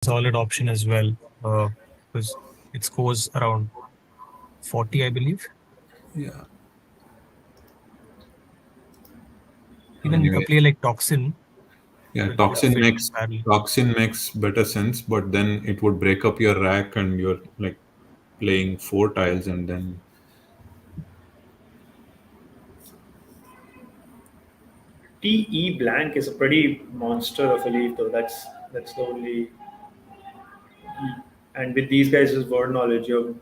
solid option as well, because it scores around 40, I believe. Yeah. Even with a Anyway, play like Toxin, yeah, will fit badly. toxin makes better sense, but then it would break up your rack and you're like playing 4 tiles and then TE blank is a pretty monster of a lead, though. That's the only. And with these guys' word knowledge, you're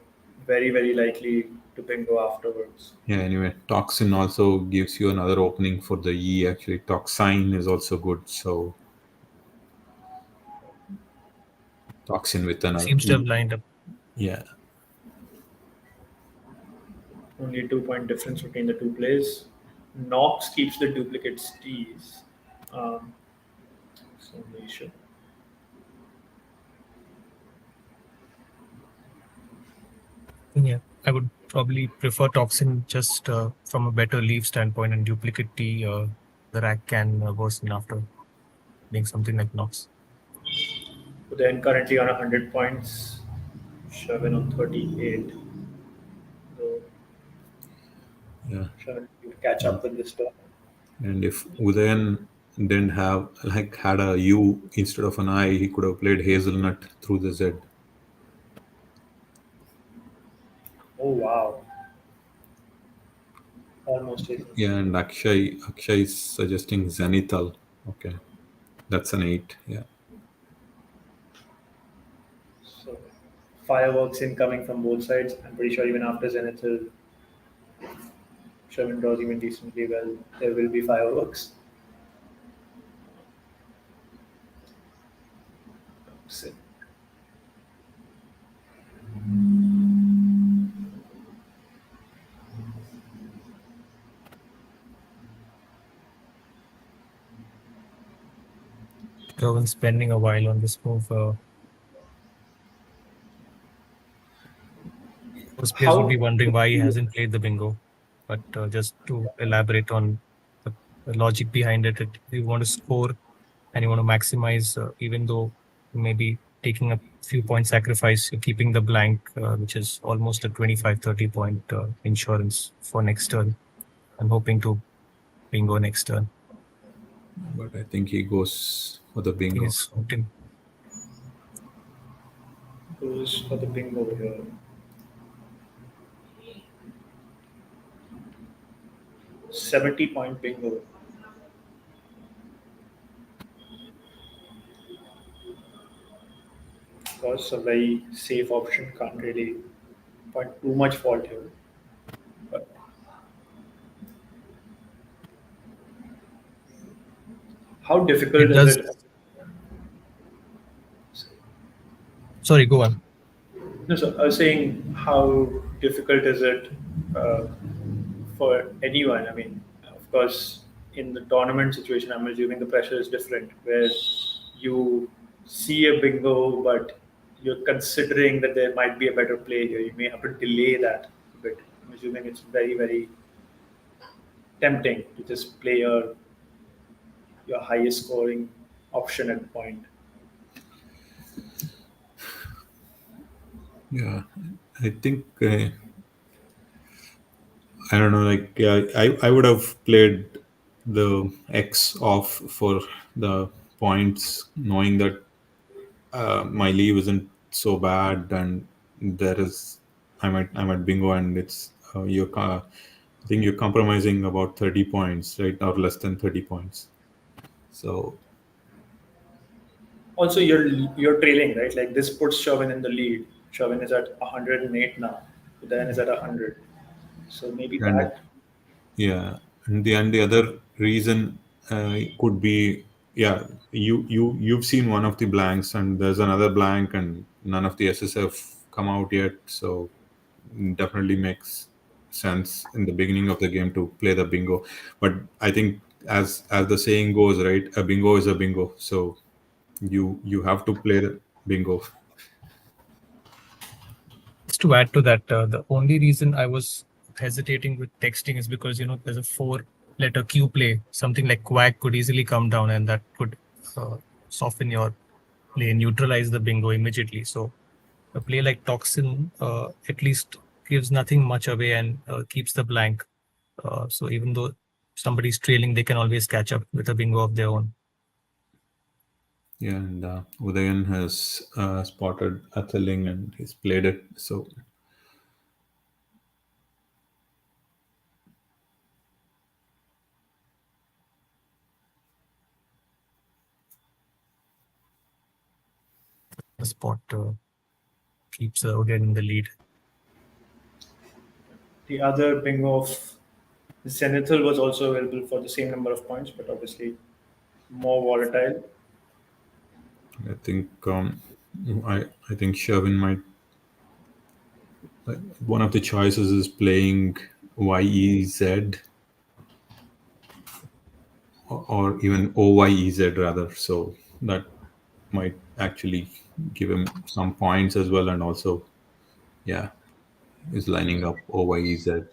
very likely to bingo afterwards. yeah. Anyway, toxin also gives you another opening for the E. Actually, toxine is also good. So toxin with another Seems to E. have lined up. Yeah. Only 2 point difference between the two plays. Nox keeps the duplicates T's. Um, so we should. Yeah, I would probably prefer Toxin just from a better leave standpoint, and duplicate T. The rack can worsen after being something like Nox. But then currently on 100 points, Sherwin on 38. So Yeah. Sherwin will catch up with this turn. And if Udayan didn't have like had a U instead of an I, he could have played hazelnut through the Z. Oh wow. Almost hit. Yeah, and Akshay is suggesting Zenithal. Okay, that's an 8. Yeah. So fireworks incoming from both sides. I'm pretty sure even after Zenith, Sherwin draws even decently well. There will be fireworks. So, Kerwin spending a while on this move. Most players would how be wondering why he hasn't played the bingo. But just to elaborate on the logic behind it, you want to score and you want to maximize, even though maybe taking a few point sacrifice, you're keeping the blank, which is almost a 25-30 point insurance for next turn. I'm hoping to bingo next turn. But I think he goes for the bingo. He's opting. goes for the bingo here? 70-point bingo. Of course, a very safe option. Can't really point too much fault here. But how difficult It is does. it? Sorry, go on. No, so I was saying, how difficult is it uh, for anyone? I mean, of course, in the tournament situation, I'm assuming the pressure is different, where you see a bingo, but you're considering that there might be a better play here. You may have to delay that a bit. I'm assuming it's very tempting to just play your highest scoring option at the point. Yeah, I think I don't know. Like, yeah, I would have played the X off for the points, knowing that my leave isn't so bad, and there is I'm at bingo, and it's I think you're compromising about 30 points, right, or less than 30 points. So Also, you're trailing, right? Like this puts Chauvin in the lead. Chauvin is at 108 now. Udayan is at 100. So maybe and that. yeah, and the other reason could be, yeah, you've seen one of the blanks, and there's another blank, and none of the S's have come out yet. So definitely makes sense in the beginning of the game to play the bingo. But I think, as the saying goes, right, a bingo is a bingo. So you have to play the bingo. Just to add to that, the only reason I was hesitating with texting is because there's a four-letter Q play. Something like quack could easily come down, and that could soften your play neutralize the bingo immediately. So a play like Toxin at least gives nothing much away and keeps the blank. So even though somebody's trailing, they can always catch up with a bingo of their own. Yeah, and Udayan has spotted Athaling and he's played it. So The spot keeps again in the lead. The other bingo of Zenithal was also available for the same number of points, but obviously more volatile. I think I think Sherwin might one of the choices is playing YEZ or even OYEZ rather. So that might actually give him some points as well, and also yeah, is lining up OYEZ.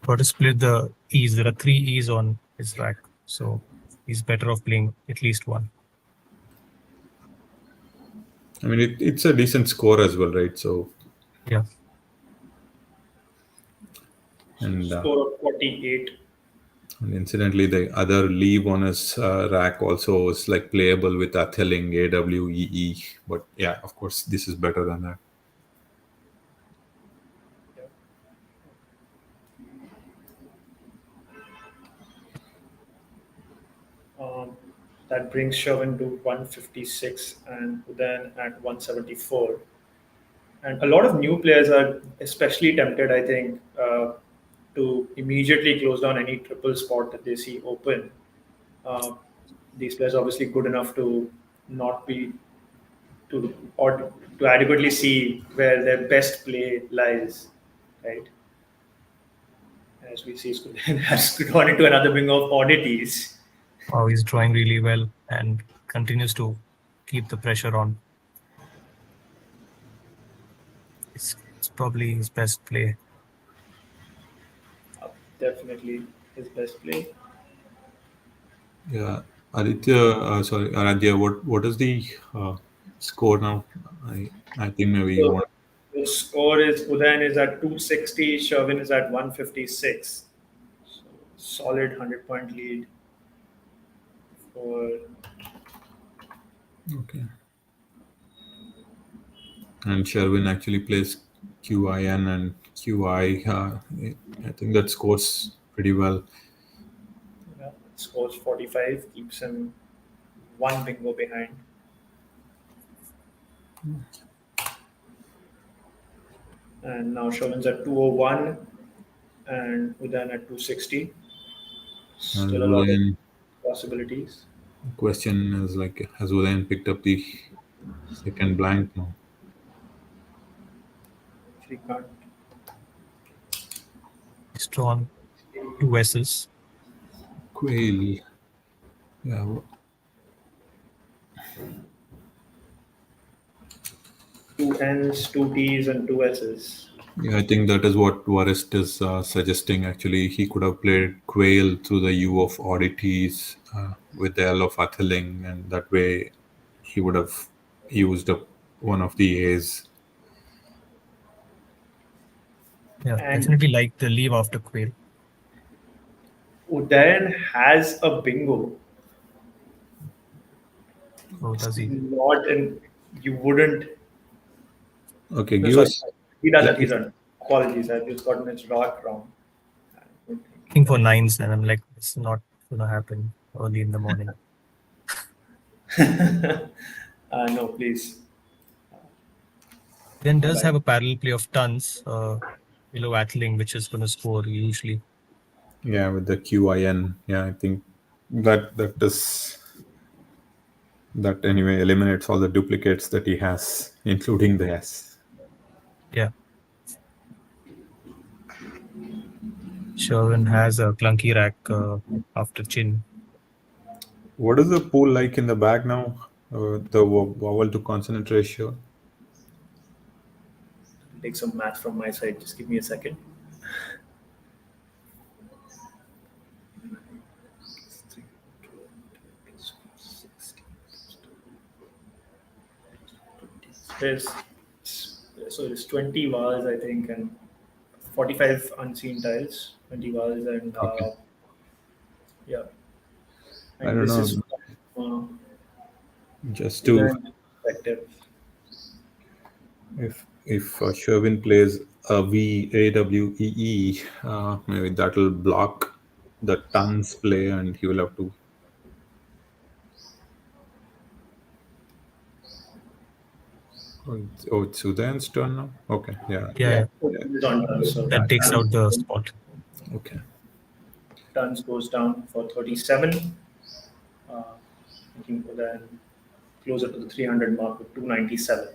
Got to split the E's. There are 3 E's on his rack. So he's better off playing at least one. I mean, it's a decent score as well, right? So Yeah. and Score of 48. and incidentally, the other leave on his rack also is like playable with Atheling AWEE. But yeah, of course, this is better than that. Um, that brings Chauvin to 156 and then at 174. And a lot of new players are especially tempted, I think, to immediately close down any triple spot that they see open. Uh, these players are obviously good enough to not be to or to adequately see where their best play lies, right? As we see, Scudetto has gone into another bingo of oddities. Wow, he's drawing really well and continues to keep the pressure on. It's probably his best play. Definitely his best play. Yeah, Aditya, sorry, Aradhya, what is the score now? I think maybe you So want. the score is Udayan is at 260, Sherwin is at 156. So solid 100-point lead for Okay. And Sherwin actually plays QIN and QI. I think that scores pretty well. scores 45, keeps him one bingo behind. And now Sherwin's at 201 and Udayan at 260. And Still a lot of Udayan, possibilities. question is like, has Udayan picked up the second blank now? Actually can't. He's drawn 2 S's. Quail. Yeah, Two N's, two T's, and two S's. yeah, I think that is what Warist is suggesting. Actually, he could have played Quail through the U of oddities with the L of Atheling, and that way he would have used up one of the A's. Yeah, And definitely like the leave after Quail. Udayan has a bingo. Oh, does he? Not in, you wouldn't. Okay, No, give sorry. us. He doesn't. He Let, doesn't. Apologies. I've just gotten his rock wrong. I don't think Looking for 9s, and I'm like, it's not gonna happen early in the morning. no, please. Then My does bad. have a parallel play of tons below Atling, which is gonna score usually. yeah, with the QIN. Yeah, I think that anyway eliminates all the duplicates that he has, including the S. Yeah. Sherwin has a clunky rack after chin. What is the pool like in the back now? The vowel to consonant ratio. Take some math from my side. Just give me a second. There's so there's 20 vowels, I think, and 45 unseen tiles. 20 vowels, and Okay. yeah, I and don't this know. is Just to Udan perspective. if Sherwin plays a VAWEE, maybe that'll block the tons play, and he will have to. It's Udayan's turn now. Okay, yeah, Yeah, yeah. yeah. It's on tons, so That takes out the spot. Okay. tons goes down for 37. Uh, Making Udan closer to the 300 mark with 297.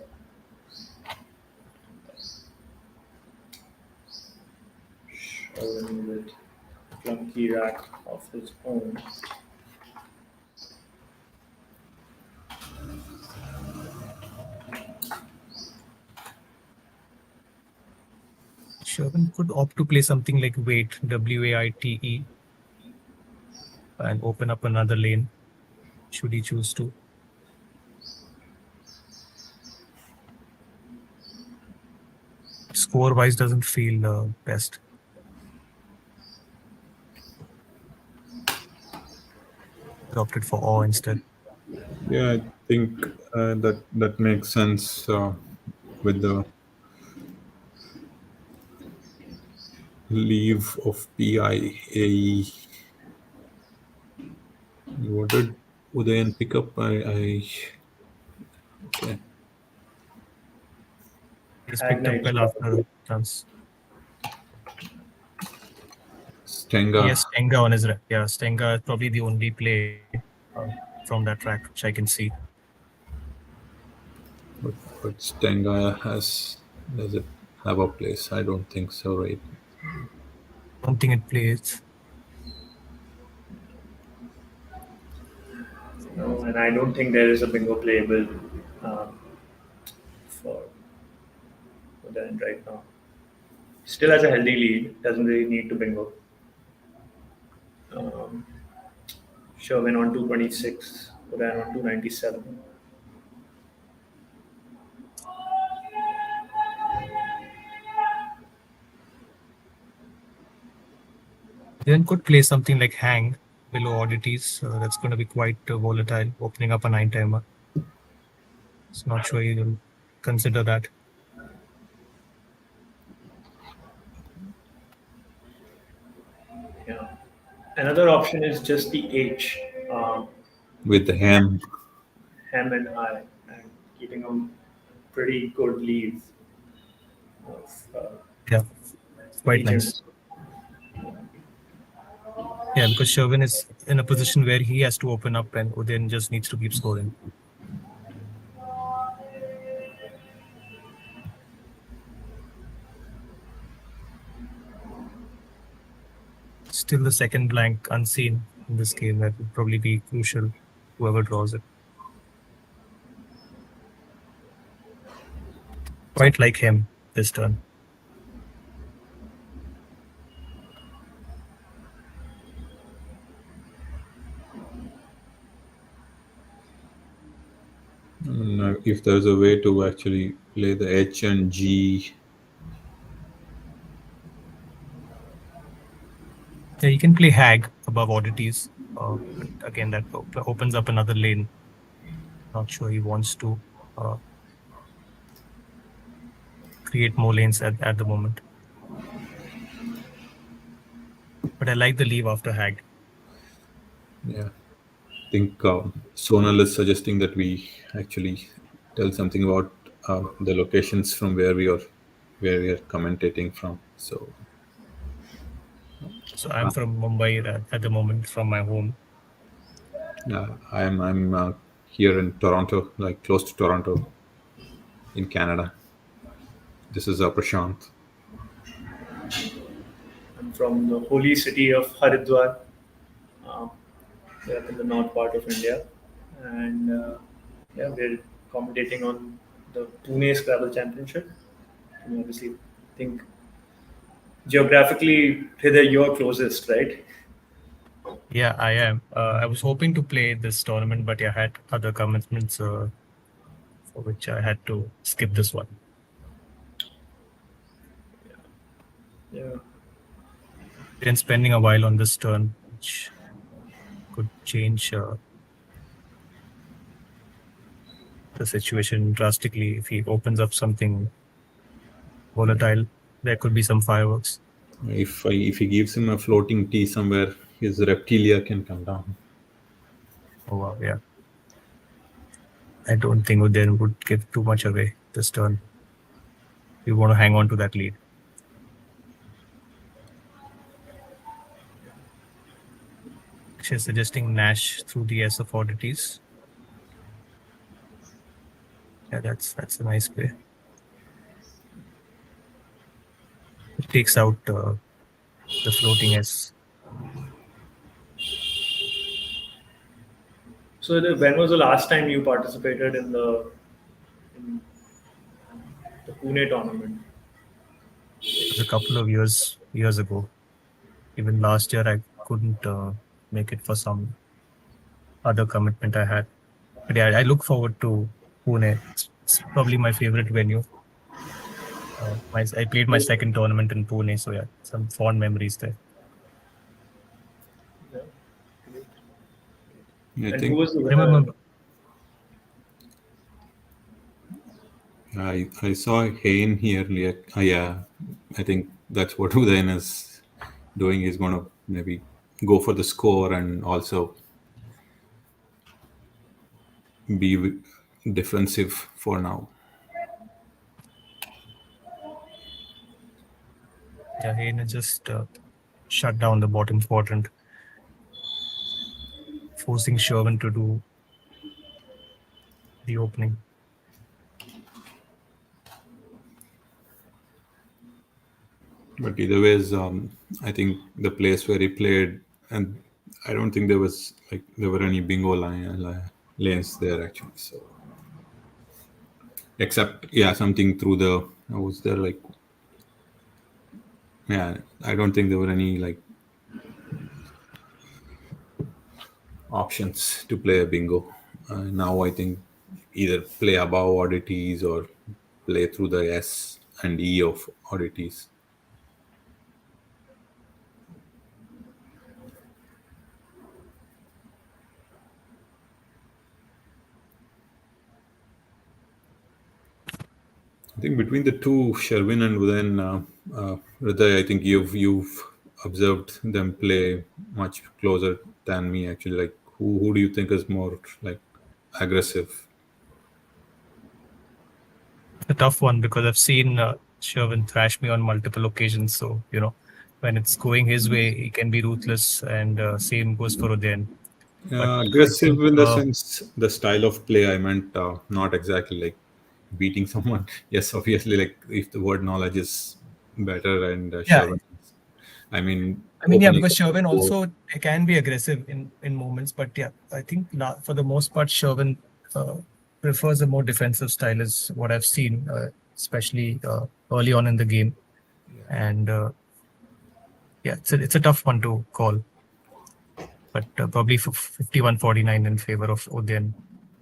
Sherwin with clunky rack of his own. Sherwin could opt to play something like wait, WAITE, and open up another lane, should he choose to. Score wise, doesn't feel best. Opted for awe instead. Yeah, I think that makes sense with the leave of PIAE. What did Udayan pick up? I okay. He's Hag picked up Knight. well after chance. Stenga, Yes, Stenga on his right. Yeah, Stenga is probably the only play from that track which I can see. but Stenga does it have a place? I don't think so, right? I don't think it plays. No, and I don't think there is a bingo playable um, for Udan right now. Still has a healthy lead, doesn't really need to bingo. Um, Sherwin on 226, Udan on 297. Then could play something like hang below oddities. That's going to be quite volatile, opening up a 9 timer. It's not sure you will consider that. Yeah. Another option is just the H, With the ham, hem and I, and keeping a pretty good lead of Yeah, quite nice. agents. Yeah, because Sherwin is in a position where he has to open up and Udayan just needs to keep scoring. Still the second blank unseen in this game that will probably be crucial, whoever draws it. Quite like him this turn. if there's a way to actually play the H and G. Yeah, you can play hag above oddities. But again, that opens up another lane. Not sure he wants to create more lanes at the moment. But I like the leave after hag. Yeah, I think Sonal is suggesting that we actually tell something about the locations from where we are commentating from. So So I'm from Mumbai at the moment from my home. I'm here in Toronto, like close to Toronto, in Canada. This is Prashant. I'm from the holy city of Haridwar, um, we're up in the north part of India, and yeah, we're commentating on the Pune Scrabble Championship. And obviously, I think geographically, Hriday, you're closest, right? Yeah, I am. I was hoping to play this tournament, but I had other commitments for for which I had to skip this one. Yeah. Been spending a while on this turn, which could change the situation drastically. If he opens up something volatile, there could be some fireworks. If he gives him a floating T somewhere, his reptilia can come down. Oh wow, yeah. I don't think Udayan would give too much away this turn. You want to hang on to that lead. She's suggesting Nash through the S of oddities. Yeah, that's a nice play. It takes out the floating S. So when was the last time you participated in the Pune tournament? It was a couple of years ago. Even last year, I couldn't make it for some other commitment I had. But yeah, I look forward to Pune. It's probably my favorite venue. I played my second tournament in Pune, so yeah, some fond memories there. Yeah. I And who think was the I winner? remember I saw Hain here. Yeah, I think that's what Udayan is doing. He's going to maybe go for the score and also be defensive for now. yeah, Hayne just shut down the bottom quadrant, forcing Sherwin to do the opening. But either ways, I think the place where he played, and I don't think there were any bingo lanes there actually. So except something through the was there like I don't think there were any like options to play a bingo. Now I think either play above oddities or play through the S and E of oddities. I think between the two, Sherwin and Udayan, Hriday, I think you've observed them play much closer than me actually. Like who do you think is more like aggressive? A tough one because I've seen Sherwin thrash me on multiple occasions. So, when it's going his way, he can be ruthless, and same goes for Udayan. But I Aggressive think, in the sense the style of play. I meant not exactly like beating someone. Yes, obviously, like if the word knowledge is better and yeah, Sherwin. I mean, yeah, opening because up the Sherwin board. also can be aggressive in moments. But yeah, I think for the most part, Sherwin prefers a more defensive style, is what I've seen, especially early on in the game. And yeah, it's a tough one to call. But probably for 51-49 in favor of Udayan.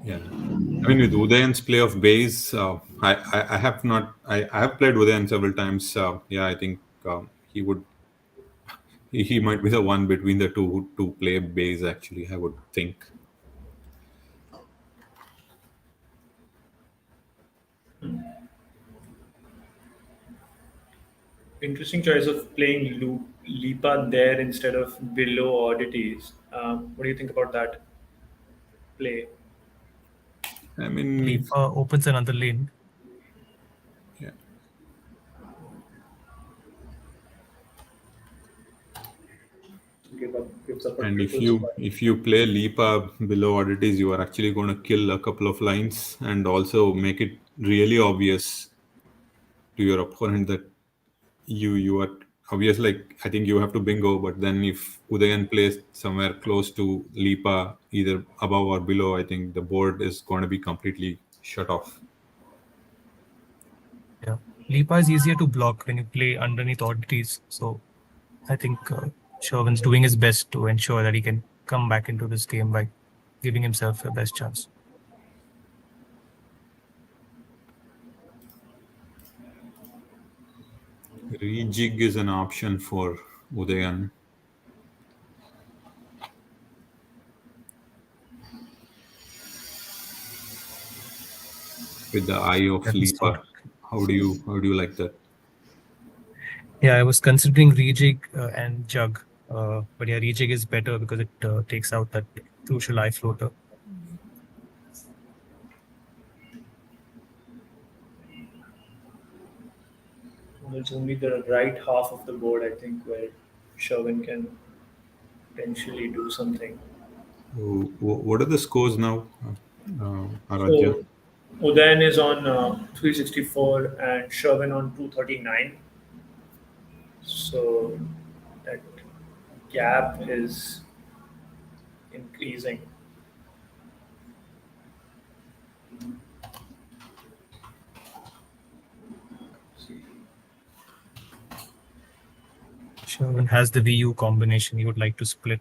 Yeah, I mean with Udayan's play of base, I have not I have played Udayan several times. I think he might be the one between the two to play base. Actually, I would think. Interesting choice of playing Lipa there instead of below oddities. What do you think about that play? I mean, Lipa opens another lane. yeah. Gives up a And triple spot. if you play Lipa below oddities, you are actually going to kill a couple of lines and also make it really obvious to your opponent that you are obvious. Like I think you have to bingo, but then if Udayan plays somewhere close to Lipa, either above or below, I think the board is going to be completely shut off. Yeah, Lipa is easier to block when you play underneath oddities. So I think Sherwin's doing his best to ensure that he can come back into this game by giving himself the best chance. Rejig is an option for Udayan. With the eye of Let me see. Leaper. How do you like that? Yeah, I was considering rejig and jug, but yeah, rejig is better because it takes out that crucial eye floater. It's only the right half of the board, I think, where Sherwin can potentially do something. What are the scores now, Aradhya? So Udayan is on 364 and Sherwin on 239. So that gap is increasing. Sherwin has the VU combination. He would like to split.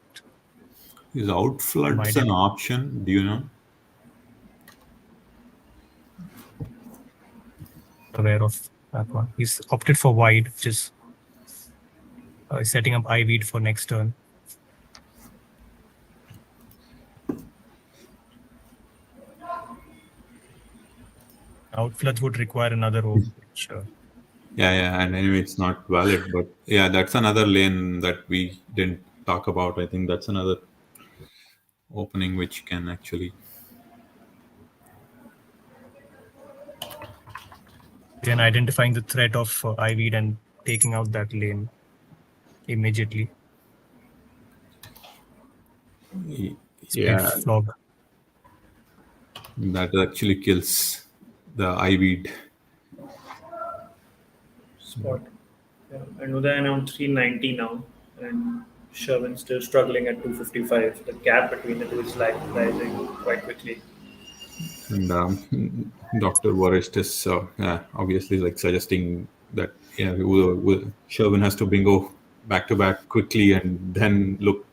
Is outfloods an Divided. option? Do you know? Aware of that one. He's opted for wide, which is setting up I weed for next turn. Outfloods would require another row, which Yeah, and anyway, it's not valid. But yeah, that's another lane that we didn't talk about. I think that's another opening which can actually. again identifying the threat of I weed and taking out that lane immediately. Split Yeah, flog. that actually kills the iweed. Spot. Yeah. And Udayan on 390 now, and Sherwin still struggling at 255. The gap between the two is like rising quite quickly. And Dr. Warist is obviously like suggesting that Sherwin has to bingo back to back quickly and then look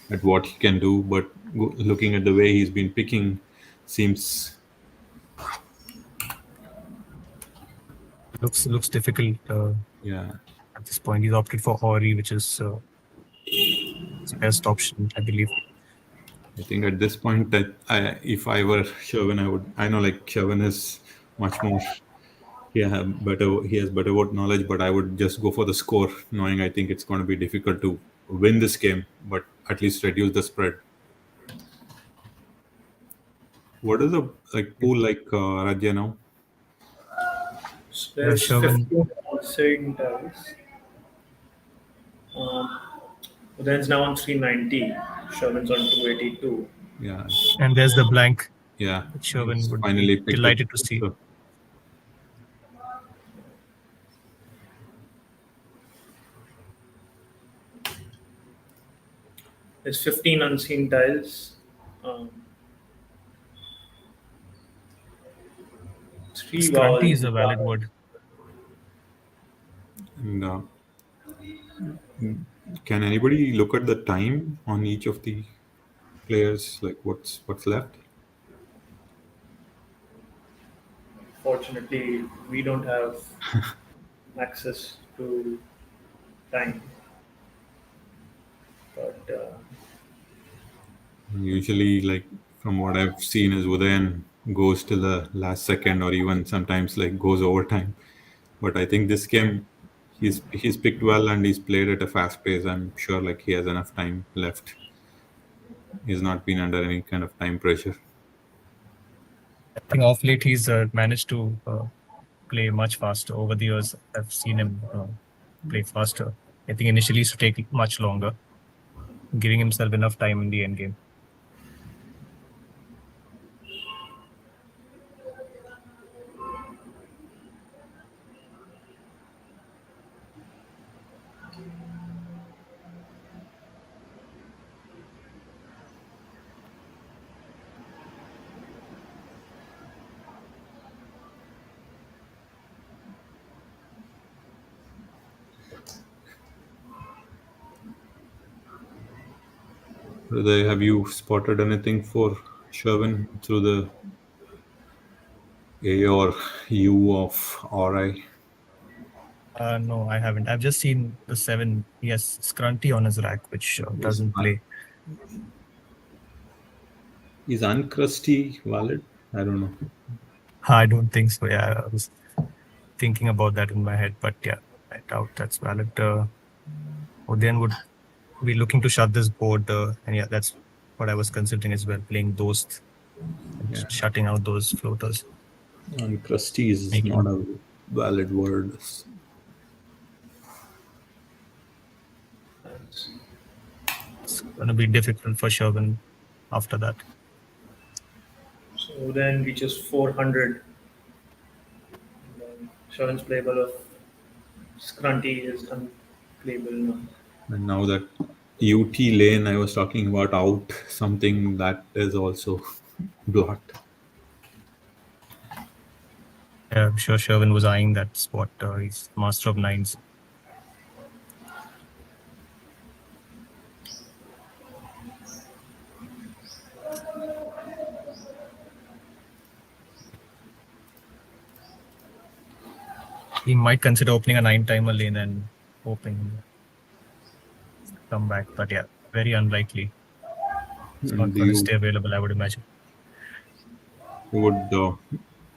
at what he can do. But looking at the way he's been picking, seems Looks difficult yeah. at this point. He's opted for Ori, which is his best option, I believe. I think at this point that if I were Sherwin, I know like Sherwin is much more. He has better vote knowledge, but I would just go for the score, knowing I think it's going to be difficult to win this game, but at least reduce the spread. What is the pool like Radhya now? So there's Sherwin 15 outside tiles. Udayan's now on 390. Sherwin's on 282. Yeah, and there's the blank, yeah. which Sherwin He's would finally be picked delighted it. to see. So, There's 15 unseen tiles. Three Scrunty vowels. is a valid word. and can anybody look at the time on each of the players? Like what's left? Fortunately, we don't have access to time. But Usually, like from what I've seen, is Udayan goes till the last second, or even sometimes like goes overtime. But I think this game, he's picked well and he's played at a fast pace. I'm sure like he has enough time left. He's not been under any kind of time pressure. I think off late he's managed to play much faster. Over the years, I've seen him play faster. I think initially it used to take much longer, giving himself enough time in the end game. Have you spotted anything for Sherwin through the A or U of RI? No, I haven't. I've just seen the seven. He has Scrunty on his rack, which Is doesn't play. is uncrusty valid? I don't know. I don't think so. Yeah, I was thinking about that in my head, but yeah, I doubt that's valid. Then would be looking to shut this board, and yeah, that's what I was considering as well, playing those and Yeah, shutting out those floaters, uncrusty is not making a valid word. it's going to be difficult for Sherwin after that. So then reaches 400. And then Sherwin's playable of Scrunty is unplayable now. And now that UT lane I was talking about out, something that is also blocked. Yeah, I'm sure Sherwin was eyeing that spot. He's master of nines. He might consider opening a nine timer lane and hoping come back, but yeah, very unlikely. It's not And going to stay available, I would imagine. would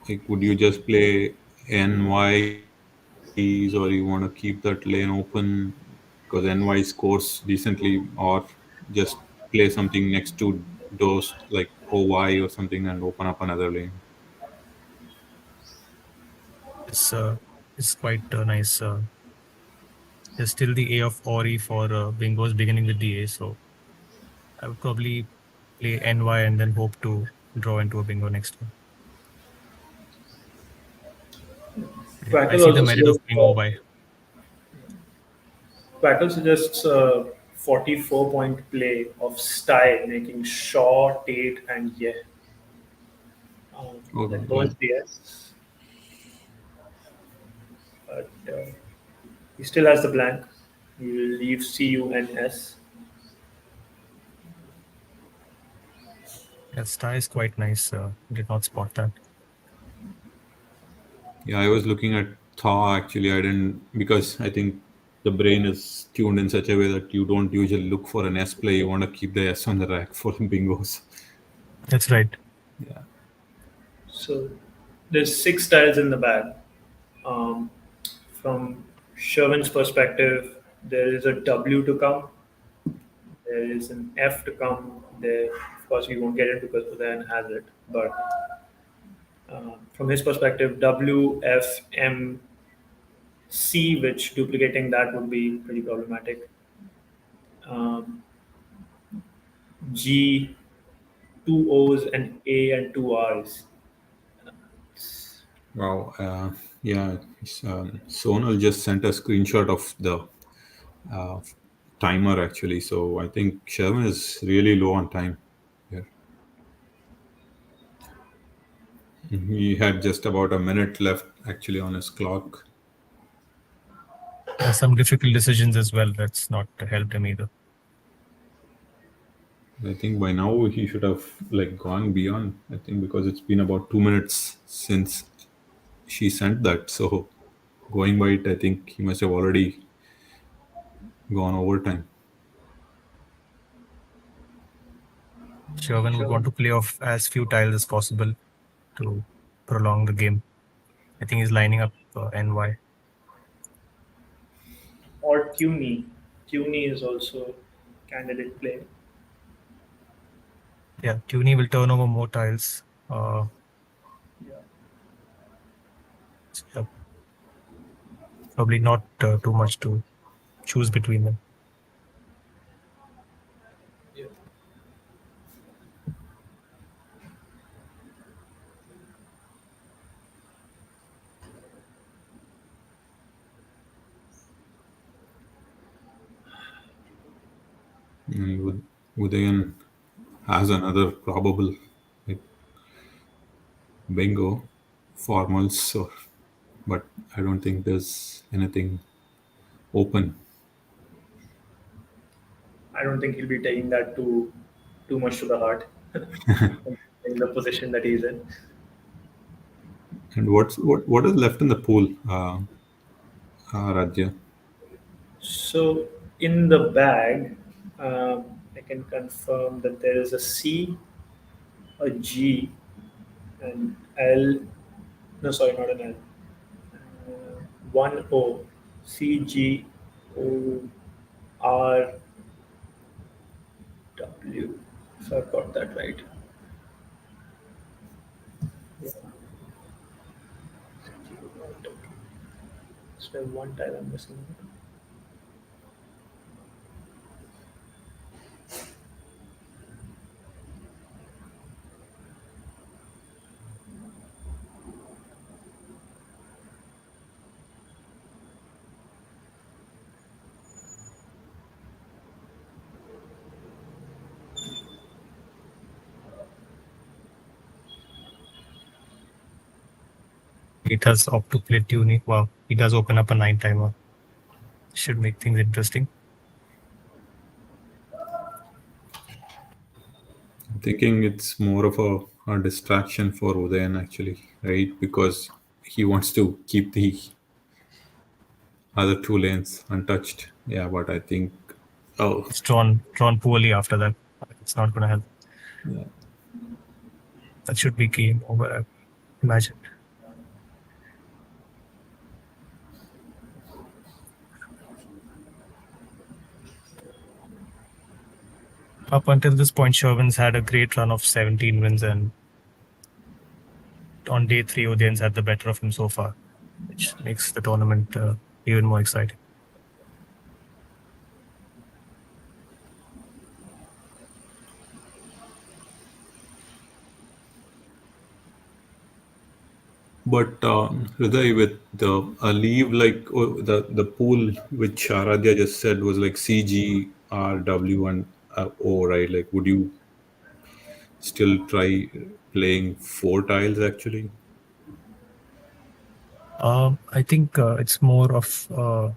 like would you just play NYs or you want to keep that lane open because NY scores decently, or just play something next to those like OY or something and open up another lane? It's quite nice. There's still the A of Ori for bingos beginning with the A, so I would probably play NY and then hope to draw into a bingo next turn. Yeah, I Quackle see the also merit of suggests, playing OY. Quackle suggests a 44-point play of style, making Shaw, Tate, and Ye. Oh, That well, goes DS, but he still has the blank. He will leave CUNS. Yeah, star is quite nice. Did not spot that. yeah, I was looking at Thaw actually. I didn't because I think the brain is tuned in such a way that you don't usually look for an S play. You want to keep the S on the rack for bingos. That's right. Yeah. So there's six tiles in the bag. Um, from Sherwin's perspective, there is a W to come, there is an F to come. There, of course, we won't get into because Udayan has it. But from his perspective, W, F, M, C, which duplicating that would be pretty problematic. Um, G, two O's and A and two R's. Wow. Yeah. Sonal just sent a screenshot of the uh, timer actually. So I think Sherman is really low on time here. He had just about a minute left actually on his clock. Some difficult decisions as well. That's not helped him either. I think by now he should have like gone beyond. I think because it's been about 2 minutes since she sent that. So going by it, I think he must have already gone overtime. Sherwin would want to play off as few tiles as possible to prolong the game. I think he's lining up NY. Or CUNY. CUNY is also candidate play. Yeah, Tuny will turn over more tiles. So probably not too much to choose between them. And Udayan has another probable like, bingo formals, or, but I don't think there's anything open. I don't think he'll be taking that too much to the heart in the position that he's in. And what is left in the pool? Radhya. So in the bag, I can confirm that there is a C, a G, an L. No, sorry, not an L. One O, C G O R W. So I've got that right. Yeah. So one tile I'm missing. It has opt to play tuning. Wow, he does open up a 9 timer. Should make things interesting. I'm thinking it's more of a distraction for Udayan actually, right? Because he wants to keep the other two lanes untouched. Yeah, but I think, oh, It's drawn poorly after that. It's not going to help. yeah. That should be game over, I imagine. Up until this point, Shervin's had a great run of 17 wins, and on day 3, Udayan's had the better of him so far, which makes the tournament even more exciting. But Hriday, with the a leave like the pool which Aradhya just said was like CG, RW, and O, right? Like, would you still try playing four tiles actually? I think it's more of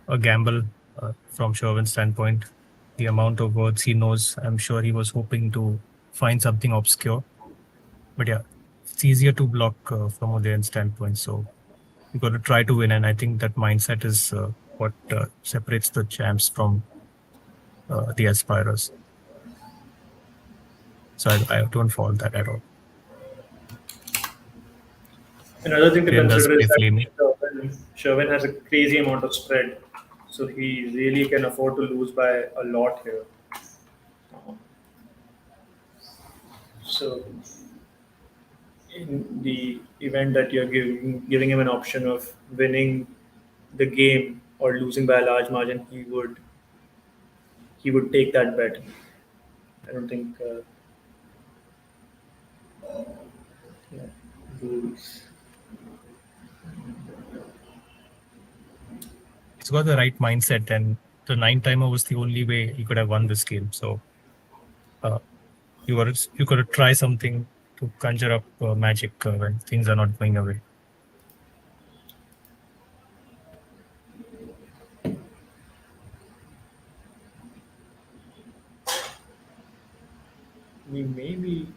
a gamble from Shervin's standpoint. The amount of words he knows, I'm sure he was hoping to find something obscure. But yeah, it's easier to block from Udayan's standpoint. So you got to try to win, and I think that mindset is what separates the champs from the aspirers. So I don't fault that at all. Another thing to Udayan does consider is play that flaming. Sherwin has a crazy amount of spread, so he really can afford to lose by a lot here. So, in the event that you're giving him an option of winning the game or losing by a large margin, he would take that bet. I don't think. Yeah, rules. He's got the right mindset, and the 9 timer was the only way he could have won this game. So you got to try something to conjure up magic when things are not going away. We maybe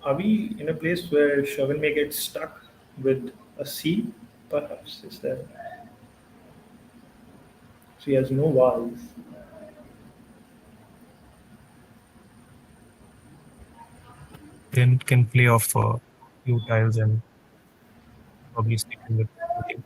are we in a place where Sherwin may get stuck with a C? Perhaps is there? So he has no vowels. Then can play off few tiles and probably stick with the game.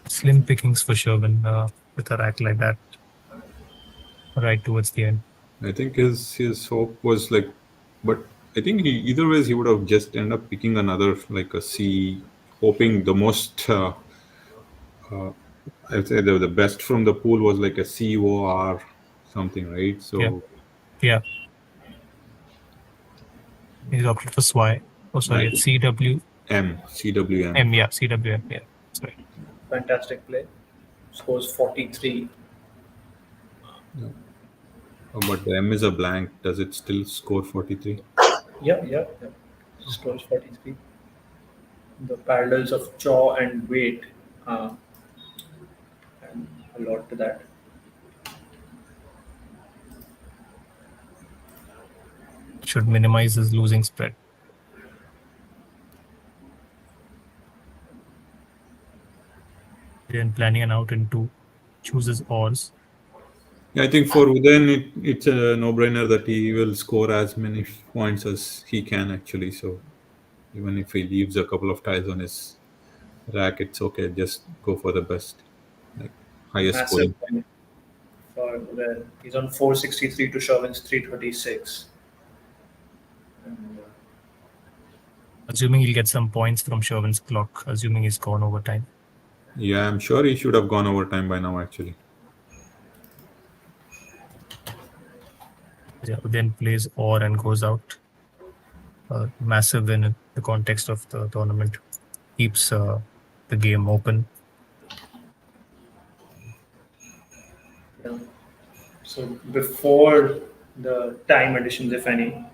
Slim pickings for Sherwin with a rack like that right towards the end. I think his hope was like, but I think either ways he would have just end up picking another like a C, hoping the most. I'd say the best from the pool was like a COR something, right? So Yeah. He's opted for SY. Oh, sorry, it's CWM. CWM. Yeah, CWM. Yeah, that's right. Fantastic play. scores 43. No. Oh, but the M is a blank. Does it still score 43? Yeah, yeah, yeah. Scores 43. The parallels of jaw and weight, uh, and a lot to that. Should minimize his losing spread. Then planning an out into chooses ors. Yeah, I think for Udayan, it's a no-brainer that he will score as many points as he can actually. So even if he leaves a couple of tiles on his rack, it's okay. Just go for the best, like highest Massive scoring. win for the, he's on 463 to Sherwin's 336. And, Assuming he'll get some points from Sherwin's clock, assuming he's gone overtime. Yeah, I'm sure he should have gone overtime by now actually. Yeah, then plays or and goes out. Massive win in the context of the tournament. Keeps the game open. yeah. So before the time additions, if any,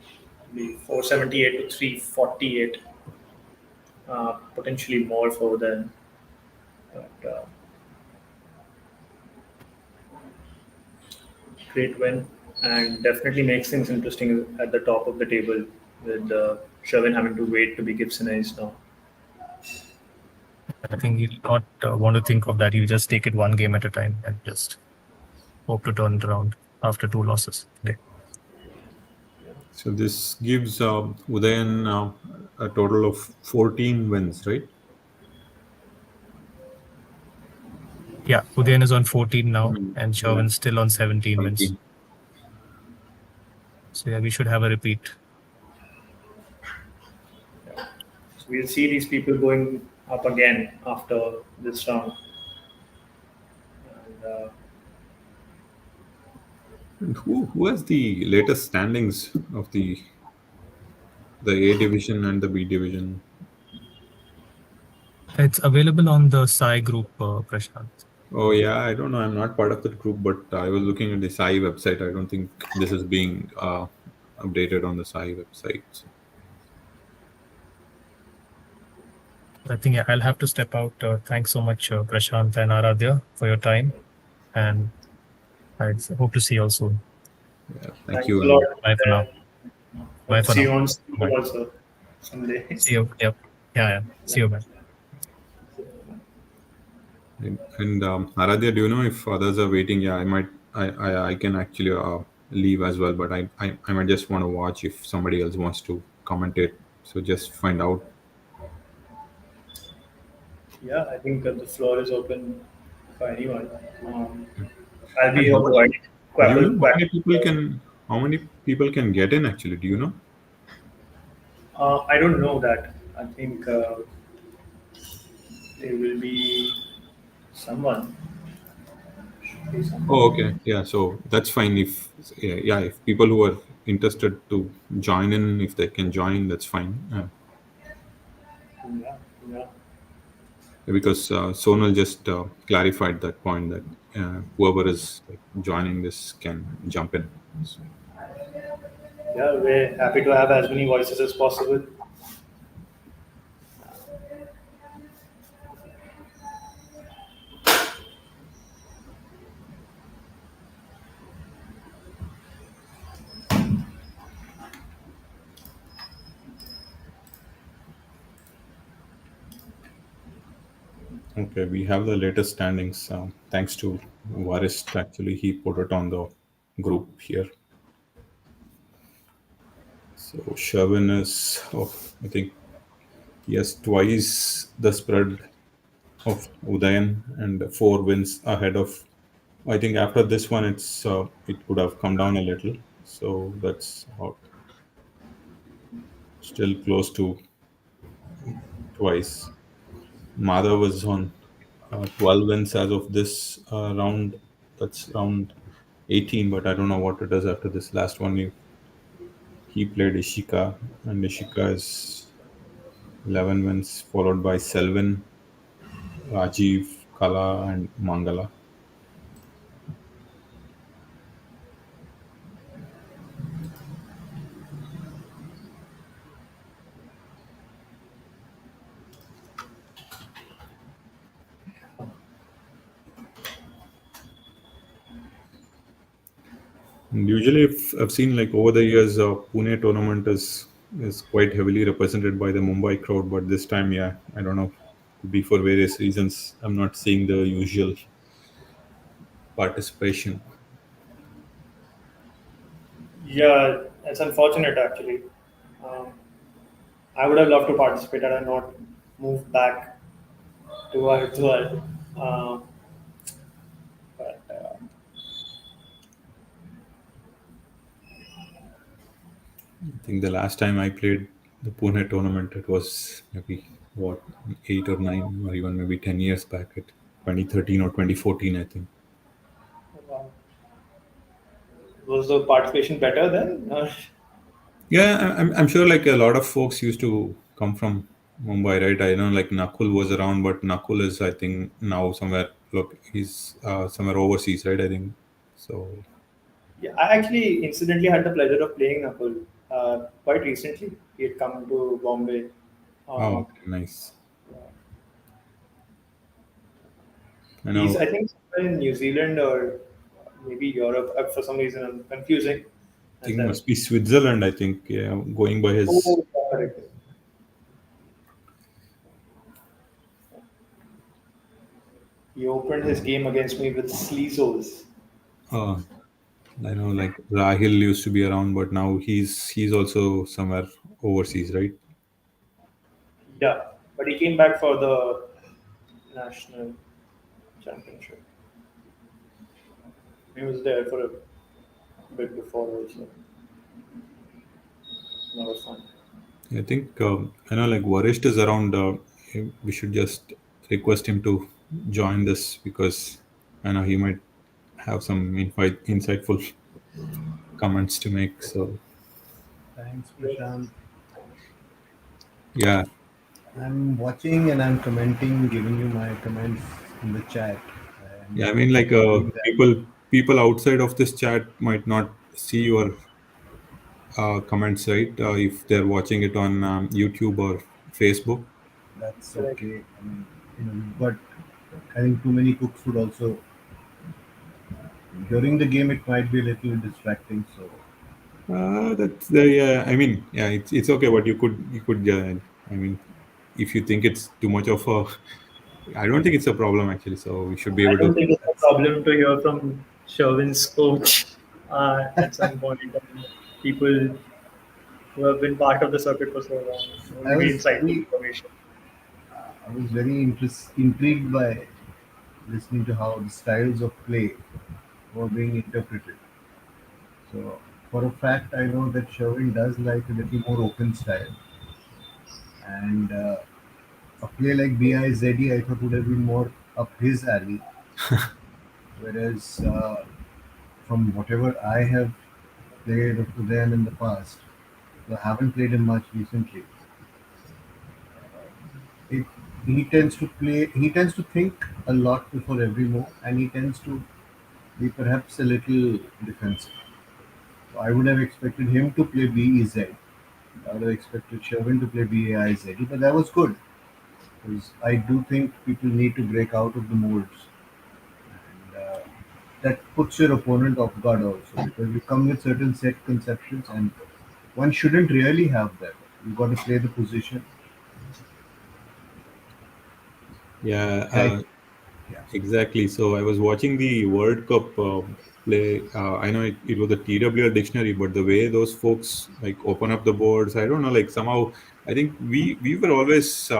the 478 to 348, potentially more for them. But, great win, and definitely makes things interesting at the top of the table with Sherwin having to wait to be Gibsonized now. I think he'll not want to think of that. He'll just take it one game at a time and just hope to turn it around after two losses today. So this gives Udayan a total of 14 wins, right? Yeah, Udayan is on 14 now, Mm. and Yeah. Sherwin's still on 17 wins. 17. So yeah, we should have a repeat. So we'll see these people going up again after this round. And, And who has the latest standings of the A division and the B division? It's available on the Sai group, Prashant. Oh yeah, I don't know. I'm not part of that group, but I was looking at the Sai website. I don't think this is being updated on the Sai website. So. I think I'll have to step out. Thanks so much, Prashant and Aradhya, for your time, and I hope to see you all soon. Yeah, thank thanks you. a lot. Bye for now. Bye for See you now. on Bye. Steam also someday. See you. Yep. Yeah. See you, man. And Aradhya, do you know if others are waiting? Yeah, I can actually leave as well, but I might just want to watch if somebody else wants to commentate. So just find out. Yeah, I think the floor is open for anyone. I'll be And here providing do you know Quackle. how many people can get in actually? Do you know? I don't know that. I think there will be someone. Should be someone. Oh, okay. Yeah, so that's fine. If yeah, if people who are interested to join in, if they can join, that's fine. Yeah, yeah. Because Sonal just clarified that point that whoever is like, joining this can jump in. So, Yeah, we're happy to have as many voices as possible. okay, we have the latest standings. Thanks to Varist, actually, he put it on the group here. So Sherwin is, I think, he has twice the spread of Udayan and 4 wins ahead of. I think after this one, it could have come down a little. So that's about still close to twice. Madhav was on 12 wins as of this round. That's round 18, but I don't know what it is after this last one. He played Ishika, and Ishika is 11 wins, followed by Selvin, Rajiv, Kala and Mangala. And usually, if I've seen like over the years, Pune tournament is quite heavily represented by the Mumbai crowd. But this time, yeah, I don't know, could be for various reasons. I'm not seeing the usual participation. Yeah, it's unfortunate actually. Um, I would have loved to participate had I not moved back to Haridwar. Um, but I think the last time I played the Pune tournament, it was maybe what 8 or 9 or even maybe 10 years back at 2013 or 2014, I think. uh, was the participation better then? Yeah, I'm sure like a lot of folks used to come from Mumbai, right? I know like Nakul was around, but Nakul is I think now somewhere. Look, he's somewhere overseas, right? I think so. Yeah, I actually incidentally had the pleasure of playing Nakul quite recently. He had come to Bombay. Oh, Um, okay, nice. I he's, know. I think, somewhere in New Zealand or maybe Europe. For some reason, I'm confusing. I And think then, must be Switzerland. I think yeah, going by his. oh, correct. He opened his game against me with Sleezos. Uh, I know like Rahil used to be around, but now he's also somewhere overseas, right? Yeah, but he came back for the national championship. He was there for a bit before also. That was fun. I think I know like Varist is around. We should just request him to join this because I know he might have some insightful comments to make. So Thanks, Prashant. yeah, I'm watching and I'm commenting, giving you my comments in the chat, and yeah. I mean like hoping that people outside of this chat might not see your comments, right? If they're watching it on YouTube or Facebook. that's Correct. okay. But I think too many cooks would also during the game it might be a little distracting. So That's the yeah. I mean, yeah, it's okay, but you could. I mean, if you think it's too much of a, I don't think it's a problem actually. So we should be I able to. don't think it's a that's problem to hear from Sherwin's coach at some point. And people who have been part of the circuit for so long. I Really was insightful very information. intrigued by listening to how the styles of play were being interpreted. So for a fact, I know that Sherwin does like a little more open style, and a play like BIZD I thought would have been more up his alley. Whereas from whatever I have played up to then in the past, I haven't played him much recently. It, he tends to play. He tends to think a lot before every move, and he tends to be perhaps a little defensive. So I would have expected him to play BEZ. I would have expected Sherwin to play BAIZ, but that was good because I do think people need to break out of the molds, and that puts your opponent off guard also because you come with certain set conceptions, and one shouldn't really have that. You got to play the position. Yeah, Right? Yeah, exactly. So I was watching the World Cup play. I know it was a TWL dictionary, but the way those folks like open up the boards, I don't know. Like somehow, I think we were always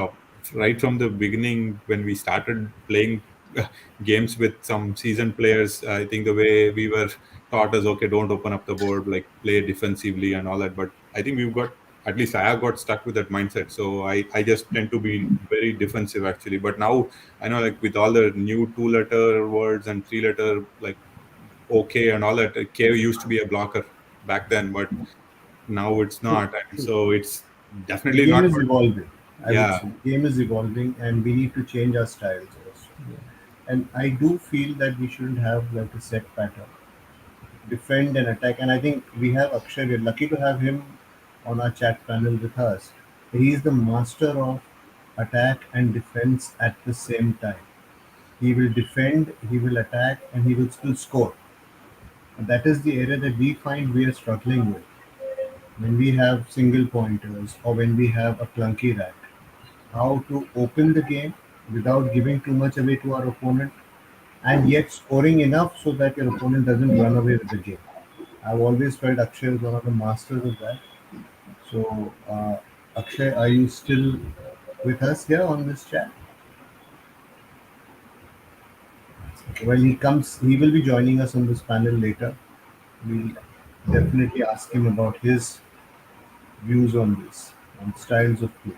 right from the beginning when we started playing games with some seasoned players. I think the way we were taught is okay, don't open up the board, like play defensively and all that. But I think we've got at least I have got stuck with that mindset. So I just tend to be very defensive actually. But now I know, like with all the new two-letter words and three-letter, like OK and all that. K used to be a blocker back then, but now it's true, not. And true. so it's The definitely game not is good. evolving. I would Yeah, say the game is evolving, and we need to change our styles also. yeah. And I do feel that we shouldn't have like a set pattern, defend and attack. And I think we have Akshay. We're lucky to have him on our chat panel with us. He is the master of attack and defense at the same time. He will defend, he will attack, and he will still score. And that is the area that we find we are struggling with when we have single pointers or when we have a clunky rack. How to open the game without giving too much away to our opponent and yet scoring enough so that your opponent doesn't run away with the game. I've always felt Akshay is one of the masters of that. So, Akshay, are you still with us here on this chat? Well, he will be joining us on this panel later. We'll definitely ask him about his views on this, on styles of play.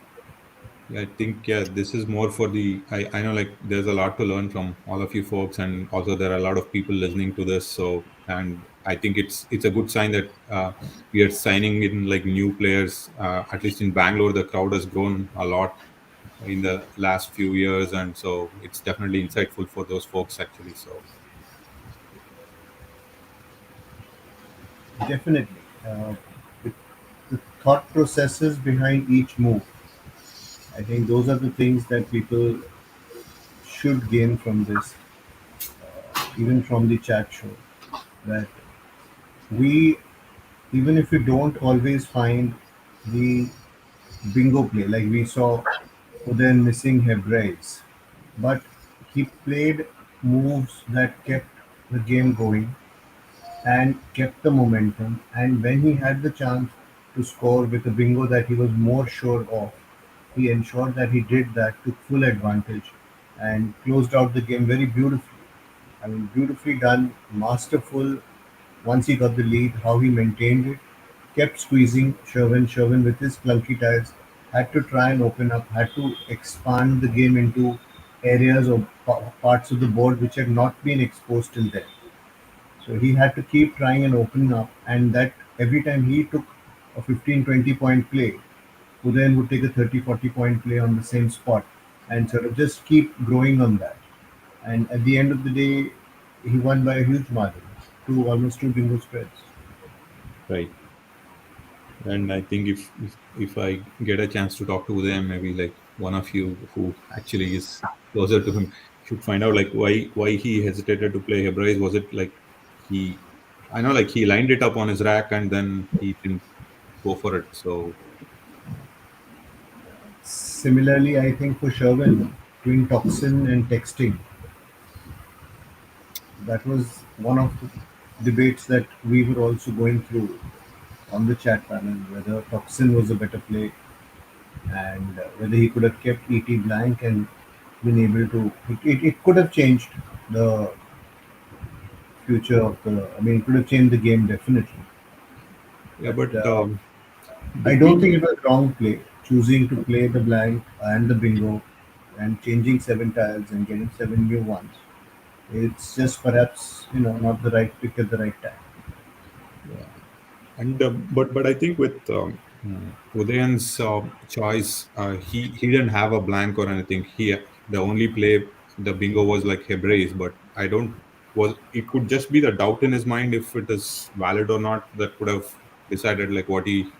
Yeah, I think this is more for the. I know like there's a lot to learn from all of you folks, and also there are a lot of people listening to this. So, and I think it's a good sign that we are signing in like new players. At least in Bangalore, the crowd has grown a lot in the last few years, and so it's definitely insightful for those folks actually. So Definitely. The, the thought processes behind each move. I think those are the things that people should gain from this, even from the chat show. That we, even if we don't always find the bingo play, like we saw Udayan missing Hebraeus, but he played moves that kept the game going and kept the momentum. And when he had the chance to score with a bingo that he was more sure of, he ensured that he did that, took full advantage, and closed out the game very beautifully. I mean, beautifully done, masterful. Once he got the lead, how he maintained it, kept squeezing Sherwin. Sherwin, with his clunky tires, had to try and open up, had to expand the game into areas or parts of the board which had not been exposed till then. So he had to keep trying and opening up, and that every time he took a 15-20 point play, Udayan would take a 30-40 point play on the same spot and sort of just keep growing on that. And at the end of the day, he won by a huge margin, almost two bingo spreads. right. And I think if I get a chance to talk to them, maybe like one of you who actually is closer to him should find out like why he hesitated to play Hebraeus. Was it like he I know like he lined it up on his rack and then he didn't go for it. So Similarly, I think for Sherwin, between toxin and texting, that was one of the debates that we were also going through on the chat panel, whether toxin was a better play and whether he could have kept ET blank and been able to. It could have changed the future of the. I mean, it could have changed the game definitely. yeah, But but I don't between think it was wrong play choosing to play the blank and the bingo and changing seven tiles and getting seven new ones. It's just perhaps not the right pick at the right time. yeah. And but I think with Udayan's choice, he didn't have a blank or anything. The only play the bingo was like Hebraeus, but I don't was it could just be the doubt in his mind if it is valid or not that could have decided like what he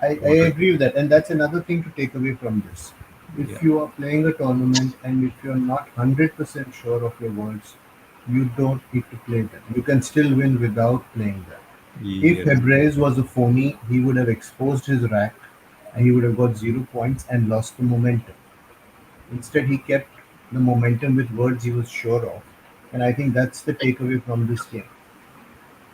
I wanted. agree with that, and that's another thing to take away from this. If Yeah. you are playing a tournament and if you're not 100% sure of your words, you don't need to play them. You can still win without playing them. If Yes. Hebraeus was a phony, he would have exposed his rack and he would have got 0 points and lost the momentum. Instead, he kept the momentum with words he was sure of. And I think that's the takeaway from this game.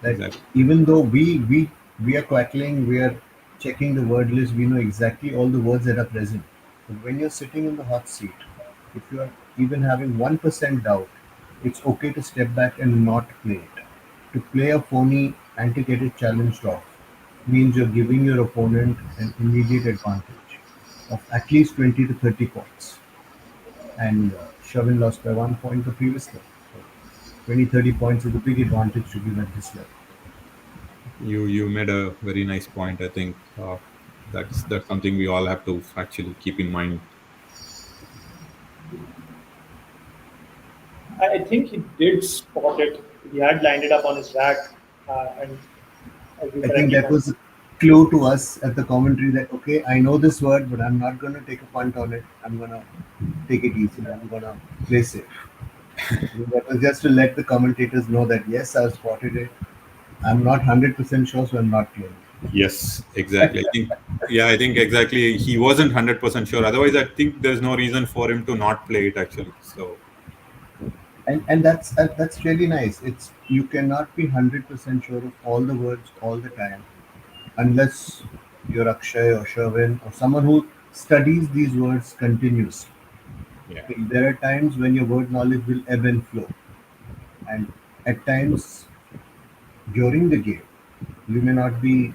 That Exactly. even though we are quackling, we are checking the word list, we know exactly all the words that are present. But when you're sitting in the hot seat, if you are even having 1% doubt, it's okay to step back and not play it. To play a phony and to get it challenged off means you're giving your opponent an immediate advantage of at least 20 to 30 points. And Sherwin lost by 1 point the previous game. So 20, 30 points is a big advantage to give at this level. You made a very nice point. I think that's something we all have to actually keep in mind. I think he did spot it. He had lined it up on his rack, and as you I think correctly that pointed. was a clue to us at the commentary that okay, I know this word, but I'm not going to take a punt on it. I'm going to take it easy. I'm going to play safe. That was just to let the commentators know that yes, I've spotted it. I'm not 100% sure, so I'm not playing. Yes, exactly. I think, yeah, I think exactly. He wasn't 100% sure. Otherwise, I think there's no reason for him to not play it actually. So, And that's really nice. It's you cannot be 100% sure of all the words all the time unless you're Akshay or Sherwin or someone who studies these words continuously. yeah, Okay, there are times when your word knowledge will ebb and flow, and at times during the game, you may not be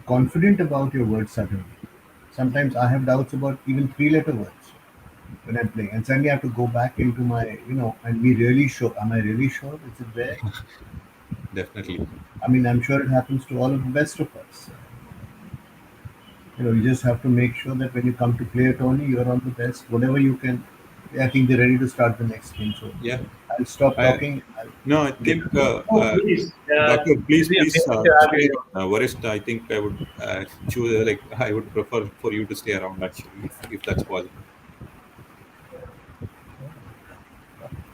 confident about your words suddenly. Sometimes I have doubts about even three-letter words when I'm playing, and suddenly I have to go back into my, and be really sure. Am I really sure? Is it there? definitely. I mean, I'm sure it happens to all of the best of us. You just have to make sure that when you come to play a tourney, you're on the best, whatever you can. I think they're ready to start the next game, so Yeah. I'll stop I talking. I'll No, I get think, Oh, please. Doctor, It'll please, be please amazing to have you stay. here. Varisht, I think I would choose like I would prefer for you to stay around actually, if that's possible.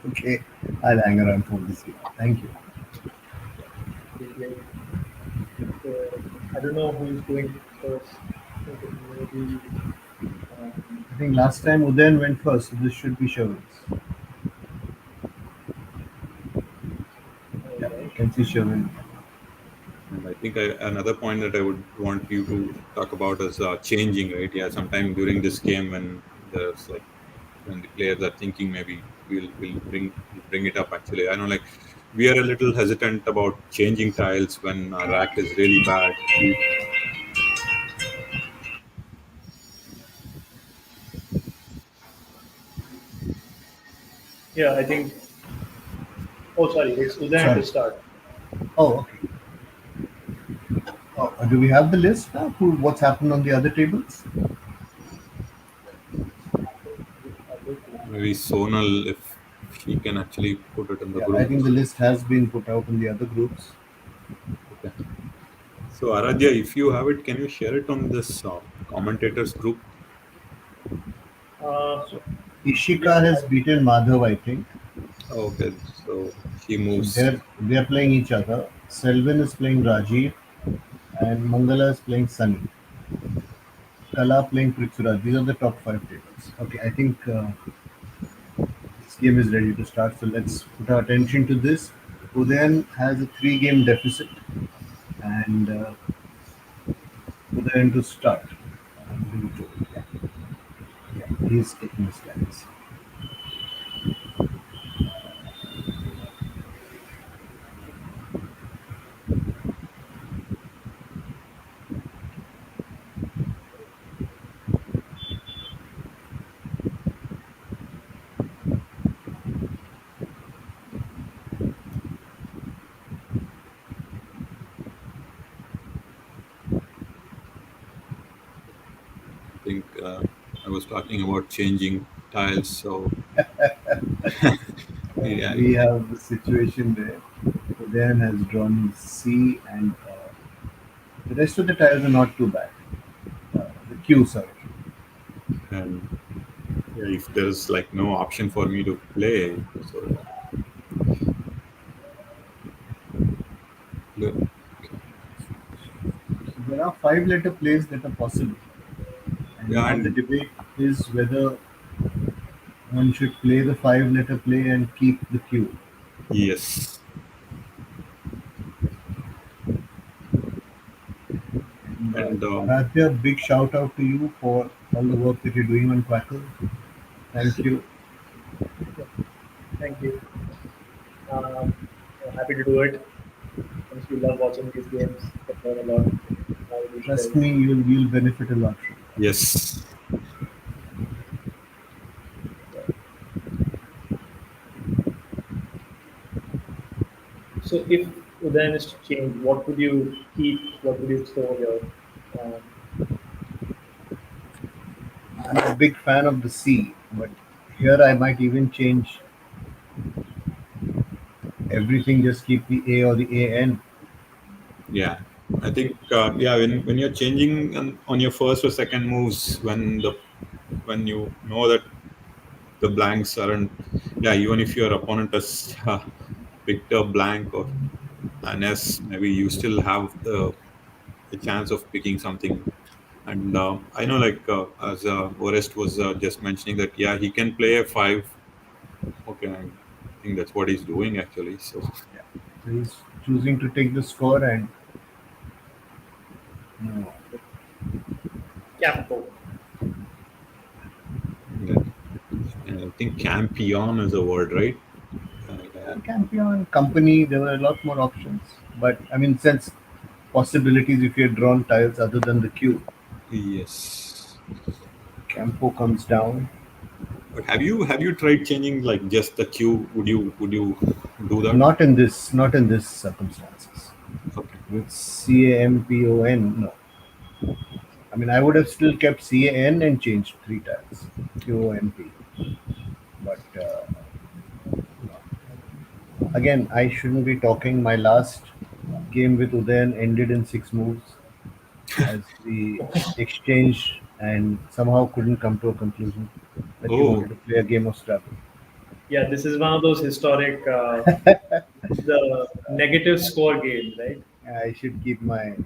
okay. I'll hang around for this game. Thank you. Like, I don't know who's going first. I think maybe. Um, I think last time Udayan went first, so this should be Sherwin's. Yeah, you alright. can see Sherwin. And I think another point that I would want you to talk about is changing, right? Yeah, sometime during this game when there's like when the players are thinking maybe we'll bring it up actually. I know like we are a little hesitant about changing tiles when our rack is really bad. Yeah, I think. Oh, sorry. It's Udayan to Sorry. start. Oh, okay. Oh, do we have the list now? What's happened on the other tables? Maybe Sonal, if he can actually put it in the Yeah, I group. think the list has been put out in the other groups. Okay. So Aradhya, if you have it, can you share it on this commentators group? So Yeah, Ishika has beaten Madhav, I think. Okay, so he So moves. they're playing each other. Selvin is playing Rajiv, and Mangala is playing Sunny. Kala playing Prithviraj. These are the top five tables. Okay, I think this game is ready to start. So let's put our attention to this. Udayan has a three-game deficit, and Udayan to start. I'm being told. Yeah, he's taking his stance. I think I was talking about changing tiles. So yeah, We have a situation where Udayan has drawn C, and the rest of the tiles are not too bad. The Q, sorry. and yeah, if there's like no option for me to play, so look, So there are five-letter plays that are possible, and yeah, now the and debate is whether one should play the five-letter play and keep the Q. yes, And and Aradhya, big shout out to you for all the work that you're doing on Quackle. Thank you. thank you. Um, Happy to do it. Honestly, love watching these games. I learn a lot. How these Trust guys. me, you'll benefit a lot from yes, So, if Udayan is to change, what would you keep? What would you throw here? Um, that. I'm a big fan of the C, but here I might even change. Everything just keep the A or the AN. Yeah, I think yeah, when you're changing on your first or second moves, when you know that the blanks aren't, yeah, even if your opponent has picked a blank or an S, maybe you still have the chance of picking something. And I know, like as Orest was just mentioning that, yeah, he can play a five. Okay, I think that's what he's doing actually. So Yeah. So he's choosing to take the score and move on. Campo. yeah, I think campion is a word, right? Yeah. Campion, company, there were a lot more options. But I mean, since possibilities if you had drawn tiles other than the cube, Yes. Campo comes down. But have you tried changing like just the queue? Would you do that? Not in this circumstances. Okay. With CAMPON, no. I mean, I would have still kept CAN and changed three tiles. QOMP. But again, I shouldn't be talking. My last game with Udayan ended in 6 moves as we exchanged and somehow couldn't come to a conclusion that he Oh, wanted to play a game of Scrabble. Yeah, this is one of those historic, the negative score games, right? I should keep my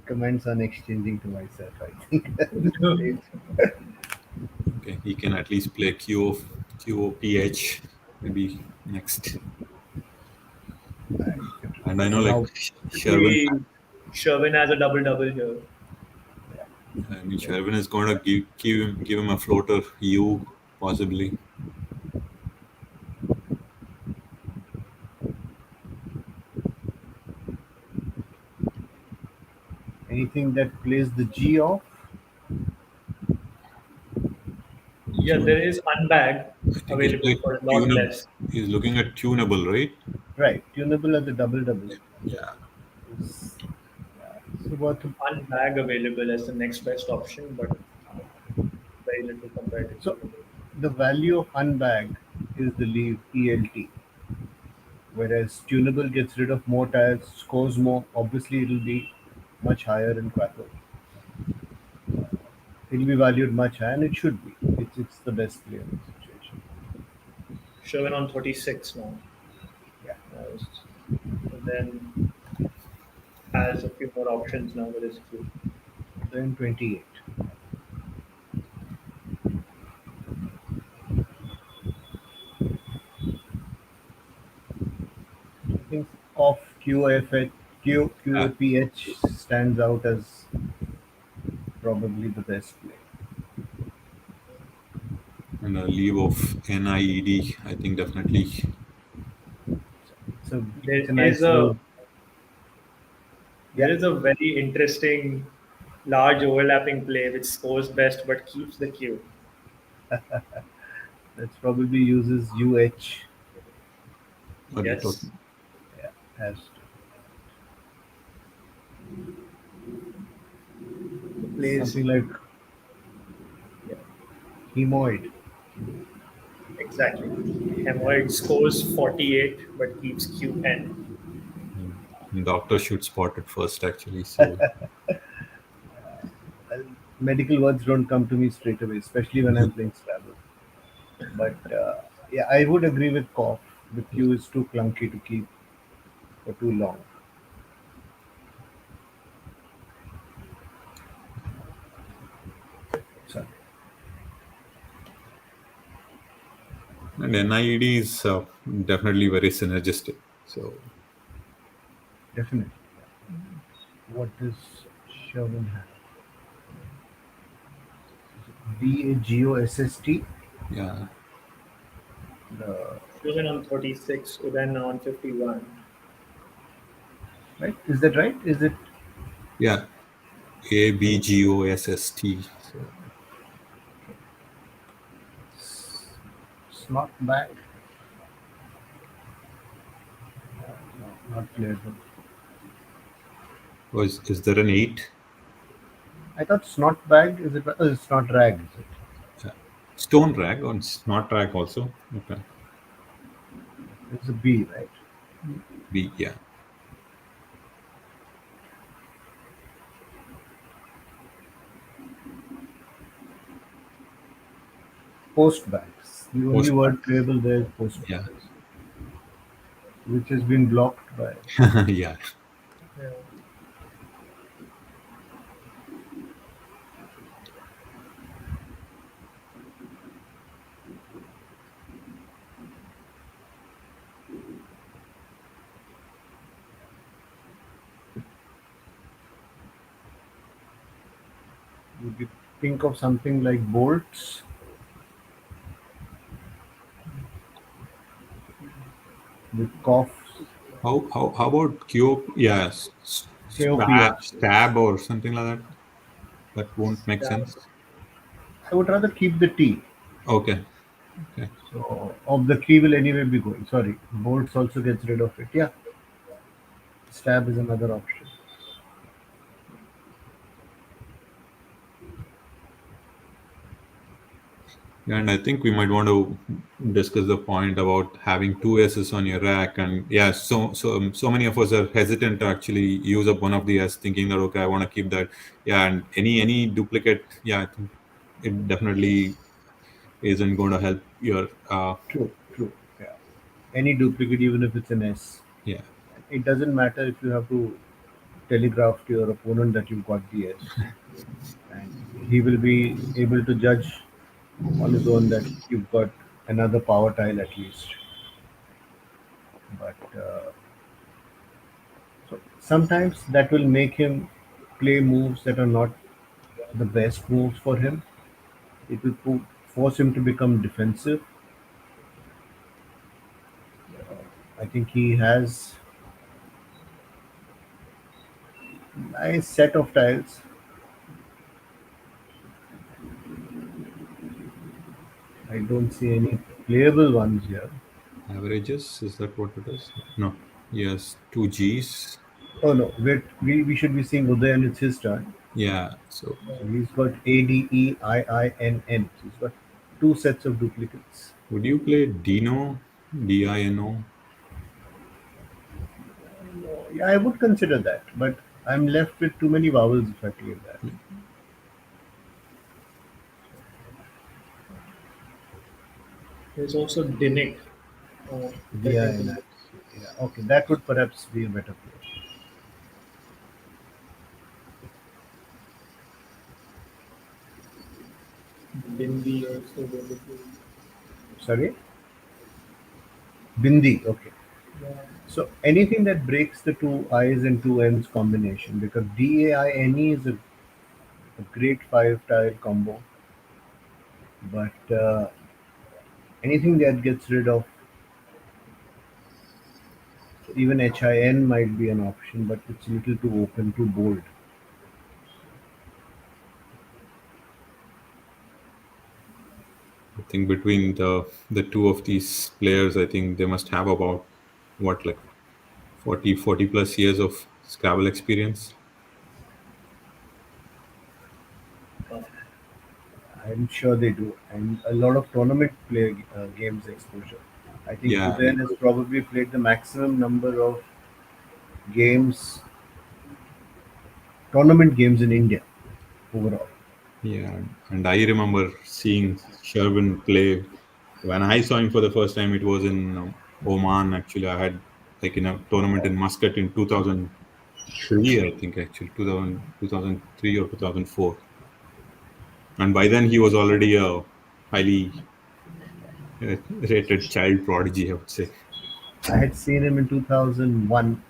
comments on exchanging to myself, I think, at this stage. okay. He can at least play QOPH maybe next. And And I know like somehow, Sherwin. Maybe Sherwin has a double double here. I mean, Sherwin is going to give him a floater. You possibly. anything that plays the G off, Yeah, So there is unbag I think he's available playing for a lot tunable. less. He's looking at tunable, right? right? Tunable as a double double. Yeah. Is, so what? Unbag available as the next best option, but very little compared to So tunable. the value of unbag is the leave ELT, whereas tunable gets rid of more tiles, scores more. Obviously, it'll be much higher in Quackle. It'll be valued much higher, and it should be. It's the best player in the situation. Sherwin on 36 now. Yeah. And then has a few more options now with his queue. Then 28. I think off Ah, QAPH stands out as probably the best play. and a leave of NIED. I think definitely. So There it's a is nice a little. there Yeah, is a very interesting large overlapping play which scores best but keeps the queue. that's probably uses UH. What are you Yes. talking? Yeah, as The plays something like hemoid. exactly. Hemorrhoid scores 48 but keeps QN. Doctor should spot it first, actually. So Well, medical words don't come to me straight away, especially when I'm playing Scrabble. But yeah, I would agree with Koff. The queue is too clunky to keep for too long. So and NIED is definitely very synergistic. So definitely. What does Sherwin have? BAGOSST. yeah, The Sherwin on 36, Udan on 51. right? Is that right? Is it yeah, ABGOSST. So snot bag? No, not playable. is there an 8? I thought snot bag is it? Oh, it's not rag, is it? Stone rag on snot rag also. Okay. It's a B, right? B. Yeah. Post bags. The only Post word bags. playable there is post Yeah. bags, which has been blocked by. Yeah. Yeah. Would you think of something like bolts with coughs? How about Q? Yes. KOPS. Stab or something like that. That won't make Stab. sense. I would rather keep the T. Okay. Okay. So of the key will anyway be going. Sorry, bolts also gets rid of it. Yeah, stab is another option. And I think we might want to discuss the point about having two S's on your rack. And yeah, so many of us are hesitant to actually use up one of the S, thinking that okay, I want to keep that. Yeah, and any duplicate, yeah, I think it definitely isn't going to help your. True, true. Yeah, any duplicate, even if it's an S, Yeah, it doesn't matter if you have to telegraph to your opponent that you've got the S, and he will be able to judge on his own that you've got another power tile at least. But so sometimes that will make him play moves that are not the best moves for him. It will force him to become defensive. I think he has a nice set of tiles. I don't see any playable ones here. averages, is that what it is? No. Yes, two G's. Oh no, wait, we should be seeing Uday and it's his turn. Yeah. So So he's got ADEIINN. So he's got two sets of duplicates. would you play Dino? Dino? Yeah, I would consider that, but I'm left with too many vowels if I play that. There's also Dinic. That I DINX. can Yeah, okay, that would perhaps be a better play. Bindi also available. Sorry? Bindi, okay. Yeah. So anything that breaks the two I's and two N's combination, because DAINE is a great five tile combo, but anything that gets rid of even HIN might be an option, but it's a little too open, too bold. I think between the two of these players, I think they must have about what, like 40 plus years of Scrabble experience. I'm sure they do, and a lot of tournament play games exposure. I think Yeah, Udayan has probably played the maximum number of games, tournament games in India overall. yeah. And I remember seeing Sherwin play when I saw him for the first time. It was in Oman. Actually, I had like in a tournament in Muscat in 2003, I think actually 2003 or 2004. And by then he was already a highly rated child prodigy, I would say. I had seen him in 2001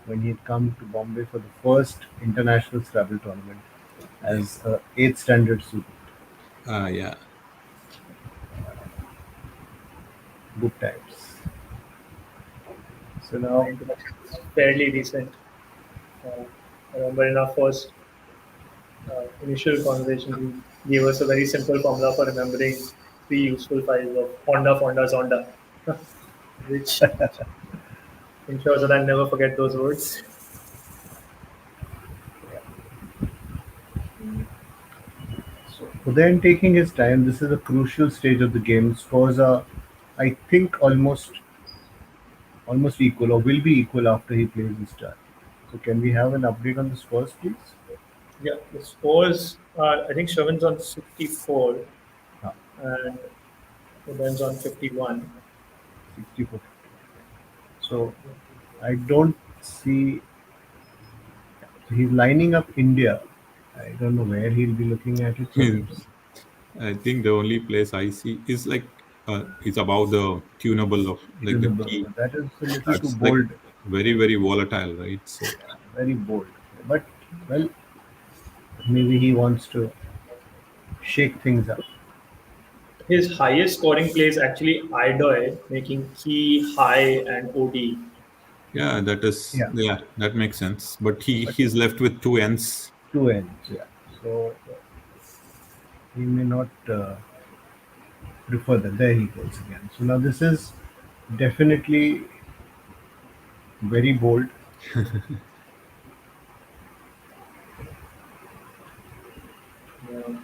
when he had come to Bombay for the first international Scrabble tournament as a 8th standard student. Yeah. Good times. So now, Mine was fairly recent. Uh, I remember in our first initial conversation, he gave us a very simple formula for remembering three useful files of Honda, Fonda, Zonda, which ensures that I'll never forget those words. so then taking his time, this is a crucial stage of the game. Scores are, I think, almost almost equal, or will be equal after he plays his turn. So can we have an update on the scores, please? Yeah, the scores are, I think Shravan's on 64 Ah, and Udayan's on 51. 64. So I don't see. He's lining up India. I don't know where he'll be looking at it. So let's I think the only place I see is like it's about the tunable of like the tunable. key. That is a little too That's like bold. very very volatile, right? So Very bold. But well, maybe he wants to shake things up. His highest scoring play is actually Idoy, making key, high, and OD. yeah, that is Yeah, yeah, that makes sense. But but he's left with two ends. two ends. Yeah. So he may not prefer that. There he goes again. So now this is definitely very bold. Yeah.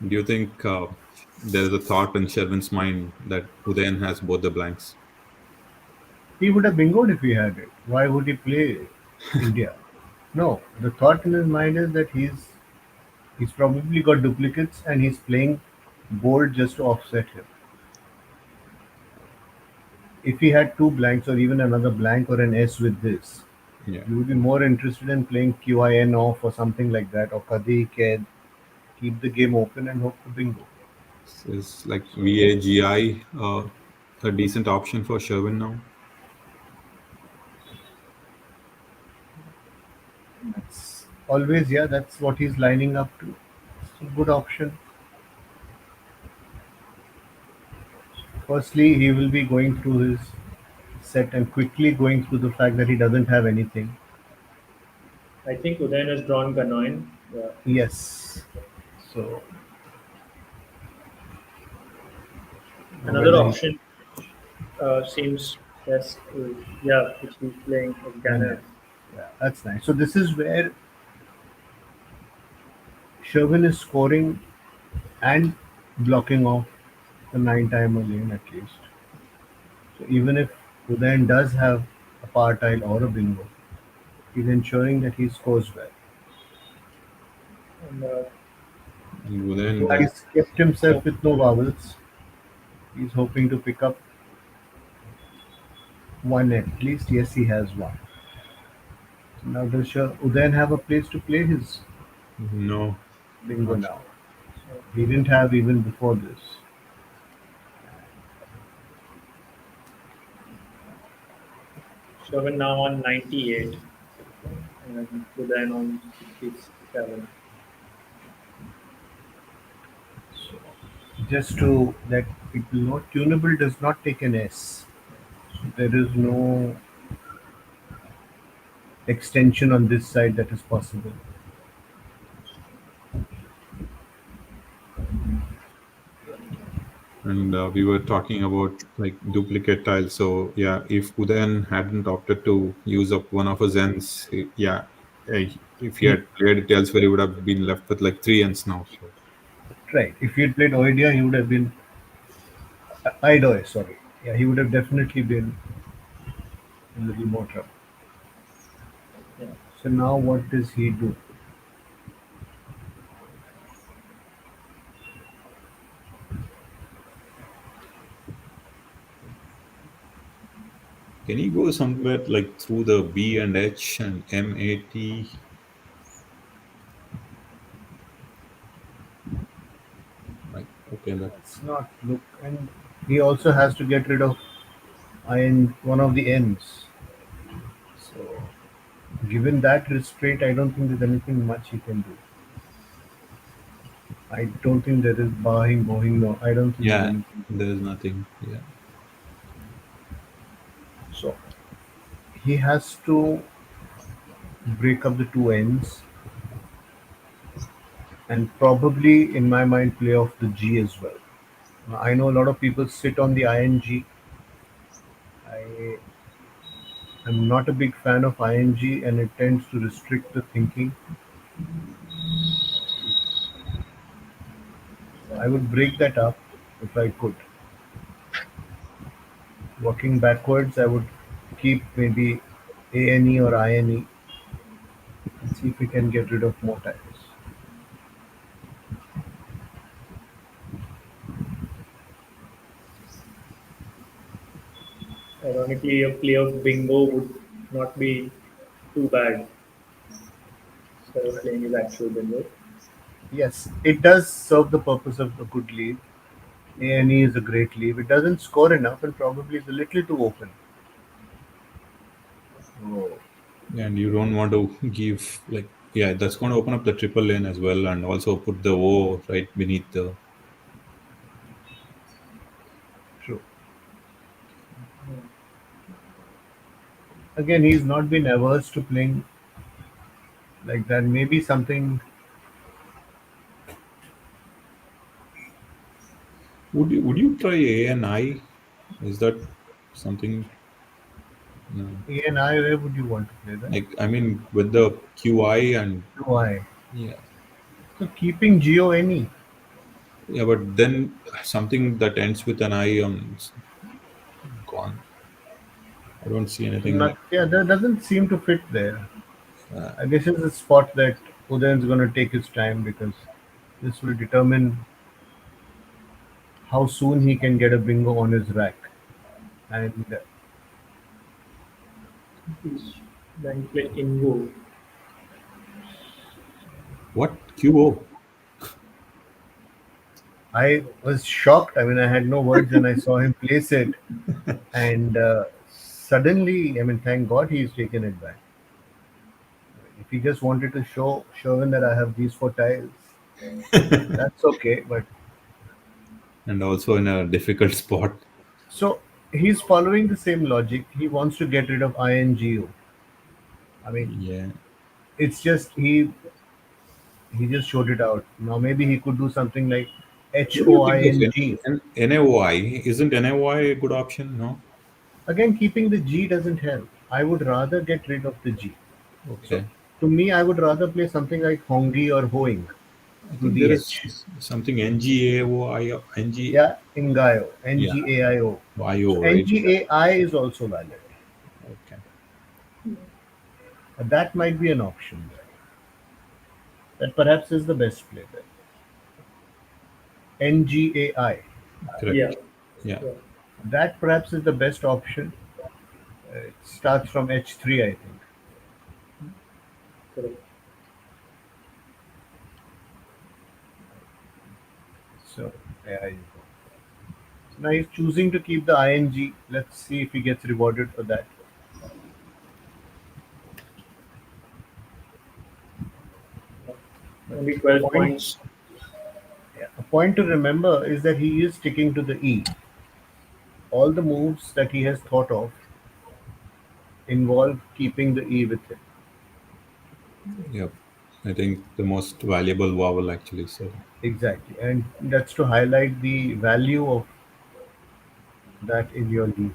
Do you think there is a thought in Shervin's mind that Udayan has both the blanks? He would have bingoed if he had it. Why would he play India? No, the thought in his mind is that he's probably got duplicates and he's playing bold just to offset him. If he had two blanks or even another blank or an S with this, Yeah, you would be more interested in playing QIN off or something like that, or Kadi Ked, keep the game open and hope for bingo. is like So VAGI a decent option for Sherwin now? that's always, yeah, that's what he's lining up to. It's a good option. Firstly, he will be going through his set and quickly going through the fact that he doesn't have anything. I think Udayan has drawn Ganoin. Yeah. Yes. So Another whether he option seems best is, yeah, which he's playing is Ghana. Ganev. Yeah, that's nice. So this is where Sherwin is scoring and blocking off the nine timer lane at least. So even if Udayan does have a power tile or a bingo, he's ensuring that he scores well. And Udayan So does. he's kept so himself with no vowels. He's hoping to pick up one at least. Yes, he has one. So now does Udayan have a place to play his No, bingo not now? So he didn't have even before this. Shravan now on 98 and Udayan on 67. So just to let people know, tunable does not take an S. So there is no extension on this side that is possible. and we were talking about like duplicate tiles. So yeah, if Udayan hadn't opted to use up one of his ends, yeah, if he He had played it elsewhere, he would have been left with like three ends now. So Right. If he had played Oidia, he would have been Idoy. Sorry. Yeah, he would have definitely been in a little more trouble. Yeah. So now, what does he do? can he go somewhere like through the B and H and MAT? Like okay, that Let's not look, and he also has to get rid of one of the ends. So, given that restraint, I don't think there's anything much he can do. I don't think there is barring, bohing. No, I don't think there's yeah, anything. there's nothing. Yeah, So he has to break up the two ends and probably, in my mind, play off the G as well. Now, I know a lot of people sit on the ing. I am not a big fan of ing and it tends to restrict the thinking. I would break that up if I could. Working backwards, I would keep maybe ANE or INE and see if we can get rid of more tiles. Ironically, a play of bingo would not be too bad instead of playing his actual bingo. Yes, it does serve the purpose of a good lead. ANE is a great lead. It doesn't score enough and probably is a little too open. Oh, And you don't want to give like, yeah, that's going to open up the triple lane as well, and also put the O right beneath the. true. Again, he's not been averse to playing like that. Maybe something Would you try A and I? Is that something? No. ANI. Where would you want to play that? Like, I mean, with the QI and Why? yeah, So keeping GONE. yeah, but then something that ends with an I on gone. I don't see anything Not, like. yeah, that doesn't seem to fit there. Uh, This is a spot that Udayan's going to take his time because this will determine how soon he can get a bingo on his rack. And He's trying to play Ingo. what QO? I was shocked. I mean, I had no words when I saw him place it. And suddenly, I mean, thank God he's taken it back. If he just wanted to show Sherwin that I have these four tiles, that's okay. But And also in a difficult spot. so he's following the same logic. He wants to get rid of INGO. I mean, Yeah. it's just he just showed it out. Now maybe he could do something like What do you think of HOING. NAOI? Isn't NAOI a good option? No. Again, keeping the G doesn't help. I would rather get rid of the G. So Okay. to me, I would rather play something like Hongi or Hoing I to think there the H. is something NGAOI, NG, Yeah, Ingaio, yeah, NGAIO. So YO, right? NGAI is also valid. Okay. That might be an option there. That perhaps is the best play there. NGAI. Yeah, Correct. Yeah. yeah, That perhaps is the best option. It starts from H3, I think. correct. So there you go. So now he's choosing to keep the ING. Let's see if he gets rewarded for that. But Only a 12 point, points. yeah, a point to remember is that he is sticking to the E. All the moves that he has thought of involve keeping the E with him. Yep. I think the most valuable vowel actually. So, Exactly. And that's to highlight the value of that in your league.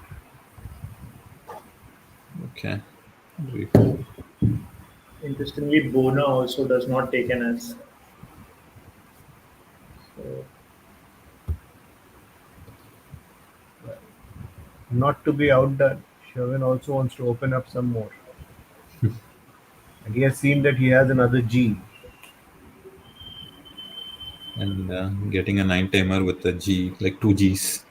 okay. Very cool. Interestingly, Bona also does not take an S. So, Not to be outdone, Sherwin also wants to open up some more. And he has seen that he has another G. And getting a nine timer with a G, like two Gs.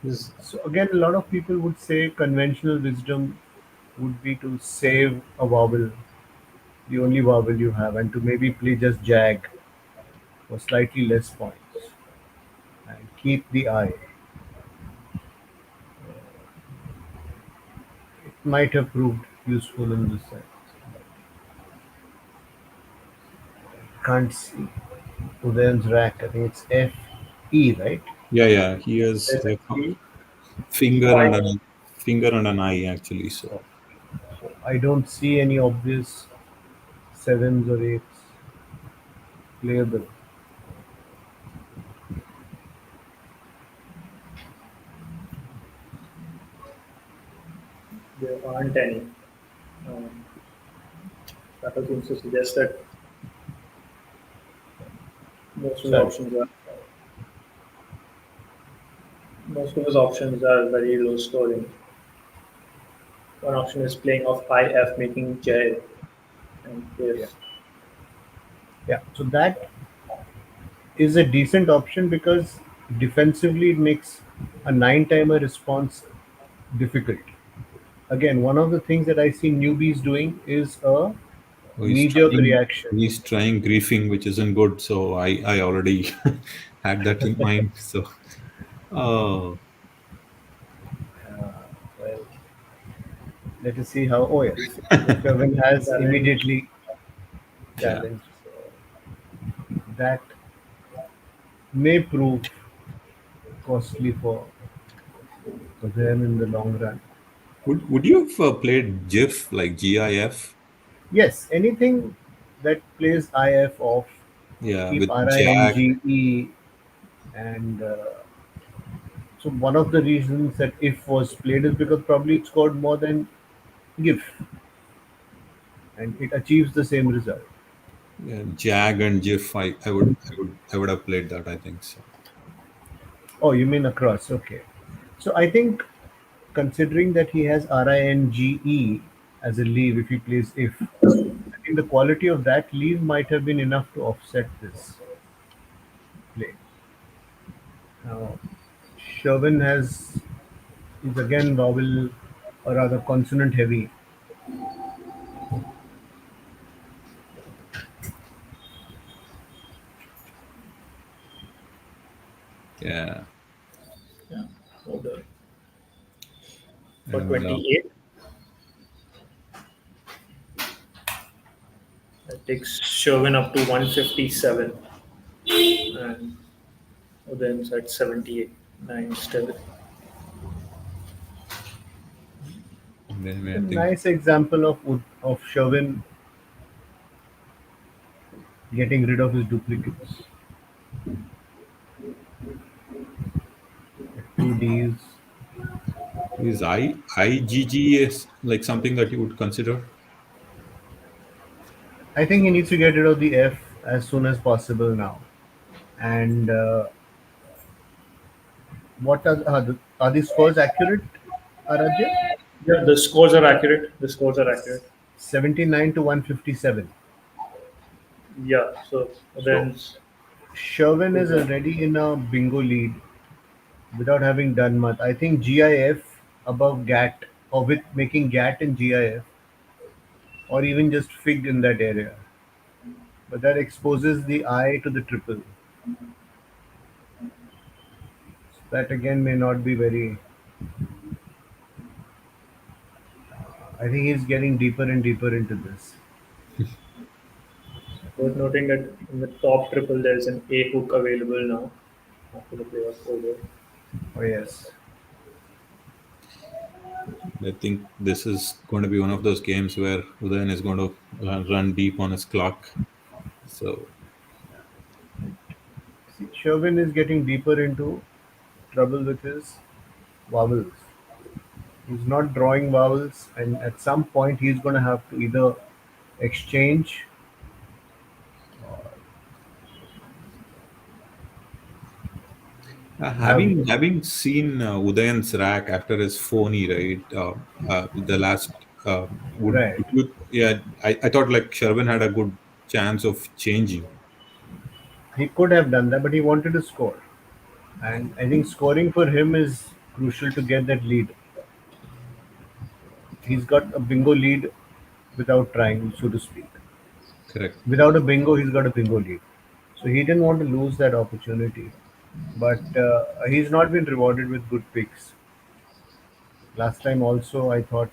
Is So again, a lot of people would say conventional wisdom would be to save a vowel, the only vowel you have, and to maybe play just Jag for slightly less points and keep the I. It might have proved useful in this sense. Can't see Udayan's rack. I think it's FE, right? yeah, yeah. He has like a SFE, finger and Y. an finger and an eye actually. So, So I don't see any obvious sevens or eights playable. There aren't any. Um, that seems to suggest that Most of the Sorry. options are most of his options are very low scoring. One option is playing off IF, making J, and Yeah. if Yeah. So that is a decent option because defensively it makes a nine-timer response difficult. Again, one of the things that I see newbies doing is a Oh, knee-jerk reaction. he's trying griefing, which isn't good. So I already had that in mind. So oh Well, let us see how. Oh yes, so Kevin has challenge, immediately yeah. challenged. So that may prove costly for them in the long run. Would you have played GIF like GIF? Yes, anything that plays IF off, Yeah, keep with Jack. RINGE, and so one of the reasons that if was played is because probably it scored more than GIF, and it achieves the same result. Yeah, Jag and GIF. I would have played that. I think so. Oh, you mean across? Okay. So I think considering that he has RINGE as a leave if he plays if, I think the quality of that leave might have been enough to offset this play. Now, Sherwin is again vowel or rather consonant heavy. Yeah, yeah, order for and 28. That takes Sherwin up to 157, and Uday's at 78. 9 still. then A I think nice example of Sherwin getting rid of his duplicates. Two Ds. is IGG is like something that you would consider. I think he needs to get rid of the F as soon as possible now. And what are these scores accurate, Aradhya? Yeah, the scores are accurate. The scores are accurate. 79 to 157. Yeah, so So Uday's Sherwin is good. already in a bingo lead without having done much. I think GIF above GAT or with making GAT and GIF or even just FIG in that area. But that exposes the I to the triple. That again may not be very. I think he's getting deeper and deeper into this. Worth noting that in the top triple, there's an A hook available now after the playoff over. Oh, yes. I think this is going to be one of those games where Udayan is going to run deep on his clock. So See, Sherwin is getting deeper into trouble with his vowels. He's not drawing vowels, and at some point, he's going to have to either exchange. Have having seen Udayan's rack after his phony, right? The last right. would you? Yeah, I thought like Sherwin had a good chance of changing. He could have done that, but he wanted to score. And I think scoring for him is crucial to get that lead. He's got a bingo lead without trying, so to speak. Correct. Without a bingo, he's got a bingo lead. So he didn't want to lose that opportunity. But he's not been rewarded with good picks. Last time also, I thought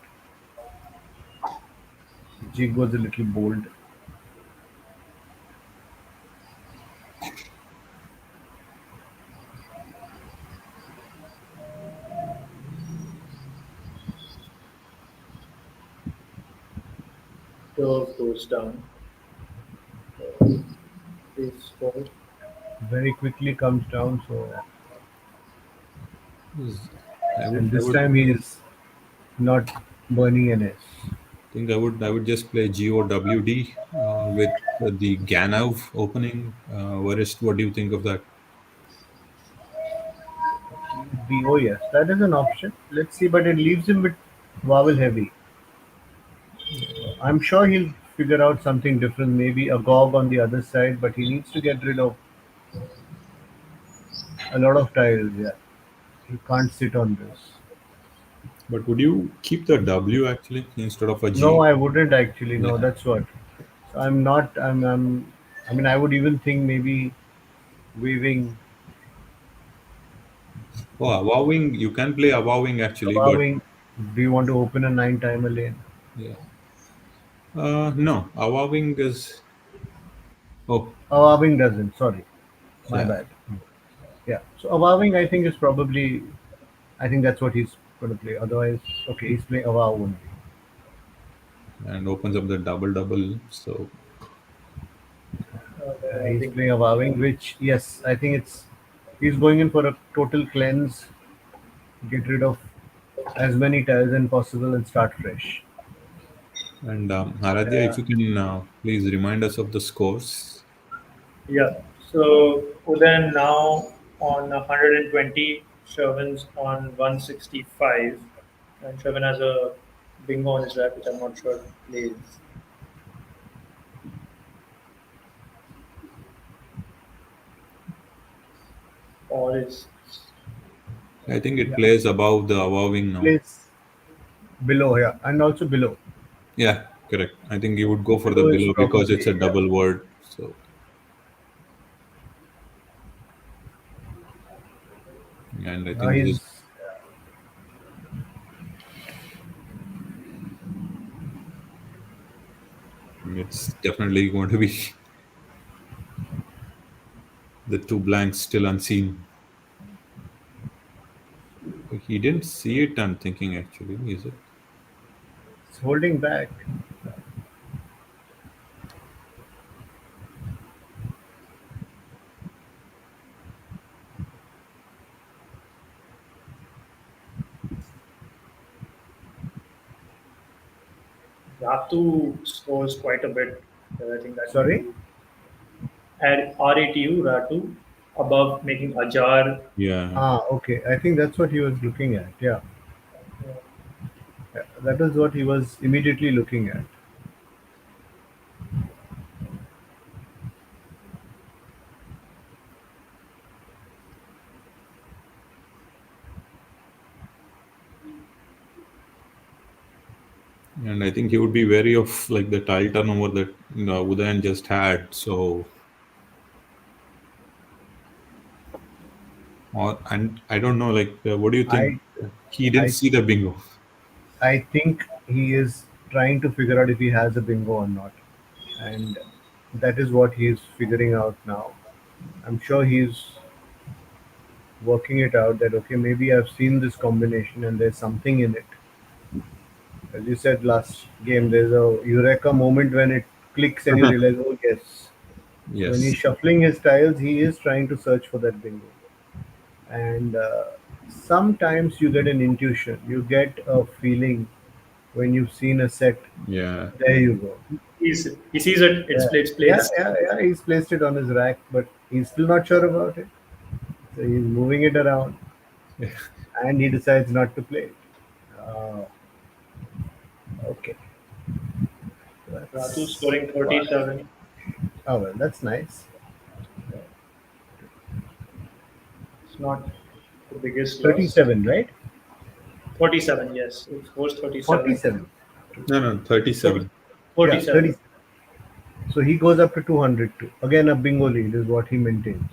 Jig was a little bold. 12 goes down. Please score. Very quickly comes down. So, I would and I this would time he is not burning an S. think I would just play GOWD with the Ganov opening. Varist, what do you think of that? Oh yes, that is an option. Let's see, but it leaves him with vowel heavy. I'm sure he'll figure out something different, maybe a gog on the other side, but he needs to get rid of a lot of tiles. Yeah, he can't sit on this. But would you keep the W actually instead of a No, G? I wouldn't actually. No, Yeah. that's what. So I'm not. I mean, I would even think maybe weaving, Oh, avowing, you can play avowing actually, but allowing. Do you want to open a nine-timer lane? yeah. No, avowing is. Oh, Allowing doesn't. Sorry, my yeah, bad. Yeah. So allowing, I think, is probably. I think that's what he's going to play. Otherwise, okay, he's playing allow only. and opens up the double double. So, I He's think playing allowing, which yes, I think it's. He's going in for a total cleanse, get rid of as many tiles as possible, and start fresh. and Aradhya, if you can please remind us of the scores. yeah. So Udan now on 120, Shervin's on 165, and Shervin has a bingo on his rack, which I'm not sure plays. Or is I think it Yeah, plays above the avowing now. place below, yeah, and also below. Yeah, correct. I think you would go for the Below is below because it's a probably yeah. double word. So, and I think He's it's definitely going to be the two blanks still unseen. He didn't see it, I'm thinking actually, is it? holding back. Ratu scores quite a bit. I think that can Sorry. be. And RATU, Ratu, above making Ajar. Yeah. Okay. I think that's what he was looking at. Yeah, yeah, that is what he was immediately looking at. And I think he would be wary of like the tile turnover that Udayan just had. So, or and I don't know, like, what do you think? I, He didn't I, see the bingo. I think he is trying to figure out if he has a bingo or not, and that is what he is figuring out now. I'm sure he's working it out that okay, maybe I've seen this combination and there's something in it. As you said last game, there's a eureka moment when it clicks and you realize, oh yes. So when he's Yes. shuffling his tiles, he is trying to search for that bingo. And sometimes you get an intuition, you get a feeling when you've seen a set. Yeah. There you go. He sees it. Yeah, It's yeah, placed. yeah, yeah. He's placed it on his rack, but he's still not sure about it. So he's moving it around, and he decides not to play it. Uh, okay, Ratu that's scoring 37. oh well, that's nice. It's not the biggest loss. 37, right? 47, yes. It scores 37. 47. No, no, 37. Yeah, 30. 47. So he goes up to 200 too. Again, a bingo lead is what he maintains.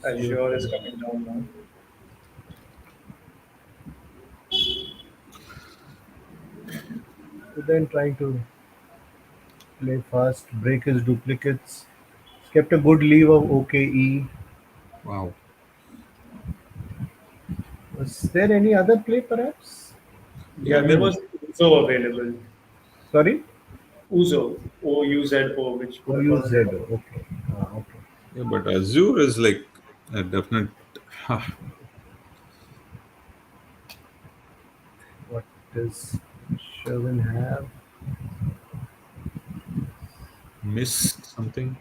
Azure is coming down now. So then trying to play fast, break his duplicates. He's kept a good leave of OKE. Wow. Was there any other play perhaps? Yeah, there was Uzo available. Sorry? Uzo, O-U-Z-O, which could have gone in the OUZO. top. Okay. Okay. Yeah, but Azure is like a definite. Does Sherwin have? Miss something?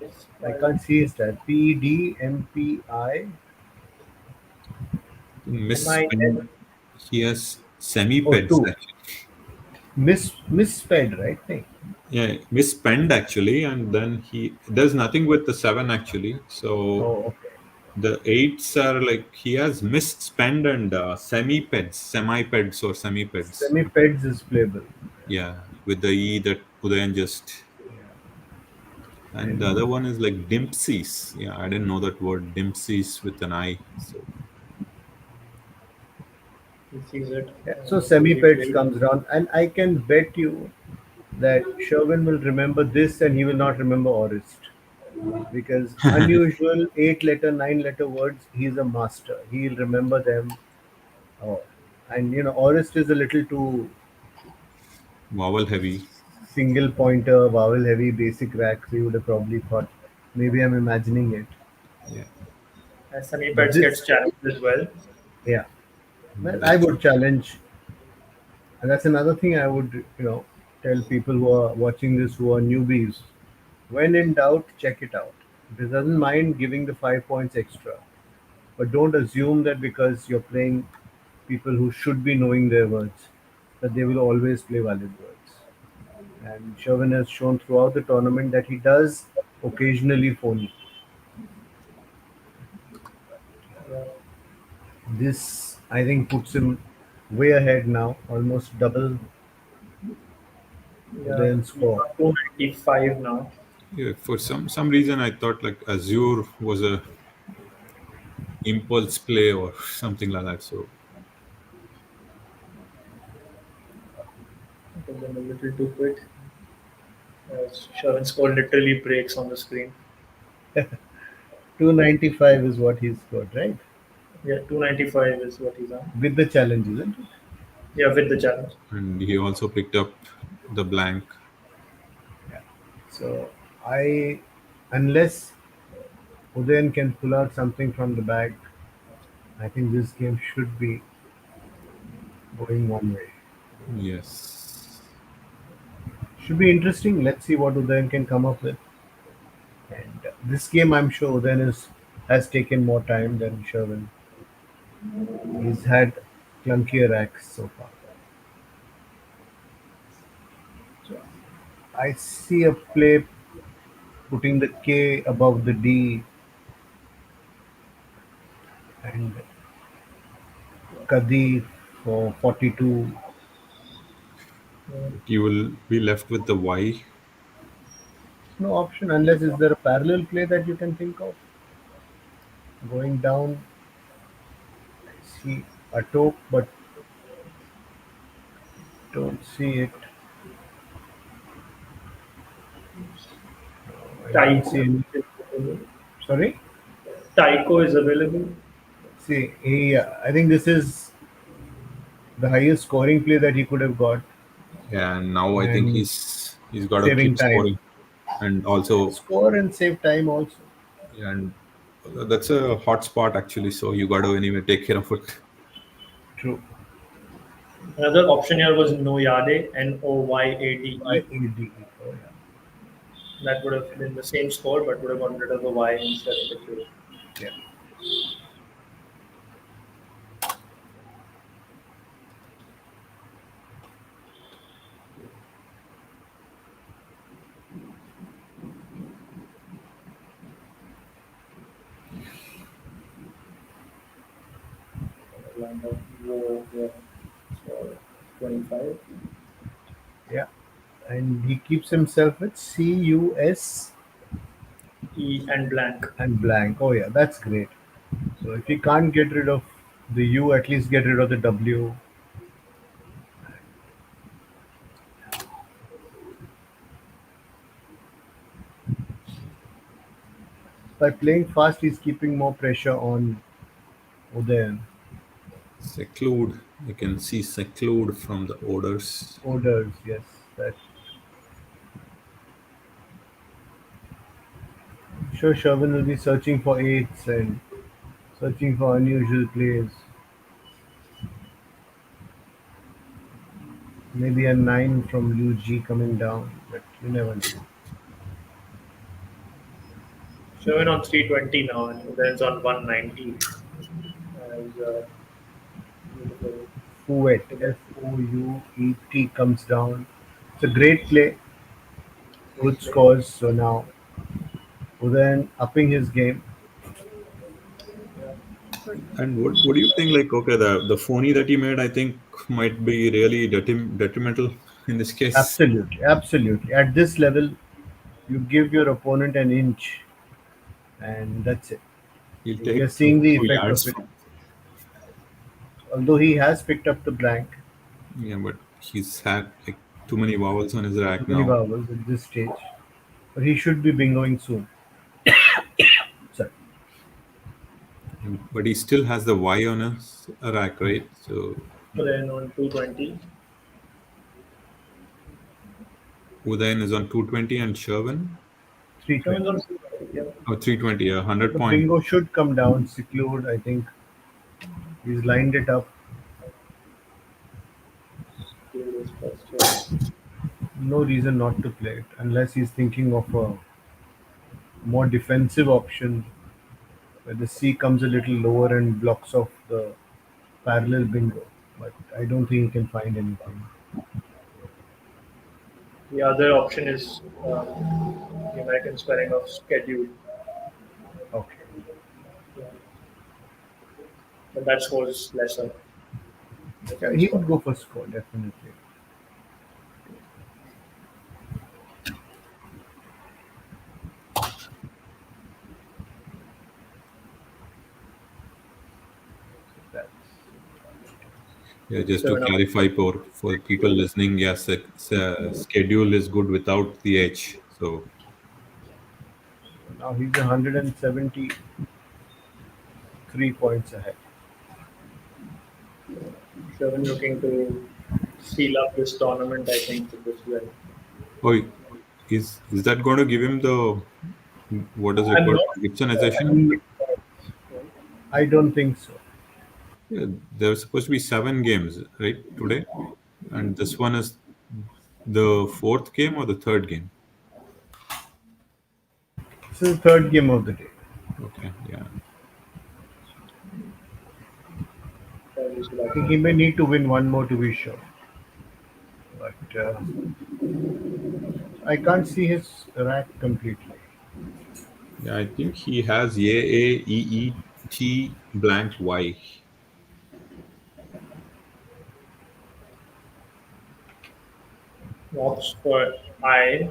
Yes, I can't see his stat. PDMPI. Misspend. MIN. He has Oh, semi-peds two. actually. Missped, right? Thing. Yeah, misspend actually, and then he there's nothing with the seven actually. So Oh, okay. the eights are like he has misspend and semi-peds or semi-peds. Semi-peds is playable. Yeah, with the E that Udayan just. And the And other one is like Dimpsies. Yeah, I didn't know that word Dimpsies with an I. So He sees it. yeah, so Will he semi-peds play? comes down, and I can bet you that Sherwin will remember this and he will not remember Orist. Because unusual 8 letter, 9 letter words, he's a master. He'll remember them. Oh. And Orist is a little too vowel heavy. single pointer, vowel heavy, basic racks. He would have probably thought maybe I'm imagining it. Yeah, Sunny But Pets gets this, challenged as well. yeah, well, I that's would challenge, and that's another thing I would, tell people who are watching this who are newbies. When in doubt, check it out. If it doesn't mind giving the 5 points extra, but don't assume that because you're playing people who should be knowing their words, that they will always play valid words. And Sherwin has shown throughout the tournament that he does occasionally phony. Yeah, This, I think, puts him way ahead now, almost double yeah. the He's score. on 295 now. yeah. For some reason, I thought like Azure was a impulse play or something like that. So But then a little too quick. Sherwin's score literally breaks on the screen. 295 is what he scored, right? Yeah, 295 is what he's on. With the challenge, isn't it? Yeah, with the challenge. and he also picked up the blank. Yeah. So I, unless Udayan can pull out something from the bag, I think this game should be going one way. Yes. Should be interesting. Let's see what Udayan can come up with. And this game, I'm sure Udayan has taken more time than Sherwin. He's had clunkier acts so far. So I see a play putting the K above the D and Kadi for 42. Yeah. You will be left with the Y. No option unless is there a parallel play that you can think of. Going down, I see a top, but don't see it. I don't see Tycho any. is available. Sorry? Tycho is available. See, I think this is the highest scoring play that he could have got Yeah, and now I think and he's got to saving keep time. scoring, and also Score and save time also. yeah, and that's a hot spot actually. So you got to anyway take care of it. True. Another option here was Noyade, Noyade. YADE. Oh, yeah. That would have been the same score, but would have gotten rid of the Y instead of the Q. Yeah. Lined up low here for 25. Yeah. And he keeps himself with CUS E and blank. and blank. Oh, yeah. That's great. So if you can't get rid of the U, at least get rid of the W. By playing fast, he's keeping more pressure on Udayan. Seclude. You can see seclude from the orders. Orders, yes. That sure Sherwin will be searching for eights and searching for unusual plays. Maybe a 9 from Liu G coming down, but you never know. Sherwin on 320 now, and Udayan's on 190. As beautiful. Fouet, Fouet comes down. It's a great play, Great good play. scores. So now Udayan upping his game. Yeah. And what do you think? Like, okay, the phony that he made, I think, might be really detrimental in this case. Absolutely, absolutely. At this level, you give your opponent an inch, and that's it. He'll We are take seeing the two effect yards of it. from. Although he has picked up the blank, Yeah, but he's had like too many vowels on his too rack many now. vowels at this stage, but he should be bingoing soon. Sorry. But he still has the Y on his rack, right? So Udayan on 220. Udayan is on 220 and Sherwin, Sherwin's 320. on 220. Yeah. oh, 320, a So 100 the point. bingo should come down. Seclude, I think he's lined it up. Curious question. No reason not to play it unless he's thinking of a more defensive option where the C comes a little lower and blocks off the parallel bingo. But I don't think he can find anything. The other option is the American spelling of schedule. Okay. Yeah. But that scores lesser. Yeah, Defense he score. would go for score, definitely. That's Yeah, just to 7 up. clarify for people listening, yes, schedule is good without the H. So now he's 173 points ahead. Sherwin looking to seal up this tournament, I think, with this win. oh, is that going to give him the what is it I'm called, not I Gibsonization? don't Mm, think right? I don't think so. Yeah, there were supposed to be 7 games, right, today, and this one is the fourth game or the third game. This is the third game of the day. Okay, yeah, Probably should I have think he known. may need to win one more to be sure. But I can't see his rack completely. yeah. I think he has AAEET blank Y. Knocks for I.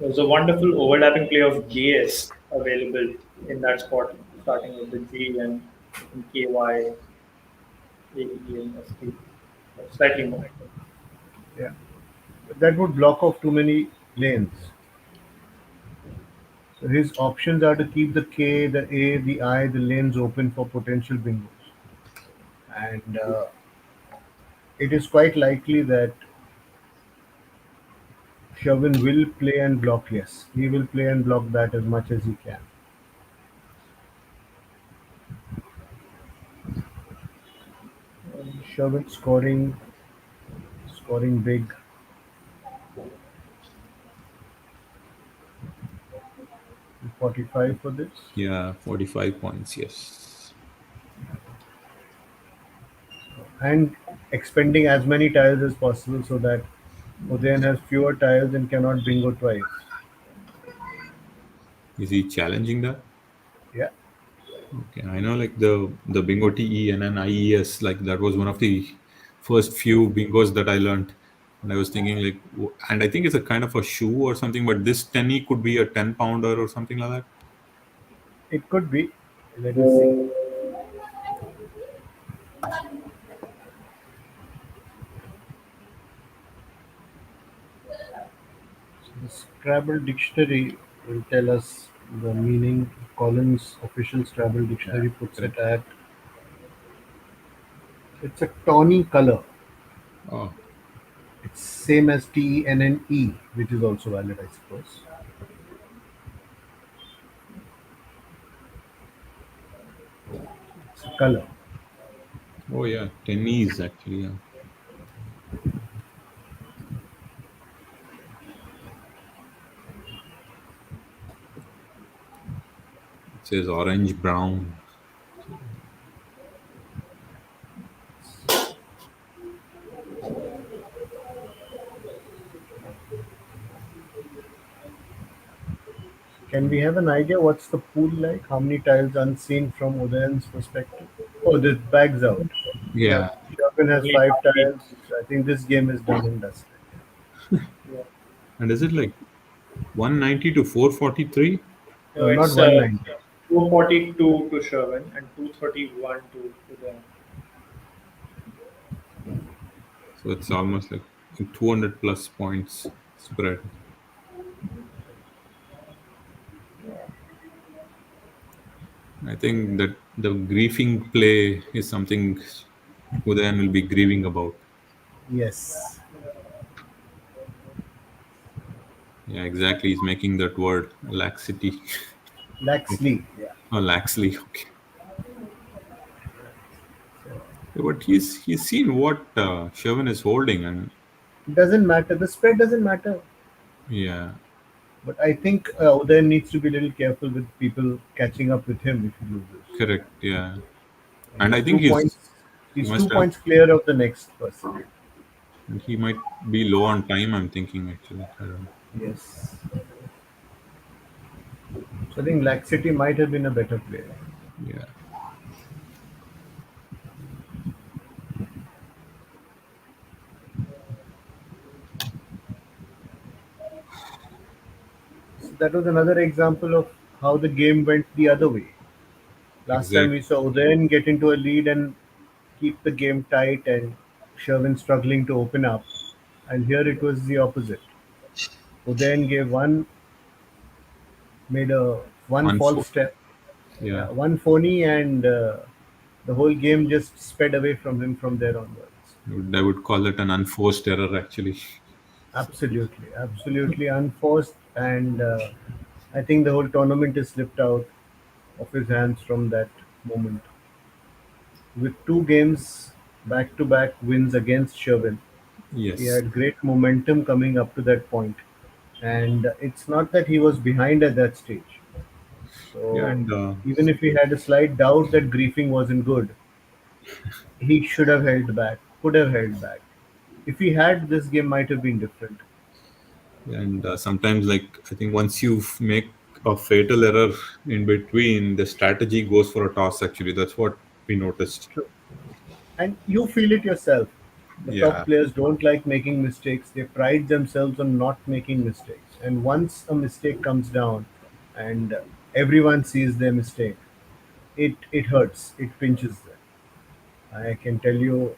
There's a wonderful overlapping play of JS available in that spot, starting with the G and KY, AE, and ST. Slightly more. Yeah, but that would block off too many lanes. So his options are to keep the K, the A, the I, the lanes open for potential bingos. And it is quite likely that Sherwin will play and block. Yes, he will play and block that as much as he can. Sherwin scoring big. 45 for this. Yeah, 45 points. Yes. And expending as many tiles as possible so that Udayan has fewer tiles and cannot bingo twice. Is he challenging that? Yeah, Okay, I know like the bingo TENNIES, like that was one of the first few bingos that I learned. And I was thinking like, and I think it's a kind of a shoe or something, but this tenny could be a 10 pounder or something like that. it could be. Let us see. So the Scrabble dictionary will tell us the meaning. Collins' official Scrabble Yeah, dictionary puts it correct. at it's a tawny color. Oh, It's same as TENNE, which is also valid, I suppose. It's a color. oh yeah, tennies actually. Yeah. says orange brown. Can we have an idea what's the pool like? How many tiles unseen from Udayan's perspective? Oh, the bag's out. Yeah, Yeah. Sharpen has only 5 tiles. 90. I think this game is done and dusted. Yeah. And is it like 190 to 443? No, Not it's 190. 242 to Sherwin and 231 to the. So it's almost like 200 plus points spread. I think that the grieving play is something Udayan will be grieving about. Yes. Yeah, exactly. He's making that word laxity. Laxley. Yeah. Or laxly. Okay. Yeah, but he's seen what Sherwin is holding, and It doesn't matter. The spread doesn't matter. yeah, But I think Udayan needs to be a little careful with people catching up with him if he loses. correct. Yeah, And and I he's think two points. he He's must two have, points clear of the next person. and he might be low on time. I'm thinking actually. I don't know. Yes. So I think laxity might have been a better player. Yeah, So that was another example of how the game went the other way. Last time we exactly. saw Udayan get into a lead and keep the game tight and Sherwin struggling to open up. And here it was the opposite. Udayan made a one One false four. step, Yeah, one phony, and the whole game just sped away from him from there onwards. I would call it an unforced error actually. Absolutely, absolutely unforced, and I think the whole tournament is slipped out of his hands from that moment. With two games back to back wins against Sherwin, he Yes. had great momentum coming up to that point. And it's not that he was behind at that stage. Yeah, So and even if he had a slight doubt that griefing wasn't good, he should have held back, could have held back. If he had, this game might have been different. sometimes like I think once you make a fatal error in between, the strategy goes for a toss. Actually, that's what we noticed. True. And you feel it yourself. The top Yeah, players don't like making mistakes. They pride themselves on not making mistakes. And once a mistake comes down and everyone sees their mistake, it hurts. It pinches them. I can tell you,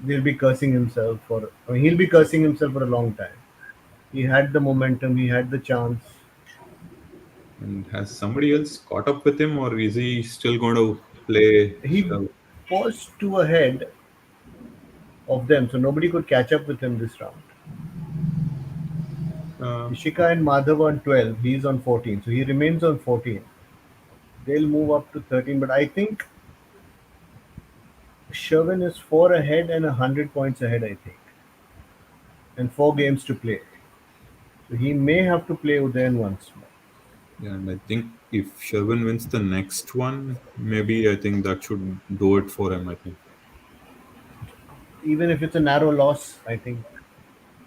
they'll be cursing himself for. I mean, he'll be cursing himself for a long time. He had the momentum. He had the chance. and has somebody else caught up with him, or is he still going to play? He was two ahead of them, so nobody could catch up with him this round. Ishika and Madhav on 12. He's on 14, so he remains on 14. They'll move up to 13, but I think Sherwin is four ahead and 100 points ahead. I think, and 4 games to play. So he may have to play Udayan once more. Yeah, and I think if Sherwin wins the next one, maybe I think that should do it for him. I think. Even if it's a narrow loss, I think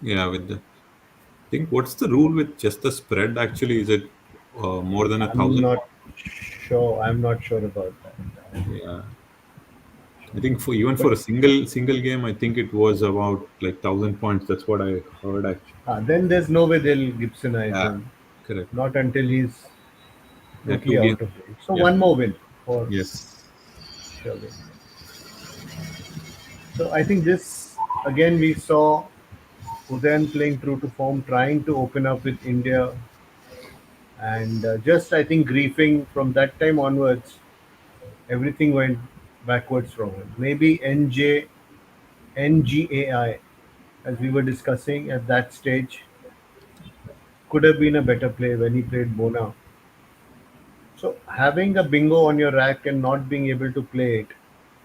Yeah, with the think what's the rule with just the spread? Actually, is it more than a I'm thousand? not sure. I'm not sure about that. Yeah, I think for even for a single game, I think it was about like 1,000 points. That's what I heard actually. Then there's no way they'll Gibsonize Yeah, him. correct. Not until he's Yeah, totally two games. out of it. So Yeah, one more win for yes, Sherwin. So I think this again we saw Udayan playing true to form, trying to open up with India, and just I think griefing from that time onwards, everything went backwards from him. Maybe NGAI, as we were discussing at that stage, could have been a better play when he played Bona. So having a bingo on your rack and not being able to play it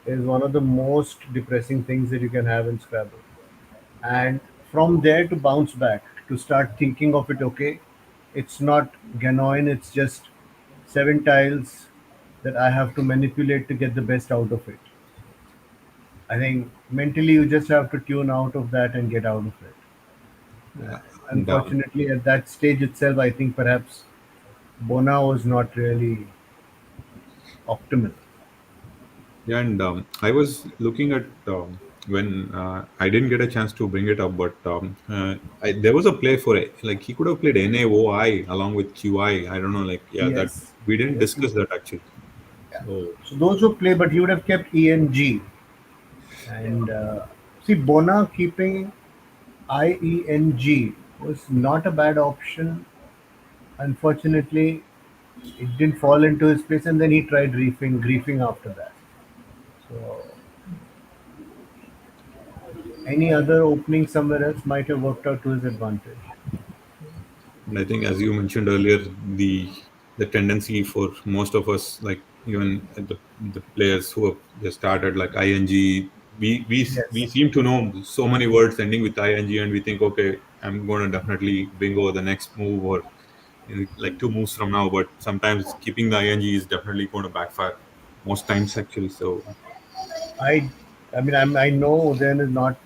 is one of the most depressing things that you can have in Scrabble. And from there to bounce back, to start thinking of it, okay, it's not genuine, it's just 7 tiles that I have to manipulate to get the best out of it. I think mentally you just have to tune out of that and get out of it. Yeah, and Unfortunately, at that stage itself, I think perhaps Bona was not really optimal. yeah, and I was looking at when I didn't get a chance to bring it up, but there was a play for it. Like he could have played NAOI along with QI. I don't know, like yeah, that Yes, we didn't yes. discuss that actually. So So those who play, but he would have kept ENG. And see, Bona keeping IENG was not a bad option. Unfortunately, it didn't fall into his place, and then he tried griefing after that. So any other opening somewhere else might have worked out to his advantage. and I think, as you mentioned earlier, the tendency for most of us, like even the players who have just started, like ing, we Yes, seem to know so many words ending with ing, and we think, okay, I'm going to definitely bingo the next move or like 2 moves from now. But sometimes keeping the ing is definitely going to backfire most times, actually. So I, I mean, I know Udayan is not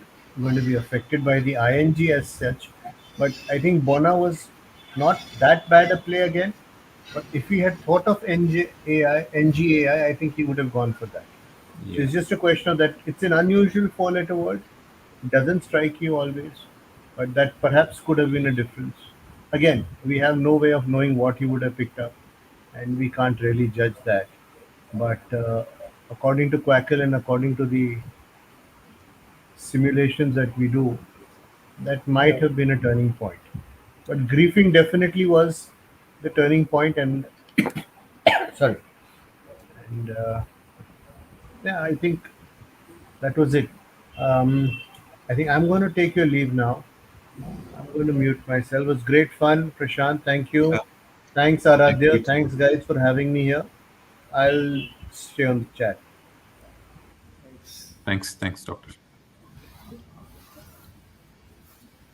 going to be affected by the ING as such, but I think Bona was not that bad a play again. But if he had thought of NGAI, I think he would have gone for that. So yeah, it's just a question of that. It's an unusual four-letter word. It doesn't strike you always, but that perhaps could have been a difference. Again, we have no way of knowing what he would have picked up, and we can't really judge that. But according to Quackle and according to the simulations that we do, that might Yeah. have been a turning point. But griefing definitely was the turning point, and sorry, and yeah, I think that was it. Um, I think I'm going to take your leave now. I'm going to mute myself. It was great fun, Prashant. Thank yeah, you. Thanks, thank Aradhya. you. Thanks, guys, for having me here. I'll stay on the chat. Thanks. Thanks, doctor.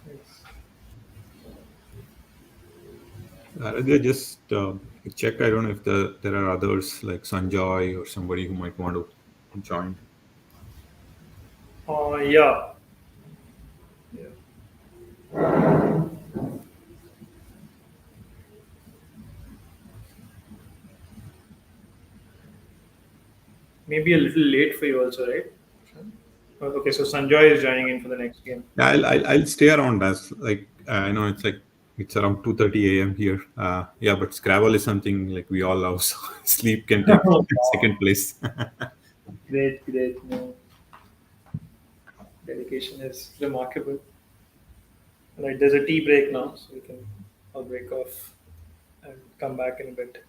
Thanks. They just check. I don't know if there are others like Sanjoy or somebody who might want to join. Yeah. Yeah. Maybe a little late for you also, right? Okay, so Sanjoy is joining in for the next game. Yeah, I'll stay around as like I know it's like it's around 2:30 a.m. here. Yeah, but Scrabble is something like we all love. So sleep can take second place. Great, great. No, dedication is remarkable. Right, there's a tea break now, so we can all break off and come back in a bit.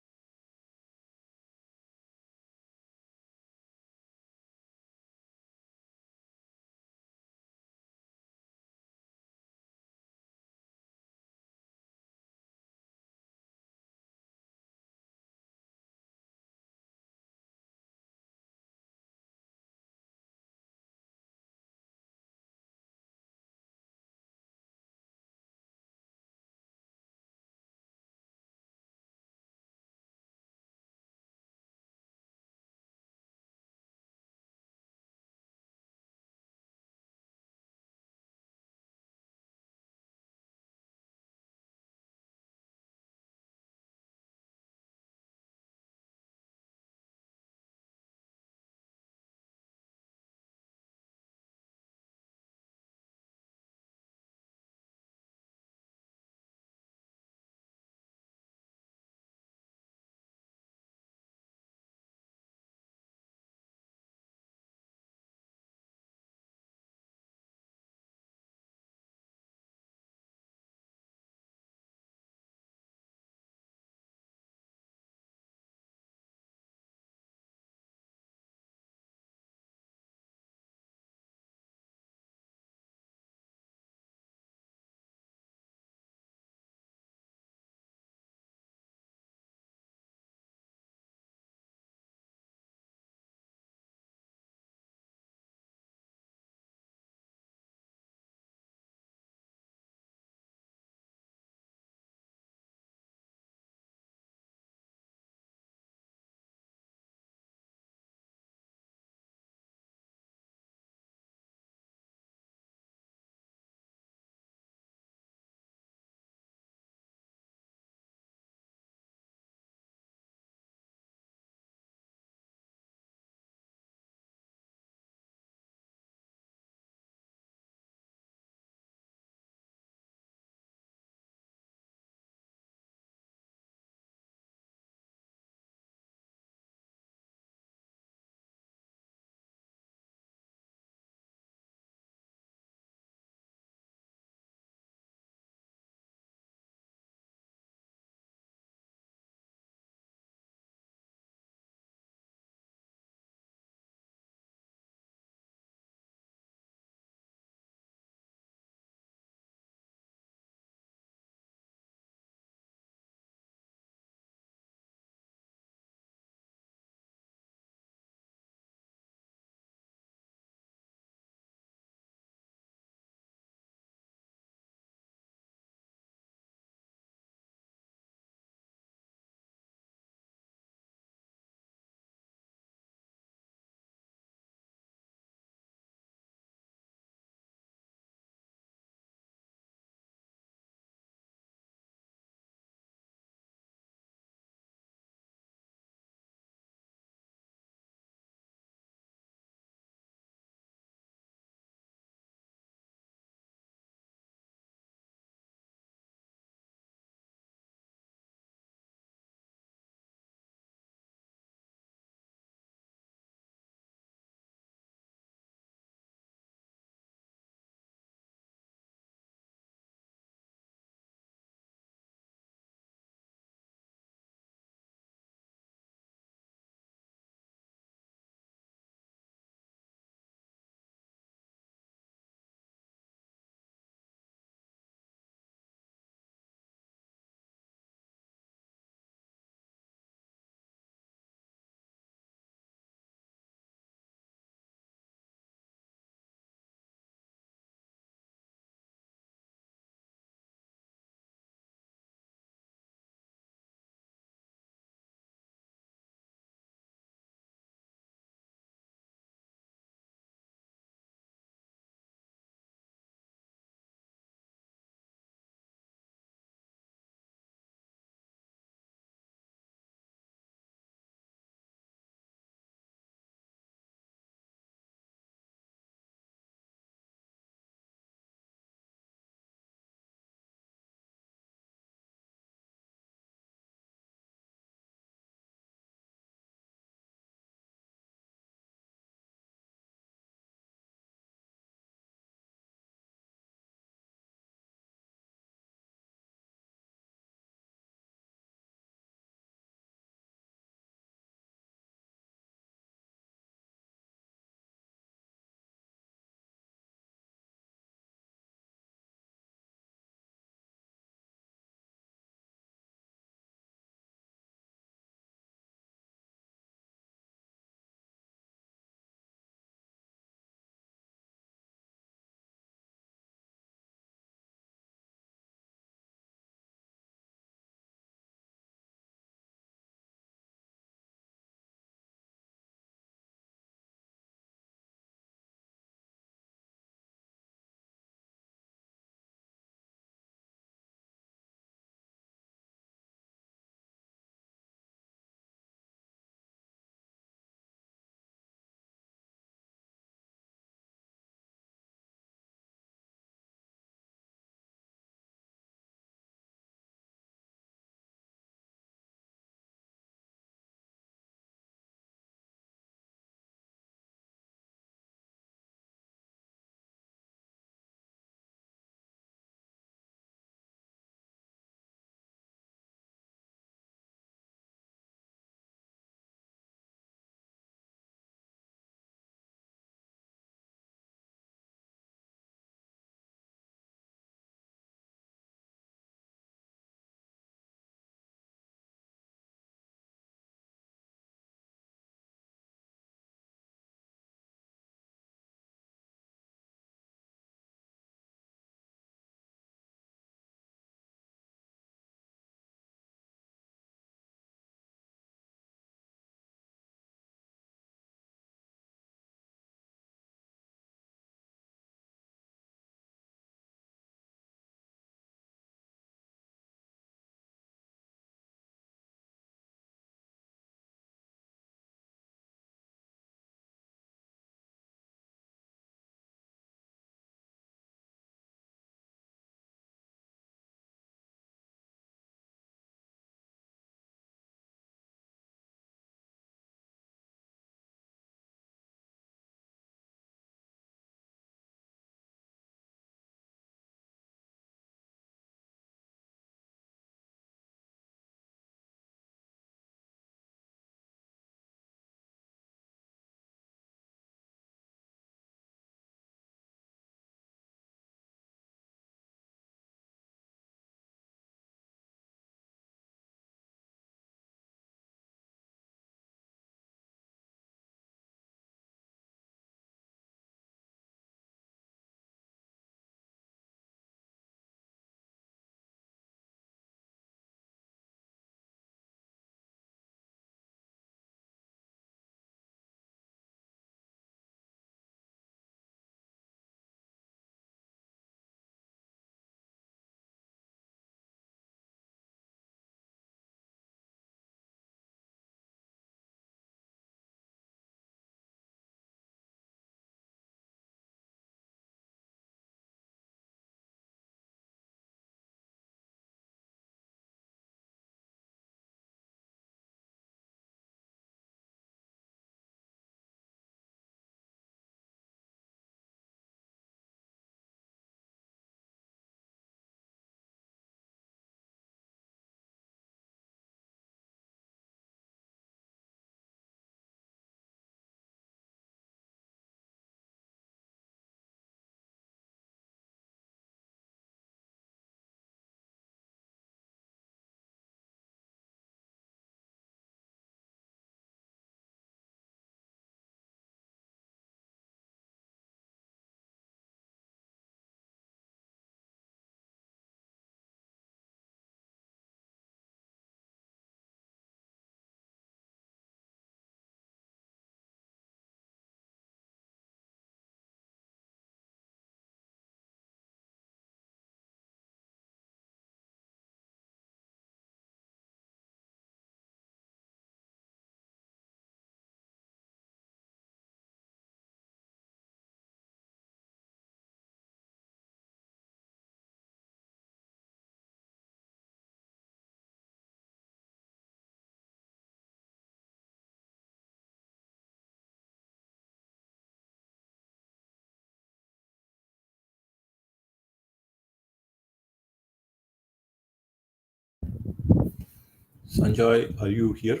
Sanjay, are you here?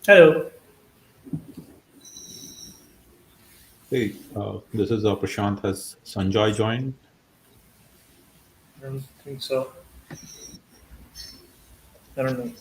Hello. Hey, this is Prashant. Has Sanjay joined? I don't think so. I don't know.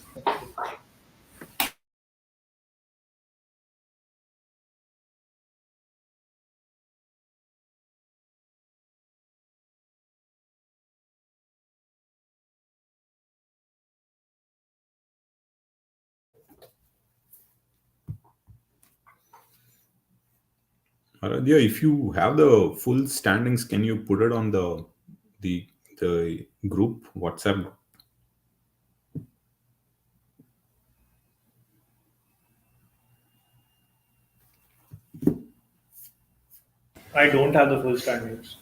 Aradhya, if you have the full standings, can you put it on the the group WhatsApp? I don't have the full standings.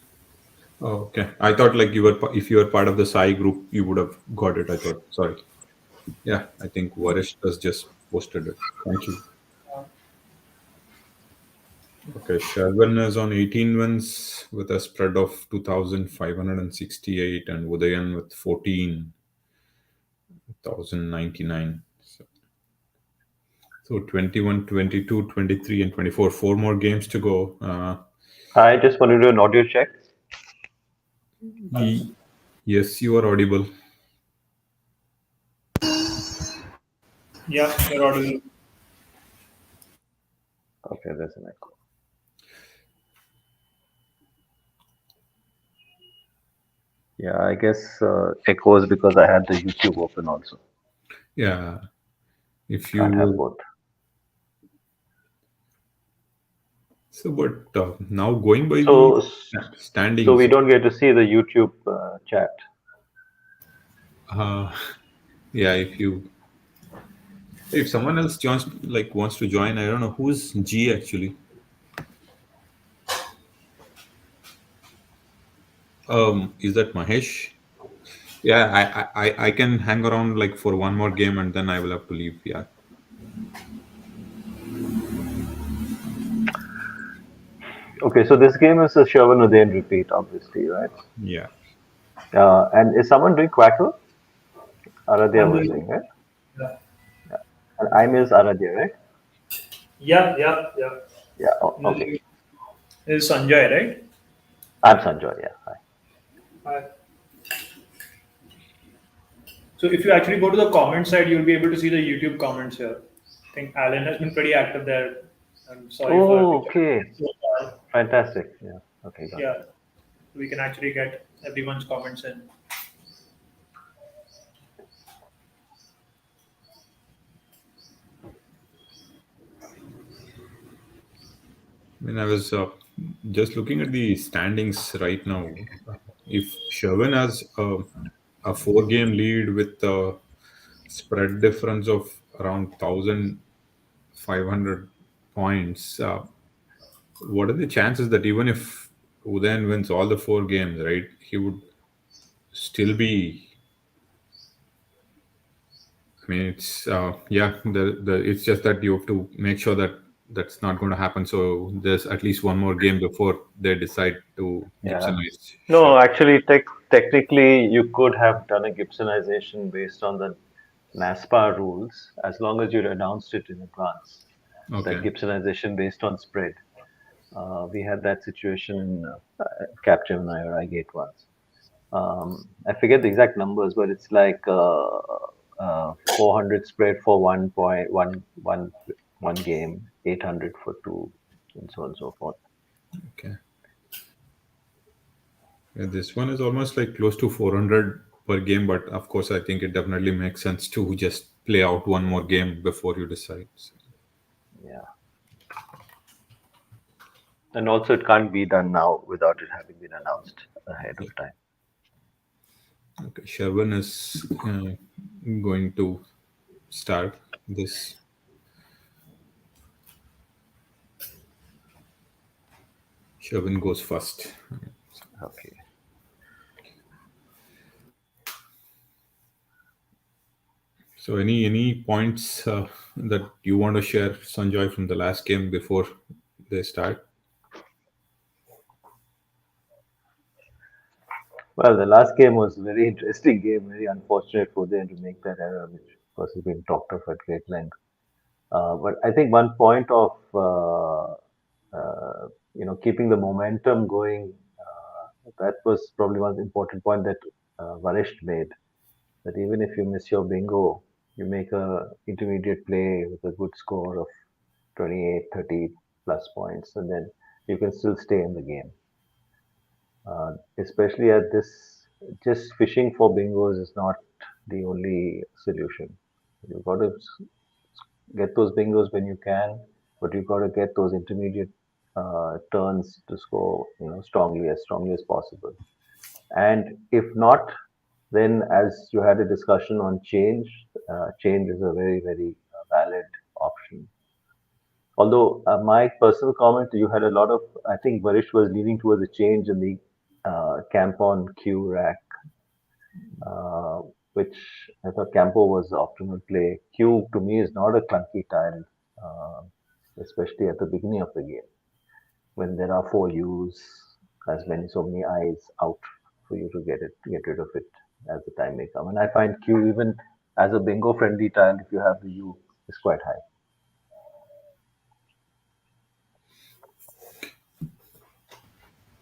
Oh, okay. I thought like if you were part of the Sai group, you would have got it. I thought. Sorry. Yeah, I think Varish has just posted it. Thank you. Okay, Sherwin is on 18 wins with a spread of 2,568 and Udayan with 14,099. So 21, 22, 23, and 24. Four more games to go. I just wanted to do an audio check. Yes, you are audible. Yeah, you're audible. Okay, there's an echo. Yeah, I guess echoes because I had the YouTube open also. Yeah. If Can't have you both. so, but now going by So, the standings, so we don't get to see the YouTube chat. uh, yeah, if someone else joins, like wants to join, I don't know who's G actually. Is that Mahesh? Yeah, I can hang around like for one more game and then I will have to leave. Yeah. Okay, so this game is a Sherwin Udayan repeat, obviously, right? Yeah. And is someone doing Quackle? Aradhya I'm was doing. doing, right? Yeah, And I'm is Aradhya, right? yeah. Yeah, okay. This is Sanjay, right? I'm Sanjoy, yeah. Hi. Hi. So if you actually go to the comment side, you'll be able to see the YouTube comments here. I think Alan has been pretty active there. I'm sorry for. Oh, okay. Fantastic. Yeah, okay, got it. Yeah, we can actually get everyone's comments in. I mean, I was just looking at the standings right now. If Sherwin has a four-game lead with a spread difference of around 1,500 points, what are the chances that even if Udayan wins all the four games, right, he would still be? I mean, it's yeah. It's just that you have to make sure that that's not going to happen. So there's at least one more game before they decide to Yeah. Gibsonize. Sure. No, actually, technically, you could have done a Gibsonization based on the NASPA rules as long as you'd announced it in advance. That Okay. Gibsonization based on spread. We had that situation in Capgemini or iGate once. I forget the exact numbers, but it's like 400 spread for 1 game, 800 for two, and so on and so forth. Okay. Yeah, this one is almost like close to 400 per game, but of course, I think it definitely makes sense to just play out one more game before you decide. So, Yeah. And also, it can't be done now without it having been announced ahead of time. okay, Sherwin is going to start this. Sherwin goes first. Okay. So, any points that you want to share, Sanjoy, from the last game before they start? Well, the last game was a very interesting game. Very unfortunate for them to make that error, which of course has been talked of at great length. But I think one point of keeping the momentum going, that was probably one important point that Varish made. That even if you miss your bingo, you make a intermediate play with a good score of 28, 30 plus points, and then you can still stay in the game. Especially at this, just fishing for bingos is not the only solution. You've got to get those bingos when you can, but you've got to get those intermediate turns to score, as strongly as possible. And if not, then as you had a discussion on change, change is a very, very valid option. Although my personal comment, you had a lot of, I think Varish was leaning towards a change in the camp on Q rack, uh, which I thought Campo was the optimal play. Q to me is not a clunky tile, uh, especially at the beginning of the game when there are four U's, so many eyes out for you to get rid of it as the time may come. And I find Q even as a bingo friendly tile, if you have the U, is quite high.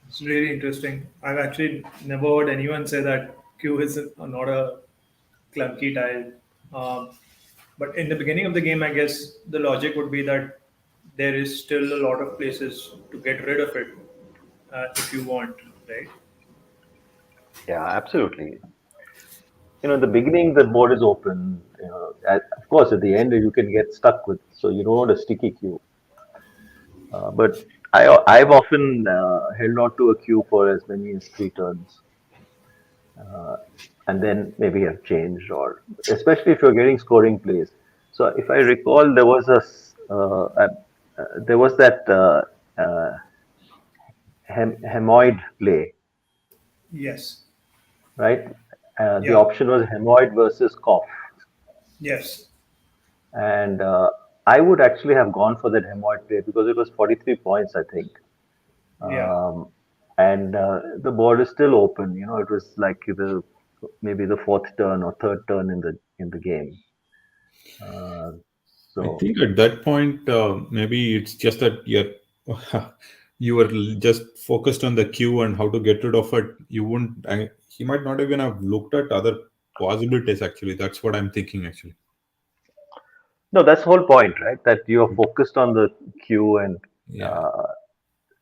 It's really interesting. I've actually never heard anyone say that Q is not a clunky tile. But in the beginning of the game, I guess the logic would be that there is still a lot of places to get rid of it if you want, right? Yeah, absolutely. At the beginning the board is open. Of course, at the end you can get stuck with. So you don't want a sticky queue. But I've often held on to a queue for as many as 3 turns, and then maybe have changed, or especially if you're getting scoring plays. So if I recall, there was that hemoid play, Yes. right? The Yeah. option was hemoid versus cough. Yes. And I would actually have gone for that hemoid play because it was 43 points, I think. Yeah. Um, and the board is still open. It was like maybe the fourth turn or third turn in the game. Uh, I so think at that point, maybe it's just that you were just focused on the queue and how to get rid of it. You wouldn't. He might not even have looked at other possibilities. Actually, that's what I'm thinking. Actually, no, that's the whole point, right? That you are focused on the queue and yeah, uh,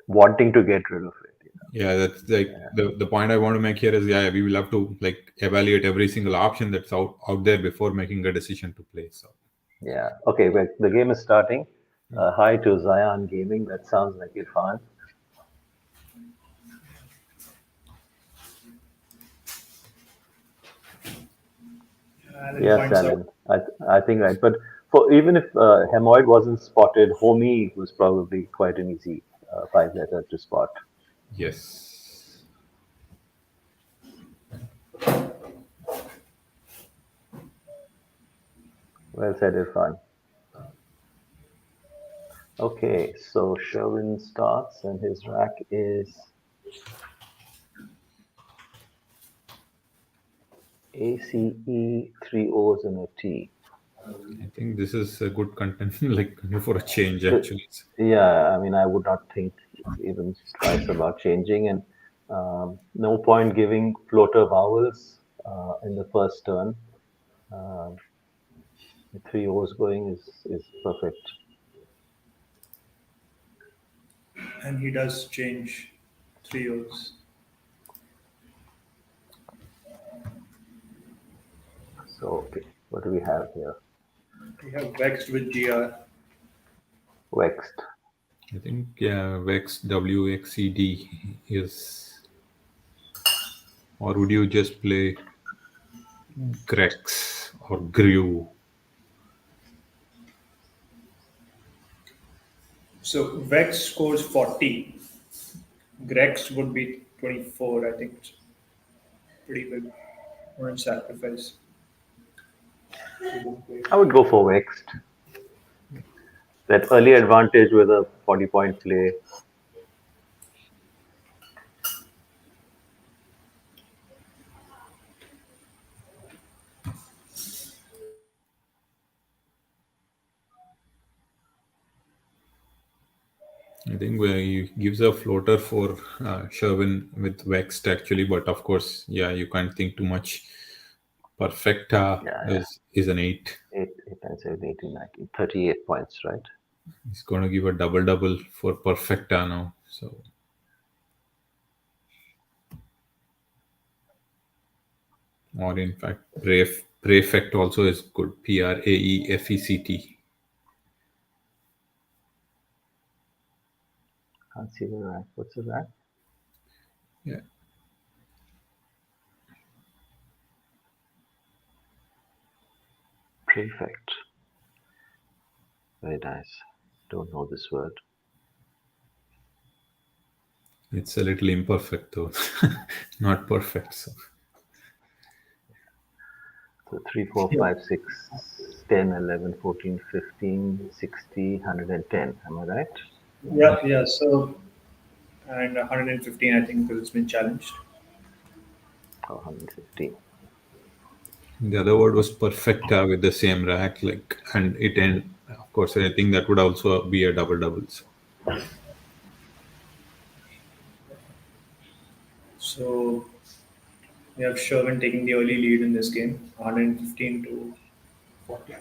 wanting to get rid of it. yeah. That's like the point I want to make here is, yeah, we will have to like evaluate every single option that's out there before making a decision to play. So. Yeah. Okay. Well, the game is starting. Hi to Zion Gaming. That sounds like Irfan. And then Yes, finds out. Alan. I think right. But for even if Hemoid wasn't spotted, Homie was probably quite an easy 5 letter to spot. Yes. Well said, Irfan. Okay, so Sherwin starts and his rack is ACE, 3 O's and a T. I think this is a good content, like for a change. Uh, Actually, Yeah, I mean, I would not think even twice about changing, and no point giving floater vowels in the first turn. Uh, 3 O's going is perfect. And he does change 3 O's. So, okay, what do we have here? We have vexed with GR. Vexed. I think Vex WXED is, or would you just play Grex or Grew? So Vex scores 40 Grex would be 24. I think it's pretty big. Wouldn't sacrifice. I would go for Vexed. That early advantage with a 40-point play. I think where he gives a floater for Sherwin with Vexed actually, but of course, yeah, you can't think too much. Perfecta Yeah, yeah. is an 8. 8, 9, 7, 18, 19, 38 points, right? He's going to give a double double for Perfecta now. So, or in fact, Prefect also is good. Praefect. Can't see the rank. What's the rank? Yeah. Prefect. Very nice. Don't know this word. It's a little imperfect though, not perfect. So So 3, 4, 5, 6, 10, 11, 14, 15, 60, 110. Am I right? Yeah, yeah. So, and 115, I think, because it's been challenged. Or 115. the other word was perfecta with the same rack, like, and it end. Of course, I think that would also be a double double. So So we have Sherwin taking the early lead in this game, 115 to 40.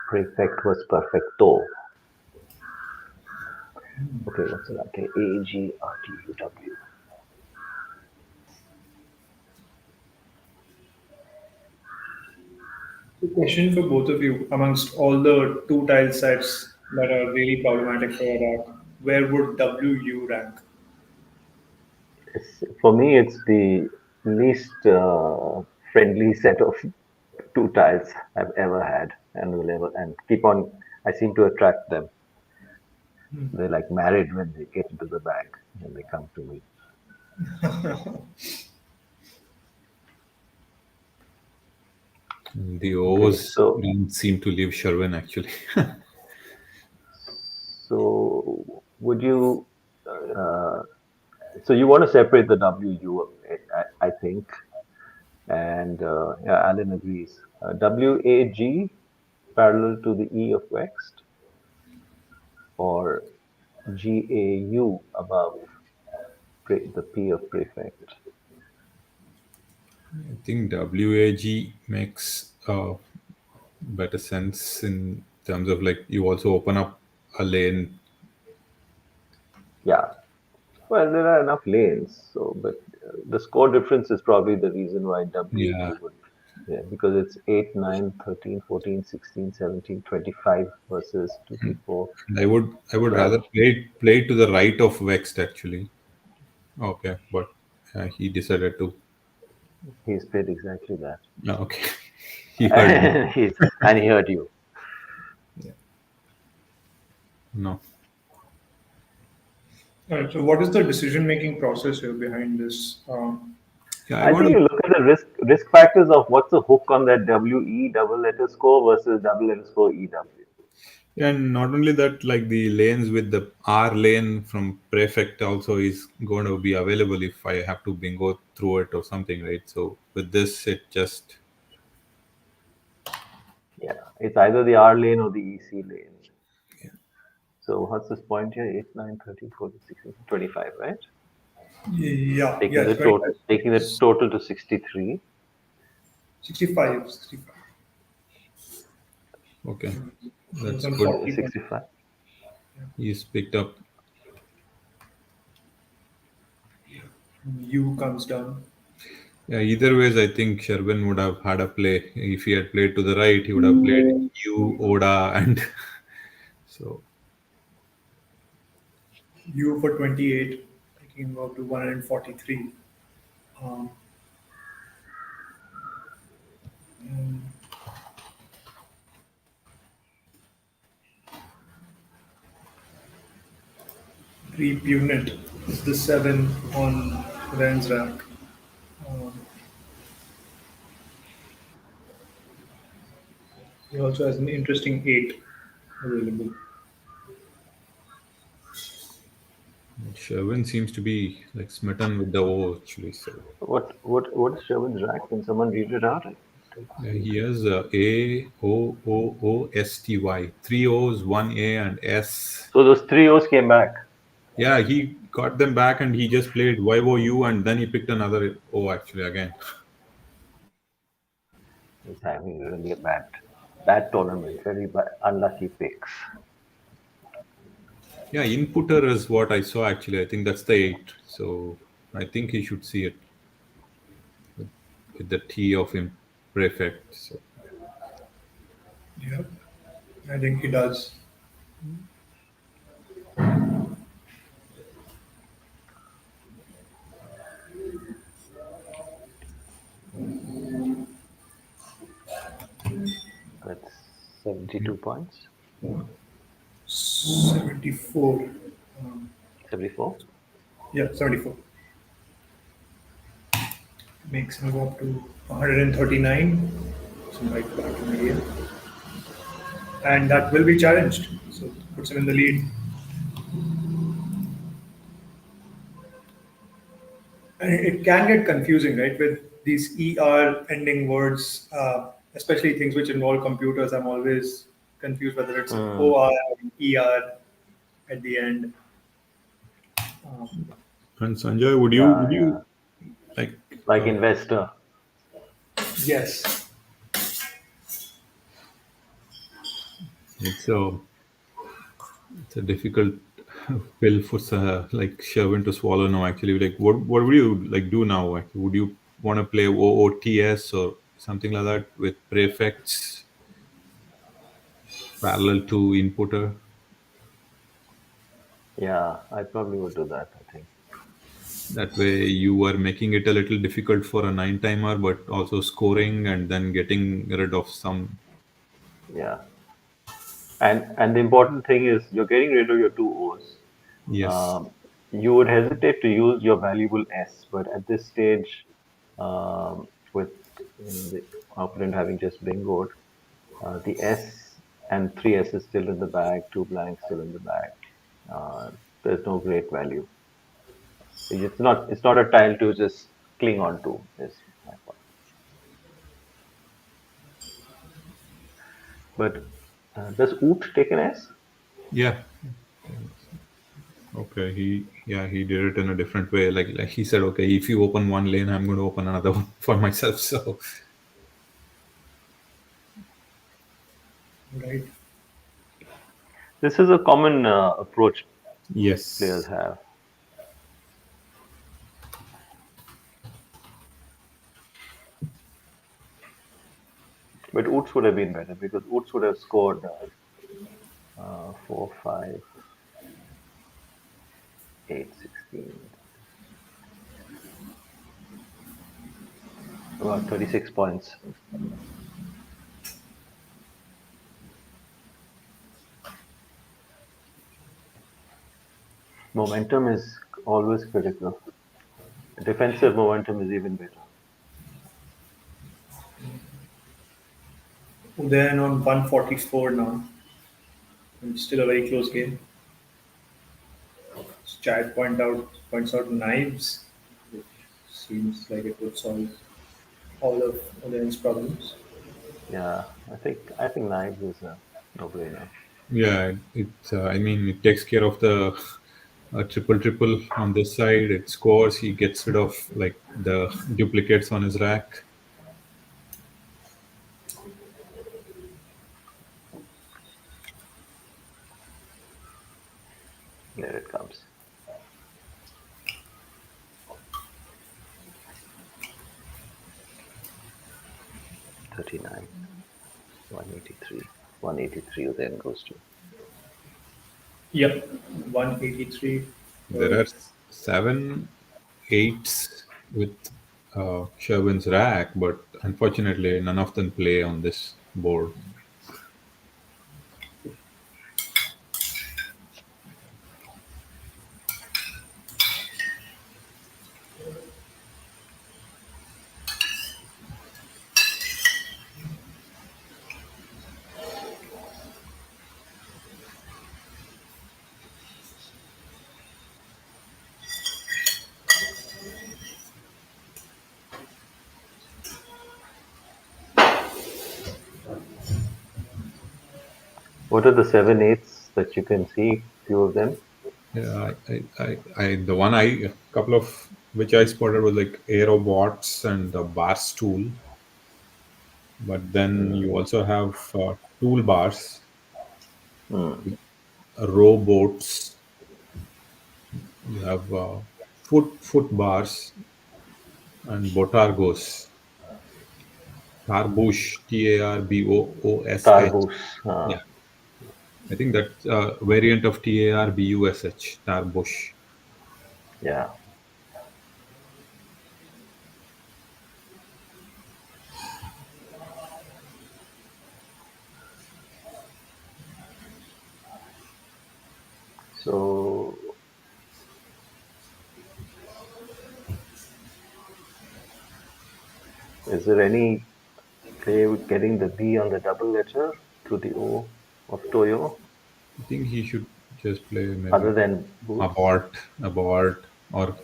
Prefect was perfecto. Okay, what's the rank? AGRTUW. So question for both of you: amongst all the two tile sets that are really problematic for Iraq, where would WU rank? For me, it's the least friendly set of two tiles I've ever had and will ever and keep on. I seem to attract them. They're like married when they get into the bag and they come to me. the Okay, O's so don't seem to leave Sherwin actually. so would you? Uh, so you want to separate the WU, I think, and yeah, Alan agrees. WAG parallel to the E of Vext, or GAU above the P of prefect. I think WAG makes better sense in terms of like you also open up a lane. Yeah. Well, there are enough lanes, so but the score difference is probably the reason why Yeah, WAG would. Yeah, because it's 8, 9, 13, 14, 16, 17, 25 versus 2, 3, 4, and I would 12. rather play to the right of Vext actually. Okay, but he decided to. He's played exactly that. Okay, he heard me. And he heard you. Yeah. No, All right. So what is the decision-making process here behind this? yeah, I I want think to. you look at the risk factors of what's the hook on that WE double letter score versus double letter score EW. And not only that, like the lanes with the R lane from Prefect also is going to be available if I have to bingo through it or something, right? So with this, it just Yeah, it's either the R lane or the EC lane. So what's this point here? 8, 9, 13, 14, 16, 25, right? Yeah, Taking yeah, the it's 25. total, taking the total to 63. 65, 65. okay. It's That's on good. 40. 65. He's picked up. U comes down. Yeah, either ways, I think Sherwin would have had a play. If he had played to the right, he would have played you, Oda, and so U for 28, taking him up to 143. Um, and 3 Punit is the 7 on Ren's rack. Um, he also has an interesting 8 available. Sherwin seems to be like smitten with the O actually. So What is Sherwin's rack? Can someone read it out? he has AOOOSTY, three O's, one A, and S. So those three O's came back. Yeah, he got them back and he just played YOU and then he picked another O actually again. He's having really a bad tournament. Very bad, unlucky picks. Yeah, inputter is what I saw actually. I think that's the 8. So I think he should see it with the T of him prefect. So Yeah, I think he does. That's 72 points. 74. Um, 74. yeah, 74. Makes him go up to 139. So right back in the game. And that will be challenged. So puts him in the lead. And it can get confusing, right? With these ER ending words, especially things which involve computers, I'm always confused whether it's OR or ER at the end. and Sanjay, would Yeah, you like like investor. Yes. it's a difficult pill for like Sherwin to swallow now actually. Like what would you like do now? Actually? Would you want to play OOTS or something like that with prefects parallel to inputter? Yeah, I probably would do that, I think. That way you are making it a little difficult for a 9 timer, but also scoring and then getting rid of some. Yeah. And the important thing is you're getting rid of your two O's. Yes. You would hesitate to use your valuable S, but at this stage, with the opponent having just bingoed, the S and three S's still in the bag, two blanks still in the bag. There's no great value. It's not a tile to just cling on to. Is my point. But does Oot take an S? Yeah. Okay. He did it in a different way. Like he said, okay, if you open one lane, I'm going to open another one for myself. So Right. This is a common approach players yes. have. But Oots would have been better because Oots would have scored 4, 5, 8, 16. About 36 points. Momentum is always critical. Defensive momentum is even better. Then on 144 now. It's still a very close game. Chad points out knives, which seems like it would solve all of Oden's problems. Yeah, I think knives is a no-brainer. Yeah. I mean, it takes care of the triple triple on this side. It scores. He gets rid of like the duplicates on his rack. There it comes. 139, 183. 183 then goes to. Yep, 183. There are 7 8s with Sherwin's rack, but unfortunately, none of them play on this board. What are the 7/8s that you can see? Few of them. Yeah, the one a couple of which I spotted was like aerobots and the bar stool. But then you also have toolbars, Hmm. rowboats. You have foot bars and botargos. Tarbush, Tarboosh. Tarbos. Yeah, I think that's a variant of Tarbush. Tarbush. Yeah. So, is there any play with getting the B on the double letter through the O of Toyo, I think he should just play maybe other than boots? abort, or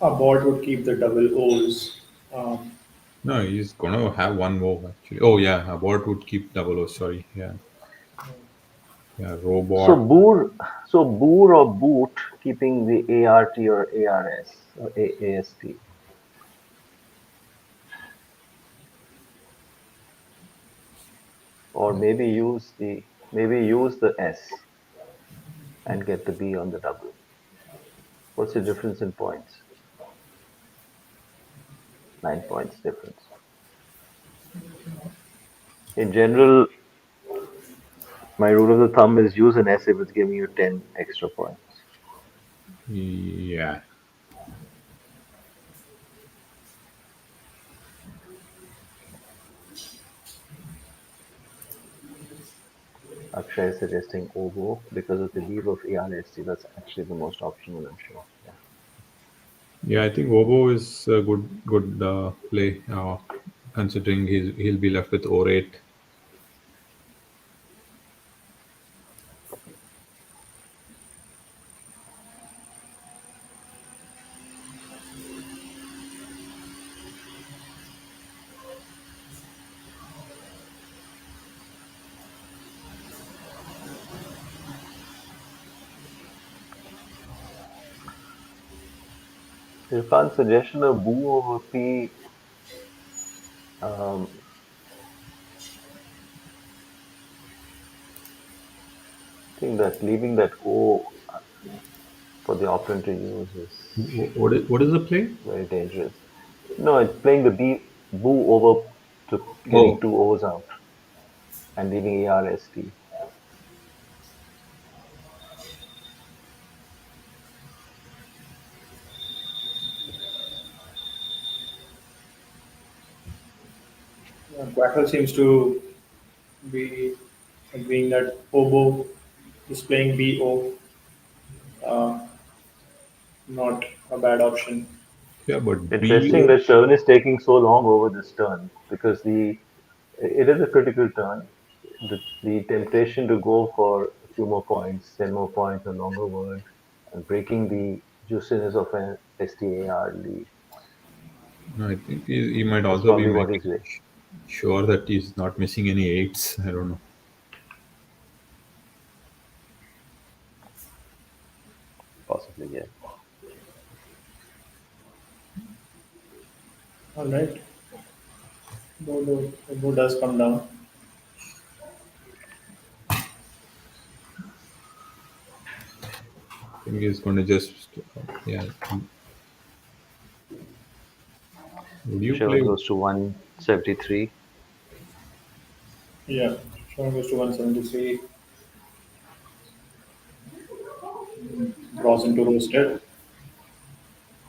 A board would keep the double O's. no, he's gonna have one more actually. Oh yeah, abort would keep double O. Sorry, yeah, So robot. boor or boot, keeping the ART or ARS or AST, or maybe use the S and get the B on the double. What's the difference in points? 9 points difference. In general, my rule of the thumb is use an S if it's giving you 10 extra points. Yeah, Akshay is suggesting oboe because of the leave of ARST. That's actually the most optional, I'm sure. Yeah. yeah. I think Obo is a good play. Considering he'll be left with orate. Irfan's suggestion of boo over P, um, I think that leaving that O for the opponent to use is What is the play? very dangerous. No, it's playing the boo over to getting Oh, two O's out and leaving ARST. Quackle seems to be agreeing that oboe is playing BO, uh, not a bad option. yeah, but Interesting that Sherwin is taking so long over this turn because it is a critical turn. The temptation to go for a few more points, 10 more points, a longer word, and breaking the juiciness of an STAR lead. no, I think he might That's also be probably what making he's doing. sure that he's not missing any eights. I don't know. Possibly, yeah. All right. Oboe does come down. I think he's going to just yeah. Would you play? Sherwin goes to 173. Yeah, Sean goes to 173. Draws into roasted.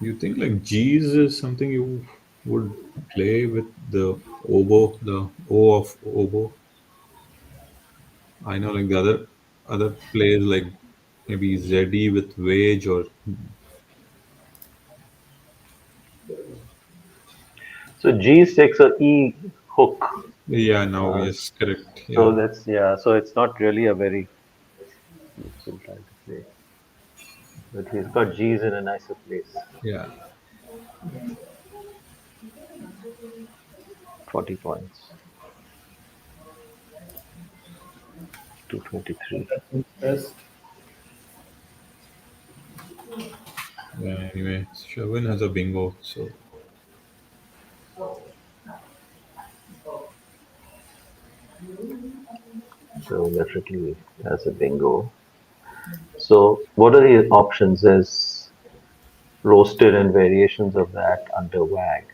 You think like G's is something you would play with the oboe, the O of oboe? I know like the other plays like maybe ZE with wage or So G6 or E hook. yeah. Now Uh, yes, correct. so Yeah, that's yeah. So it's not really a very useful time to play. But he's got G's in a nicer place. yeah. 40 points. 223. Best. Yeah. Anyway, Sherwin has a bingo, so So definitely has a bingo. So what are the options? There's roasted and variations of that under WAG.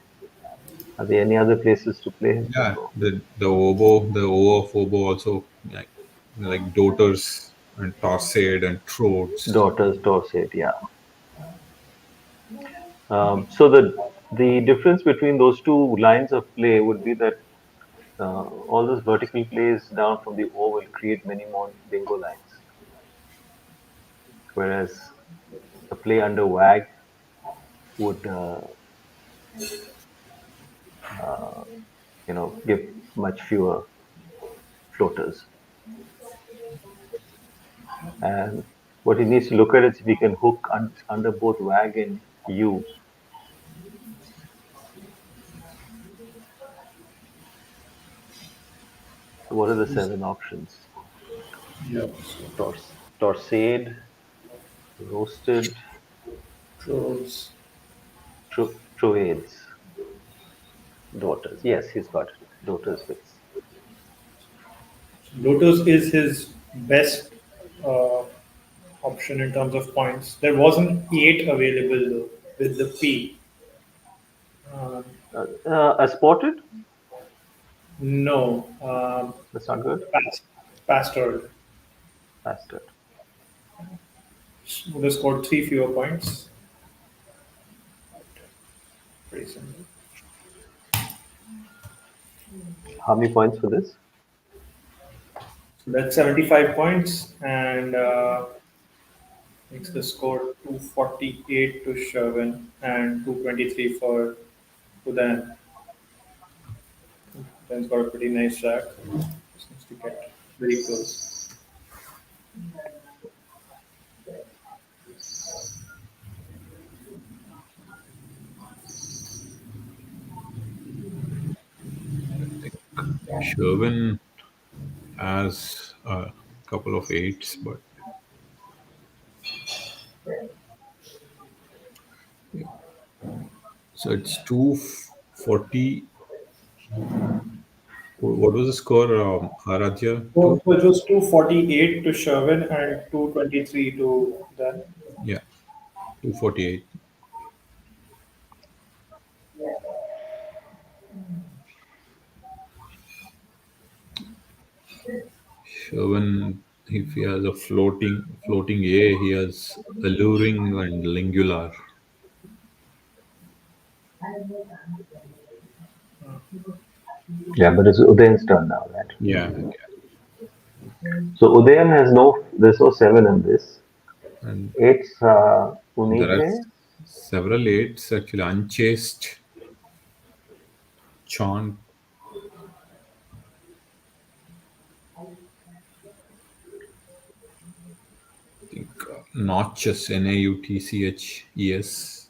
Are there any other places to play his yeah. bingo? The oboe, the O of oboe also like doters and torsade and troads. Daughters Dorset, yeah. So the difference between those two lines of play would be that all those vertical plays down from the O will create many more bingo lines, whereas a play under WAG would give much fewer floaters. And what he needs to look at is if he can hook under both WAG and U. So what are the 7 options? Yeah. Torsade, roasted, Draws. Troades, daughters. Yes, he's got it. Daughters fits. Lotus is his best uh, option in terms of points. There was an 8 available though with the P. Um, Spotted? no, That's not good. Pastor Bastard. would have scored 3 fewer points. Pretty simple. How many points for this? So that's 75 points and makes the score 248 to Sherwin and 223 for Udan. Udan's got a pretty nice rack. Just needs to get very close. Sherwin has a couple of eights, but so it's 240. What was the score, Aradhya? So it was 248 to Sherwin and 223 to Dan. Yeah, 248. Sherwin, if he has a floating A, he has alluring and lingular. Yeah, but it's Udayan's turn now, right? Yeah, So Udayan has there's no 7 in this. and It's there are Unite. several eights actually. Unchaste, chant. I think notches, Nautches.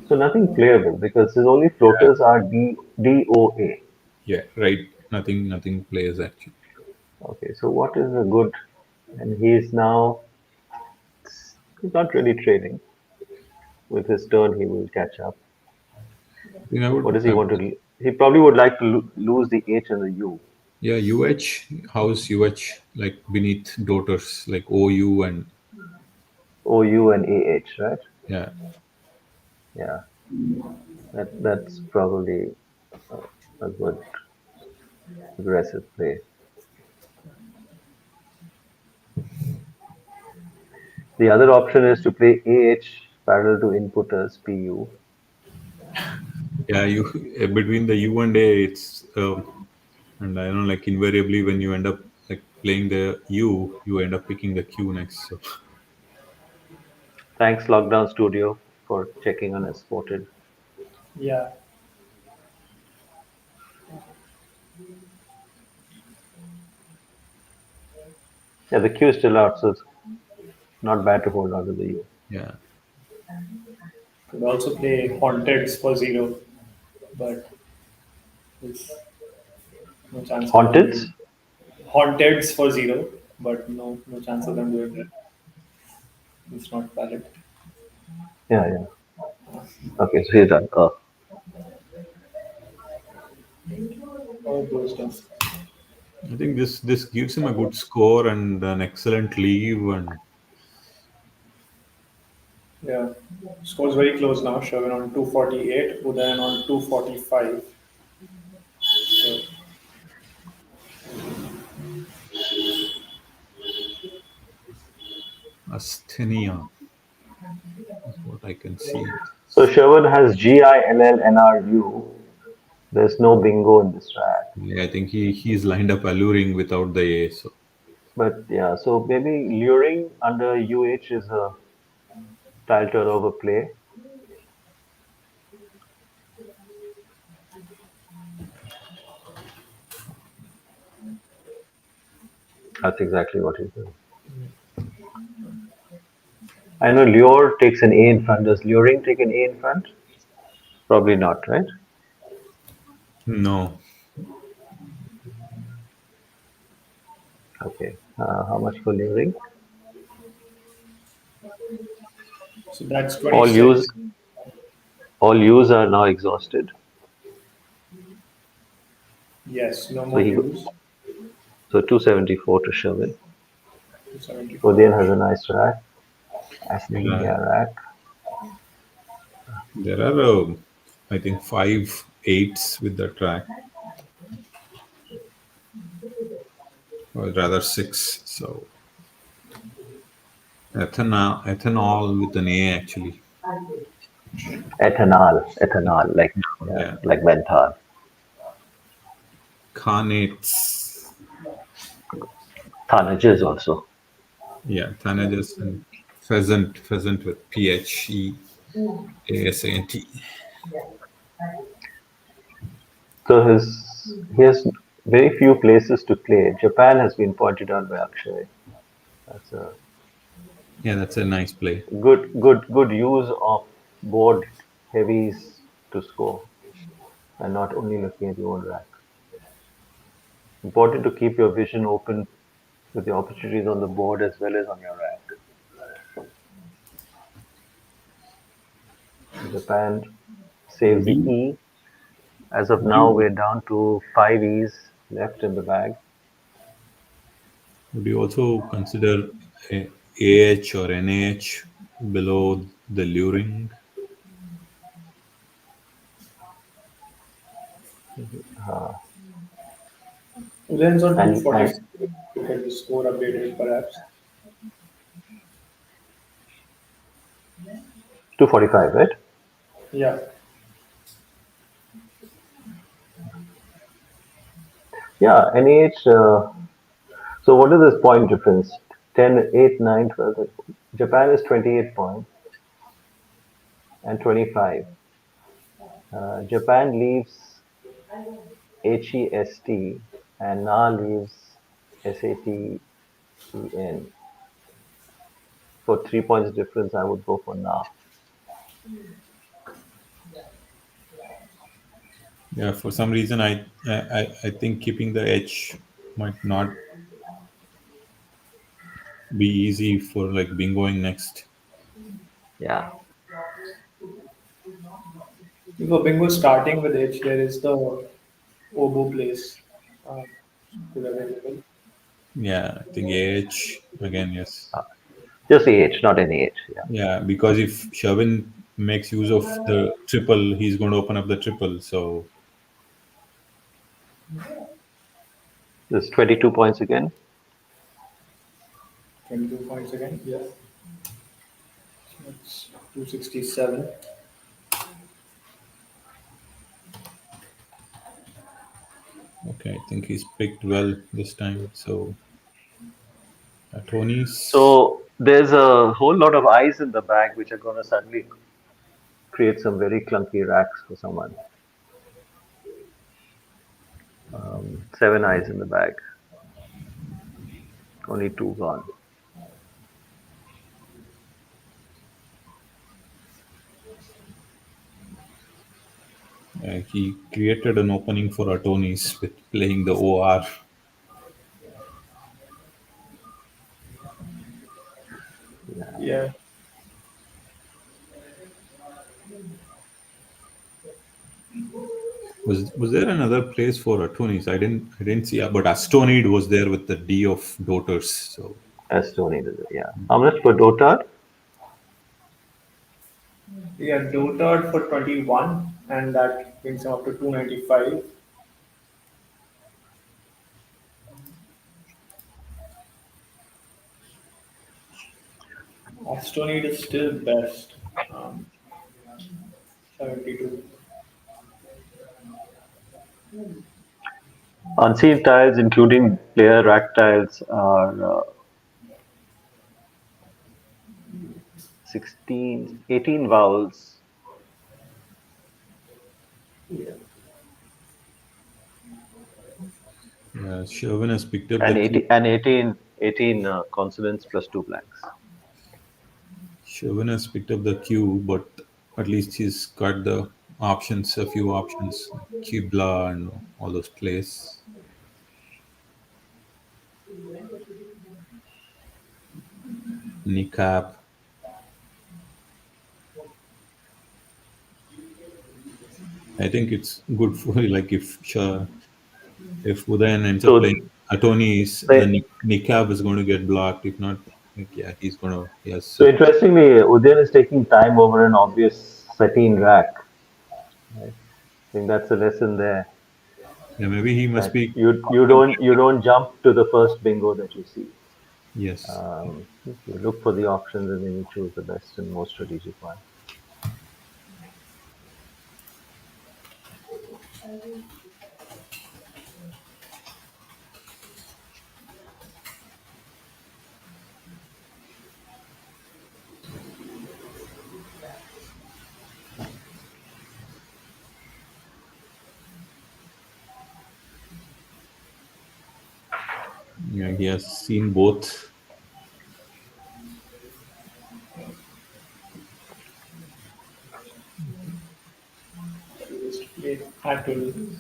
So nothing playable because his only floaters are DOA. Yeah, right. Nothing plays actually. Okay, so what is a good? And he's not really trading. With his turn, he will catch up. You know, What does he want to? He probably would like to lose the H and the U. yeah, UH. How's UH like beneath daughters like OU and OU and AH, right? Yeah. Yeah, that's probably a good aggressive play. The other option is to play AH parallel to inputters PU. Yeah, you between the U and A, it's and I know like invariably when you end up like playing the U, you end up picking the Q next. So Thanks, Lockdown Studio, for checking on us. Spotted. Yeah. Yeah, the Q is still out, so it's not bad to hold on to the U. yeah, Could also play Haunteds for 0, but there's no chance of them Haunteds? doing Haunteds for 0, but no chance of them doing that. It's not valid. Yeah, yeah. Okay, so he's done. Oh, All those stuff. I think this gives him a good score and an excellent leave, and Yeah. Scores very close now. Sherwin on 248, Udayan on 245. So Asthenia is what I can see. so Sherwin has GILLNRU. There's no bingo in this track. Yeah, I think he's lined up alluring without the A. So But yeah, so maybe luring under UH is a tile turnover play. That's exactly what he's doing. I know lure takes an A in front. Does luring take an A in front? Probably not, right? no, Okay. How much for luring? that's All 26. U's, all U's are now exhausted. Yes, no So more use. so 274 to Sherwin. 274. Odean has a nice rack. yeah, Asthenia rack. there are I think 5 8s with the track, or rather 6. So ethanol with an A actually. Ethanol, Yeah, like menthol. carnates. Thanages also. Yeah, Thanajas and pheasant with PHEASANT. So he has very few places to play. Japan has been pointed out by Akshay. That's a Yeah, that's a nice play. good use of board heavies to score, and not only looking at your own rack. Important to keep your vision open with the opportunities on the board as well as on your rack. Japan saves Would the you E. As of would now, you we're down to 5 E's left in the bag. would you also consider a AH or NAH below the luring? Udayan's on And 246. To get the score updated, perhaps. 245, right? Yeah. Yeah, NH. So what is this point difference? 10, 8, 9, 12. Japan is 28 points and 25. Japan leaves HEST and Na leaves SATEN. For 3 points difference, I would go for Na. Yeah, for some reason I think keeping the H might not be easy for like bingoing next. Yeah. For bingo starting with H, there is the oboe place still available. Yeah, I think AH again, yes. Just AH, not NAH. Yeah. Yeah, because if Sherwin makes use of the triple, he's going to open up the triple. So There's 22 points again. 22 points again. Yeah. That's 267. okay, I think he's picked well this time. So Tony's. So there's a whole lot of eyes in the bag, which are going to suddenly create some very clunky racks for someone. 7 eyes in the bag. Only 2 gone. He created an opening for Atonis with playing the OR. Yeah. Was there another place for Atonis? I didn't see, but Astonid was there with the D of daughters. So As Tony does it, yeah. How much for Dotard? Yeah, Dotard for 21, and that brings him up to 295. Astonid is still best. 72. Unseen tiles, including player rack tiles, are 18 vowels. Yeah. yeah, Sherwin has picked up And, the 18, and 18 consonants plus 2 blanks. Sherwin has picked up the Q, but at least he's got the options, a few options, like Qibla and all those plays. Niqab. I think it's good for like if Udayan ends up So playing Atonis, they, the Niqab is going to get blocked. If not, like, yeah, he's going to. Yes. So interestingly, Udayan is taking time over an obvious Sateen rack. Right? I think that's a lesson there. Yeah, maybe he must be. You don't jump to the first bingo that you see. Yes. You look for the options and then you choose the best and most strategic one. Yeah, he has seen both. Just play Atul.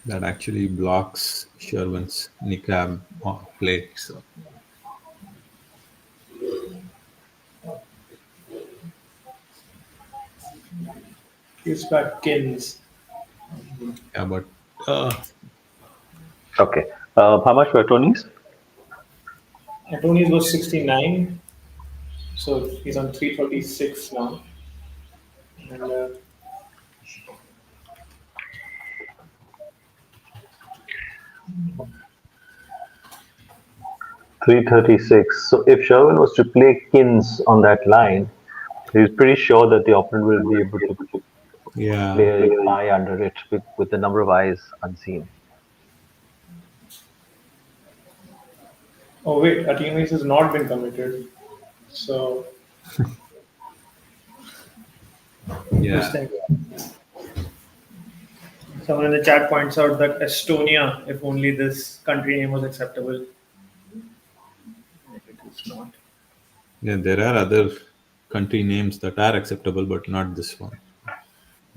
That actually blocks Sherwin's Niqab play. So He's got Kins. yeah, but Okay. How much were Tony's? Antonius was 69, so he's on 336 now. And 336. So if Sherwin was to play Kins on that line, he's pretty sure that the opponent will be able to yeah, play an eye under it with the number of eyes unseen. oh wait, Artemis has not been committed. So yeah, interesting. Someone in the chat points out that Estonia, if only this country name was acceptable. It is not. yeah. There are other country names that are acceptable, but not this one.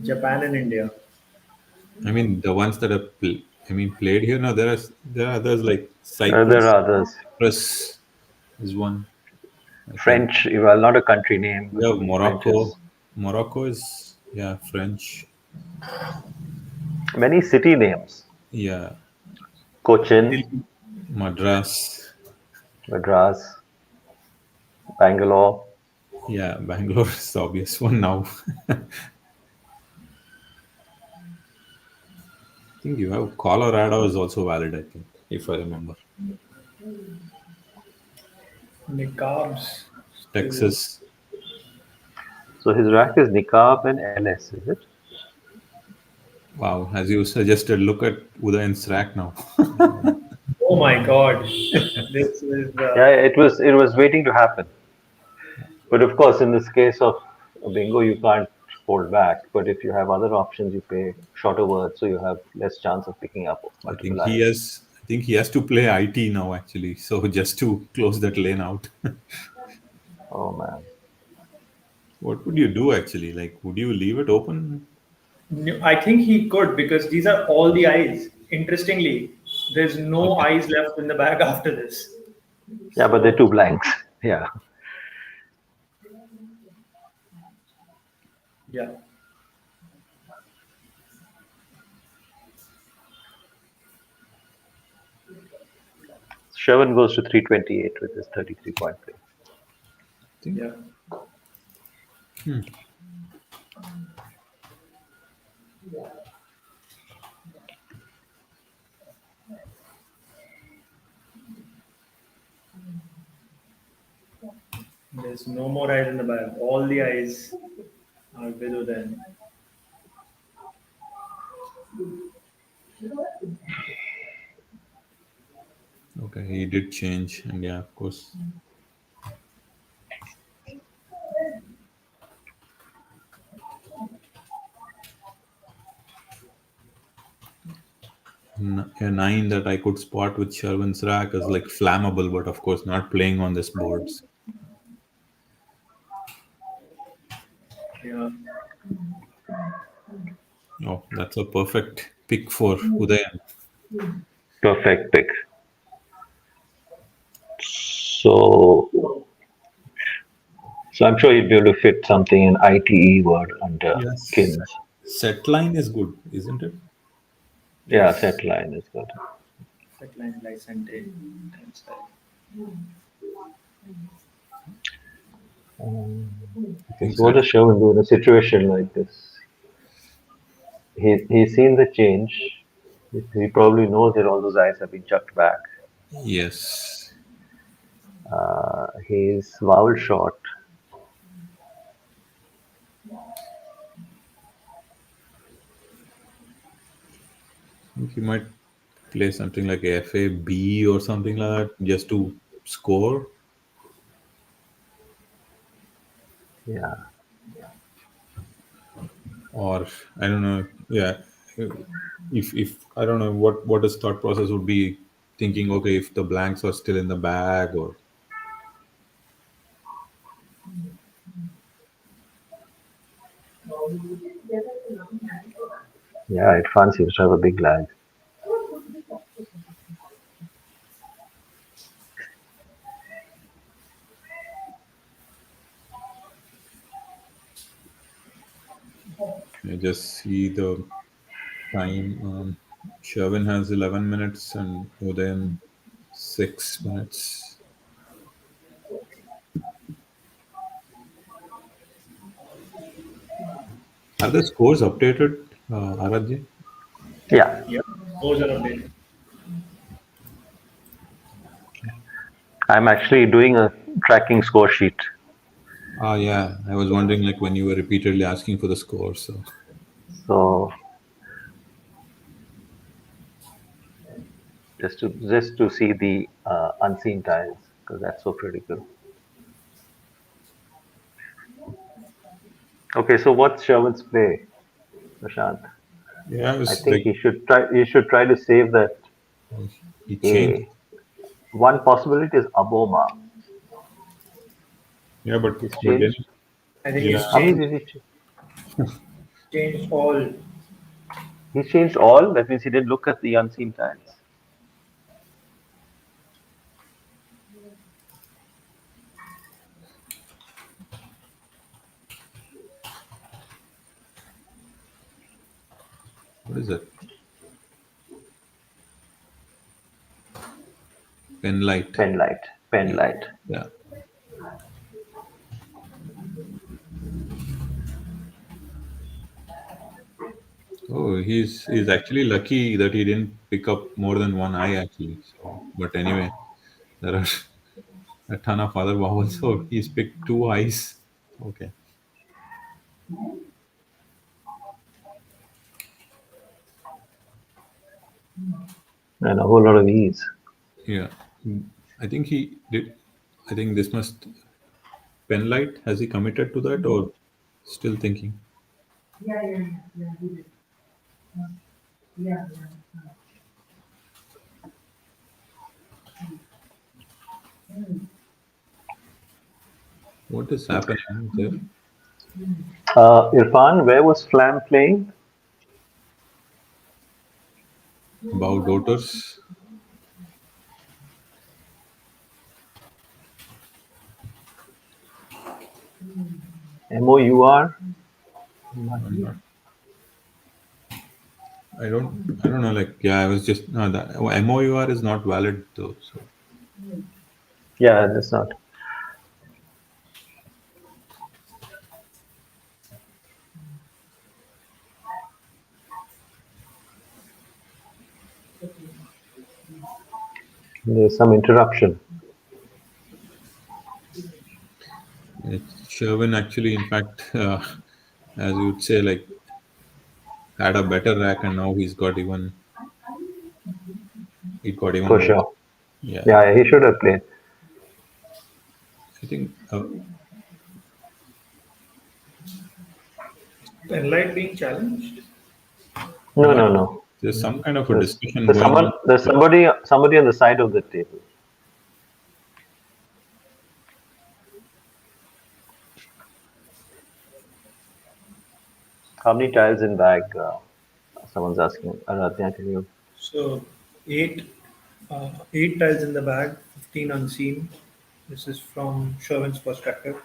Japan and India. I mean, the ones that are played here. No, there are others like There Cyprus. are others. Cyprus is one. I think. French, well, not a country name. Yeah, French is Morocco. Morocco is French. Many city names: Yeah, Cochin, Delhi. Madras. Madras, Bangalore. Yeah, Bangalore is the obvious one now. I think you have Colorado is also valid, I think, if I remember. Niqabs still. Texas. So his rank is Niqab and LS, is it? Wow, as you suggested, look at Uday's rack now. Oh my God, this is Yeah, it was waiting to happen. But of course, in this case of a bingo, you can't hold back. But if you have other options, you pay shorter words, so you have less chance of picking up I think multiple he eyes. has. I think he has to play IT now, actually. So just to close that lane out. Oh man. What would you do actually? Like, would you leave it open? no, I think he could because these are all the eyes. Interestingly, there's no Okay. eyes left in the bag after this. Yeah, but they're So two blanks. Yeah. yeah, Sherwin goes to 328 with his 33-point play. I think. yeah. Hmm. There's no more eyes in the bag. All the eyes are below them. Okay, he did change, and yeah, of course. A nine that I could spot with Sherwin's rack is like flammable, but of course not playing on this boards. Yeah. Oh, that's a perfect pick for Udayan. Perfect pick. So, so I'm sure you'd be able to fit something in ITE word under Yes. kins. Set line is good, isn't it? Yeah, Yes. set line is good. Set line Lysante. Times five. I Okay, think so what set. does Sherwin do in a situation like this? He's seen the change. He probably knows that all those eyes have been chucked back. Yes. He's vowel short. I think he might play something like FAB or something like that just to score. Yeah, Or I don't know. Yeah, if I don't know what his thought process would be, thinking okay if the blanks are still in the bag or yeah, it fun seems to have a big lag. I just see the time. Sherwin has 11 minutes and Udayan 6 minutes. Are the scores updated, Aradhya? Yeah, Yeah. Those are updated. I'm actually doing a tracking score sheet. Ah, yeah. I was wondering like when you were repeatedly asking for the score. So So just to see the unseen tiles because that's so critical. Okay, so what's Sherwin's play, Prashant? yeah, it I was think like he should try to save that he changed. A. One possibility is Aboma. Yeah, but He's then changed. I think yeah, he's How many changed did he change? changed all. He changed all. That means he didn't look at the unseen tiles. What is that? Pen light. Pen light. Pen Yeah. light. Yeah. Oh, he's actually lucky that he didn't pick up more than one eye actually. So, but anyway, there are a ton of other vowels, so he's picked two eyes. Okay. And a whole lot of ease. Yeah. I think he did. I think this must Penlight. Has he committed to that or still thinking? What is happening there? Irfan, where was Flam playing? Bow daughters. MOUR? I'm not. I don't know. Like, yeah, I was just no. That MOUR is not valid though. So Yeah, that's not. There's some interruption. Sherwin actually, in fact, as you would say, like had a better rack, and now it got even For worse. sure. Yeah, Yeah, he should have played. I think Pen light being challenged. No, not. no, no. There's some kind of a There's, discussion there's going someone. on. There's somebody on the side of the table. How many tiles in bag? Someone's asking. Aradhya, can you? So eight, 8 tiles in the bag, 15 unseen. This is from Sherwin's perspective.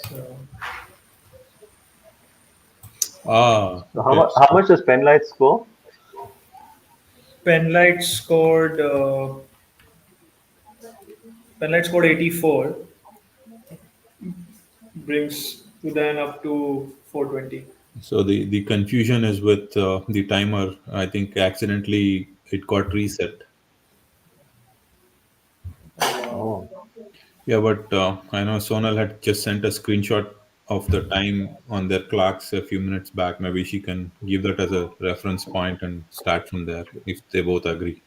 So So Okay. how much does Penlight score? Penlight scored. Penlight scored 84, brings to then up to 420. So the confusion is with the timer. I think accidentally it got reset. Oh, Yeah, but I know Sonal had just sent a screenshot of the time on their clocks a few minutes back. Maybe she can give that as a reference point and start from there if they both agree.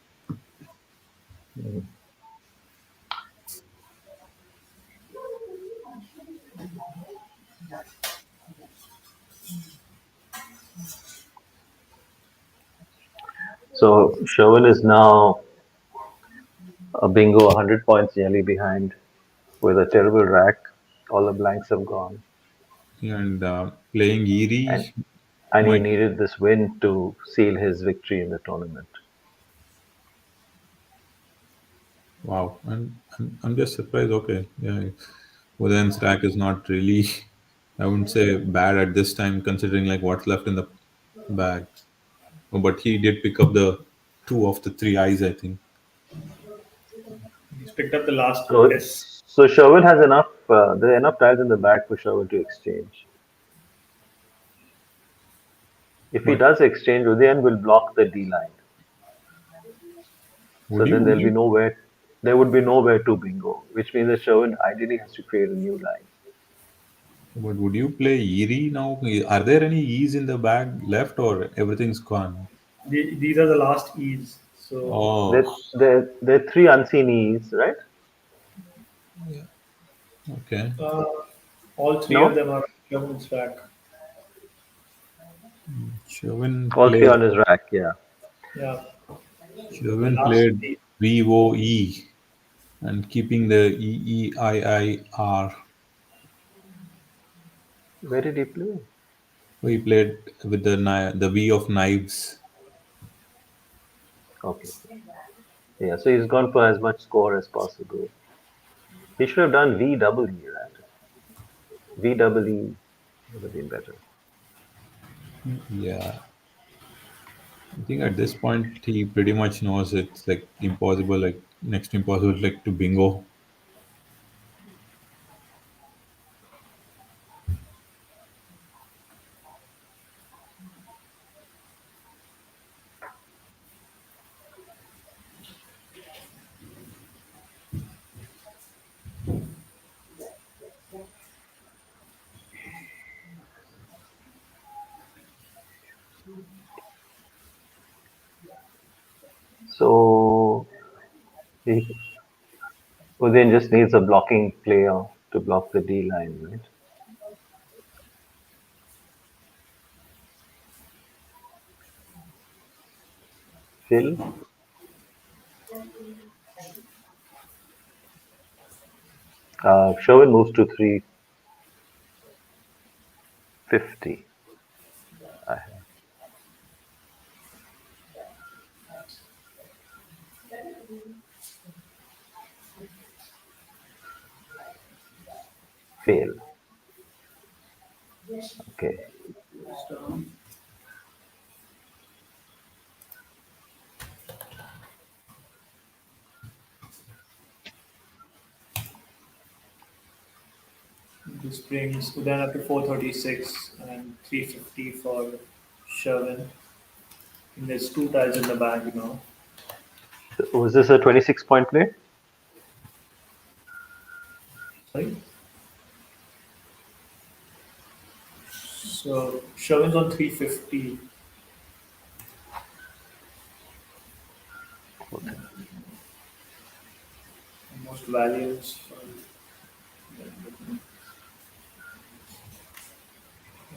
so Sherwin is now a bingo 100 points nearly behind with a terrible rack. All the blanks have gone, And playing and Erie and he might. needed this win to seal his victory in the tournament. Wow, and I'm just surprised. Okay, yeah, Udayan's rack is not really, I wouldn't say bad at this time, considering like what's left in the bag. Oh, but he did pick up the two of the three eyes, I think. He's picked up the last So S. so Sherwin has enough. There are enough tiles in the bag for Sherwin to exchange. If he But does exchange, Udayan will block the D line. So would you? then Would you? there would be nowhere to bingo, which means that Sherwin ideally has to create a new line. But would you play Erie now? Are there any E's in the bag left, or everything's gone? These are the last E's. So Oh, There are three unseen E's, right? okay. uh, all three of No? them are Sherwin's rack. Sherwin All three played. on his rack, yeah. Yeah, the Sherwin last played three. VOE and keeping the EEIIR. Where did he play? He played with the V of knives. Okay. Yeah, so he's gone for as much score as possible. He should have done VEE, right? VEE would have been better. Yeah. I think at this point he pretty much knows it's like impossible, like next to impossible, like to bingo. So Udain just needs a blocking player to block the D line, right? Phil, Sherwin moves to 350. Fail. Okay. This brings Udan up to 436 and 350 for Sherwin. And there's two ties in the bag now. Was this a 26-point play? Sorry? So Sherwin's on 350. Okay. Most values.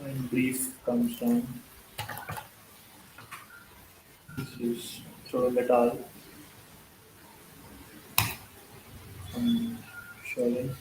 And brief comes down. This is Sherwin et al. From Sherwin.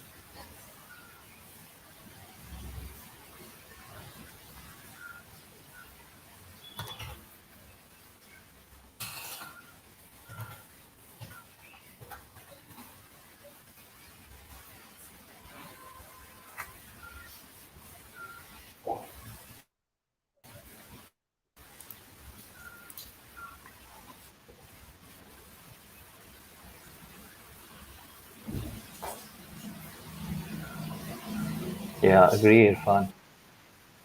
Yeah, agree, Irfan.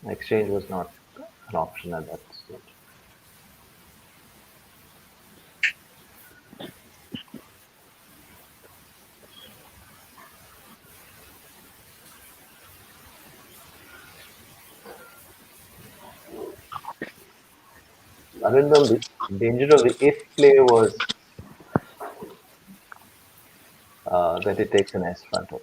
Exchange was not an option at that stage. Arindam, the danger of the if play was that it takes an S front hook.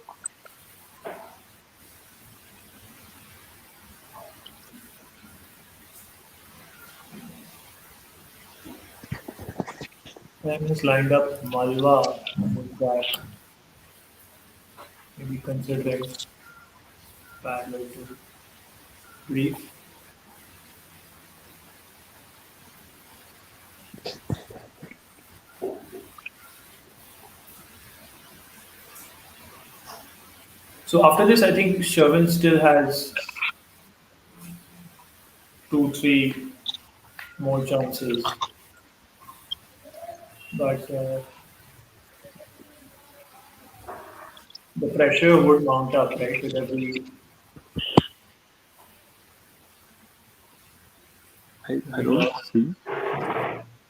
Prime has lined up Malwa with that. Maybe considering parallel to brief. So after this, I think Sherwin still has 2, 3 more chances, but the pressure would mount up, right? With every I don't think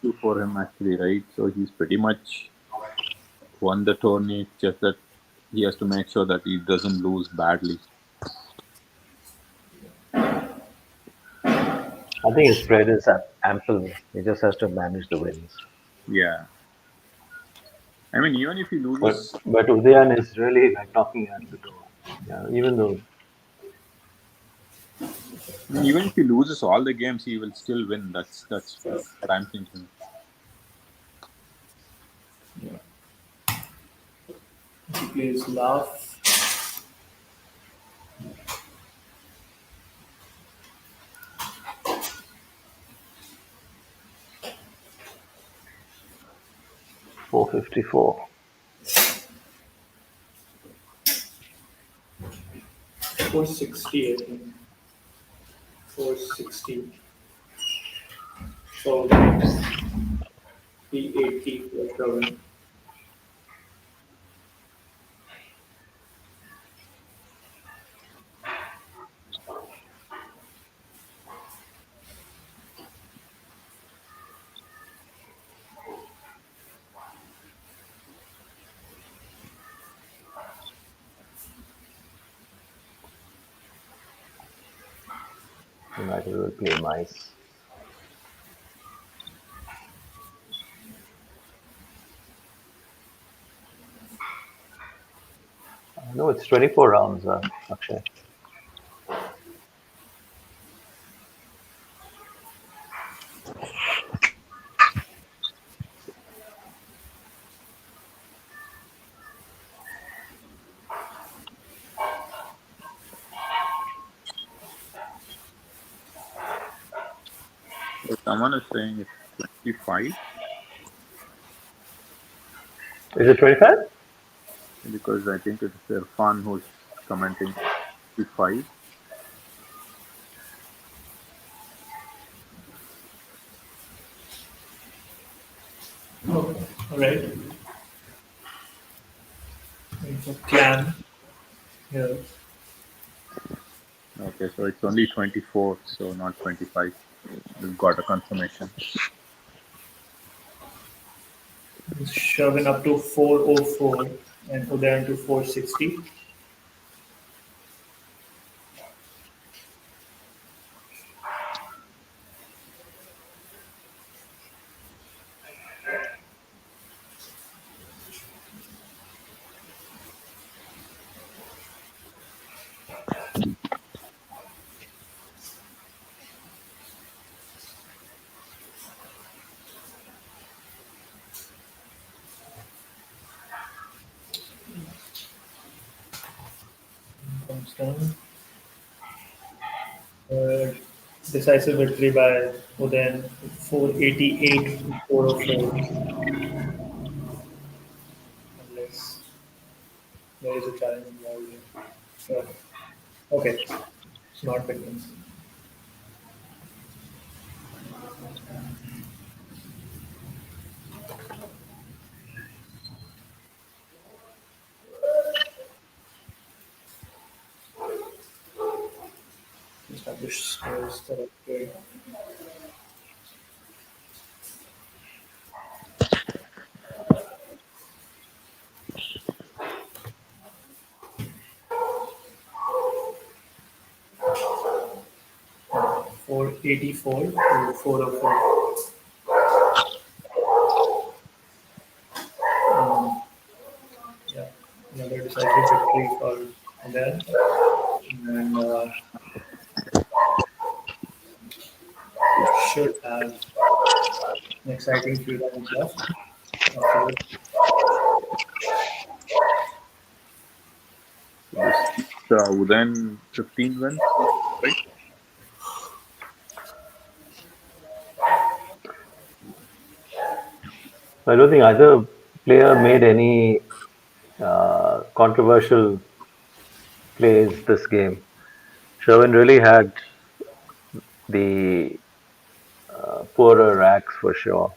so for him actually, right? So he's pretty much won the tourney. It's just that he has to make sure that he doesn't lose badly. I think his spread is ample. He just has to manage the wins. Yeah. I mean, even if he But loses, Udayan is really like knocking at the door. Yeah, even though even if he loses all the games, he will still win. That's what I'm thinking. he plays laugh. $454. 460, I think. 460. So next, P80 for Sherwin. You might as well play mice. No, it's 24 rounds, Akshay. So someone is saying it's 25 Is it 25? because I think it's Irfan who's commenting 25. Oh, all right. For clan here. Okay, so it's only 24, so not 25. We've got a confirmation. Sherwin up to 404 and Udayan to 460. Comes down. Uh, Decisive victory by Udayan 488 to 404. Unless there is a challenge involved here. Sure. Okay. It's not victims. Establish scores correctly. For 84 to 404. Yeah, another decisive victory for them. And should have an exciting few rounds left. Afterwards. So this Udayan 15 wins, right? I don't think either player made any controversial plays this game. Sherwin really had the poorer racks for sure,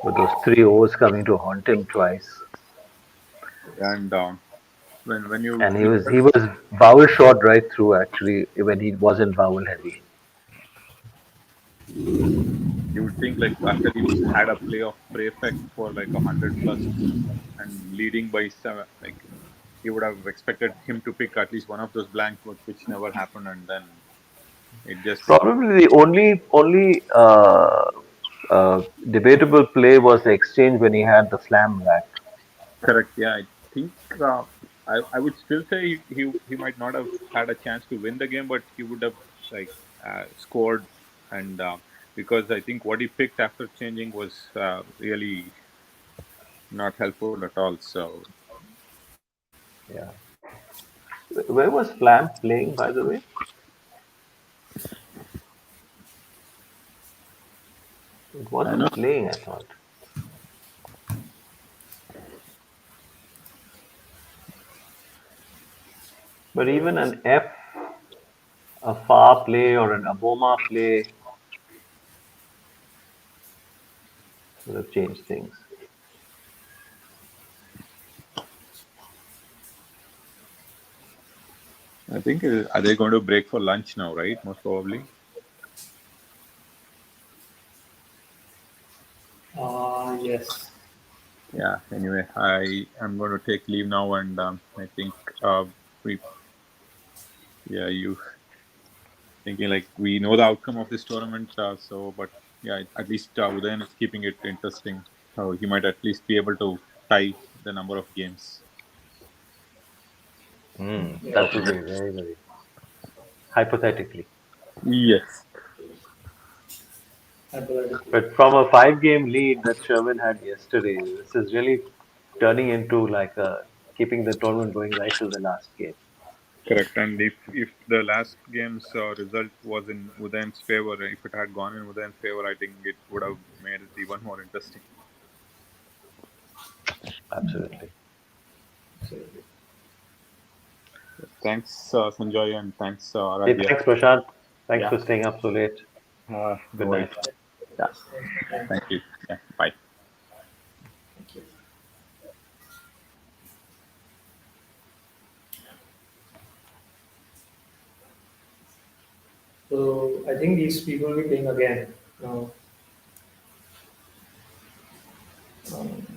with those three O's coming to haunt him twice. And when you And he look was at, he was vowel short right through actually when he wasn't vowel heavy. you would think like after he had a playoff prefect for like 100 plus and leading by 7, like you would have expected him to pick at least one of those blank, which never happened, and then it just Probably the only debatable play was the exchange when he had the slam rack. correct. Yeah, I think I would still say he might not have had a chance to win the game, but he would have like scored, and because I think what he picked after changing was really not helpful at all. So Yeah. Where was Flam playing, by the way? It I know wasn't playing, I thought. But even an F, a far play or an Aboma play, would have changed things. I think are they going to break for lunch now? Right, most probably. Yes. Yeah. Anyway, I am going to take leave now, and I think we, yeah, you thinking like we know the outcome of this tournament. So, but yeah, at least Udayan is keeping it interesting. He might at least be able to tie the number of games. Yeah. That would be very, very hypothetically. Yes. Hypothetically. But from a 5 game lead that Sherman had yesterday, this is really turning into like keeping the tournament going right till the last game. Correct. And if the last game's result was in Udayan's favor, if it had gone in Udayan's favor, I think it would have made it even more interesting. Absolutely. Absolutely. Thanks, Sanjay, and thanks, Hey, Aradhya. thanks, Prashant. Thanks Yeah. for staying up so late. No Good worries. night. Yeah. Thanks. Thank you. Yeah. Bye. Thank you. So I think these people will be playing again now. Um,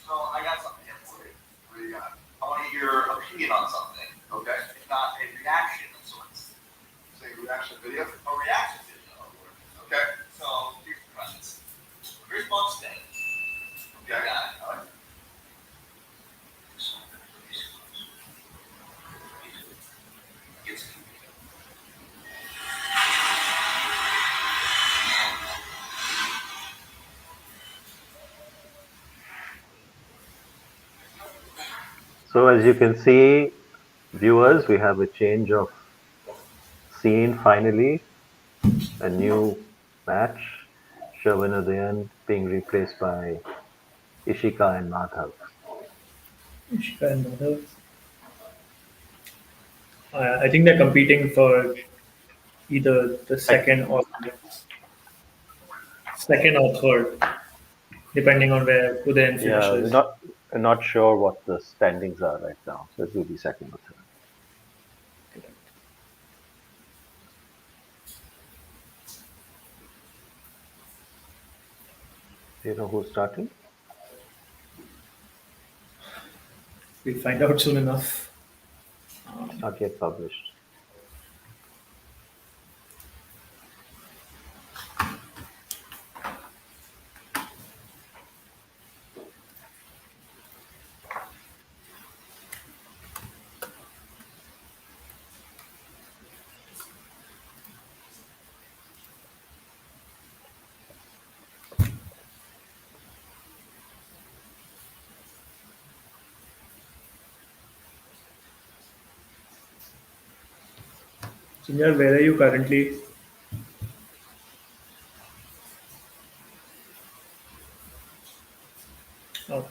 So I got something here for you. What do you got? I want to hear your opinion on something. Okay. If not a reaction of sorts. Say a reaction video? A reaction video. Okay. So here's the premise. Here's Bugs Day. Okay. I got it. All right. So as you can see, viewers, we have a change of scene finally. A new match. Sherwin Udayan being replaced by Ishika and Madhav. Ishika and Madhav. I think they're competing for either the second or second or third, depending on who the end Yeah, finishes. we're not sure what the standings are right now, so it will be second or third. Do you know who's starting? We'll find out soon enough. It's not yet published. Senior, where are you currently? Oh,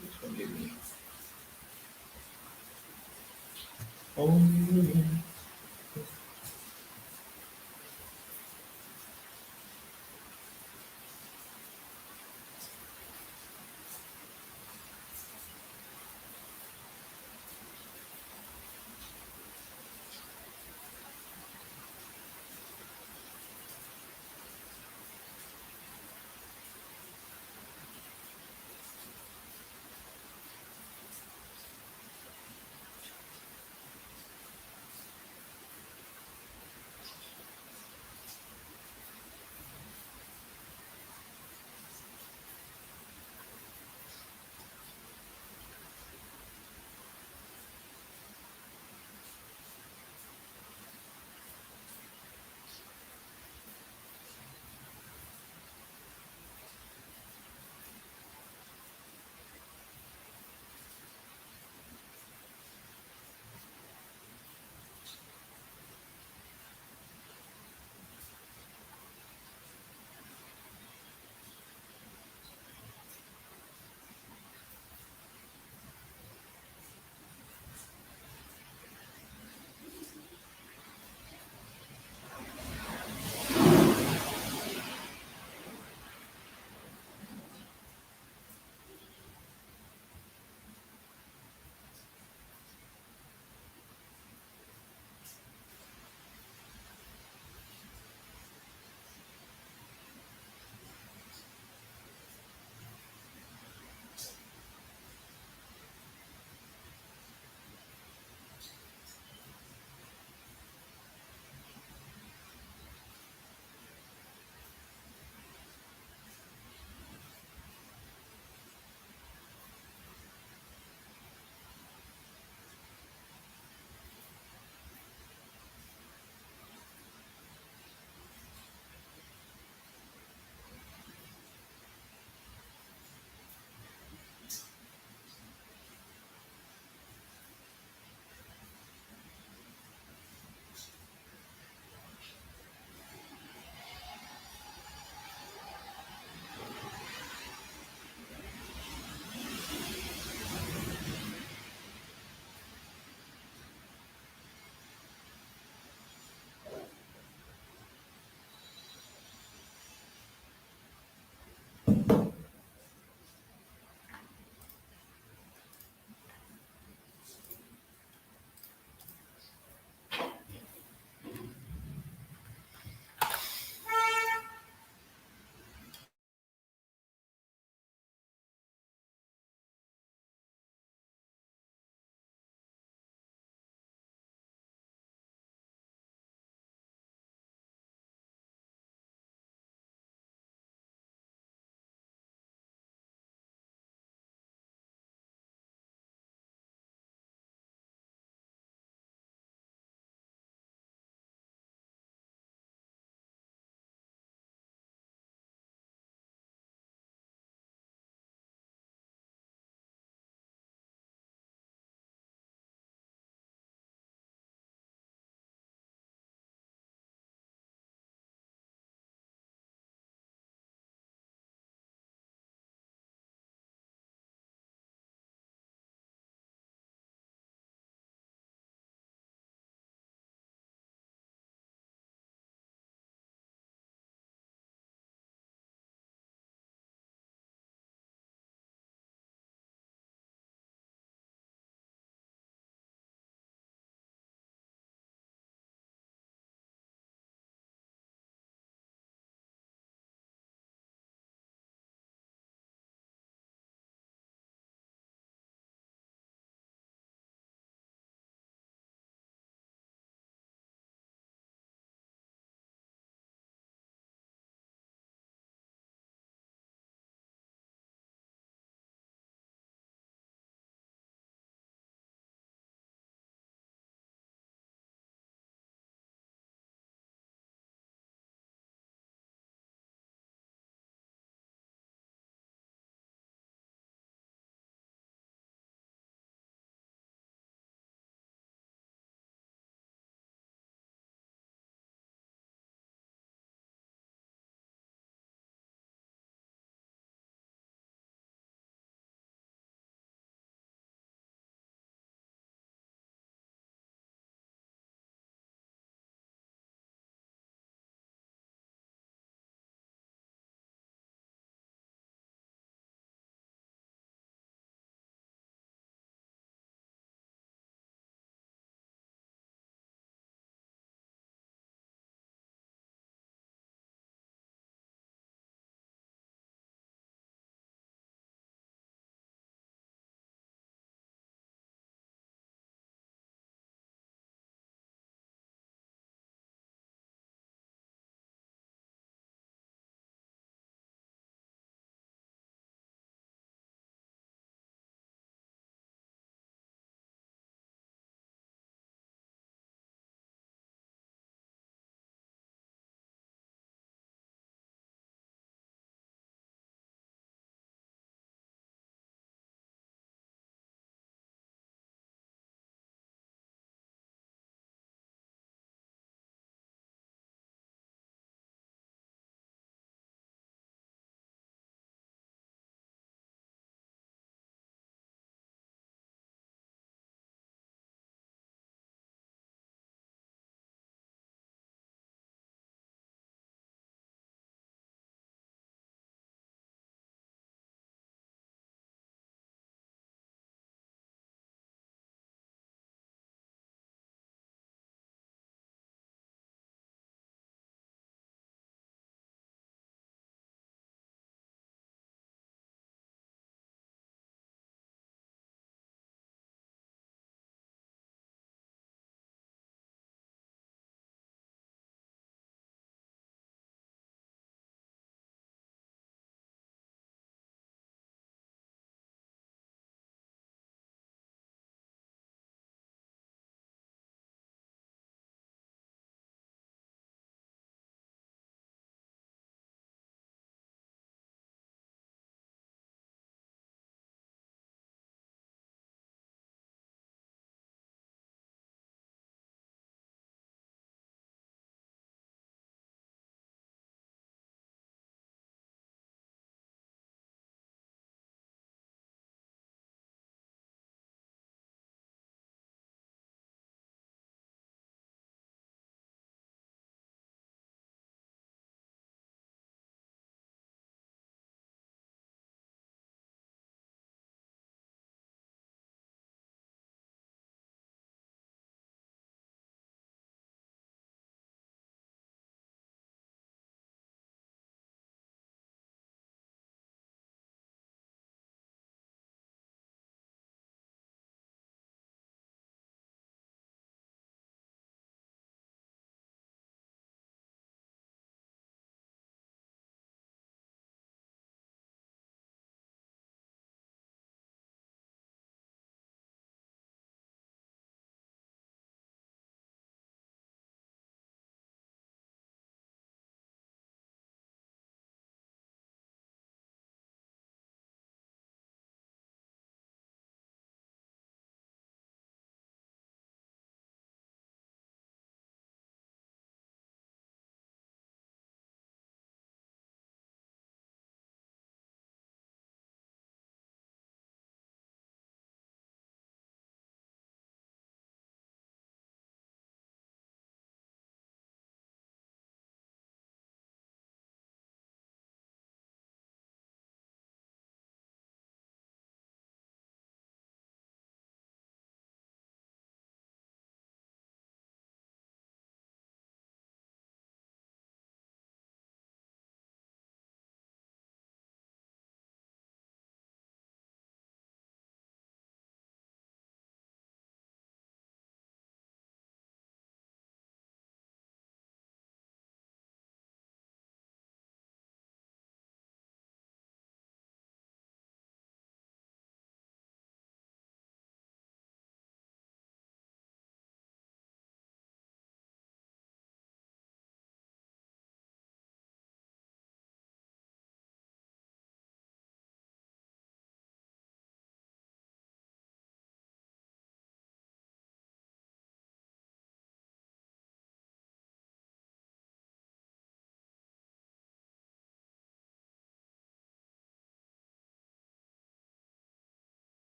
this one gave me. Oh,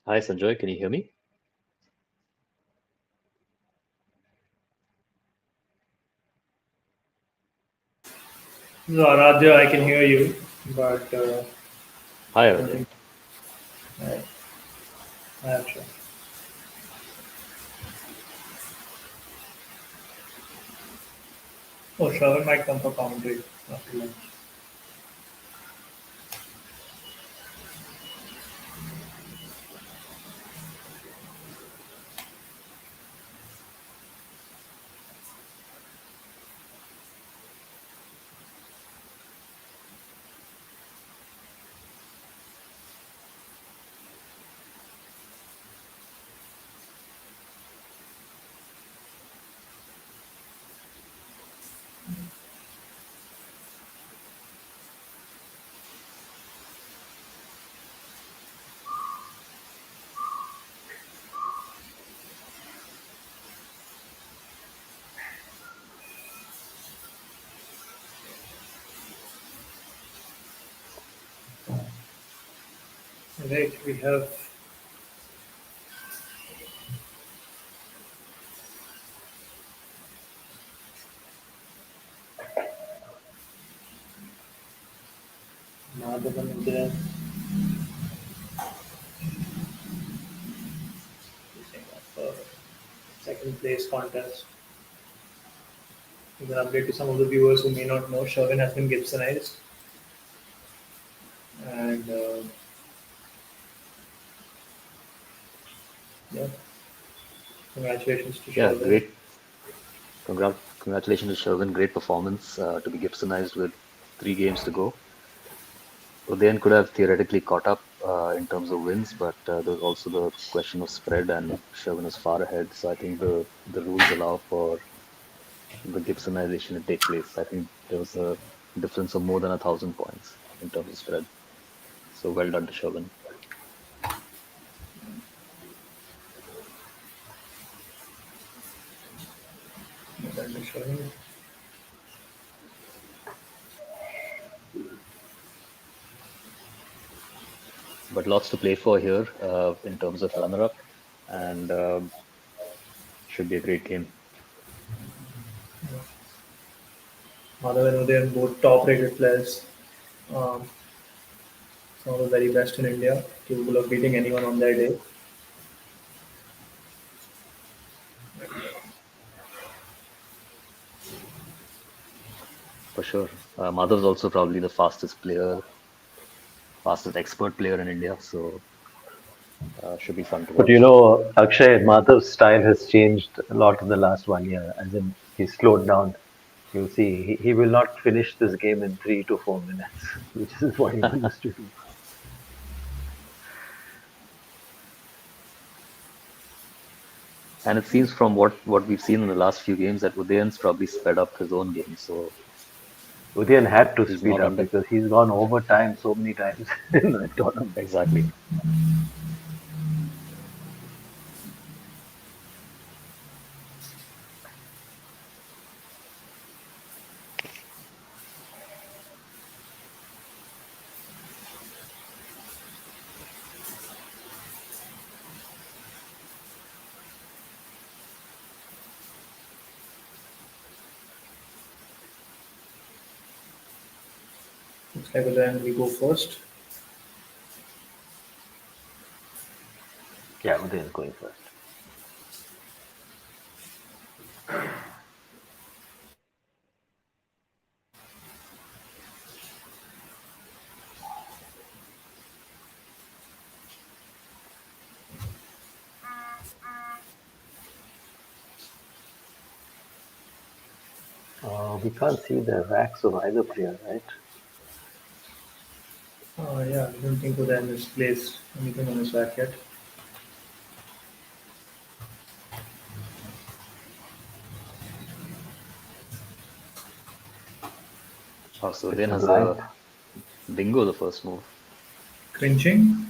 Hi, Sanjoy, can you hear me? No, Aradhya, I can hear you, but Hi, I don't Aradhya. think I have sure. Oh, Shravan might come for commentary after lunch. Right, we have Madhavan there. Second place contest. With an update to some of the viewers who may not know, Sherwin has been Gibsonized, and yeah, congratulations to Yeah, Sherwin. great. Congratulations to Sherwin. Great performance to be Gibsonized with 3 games to go. Udayan could have theoretically caught up in terms of wins, but there's also the question of spread, and Sherwin is far ahead. So I think the rules allow for the Gibsonization to take place. I think there was a difference of more than 1,000 points in terms of spread. So well done to Sherwin. Well done to Sherwin. But lots to play for here in terms of runner-up, and should be a great game. Madhav and Udayan, both top-rated players. Um, some of the very best in India, capable of beating anyone on their day. For sure. Madhav's also probably the fastest player, fastest expert player in India, so should be fun to But watch. Akshay, Madhav's style has changed a lot in the last 1 year. As in, he's slowed down. You'll see, he will not finish this game in 3 to 4 minutes, which is what he used to do. And it seems from what we've seen in the last few games that Udayan's probably sped up his own game, so Udayan had to he's speed not up under. because he's gone overtime so many times in the tournament. Exactly. Looks like Udayan will go first. Yeah, Udayan's going first. We can't see the racks of either player, right? Yeah, I don't think Udayan has placed anything on his racket. Oh, so It's Udayan a has blind. a bingo the first move. Cringing.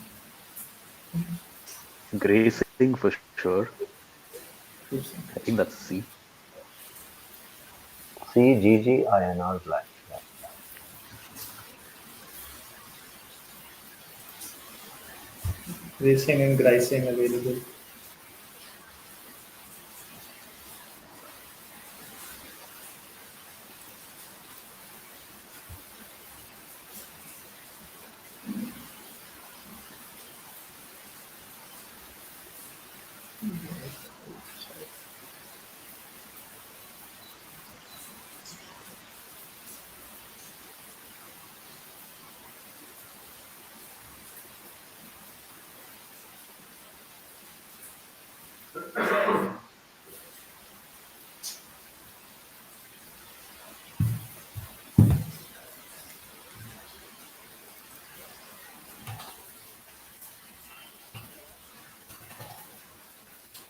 Gracing for sure. Cruising. I think that's a C. CGG INR blind. Yeah. Racing and Grising available.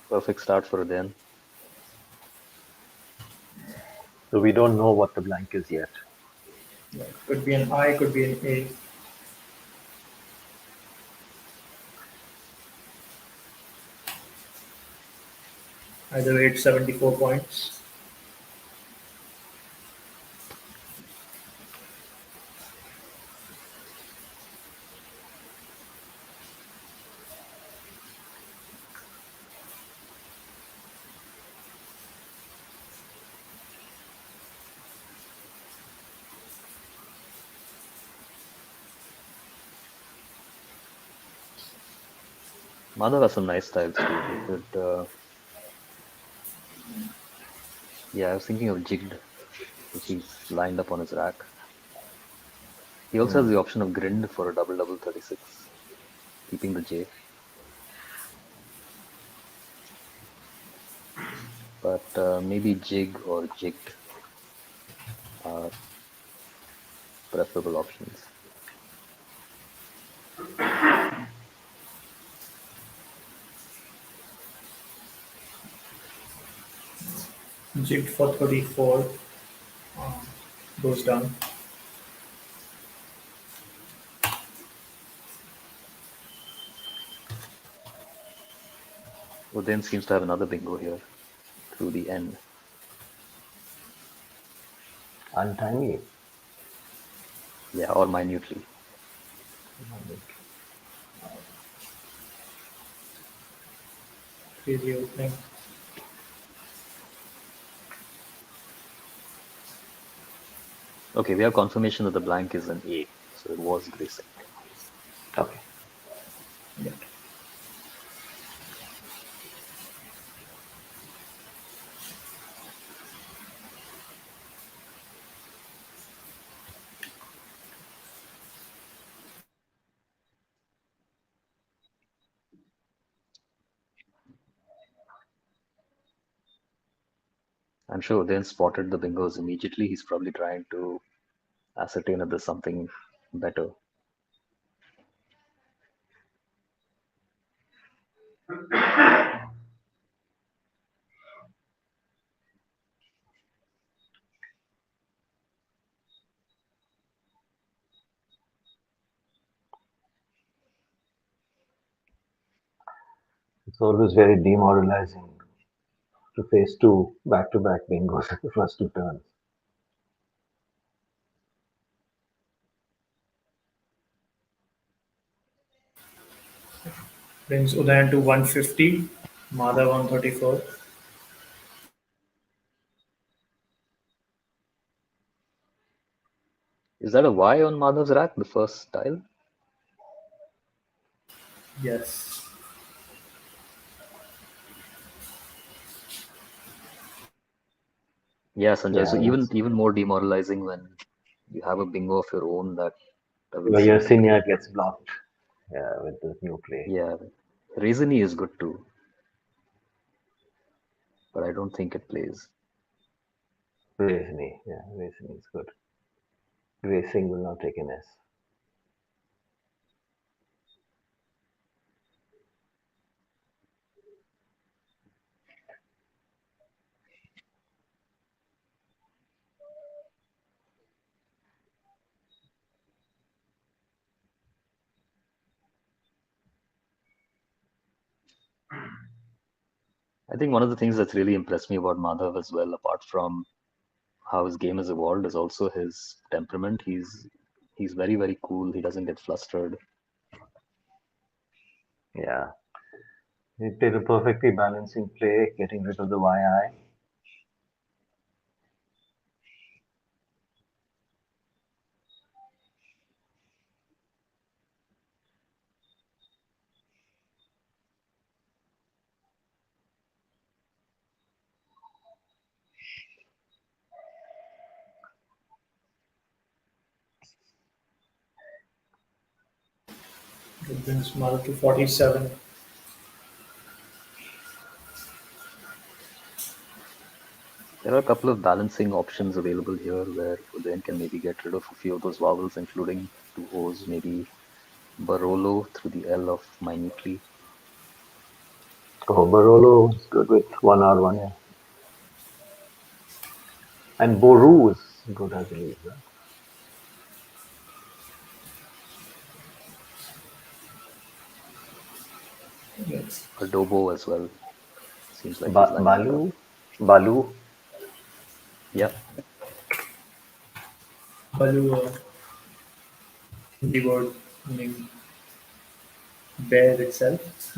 Perfect start for Udayan. So we don't know what the blank is yet. Yeah, could be an I, could be an A. Either way, it's 74 points. Madhav has some nice styles too. He could, yeah, I was thinking of jigged if he's lined up on his rack. He also has the option of grind for a double double 36, keeping the J. But maybe jig or jigged are preferable options. Jigged for 34. Um, goes down. Udayan seems to have another bingo here through the end. Untimely. Yeah, or minutely. Crazy opening. Okay, we have confirmation that the blank is an A, so it was Gracing. Okay. Yeah. I'm sure Udayan spotted the bingos immediately. He's probably trying to ascertain if there's something better. It's always very demoralizing to face two back-to-back bingos at the first two turns. Brings Udayan to 150. Madhav 134. Is that a Y on Madhav's rack, the first tile? Yes. Yeah, Sanjay. So Yeah, that's even more demoralizing when you have a bingo of your own that where awaits your you. senior gets blocked. Yeah, with the new play. Yeah, Raisiny is good too, but I don't think it plays. Gracing, yeah, Gracing is good. Gracing will not take an S. I think one of the things that's really impressed me about Madhav as well, apart from how his game has evolved, is also his temperament. He's very, very cool. He doesn't get flustered. Yeah. He played a perfectly balancing play, getting rid of the YI. It brings Mother to 47. There are a couple of balancing options available here where Udayan can maybe get rid of a few of those vowels, including two O's, maybe Barolo through the L of minutely. Oh, Barolo is good with 1R1, yeah. And Boru is good, I believe. Right? Yes. Adobo as well. Seems like he's lining that up. Balu. Yeah. Balu, Hindi word meaning bear itself.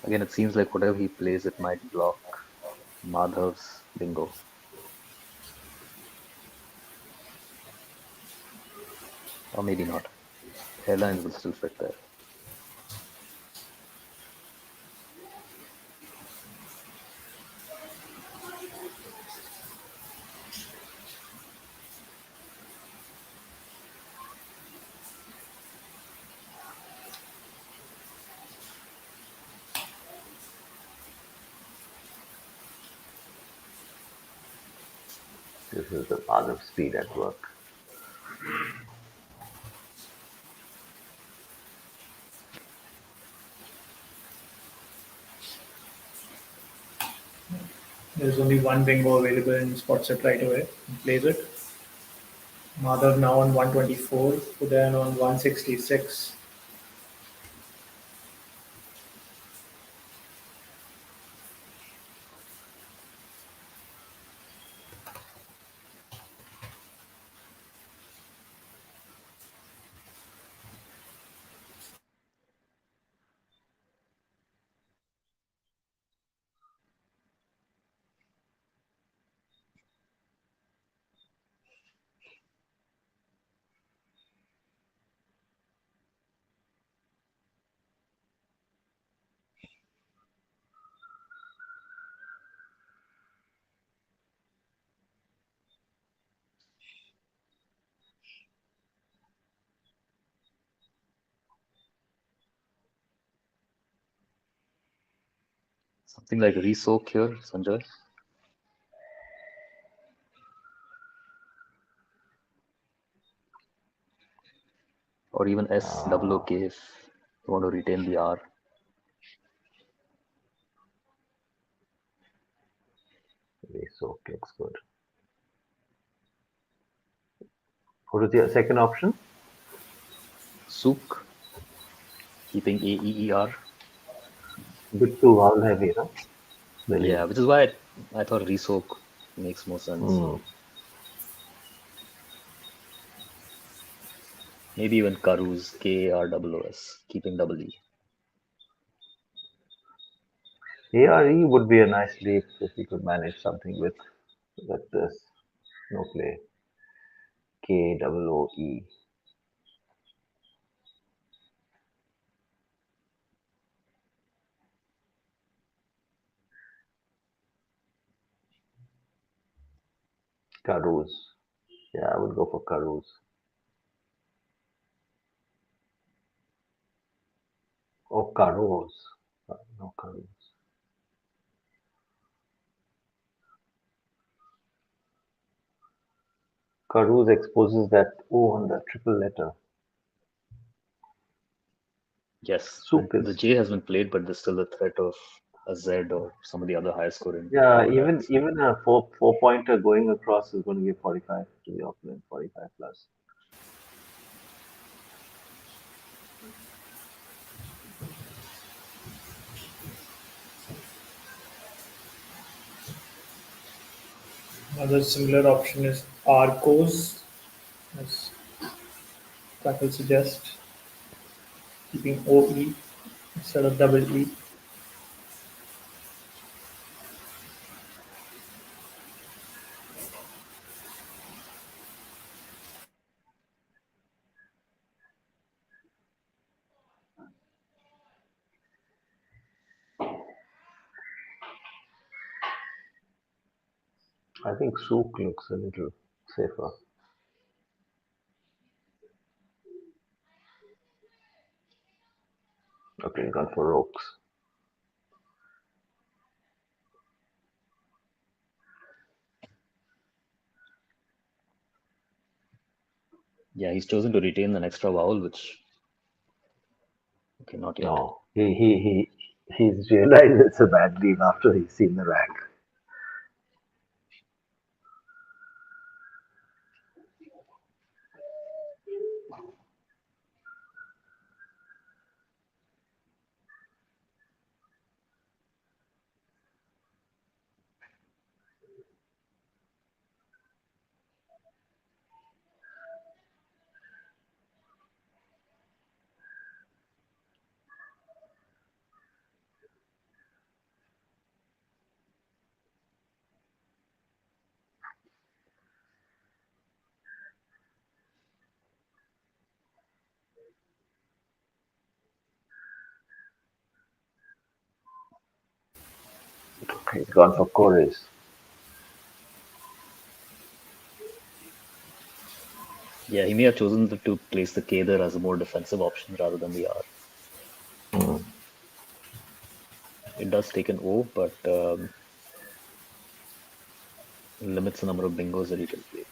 Again, it seems like whatever he plays, it might block Madhav's bingo. Or maybe not. Hairlines will still fit there. This is the path of speed at work. There's only one bingo available and spots it right away and plays it. Madhav now on 124, Udayan on 166. Something like resoak here, Sanjay. Or even SOOK if you want to retain the R. So looks good. What is the second option? Sook, keeping AEER. Bit too vowel heavy, no? Yeah, which is why I thought resoak makes more sense. Maybe even Karus, KAROOS, keeping double E. ARE would be a nice leap if we could manage something with this. No play. KOOE. Karus. Yeah, I would go for Karus. Or Karus. No Karus. Karus exposes that O on the triple letter. Yes, Sook the is. J has been played, but there's still the threat of a Z or some of the other higher scoring. Yeah, vowel even a four pointer going across is going to give 45 to the opponent, 45 plus. Another similar option is Arcos, as Quackle suggests, keeping OE instead of double E. I think Sook looks a little safer. Okay, gone for Rokes. Yeah, he's chosen to retain an extra vowel, which okay, not yet. No, he's realized it's a bad lead after he's seen the rack. Okay, he's gone for chorus. Yeah, he may have chosen to place the K there as a more defensive option rather than the R. It does take an O, but limits the number of bingos that you can play.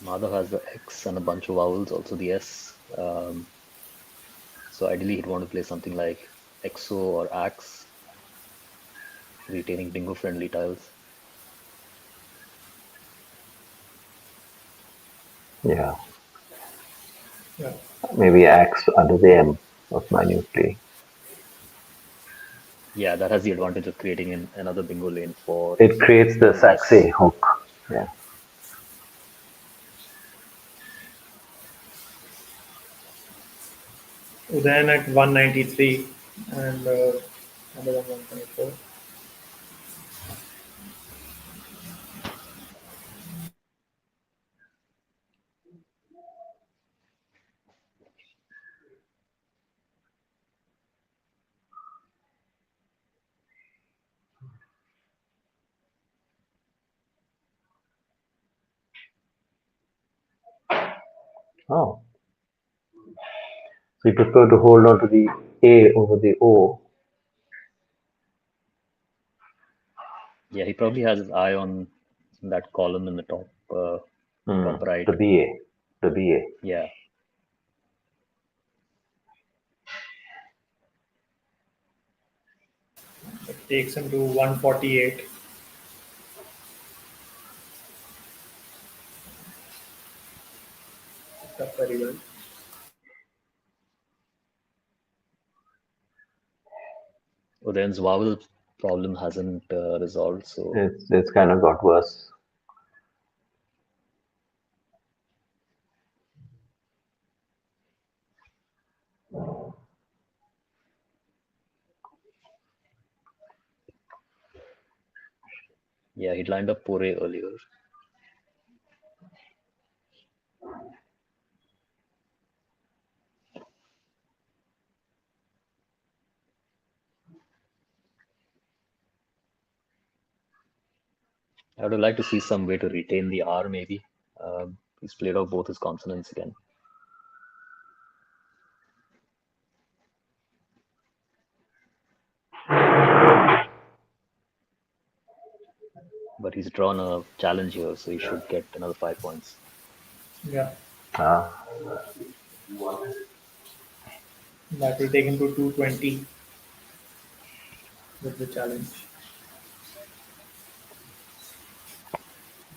Madhav has the X and a bunch of vowels, also the S. So ideally, he'd want to play something like EXO or AX, retaining bingo-friendly tiles. Yeah, Yeah. maybe axe under the M of minutely. Yeah, that has the advantage of creating another bingo lane for It creates the S. Saxe hook. Yeah. Then at 193 and another 124. Oh, so you prefer to hold on to the A over the O. Yeah, he probably has his eye on that column in the top top right. The BA. The BA. Yeah. It takes him to 148. That's very well. Udayan's vowel problem hasn't resolved, so It's kind of got worse. yeah, he'd lined up Pore earlier. I would have liked to see some way to retain the R, maybe. He's played off both his consonants again. But he's drawn a challenge here, so he should get another 5 points. Yeah. Ah, That will take him to 220. with the challenge.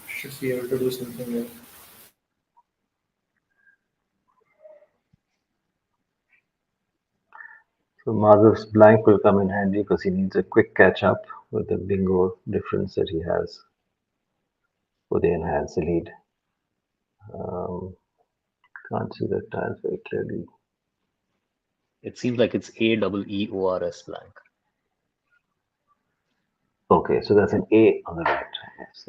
Should be able to do something here. So Madhav's blank will come in handy because he needs a quick catch up with the bingo difference that he has for the enhance the lead. Can't see the tiles very clearly. It seems like it's AEEORS blank. Okay, so that's an A on the right. Yes.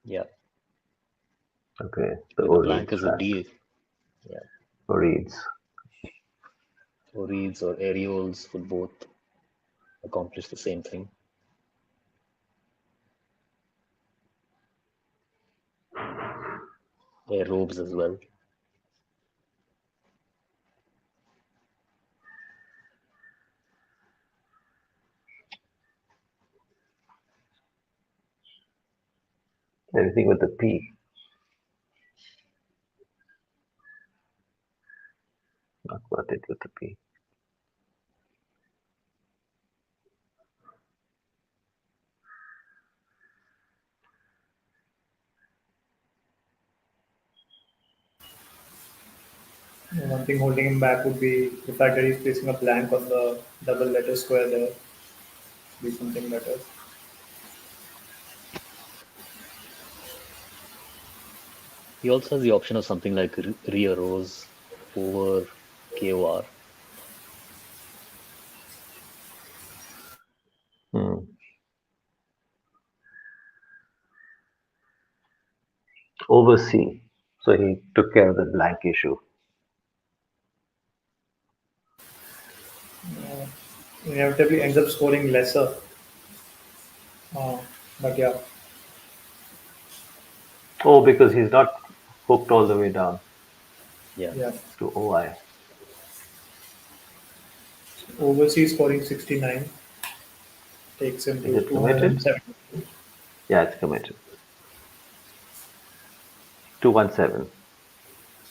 Yeah. Okay, the The blank is a D. Yeah. Orides. Orides or areoles would both accomplish the same thing. Air robes as well. Anything with the P. Not worth it with the P. One thing holding him back would be the fact that he's placing a blank on the double letter square there. Be something better. He also has the option of something like rearose over KOR. Oversee. So he took care of the blank issue. Inevitably ends up scoring lesser. But yeah, Oh, because he's not hooked all the way down Yeah. yeah. to OI. Overseas scoring 69 takes him Is to it committed? 270. Yeah, it's committed. 217.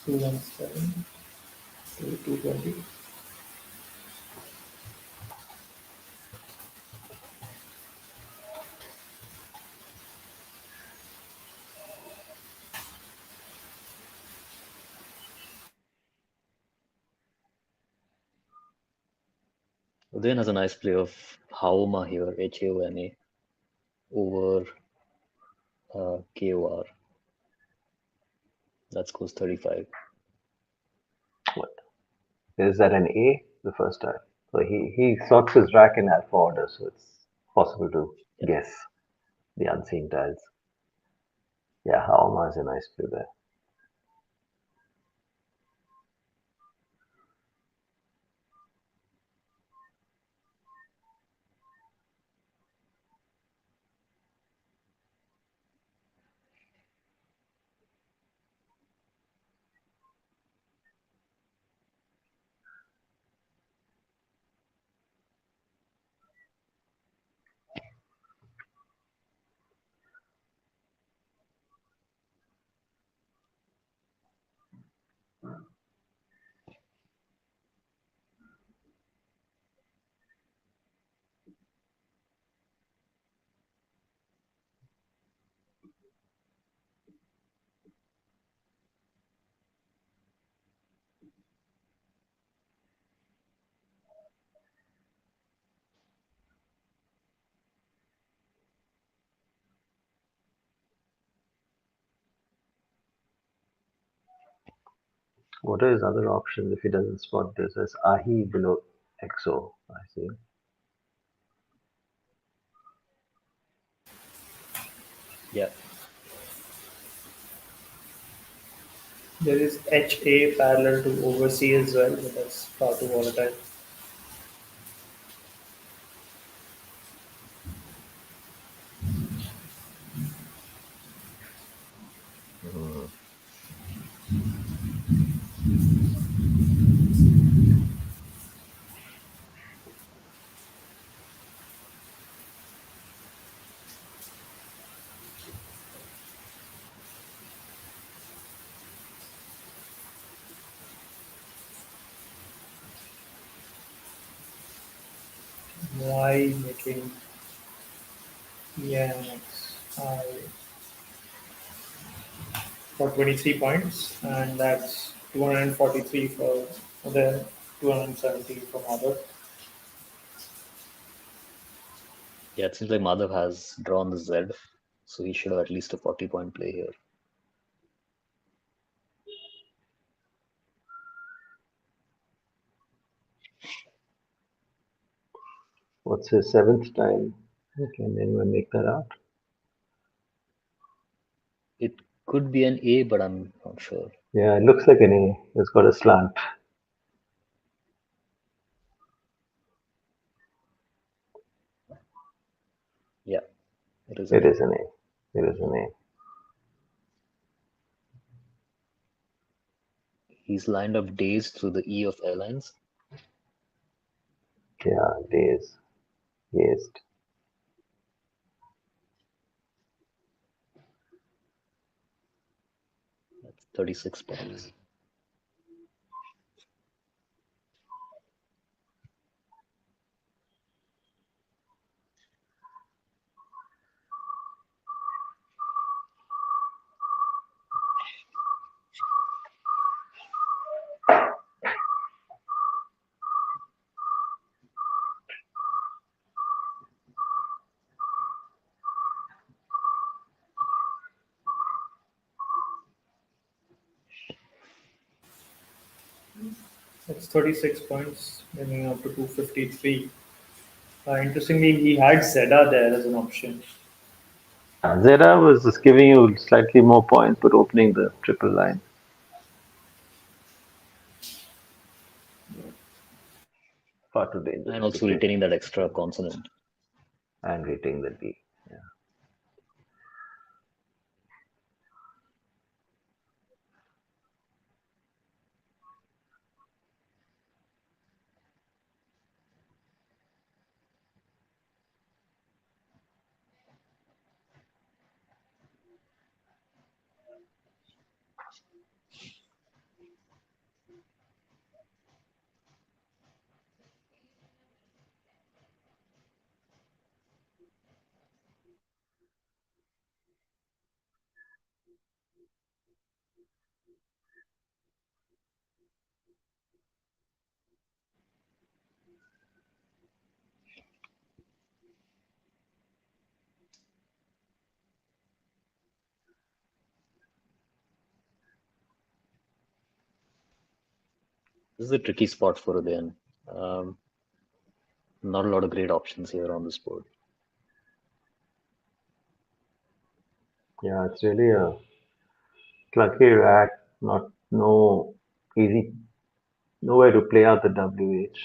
217 to 220. Udayan has a nice play of Haoma here, Haoma, over KOR. That scores 35. What? Is that an A the first time? So he sorts his rack in alpha order, so it's possible to guess the unseen tiles. Yeah, Haoma is a nice play there. What are his other options if he doesn't spot this? As Ahi below XO, I see. Yeah. There is HA parallel to overseas as well, but that's far too volatile. Y making ENX I for 23 points, and that's 243 for the 270 for Madhav. Yeah, it seems like Madhav has drawn the Z, so he should have at least a 40-point play here. What's his seventh time? Can anyone make that out? It could be an A, but I'm not sure. Yeah, it looks like an A. It's got a slant. Yeah, it is an It A. is an A. It is an A. He's lined up days through the E of airlines. Yeah, days. Yes. That's 36 points. That's 36 points, bringing up to 253. Interestingly, he had Zeta there as an option. Zera was just giving you slightly more points, but opening the triple line. Far too dangerous. And also retaining that extra consonant. And retaining the D. Yeah. This is a tricky spot for Udayan. Not a lot of great options here on this board. Yeah, it's really a clunky rack. No easy, nowhere to play out the WH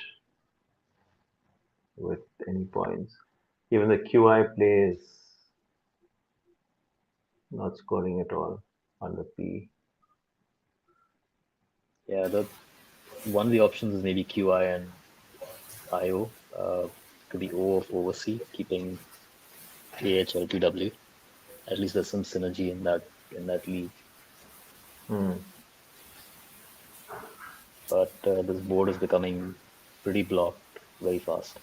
with any points. Even the QI play is not scoring at all on the P. Yeah, one of the options is maybe QI and IO. Could be O of oversea, keeping AHLPW. At least there's some synergy in that league. But this board is becoming pretty blocked very fast.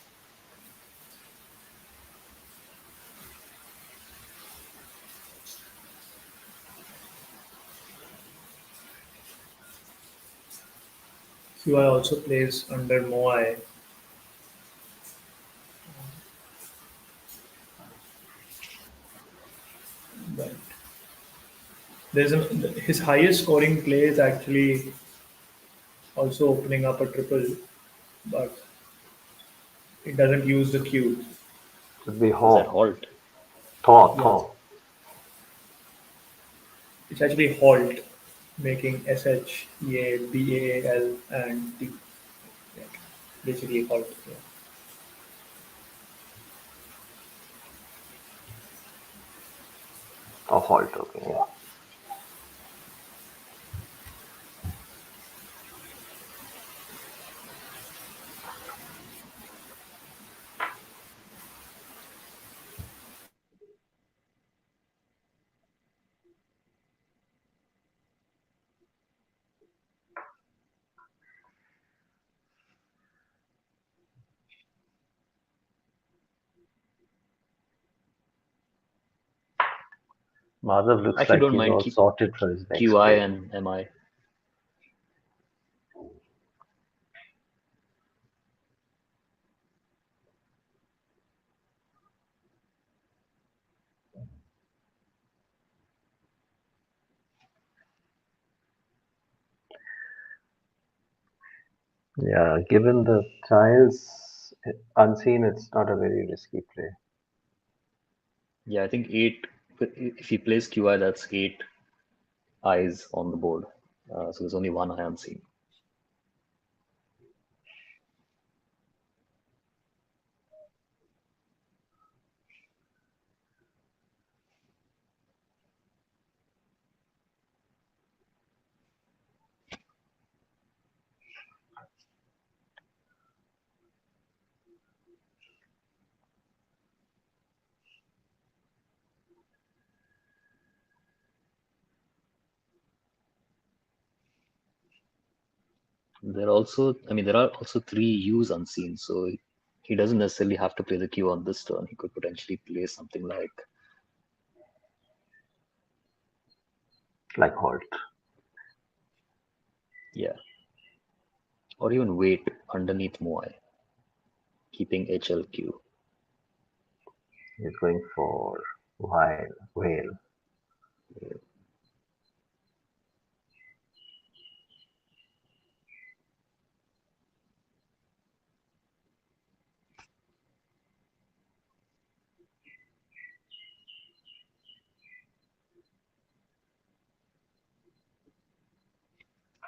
QI also plays under Moai. But his highest scoring play is actually also opening up a triple, but it doesn't use the Q. Could be Is that Hall. halt? Thor. It's actually halt, making SH, EA, BAL, and T. Yeah, basically halt. Yeah. Or Halt, okay. Yeah. Madhav looks Actually, like don't he's mind all sorted for his next QI play. and MI. Yeah, given the tiles unseen, it's not a very risky play. Yeah, I think 8. If he plays QI, that's 8 eyes on the board. So there's only one eye unseen. There are also 3 U's unseen, so he doesn't necessarily have to play the Q on this turn. He could potentially play something like, Halt. yeah, or even wait underneath Moai, keeping HLQ. He's going for whale.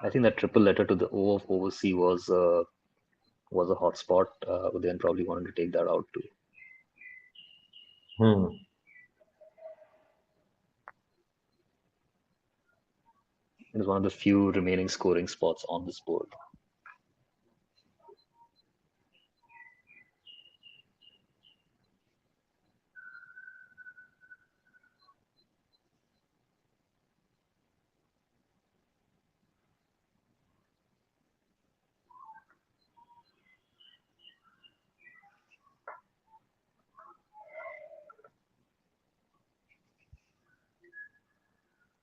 I think that triple letter to the O of oversea was a hot spot. Udayan probably wanted to take that out too. It was one of the few remaining scoring spots on this board.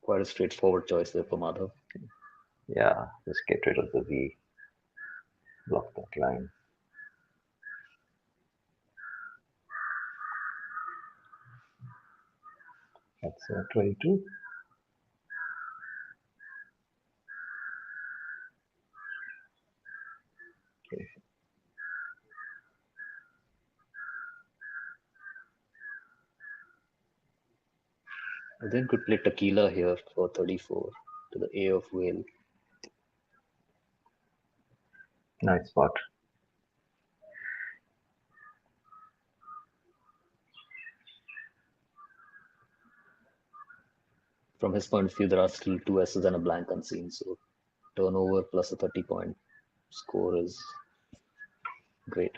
Quite a straightforward choice there for Madhav. Yeah, just get rid of the V. Block that line. That's 22. Okay. Udayan could play tequila here for 34 to the A of whale. Nice spot. From his point of view, there are still 2 S's and a blank unseen, so turnover plus a 30-point score is great.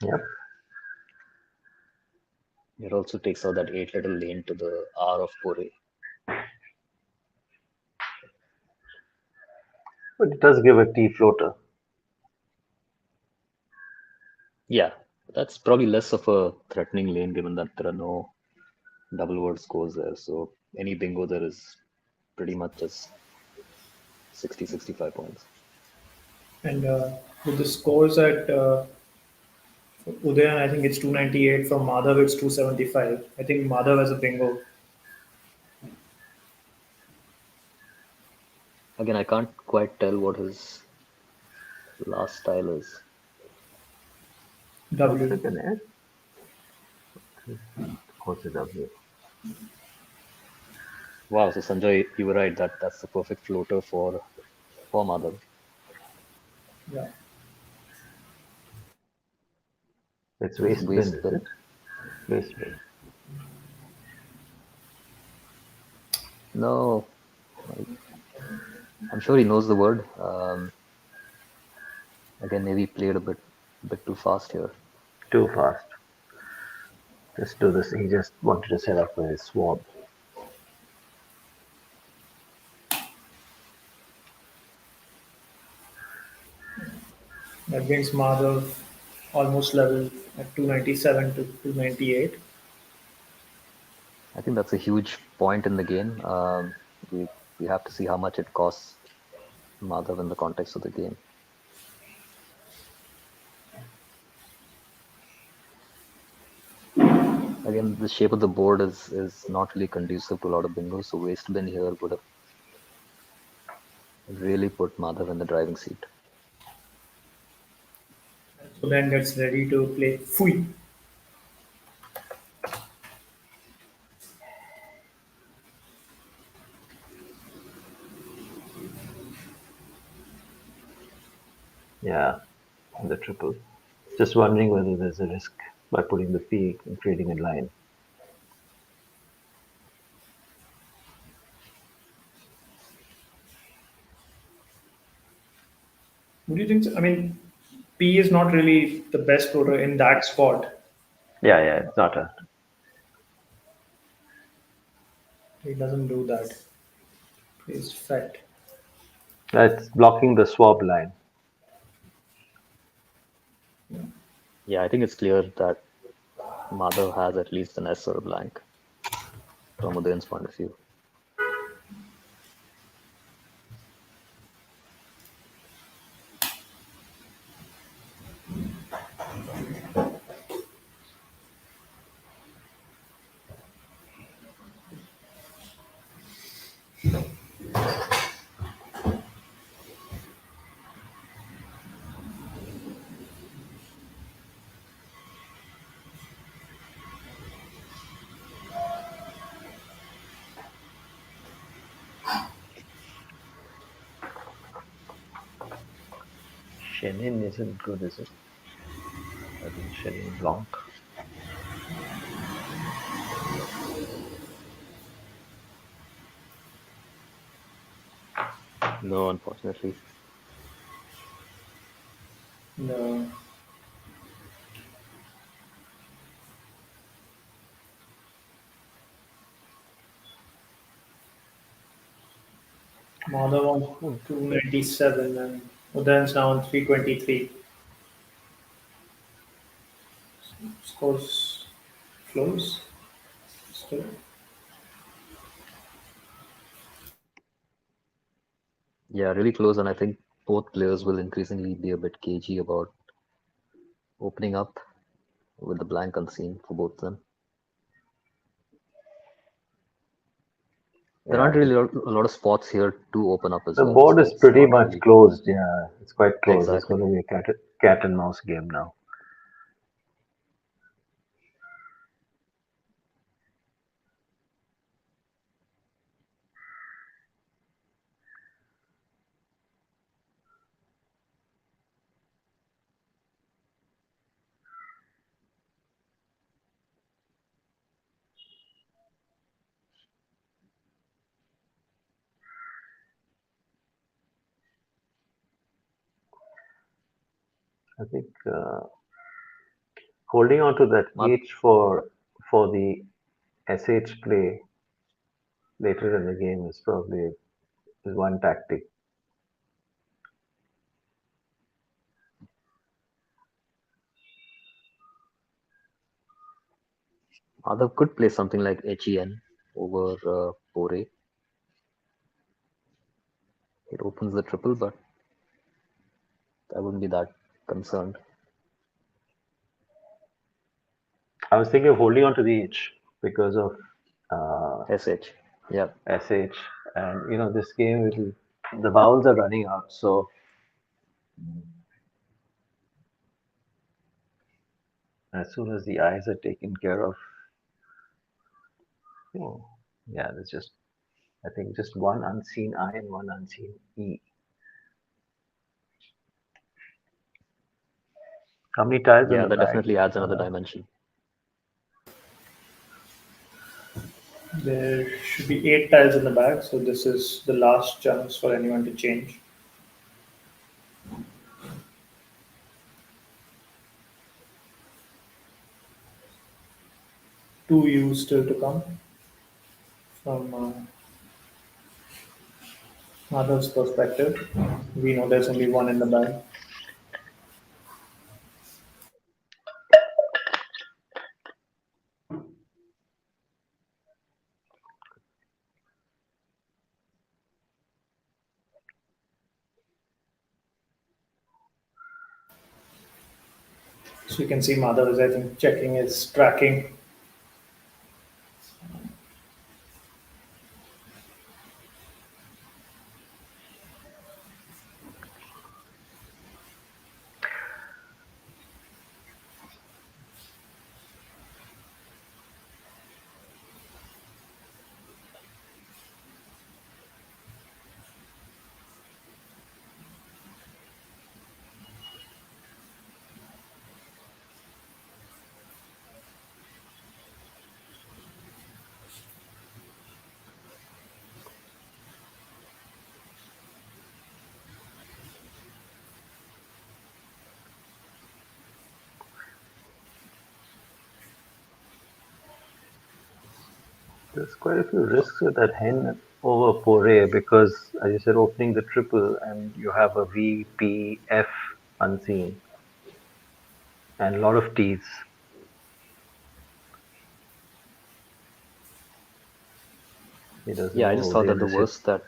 Yep. It also takes out that 8-letter lane to the R of Pore. But it does give a T floater. Yeah, that's probably less of a threatening lane given that there are no double word scores there. So any bingo there is pretty much just 60-65 points. And with the scores at Udayan, I think it's 298. From Madhav, it's 275. I think Madhav has a bingo. Again, I can't quite tell what his last style is. Looks W. like an S. What's a W? Wow, so Sanjay, you were right. That's the perfect floater for Madhav. Yeah. It's This waste is bin, waste is bin. it? Waste bin. No, I'm sure he knows the word. Again, maybe he played a bit too fast here. Too fast. Just do this. He just wanted to set up a swab. That brings Madhav almost level at 297 to 298. I think that's a huge point in the game. We have to see how much it costs Madhav in the context of the game. Again, the shape of the board is not really conducive to a lot of bingos, so waste bin here would have really put Madhav in the driving seat. So then gets ready to play Fui. Yeah, the triple. Just wondering whether there's a risk by putting the peak and creating a line. What do you think? I mean, P is not really the best rotor in that spot. Yeah, it's not a. He doesn't do that. He's fat. It's blocking the swab line. Yeah, I think it's clear that Madhav has at least an S or a blank from Udayan's point of view. Chenin isn't good, is it? I think Chenin Blanc. No, unfortunately. No. Madhav on 297 and Udayan's now on 323. Scores close. Still. Yeah, really close, and I think both players will increasingly be a bit cagey about opening up with the blank unseen for both of them. There aren't really a lot of spots here to open up as The well. board So is it's pretty not much really closed. Yeah, it's quite close. It's exactly. going to be a cat and mouse game now. I think holding on to that Mad- H for the SH play later in the game is probably is one tactic. Madhav could play something like HEN over Pore. It opens the triple, but I wouldn't be that concerned. I was thinking of holding on to the H because of SH. Yeah. SH, and this game the vowels are running out, so as soon as the I's are taken care of, yeah, there's just I think just one unseen I and one unseen E. How many tiles in Yeah, the that bag? definitely adds another dimension. There should be 8 tiles in the bag, so this is the last chance for anyone to change. Two U's still to come from Madhav's perspective. We know there's only one in the bag. So you can see Madhav is, I think, checking his tracking. There's quite a few risks with that hen over Pore because, as you said, opening the triple and you have a V, P, F unseen and a lot of T's. He doesn't Yeah, I just know thought that the realistic. worst that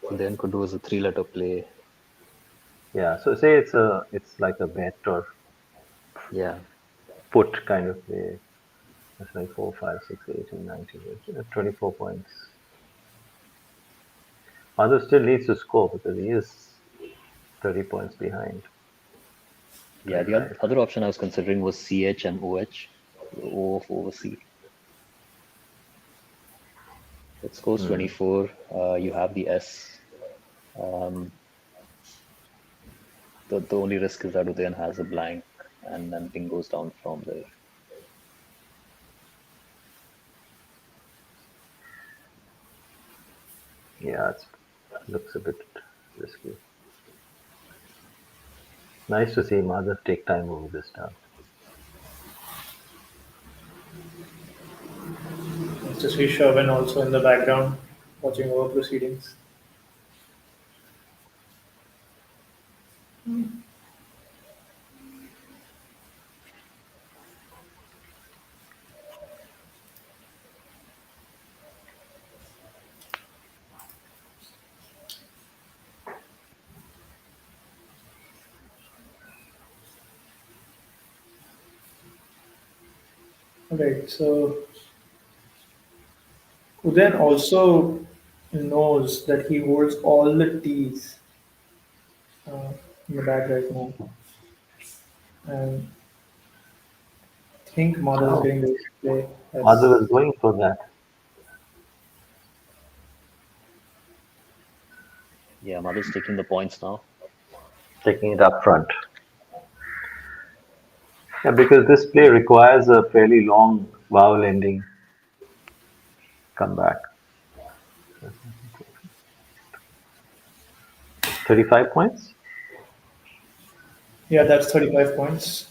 Udayan could do is a three-letter play. Yeah, so say it's like a bet or Yeah, put kind of play. It's like 4, 5, 6, 18, 19, 24 points. Madhu still needs to score because he is 30 points behind. yeah. The 25. other option I was considering was CH and OH, O of oversea. It scores 24. You have the S. Um, the only risk is that Udayan has a blank, and then thing goes down from there. Yeah, it looks a bit risky. Nice to see Madhav take time over this time. It's just Sherwin also in the background watching over proceedings. Right, so Udayan also knows that he holds all the T's in the bag right now. And I think Madhav is Oh, getting ready to play. Madhav is going for that. Yeah, Madhuv's taking the points now. Taking it up front. Yeah, because this play requires a fairly long vowel ending comeback. 35 points? Yeah, that's 35 points.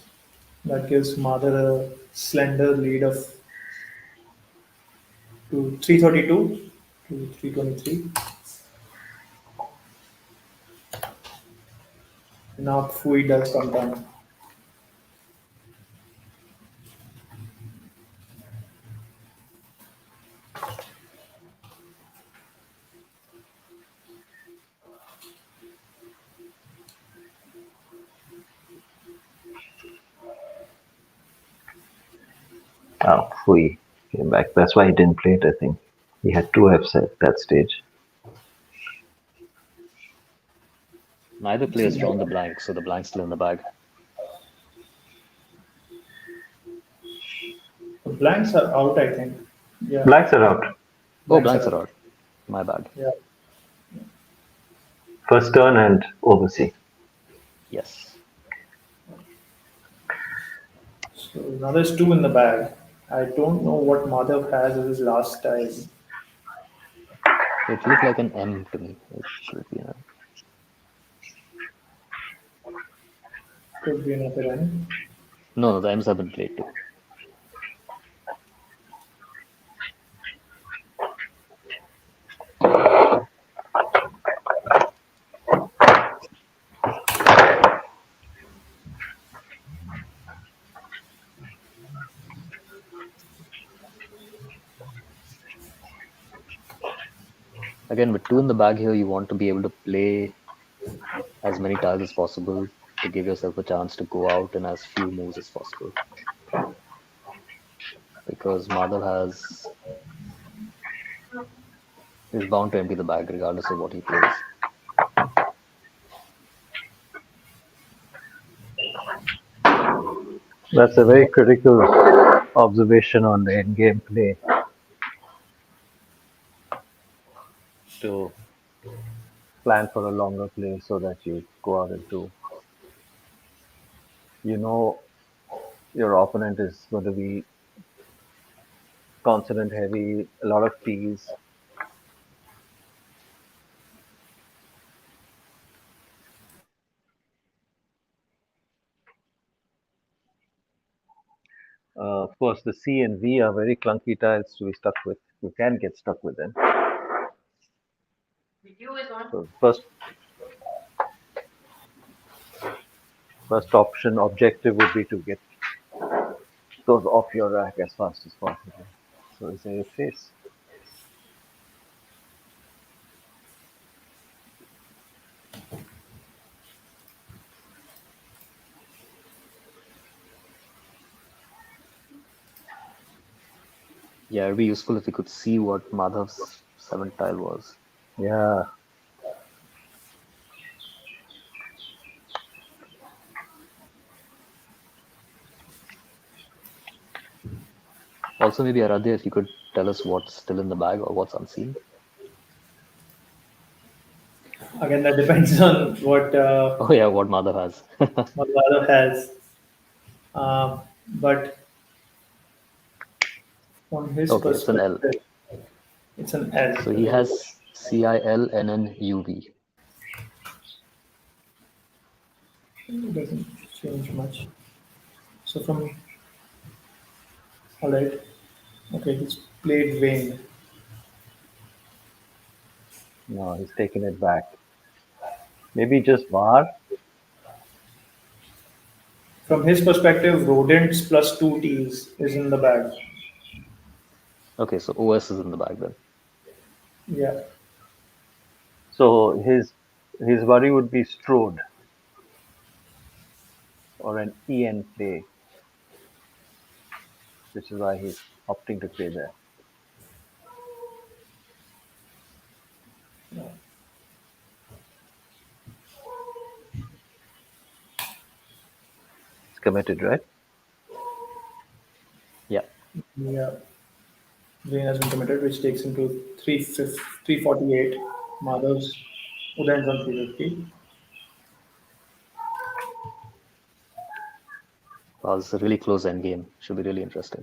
That gives Madhav a slender lead of to 332 to 323. Now Fui does come down. Oh, Fui came back. That's why he didn't play it, I think. He had two Fs at that stage. Neither player has drawn the blank, so the blank's still in the bag. The blanks are out, I think. Yeah. Blacks are out. Oh, blanks are out. My bad. Yeah. First turn and oversea. Yes. So now there's two in the bag. I don't know what Madhav has as his last time. It looked like an M to me. It could be an M. Could be another end. No, the M's have been played too. Again, with two in the bag here, you want to be able to play as many tiles as possible to give yourself a chance to go out in as few moves as possible. Because Madhav is bound to empty the bag regardless of what he plays. That's a very critical observation on the end game play. To plan for a longer play so that you go out into, you know, your opponent is going to be consonant heavy, a lot of T's. Of course, the C and V are very clunky tiles to be stuck with. You can get stuck with them. So first option objective would be to get those off your rack as fast as possible. So is there a face? Yeah, it'd be useful if you could see what Madhav's 7th tile was. Yeah. Also, maybe Aradhya, if you could tell us what's still in the bag or what's unseen. Again, that depends on what Oh yeah, what Madhav has. what the other has. But from his Okay, it's an L. perspective, it's an L. So he has CILNNUV. It doesn't change much. So from all right, okay, he's played Vayne. No, he's taken it back. Maybe just VAR. From his perspective, rodents plus 2 T's is in the bag. Okay, so OS is in the bag then. Yeah. So his worry would be Strode or an EN play, which is why he's opting to play there. It's committed, right? Yeah. Yeah. Vayne has been committed, which takes him to 348. Madhav's Uday's on 350. Wow, this is a really close end game. Should be really interesting.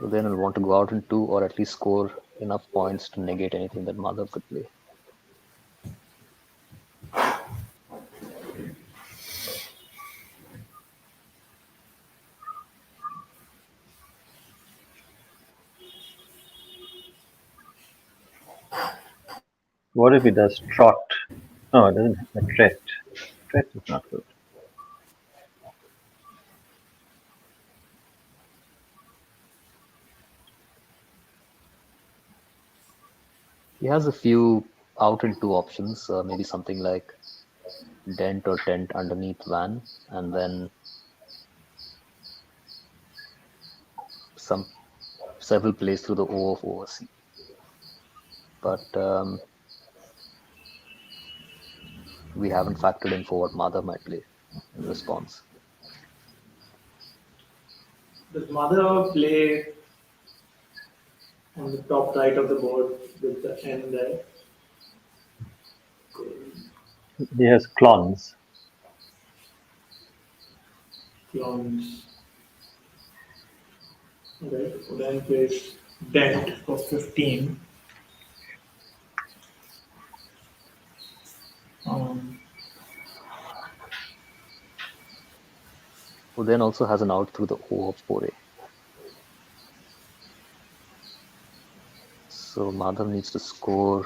Then he'll want to go out in 2 or at least score enough points to negate anything that Madhav could play. What if he does trot? No, it doesn't have a tret. Tret is not good. He has a few out and 2 options, maybe something like dent or tent underneath van, and then several plays through the O of OC. But we haven't factored in for what Madhav might play in response. Does Madhav play on the top right of the board with the N there? He has clones. Clones. Okay, so then plays dent for 15. Who then also has an out through the O of 4A. So Madhav needs to score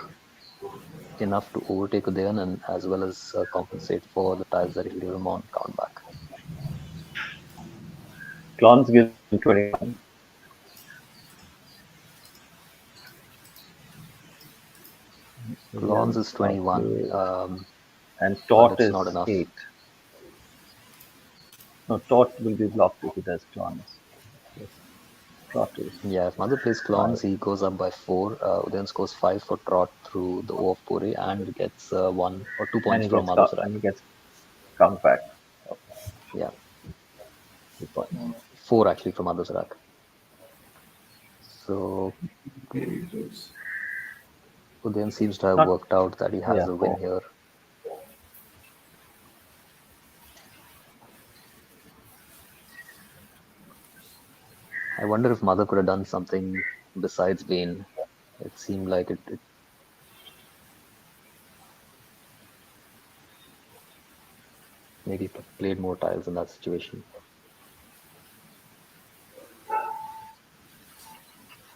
enough to overtake Udayan and as well as compensate for the tiles that he'll give him on count back. Clans gives him 21. Clans is 21, And but Taught it's is not enough. 8. No, Taught will be blocked if he does clans. Yes. Trot is Yeah, if Mother plays 5. Clans, he goes up by 4. Udayan scores 5 for Trot through the O of Puri and gets 1 or 2 points from Mother's Rack. And he gets count back. Okay, Yeah, 2 points. 4 actually from Mother's Rack. So Udayan seems to have Not- worked out that he has a win 4. here. I wonder if Mother could have done something besides Bane. It seemed like it maybe played more tiles in that situation.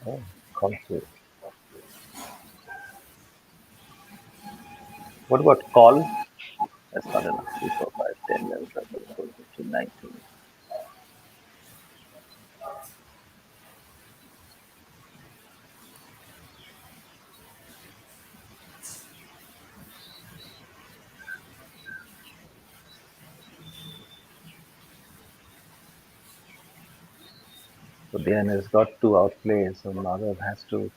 Oh, conflict. What about call? That's not enough. 3, 4, 5, 10, 11, 12, 13, 14, 15, 19. So Dian has got 2 outplays, so Madhav has to.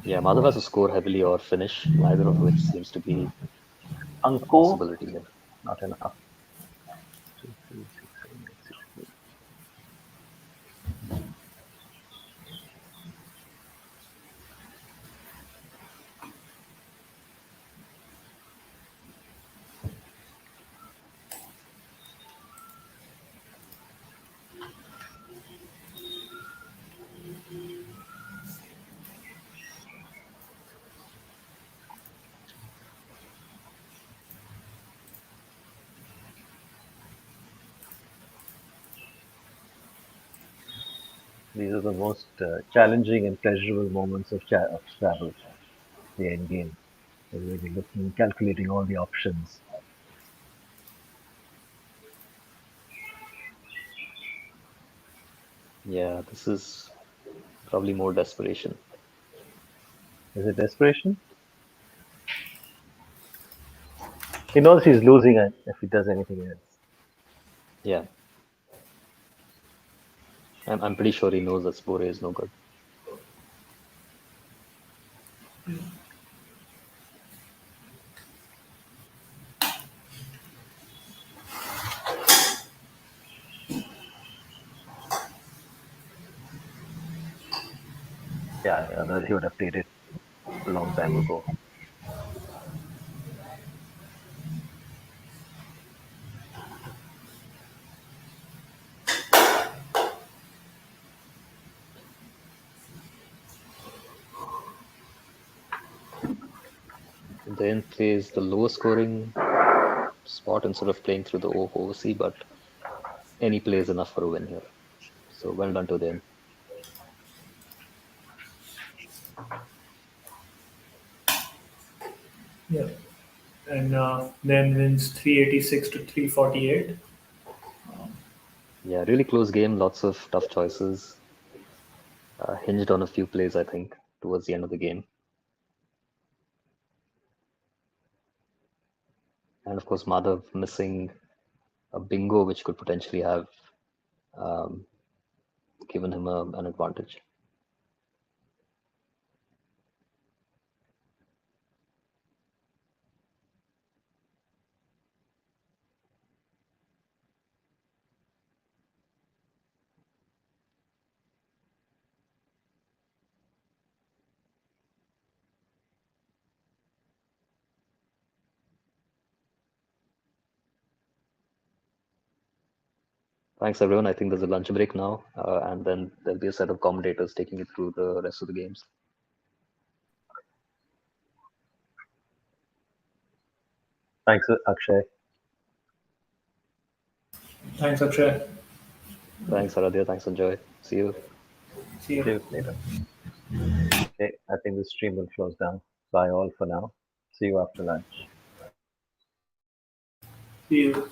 Yeah, Madhav has to score heavily or finish, neither of which seems to be a Anko, possibility here. not enough. 2, 3, 6, 7, 8, 16. These are the most challenging and pleasurable moments of Scrabble, the end game. You're really looking, calculating all the options. Yeah, this is probably more desperation. Is it desperation? He knows he's losing if he does anything else. Yeah. I'm pretty sure he knows that Spore is no good. Yeah, he would have played it a long time ago. Then plays the lower scoring spot instead of playing through the oversea, but any play is enough for a win here. So well done to them. Yeah. And then wins 386 to 348. Yeah, really close game, lots of tough choices. Hinged on a few plays, I think, towards the end of the game. And of course, Madhav missing a bingo, which could potentially have um, given him an advantage. Thanks, everyone. I think there's a lunch break now, and then there'll be a set of commentators taking you through the rest of the games. Thanks, Akshay. Thanks, Akshay. Thanks, Aradhya. Thanks, Sanjoy. See you. See See you. you later. Okay, I think the stream will close down. Bye all for now. See you after lunch. See you.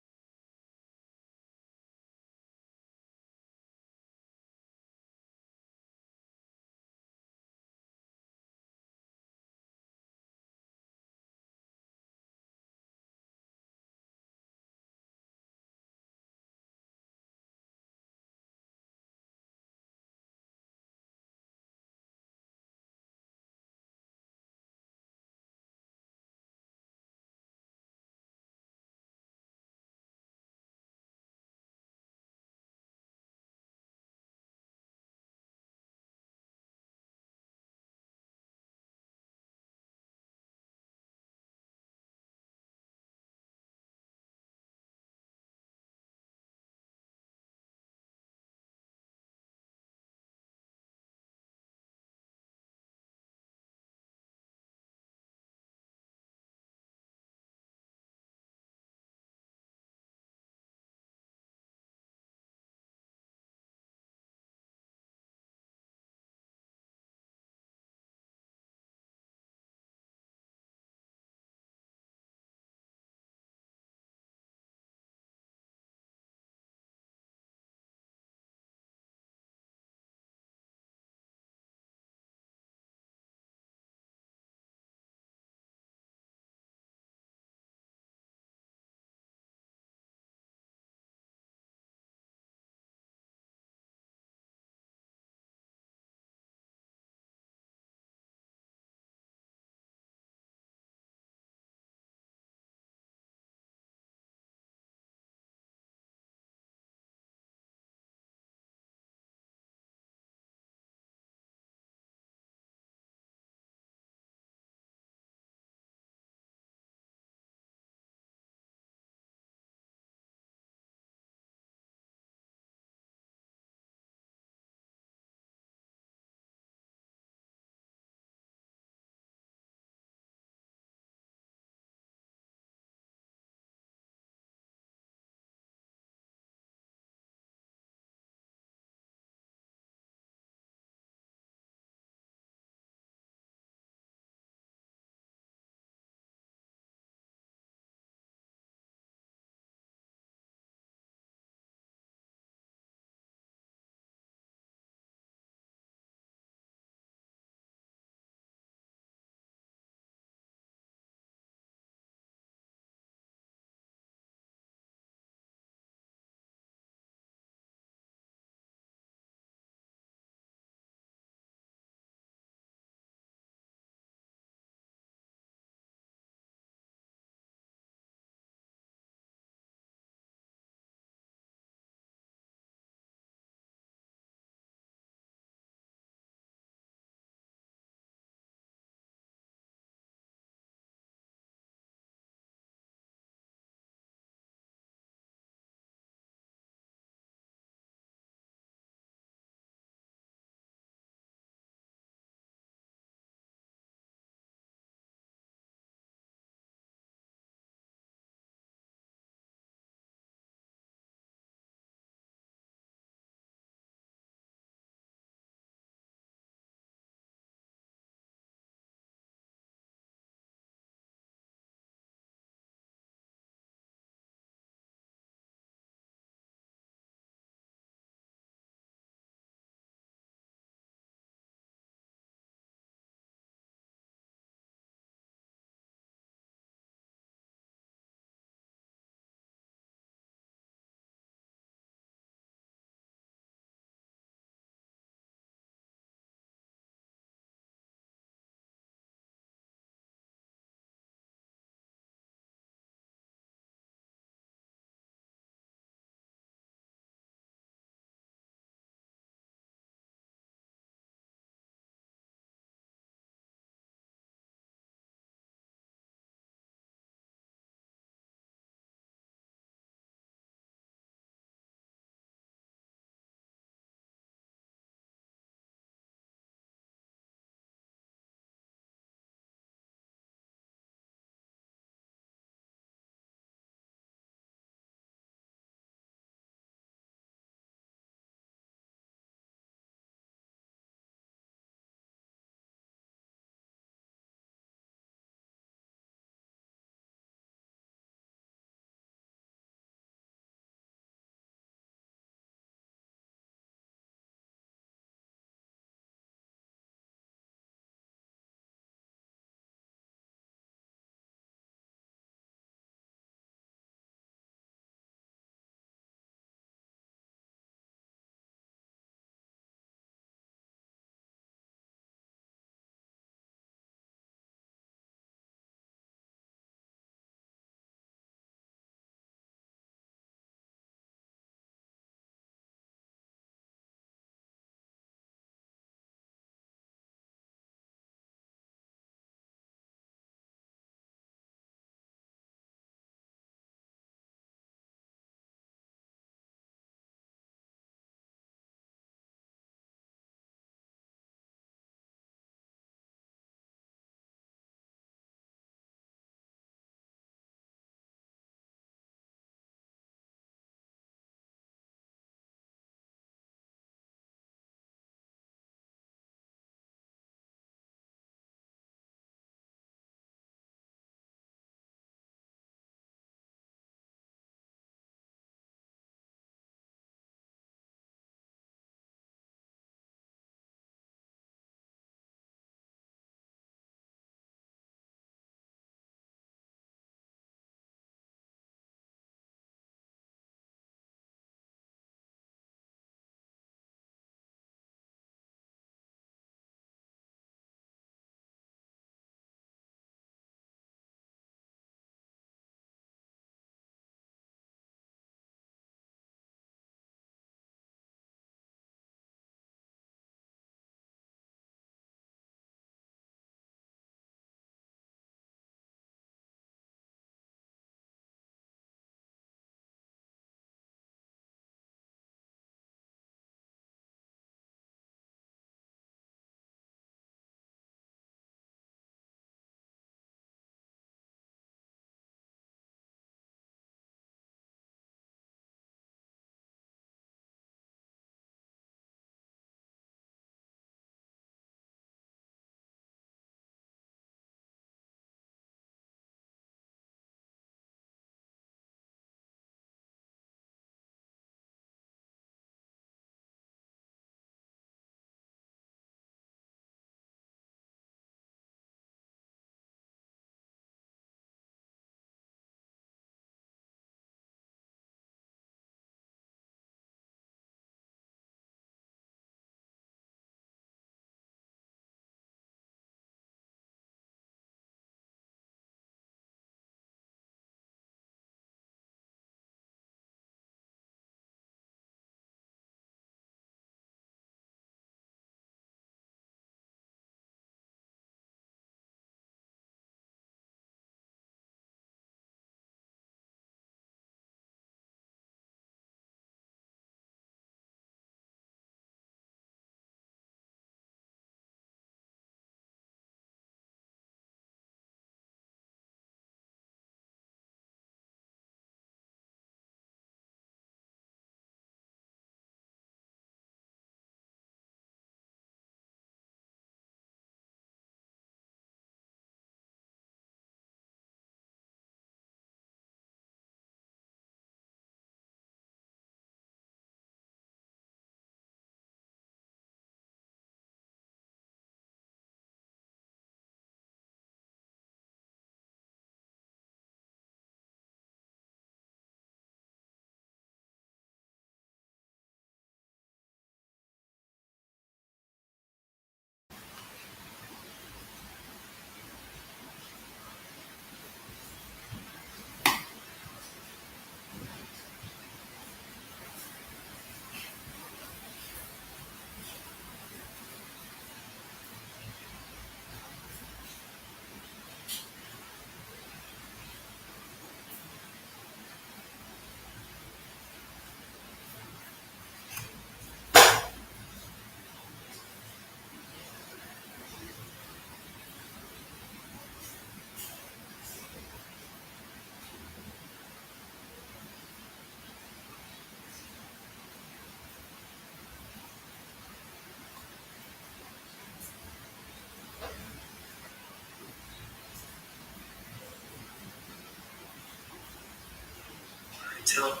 So, I know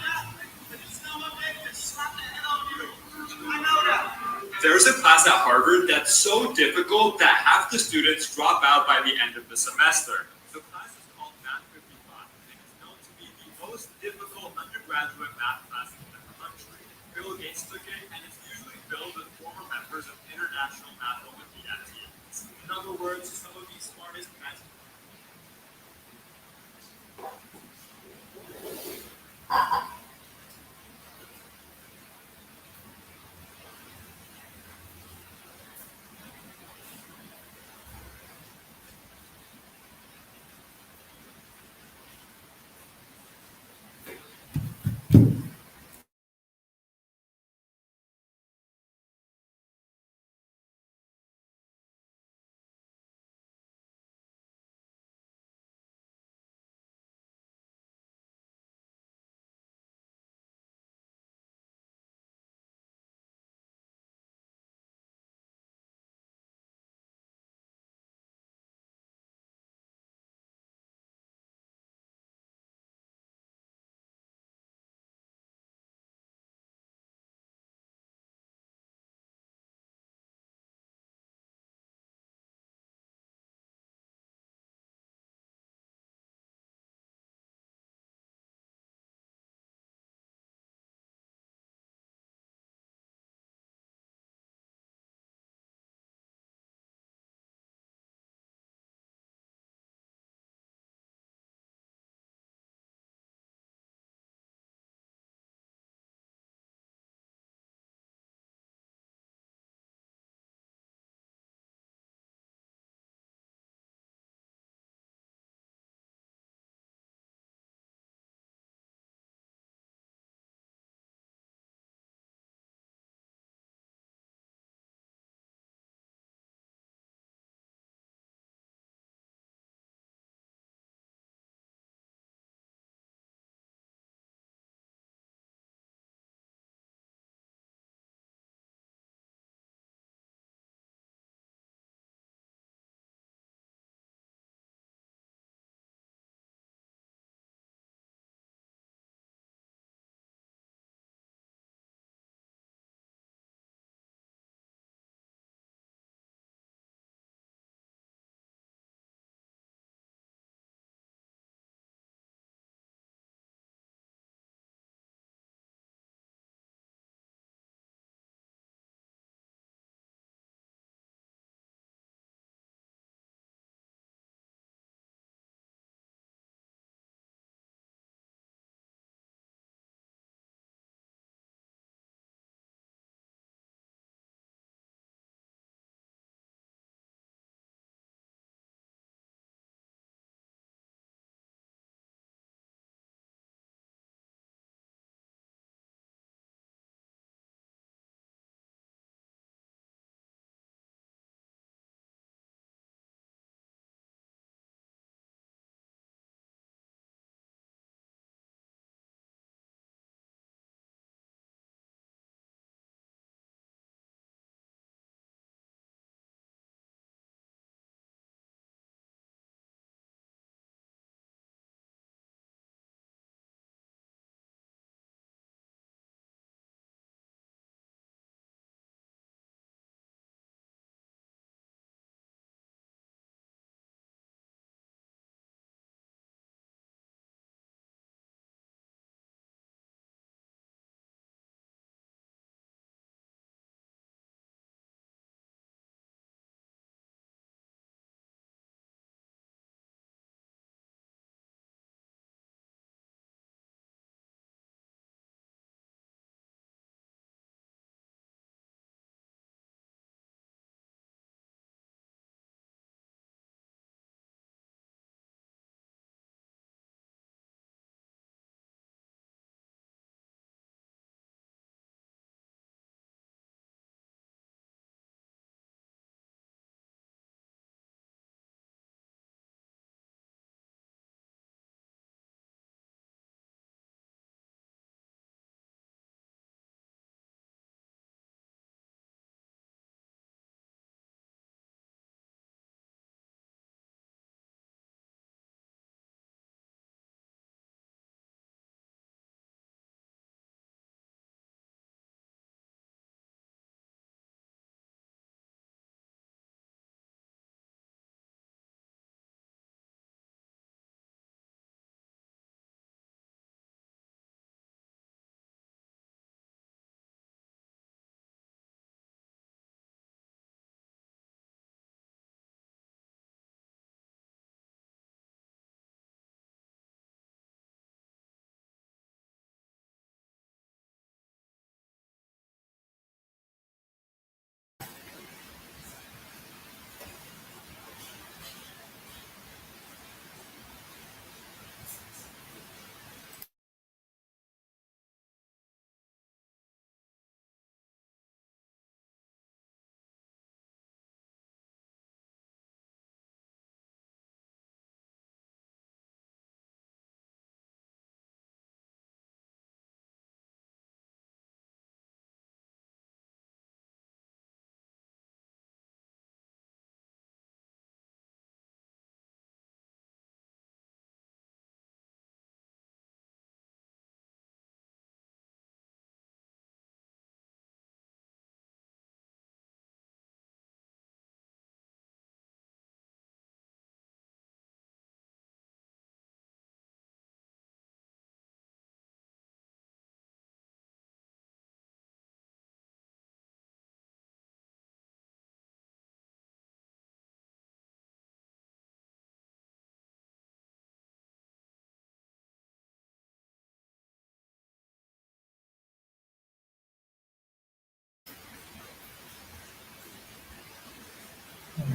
that. But it's not what they just slap the head on you. I know that. There's a class at Harvard that's so difficult that half the students drop out by the end of the semester. The class is called Math 55, and it's known to be the most difficult undergraduate math class in the country. Bill Gates took it, and it's usually filled with former members of international math Olympiad teams. In other words, some of the smartest math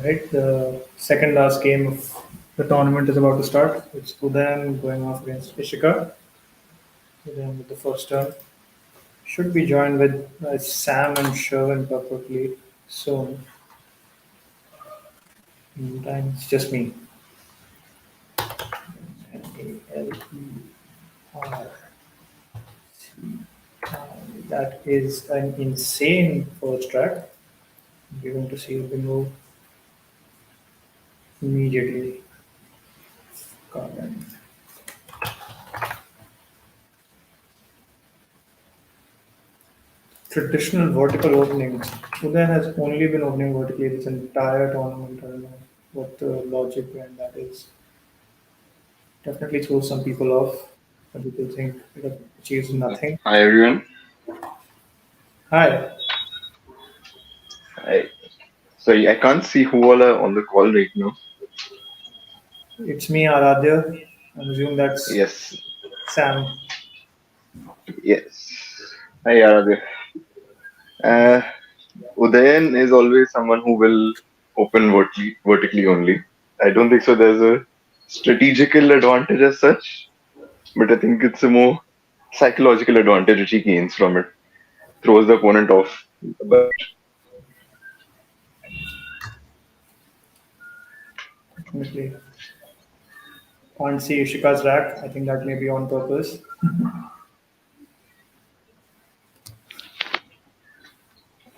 Right, the second last game of the tournament is about to start. It's Udan going off against Ishika. Udan with the first turn. Should be joined with Sam and Sherwin perfectly soon. Meantime, it's just me. N-A-L-E-R. That is an insane first track. We're going to see the move immediately. Comment. Traditional vertical openings. Uday has only been opening vertically this entire tournament. I don't know what the logic behind that is. Definitely throws some people off. Some people think it achieves nothing. Hi everyone. Hi, I sorry, I can't see who all are on the call right now. it's me, Aradhya. I assume that's Yes, Sam. yes. Hi Aradhya. Uh, Udayan is always someone who will open vertically only. I don't think so. There's a strategical advantage as such, but I think it's a more psychological advantage which he gains from it. Throws the opponent off. But Definitely. Can't see Ishika's rack. I think that may be on purpose.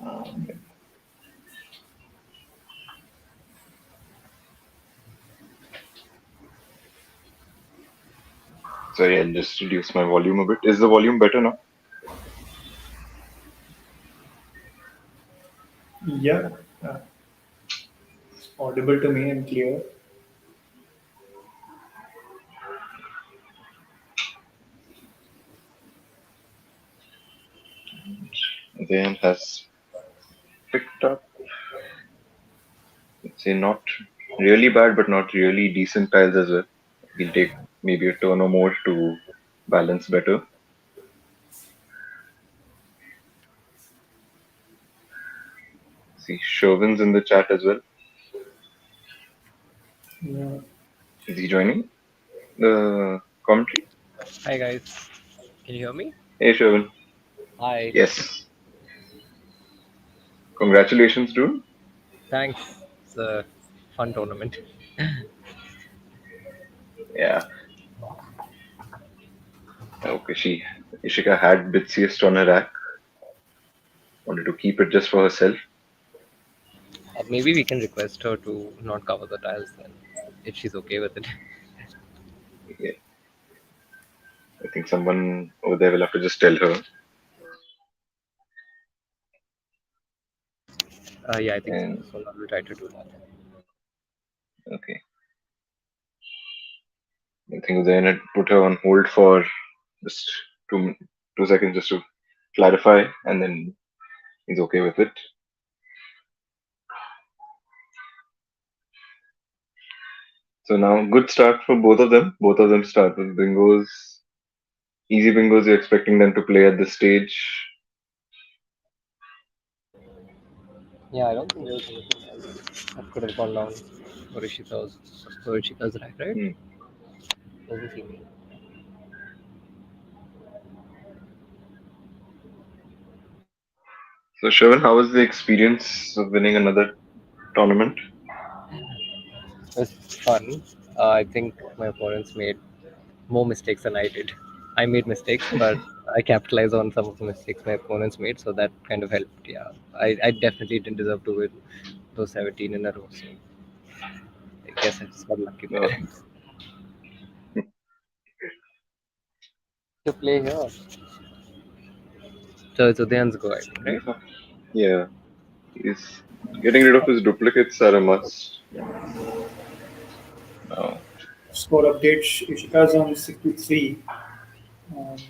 Um, sorry, I'll just reduce my volume a bit. Is the volume better now? yeah, it's audible to me and clear. Udayan has picked up. Let's say not really bad, but not really decent tiles as well. He'll take maybe a turn or more to balance better. See, Shervin's in the chat as well. Yeah. Is he joining the commentary? Hi guys, can you hear me? Hey, Shervin. Hi, Yes. Congratulations, dude. thanks. It's a fun tournament. Yeah. Okay, Ishika had Bitsiest on her rack. Wanted to keep it just for herself. Maybe we can request her to not cover the tiles then, if she's okay with it. Yeah. I think someone over there will have to just tell her. Yeah, I think so. And So I will try to do that. okay. I think then I put her on hold for just 2 seconds just to clarify, and then he's okay with it. So now, good start for both of them. Both of them start with bingos. Easy bingos you're expecting them to play at this stage. Yeah, I don't think there was anything else that could have gone down for Ishika's rack, right? Hmm. Doesn't seem. So, Shravan, how was the experience of winning another tournament? It was fun. I think my opponents made more mistakes than I did. I made mistakes, but I capitalized on some of the mistakes my opponents made, so that kind of helped. Yeah, I definitely didn't deserve to win those 17 in a row. So I guess I just got lucky No. there. To play here. So it's Udyan's go, I think, right? Yeah. He's getting rid of his duplicates are a must. Now, Score updates. Ishika's on 63. And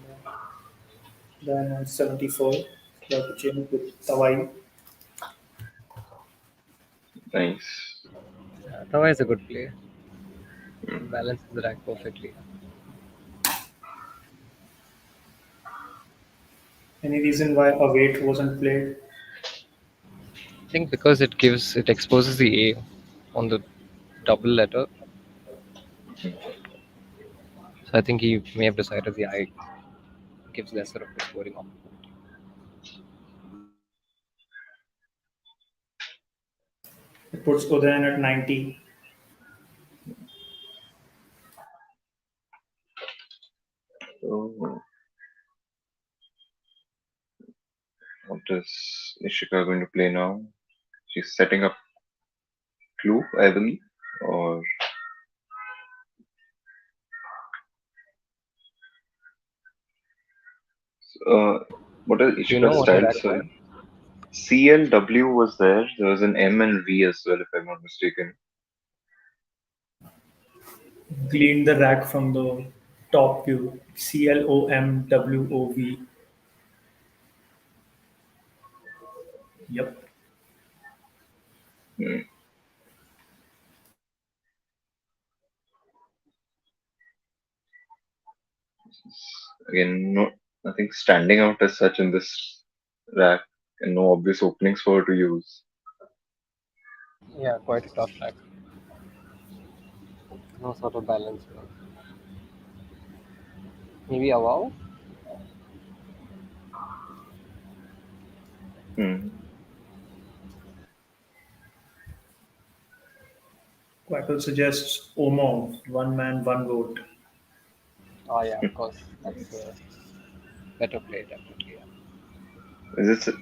then on 74. About to change with Tawai. nice. Tawa is a good player. Hmm. Balances the rack perfectly. Any reason why await wasn't played? I think because it exposes the A. on the double letter. So I think he may have decided the eye gives lesser of a scoring opportunity. It puts Udayan at 90. So, what is Ishika going to play now? She's setting up clue, I believe, or uh, what is Do you know Ishika's what her style? actor? Sorry, CLW was there. There was an M and V as well, if I'm not mistaken. Gleaned the rack from the top view. CLOMWOV. Yep. Hmm. Again, nothing standing out as such in this rack, and no obvious openings for her to use. Yeah, quite a tough track. No sort of balance. Maybe a wow? Hmm. Quackle suggests Omo, one man, one vote. Oh yeah, of course. That's a better play, definitely. Yeah. Is it?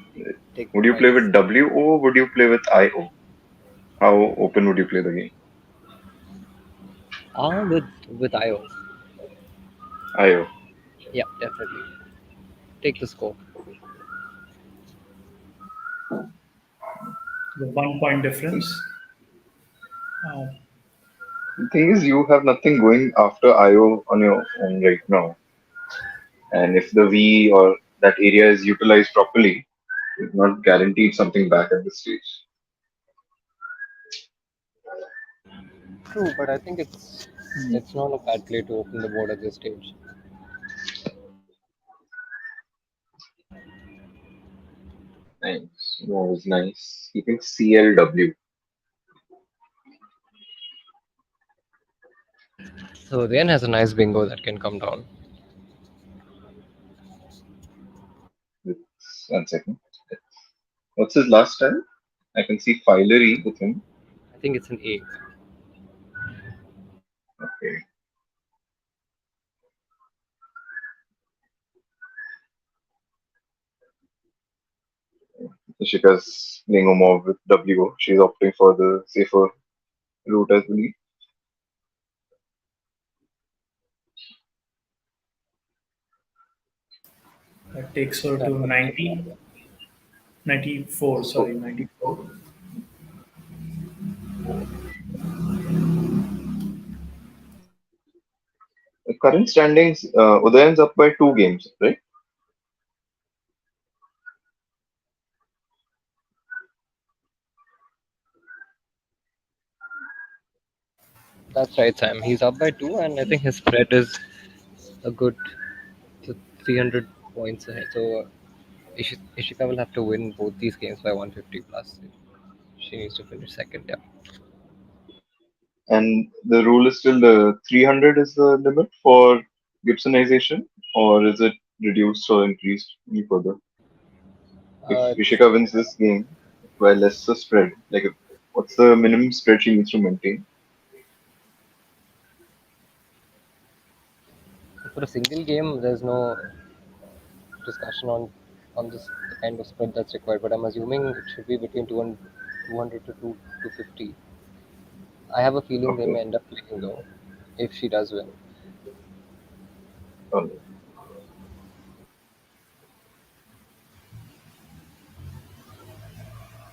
Take the Would you play points. with WO? Or would you play with IO? How open would you play the game? With IO. IO. Yeah, definitely. Take the score. The 1 point difference. Uh, The thing is, you have nothing going after IO on your own right now. And if the V or that area is utilized properly, it's not guaranteed something back at this stage. True, but I think it's not a bad play to open the board at this stage. Nice. That was nice. Keeping CLW. So Ryan has a nice bingo that can come down. With 1 second. What's his last time? I can see filery with him. I think it's an A. Okay. Ishika's playing a mob with WO. She's opting for the safer route, I believe. that takes her That to was 90. 94, So, sorry, 94. the current standings, Udayan's up by 2 games, right? That's right, Sam. He's up by 2, and I think his spread is a good 300 points ahead. So Ishika will have to win both these games by 150 plus. She needs to finish second. Yeah. And the rule is still the 300 is the limit for Gibsonization, or is it reduced or increased any further? If It's Ishika wins this game by lesser spread, like what's the minimum spread she needs to maintain? for a single game. There's no discussion on this the kind of spread that's required, but I'm assuming it should be between 200 to 250. I have a feeling they Okay. may end up playing though, if she does win. Um,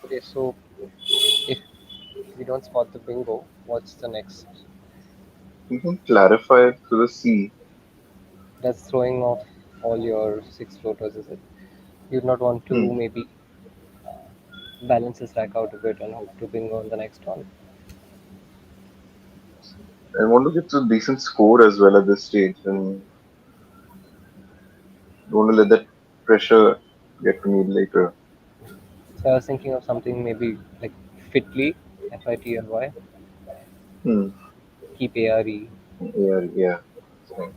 Okay, so if we don't spot the bingo, what's the next? you can clarify to the C. That's throwing off all your six floaters, is it? You'd not want to Hmm. maybe balance this rack out a bit and hope to bingo on the next one. I want to get to a decent score as well at this stage, and don't want to let that pressure get to me later. So I was thinking of something maybe like Fitly, FITLY. Hmm. Keep ARE. Yeah, yeah. So,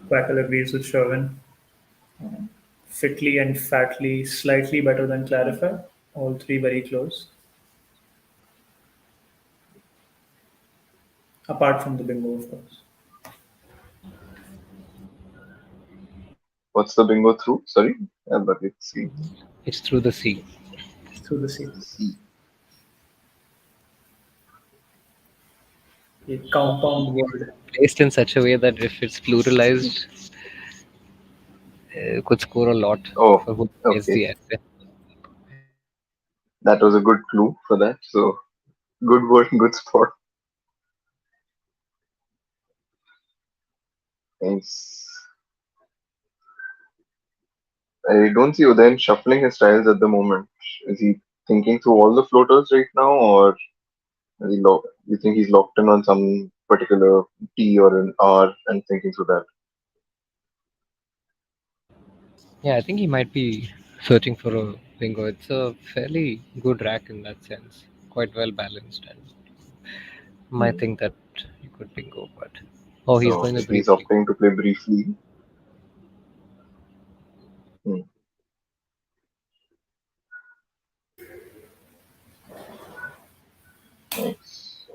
Quackle agrees with Sherwin. Fitly and fatly, slightly better than clarify. All three very close. Apart from the bingo, of course. what's the bingo through? Sorry, but let's see. It's through the sea. Through the sea. C. A compound word. Placed in such a way that if it's pluralized, could score a lot Oh, for who plays okay. the essay. That was a good clue for that. So good word, good spot. Nice. I don't see Udayan shuffling his tiles at the moment. Is he thinking through all the floaters right now, or is he you think he's locked in on some particular T or an R and thinking through that? Yeah, I think he might be searching for a bingo. It's a fairly good rack in that sense, quite well balanced, and might Hmm. think that you could bingo, but oh, he's So going to if he's briefly. opting to play briefly, hmm, nice.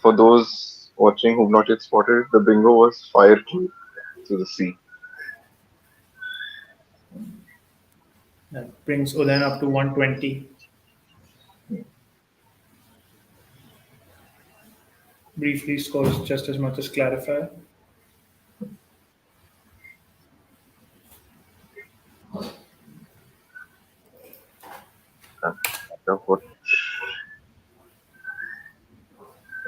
For those watching who've not yet spotted, the bingo was fire key to the sea. That brings Udayan up to 120. Briefly scores just as much as clarify. And what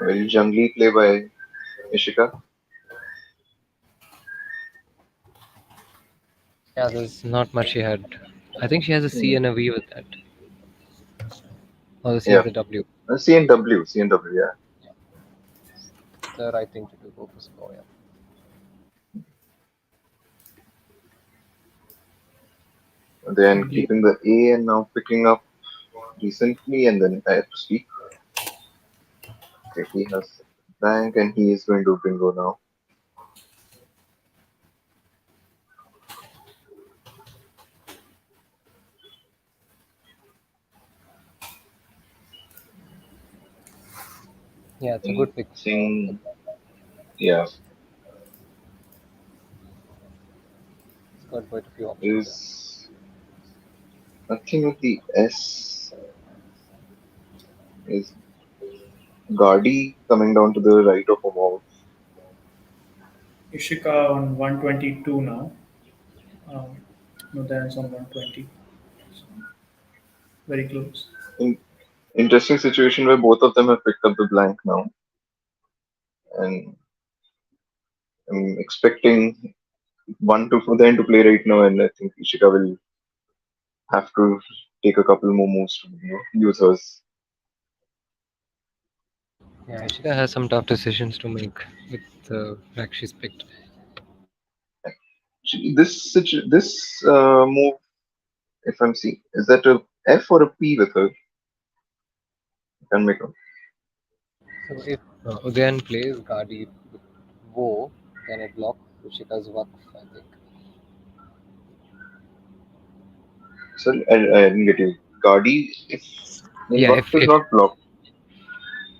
a very jungly play by Ishika. Yeah, there's not much she had. I think she has a C Hmm. and a V with that. Oh, she Yeah, has a W. CNW, CNW, yeah. The right thing to do, go for score. Yeah. Then Indeed. keeping the A and now picking up recently, and then I have to speak. Okay, he has bank and he is going to bingo now. Yeah, it's a good pick for Anything, yeah, it's got quite a few options. Yeah. is nothing with the S. Is Gardi coming down to the right of a wall? Ishika on 122 now. Um, Udayan's on 120. So very close. In, interesting situation where both of them have picked up the blank now, and I'm expecting one to for them to play right now, and I think Ishika will have to take a couple more moves to use hers. Yeah, Ishika has some tough decisions to make with the rack she's picked. This move, if I'm seeing, is that a F or a P with her? I can make out. So if Udayan plays Gadi with Wo, then it blocks Ishika's Wakf, I think. Sorry, I didn't get you. Gardi, if in Yeah, Wux is if not blocked.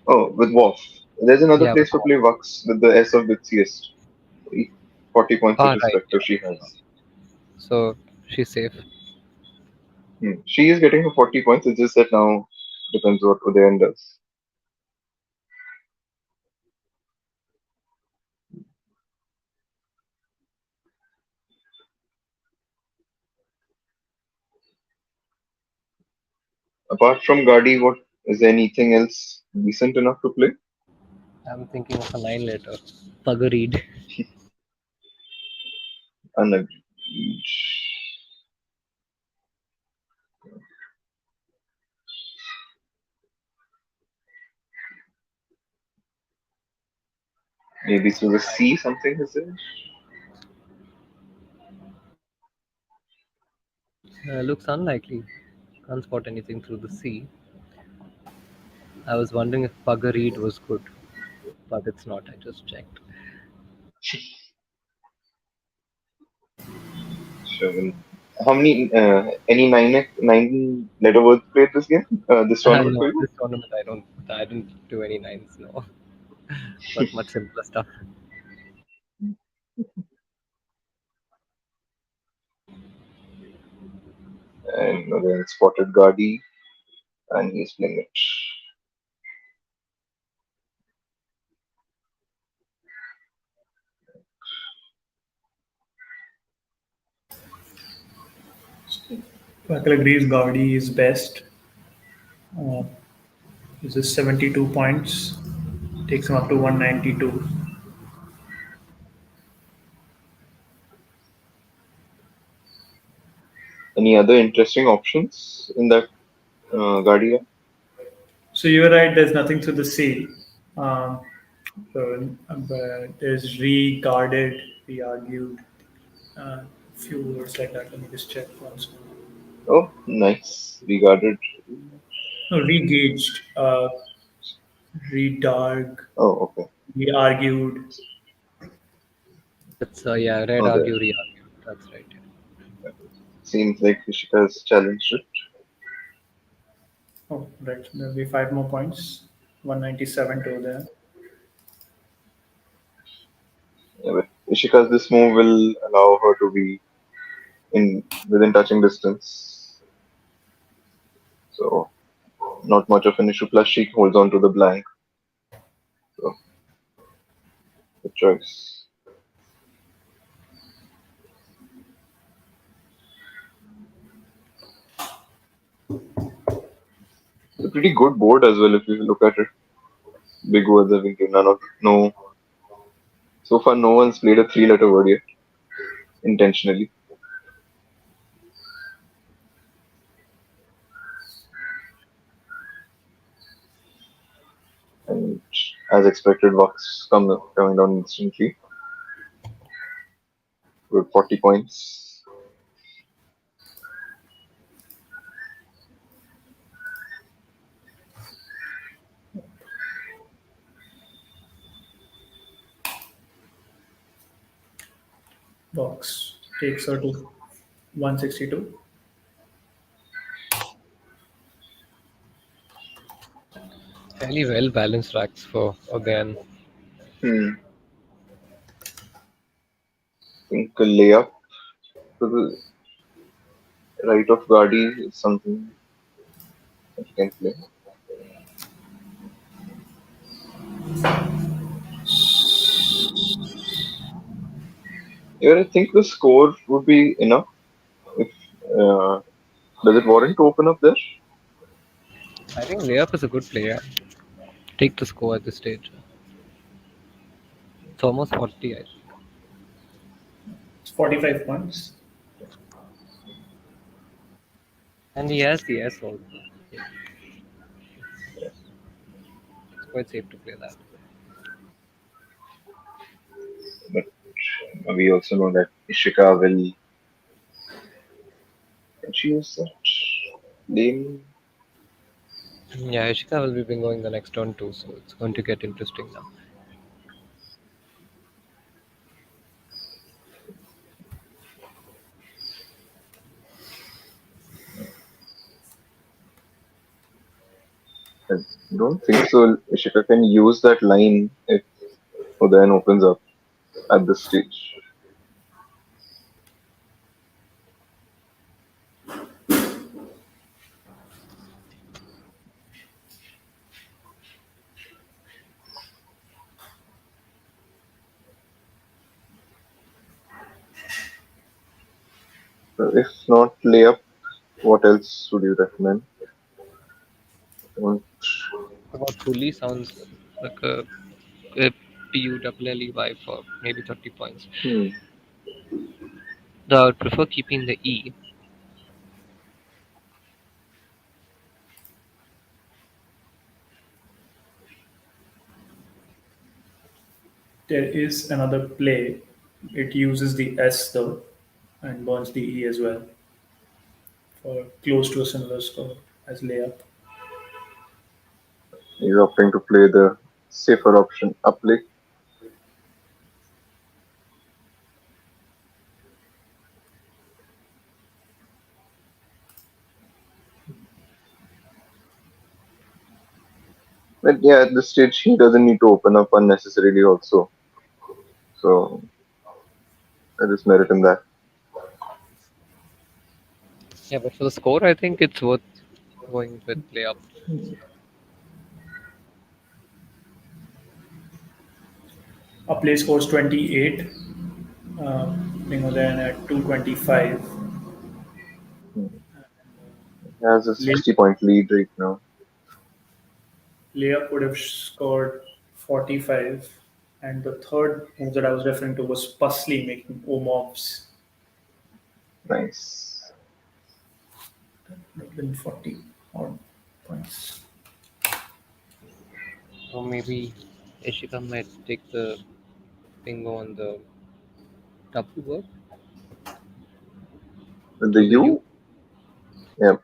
Oh, with Wolf. There's another yeah, place to play Wux with the S of Bitsiest. 40 points with right. respect to Yeah. she has. So she's safe. She is getting her 40 points, it's just that now depends what Udayan does. Apart from Gardi, what is there anything else decent enough to play? I'm thinking of a line later. Pagareed. Unagreed. Maybe through the sea something is there? Looks unlikely. Can't spot anything through the sea. I was wondering if Bugger Read was good, but it's not. I just checked. Sure. How many any nine letter words played this game? This tournament for No, you? this tournament I didn't do any nines. No, but much simpler stuff. And again, Spotted Guardy, and he's playing it. Quackle agrees Gaudi is best. Uh, this is 72 points. Takes him up to 192. Any other interesting options in that Guardia? So you're right, there's nothing to the sea. But there's re-guarded, re-argued, few words like that. Let me just check once more. Oh, nice. Regarded. No, re-gauged, re-dark, Oh, okay. re-argued. It's yeah, red Oh, there. argue, re-argue. That's right. Yeah. Seems like Ishika's challenged it. Oh, right. There'll be 5 more points. 197 to there. Yeah, but Ishika's this move will allow her to be within touching distance. So not much of an issue. Plus she holds on to the blank. So good choice. It's a pretty good board as well if you look at it. Big words having to no. So far no one's played a 3-letter word yet. Intentionally. And as expected, Vox coming down instantly with 40 points. Box takes her to 162. Fairly well balanced racks for again. I think a layup to the right of Guardi is something that you can play. Yeah, I think the score would be enough. If does it warrant to open up there? I think layup is a good player. Take the score at this stage. It's almost 40, I think. It's 45 points. And he has the S also. It's quite safe to play that. But we also know that Ishika will. Can she use that lane? Yeah, Ishika will be going the next turn too, so it's going to get interesting now. I don't think so. Ishika can use that line if Udayan opens up at this stage. So if not layup, what else would you recommend? Don't- About fully sounds like a PULLEY for maybe 30 points. Though I would prefer keeping the E. There is another play. It uses the S though and burns the E as well for close to a similar score as layup. He's opting to play the safer option, up play. But yeah, at this stage, he doesn't need to open up unnecessarily also. So there is merit in that. Yeah, but for the score, I think it's worth going with play up. A play scores 28. Bingo then at 225. He has a Lay, 60-point lead right now. Layup would have scored 45. And the third move that I was referring to was Pusley making Omovs. Nice. That would have been 40 odd points. Or maybe Ishika might take the bingo on the double work With the through the U. U, yeah.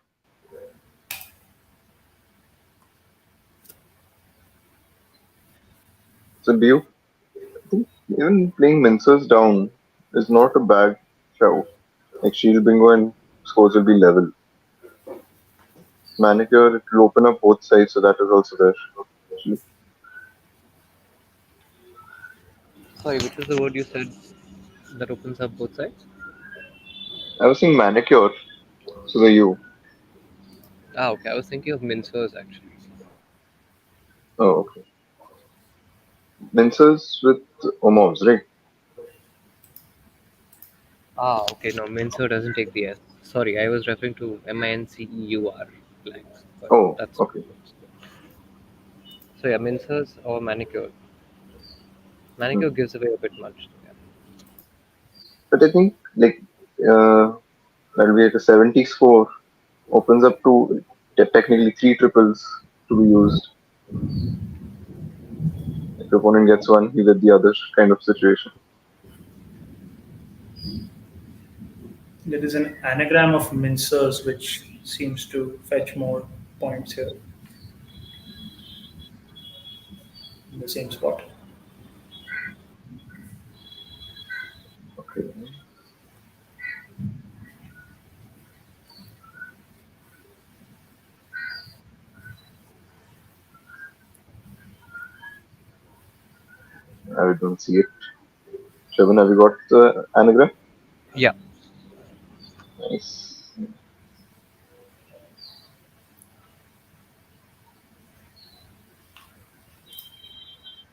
So do you think even playing Mincers down is not a bad shout? Like Shield Bingo and scores will be level. Manicure, it will open up both sides, so that is also there. Actually, Sorry, which is the word you said that opens up both sides? I was saying Manicure, so the U. Ah, okay. I was thinking of mincers actually. Oh, okay. Mincers with Omovs, right? Ah, okay. No, mincer doesn't take the S. Sorry, I was referring to MINCEUR blanks, but Oh, that's okay. so yeah, mincers or manicure. Manicure gives away a bit much. Yeah. But I think like that'll be at a 70 score opens up to technically three triples to be used. If the opponent gets one, you get the other kind of situation. There is an anagram of mincers which seems to fetch more points here in the same spot. Okay. I don't see it. Shravan, have you got the anagram? Yeah. Nice.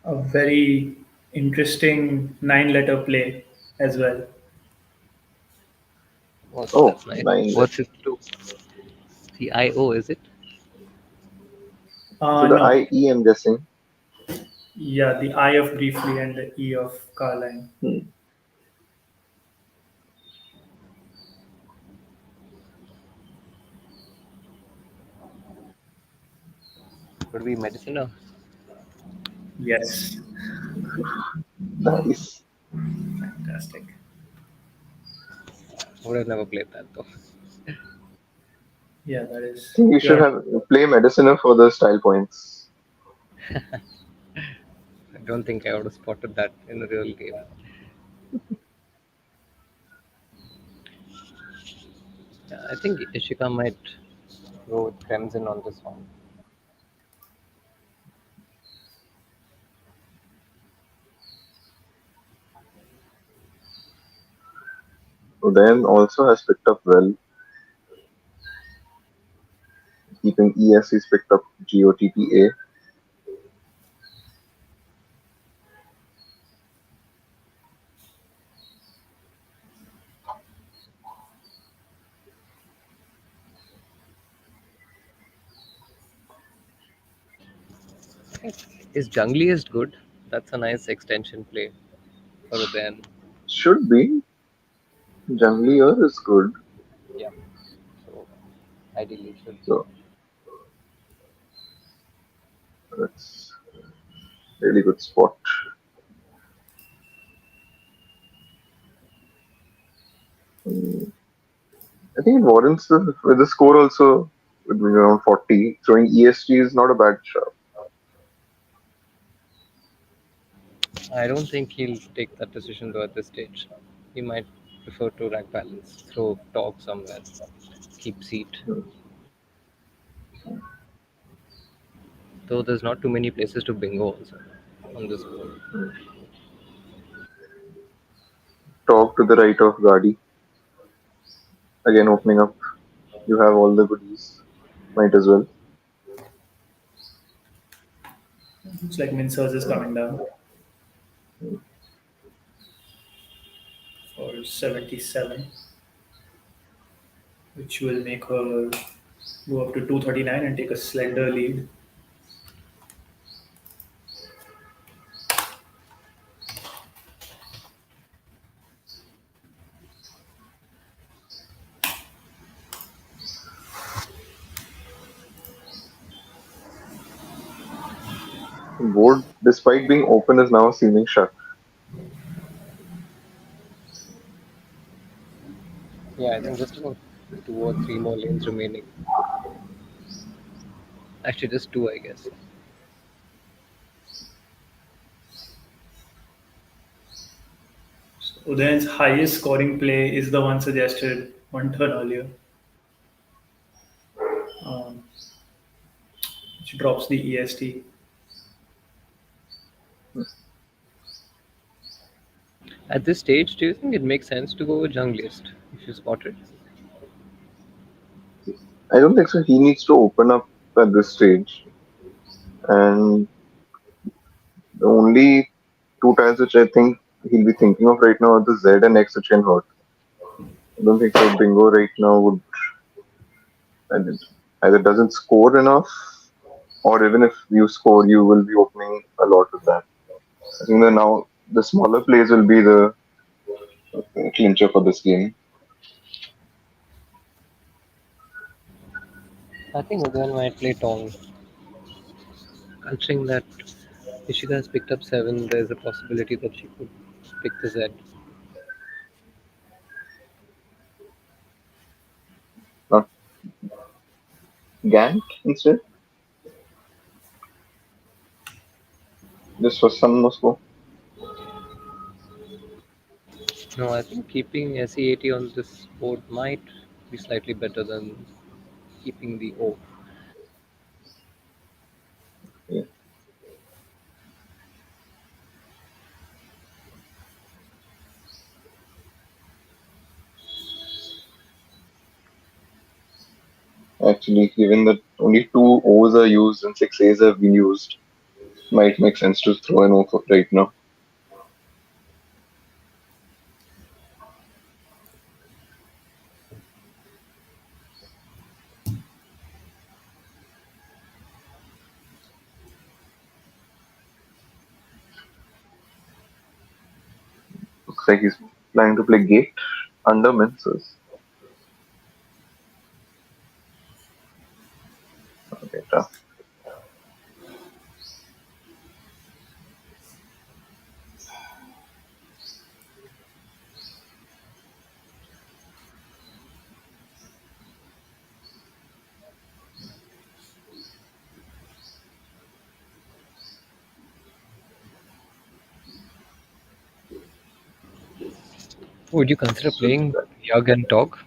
A very interesting 9-letter play as well. Oh, Oh, that's nice. 9 letter. What's it to? CIO, is it? So the No. IE, I'm guessing. Yeah, the I of briefly and the E of Carline. Hmm. Could be medicina. Yes. Nice. Fantastic. Would have never played that though. Yeah, that I is think you should pure. have play Mediciner for the style points. I don't think I would have spotted that in a real game. Yeah, I think Ishika might go with Crimson on this one. Udayan also has picked up well, keeping ES. He's picked up GOTPA. Is Jungliest good? That's a nice extension play for Udayan. Should be. Junglier is good. Yeah. So ideally it should be. So that's really good spot. Hmm. I think it warrants with the score also would be around 40. Throwing ESG is not a bad shot. I don't think he'll take that decision though at this stage. He might prefer to rack balance, throw dog somewhere, keep seat. Though there's not too many places to bingo also on this board. Talk to the right of Gadi. Again, opening up. You have all the goodies. Might as well. It's like Minsers is coming down for 77, which will make her go up to 239 and take a slender lead. Board, despite being open, is now seeming shut. Yeah, I think just about 2 or 3 more lanes remaining. Actually, just two, I guess. Udayan's highest scoring play is the one suggested one turn earlier, um, which drops the EST. At this stage, do you think it makes sense to go with junglist if you spot it? I don't think so. He needs to open up at this stage. And the only two tiles which I think he'll be thinking of right now are the Z and X which can hurt. I don't think so. Bingo right now would either doesn't score enough, or even if you score, you will be opening a lot with that. I think that now the smaller plays will be the clincher for this game. I think Udayan might play Tong. Considering that Ishika has picked up 7, there's a possibility that she could pick the Z. Not Gank instead. Just for some Moscow. No, I think keeping SE80 on this board might be slightly better than keeping the O. Yeah. Actually, given that only two O's are used and six A's have been used, might make sense to throw an O for right now. Looks like he's planning to play Gate under Mincers. Okay, tough. Would you consider playing Yug and Dog?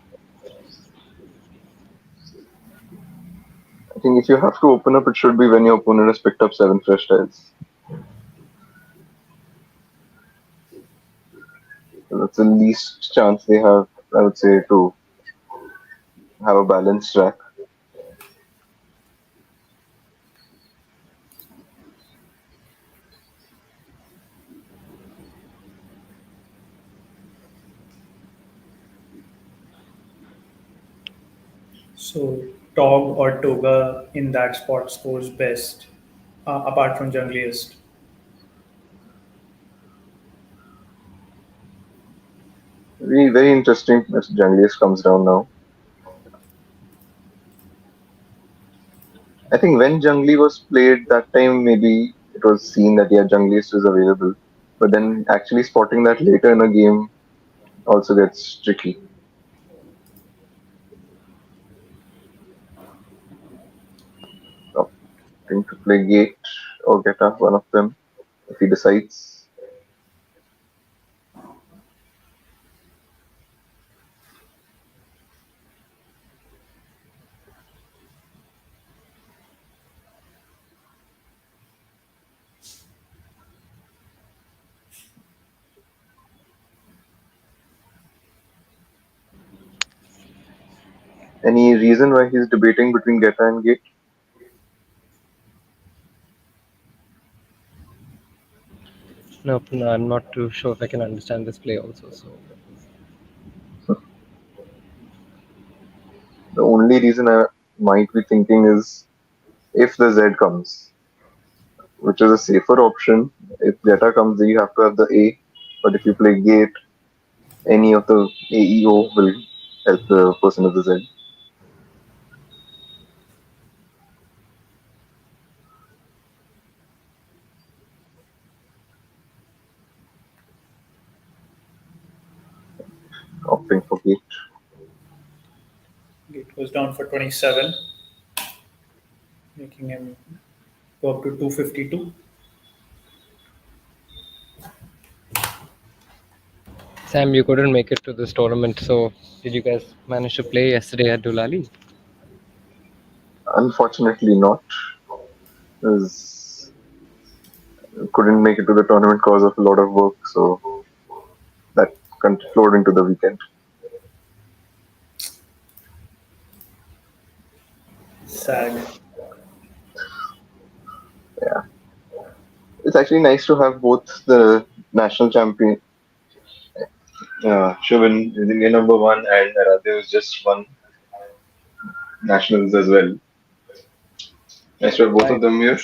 I think if you have to open up, it should be when your opponent has picked up 7 fresh tiles. So that's the least chance they have, I would say, to have a balanced track. So Tog or Toga in that spot scores best, apart from jungliest. Very, very interesting if Jungliest comes down now. I think when Jungli was played that time, maybe it was seen that yeah, Jungliest is available. But then actually spotting that later in a game also gets tricky. Opting to play Gate or get up one of them if he decides. Any reason why he's debating between Geta and Gate? No, no, I'm not too sure if I can understand this play also. So The only reason I might be thinking is if the Z comes, which is a safer option. If Geta comes, then you have to have the A. But if you play Gate, any of the AEO will help the person with the Z. Opting for Gate. It goes down for 27, making him go up to 252. Sam, you couldn't make it to this tournament. So did you guys manage to play yesterday at Dulali? Unfortunately, not. As couldn't make it to the tournament because of a lot of work, so that flowed into the weekend. Sad. Yeah, it's actually nice to have both the national champion Shivan is Indian number one, and Aradhya was just won nationals as well. Nice to have both of Right. them here.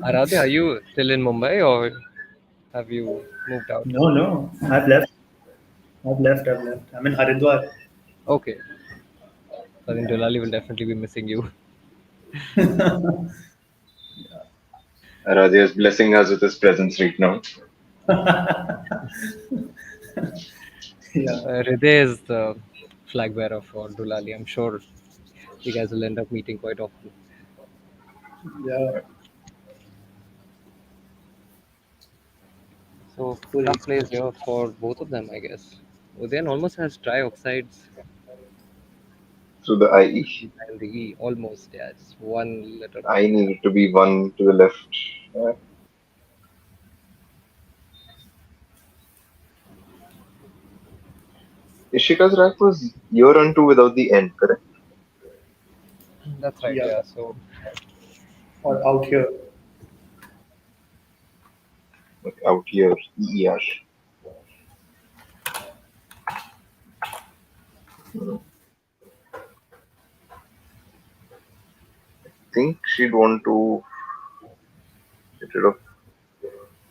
Aradhya, are you still in Mumbai or have you moved out? No, I've left. I'm in Haridwar. Okay. I think Dulali will definitely be missing you. Aradhya is blessing us with his presence right now. Yeah. Hriday is the flag bearer for Dulali. I'm sure you guys will end up meeting quite often. Yeah. So tough plays here for both of them, I guess. Udayan almost has trioxides So the IE. and the E, almost. Yeah, it's one letter off. I needed to be one to the left. Ishika's rack was year on two without the N, correct? That's right. Yeah. Yeah. So Or out here. Like out here, EER. I think she'd want to get rid of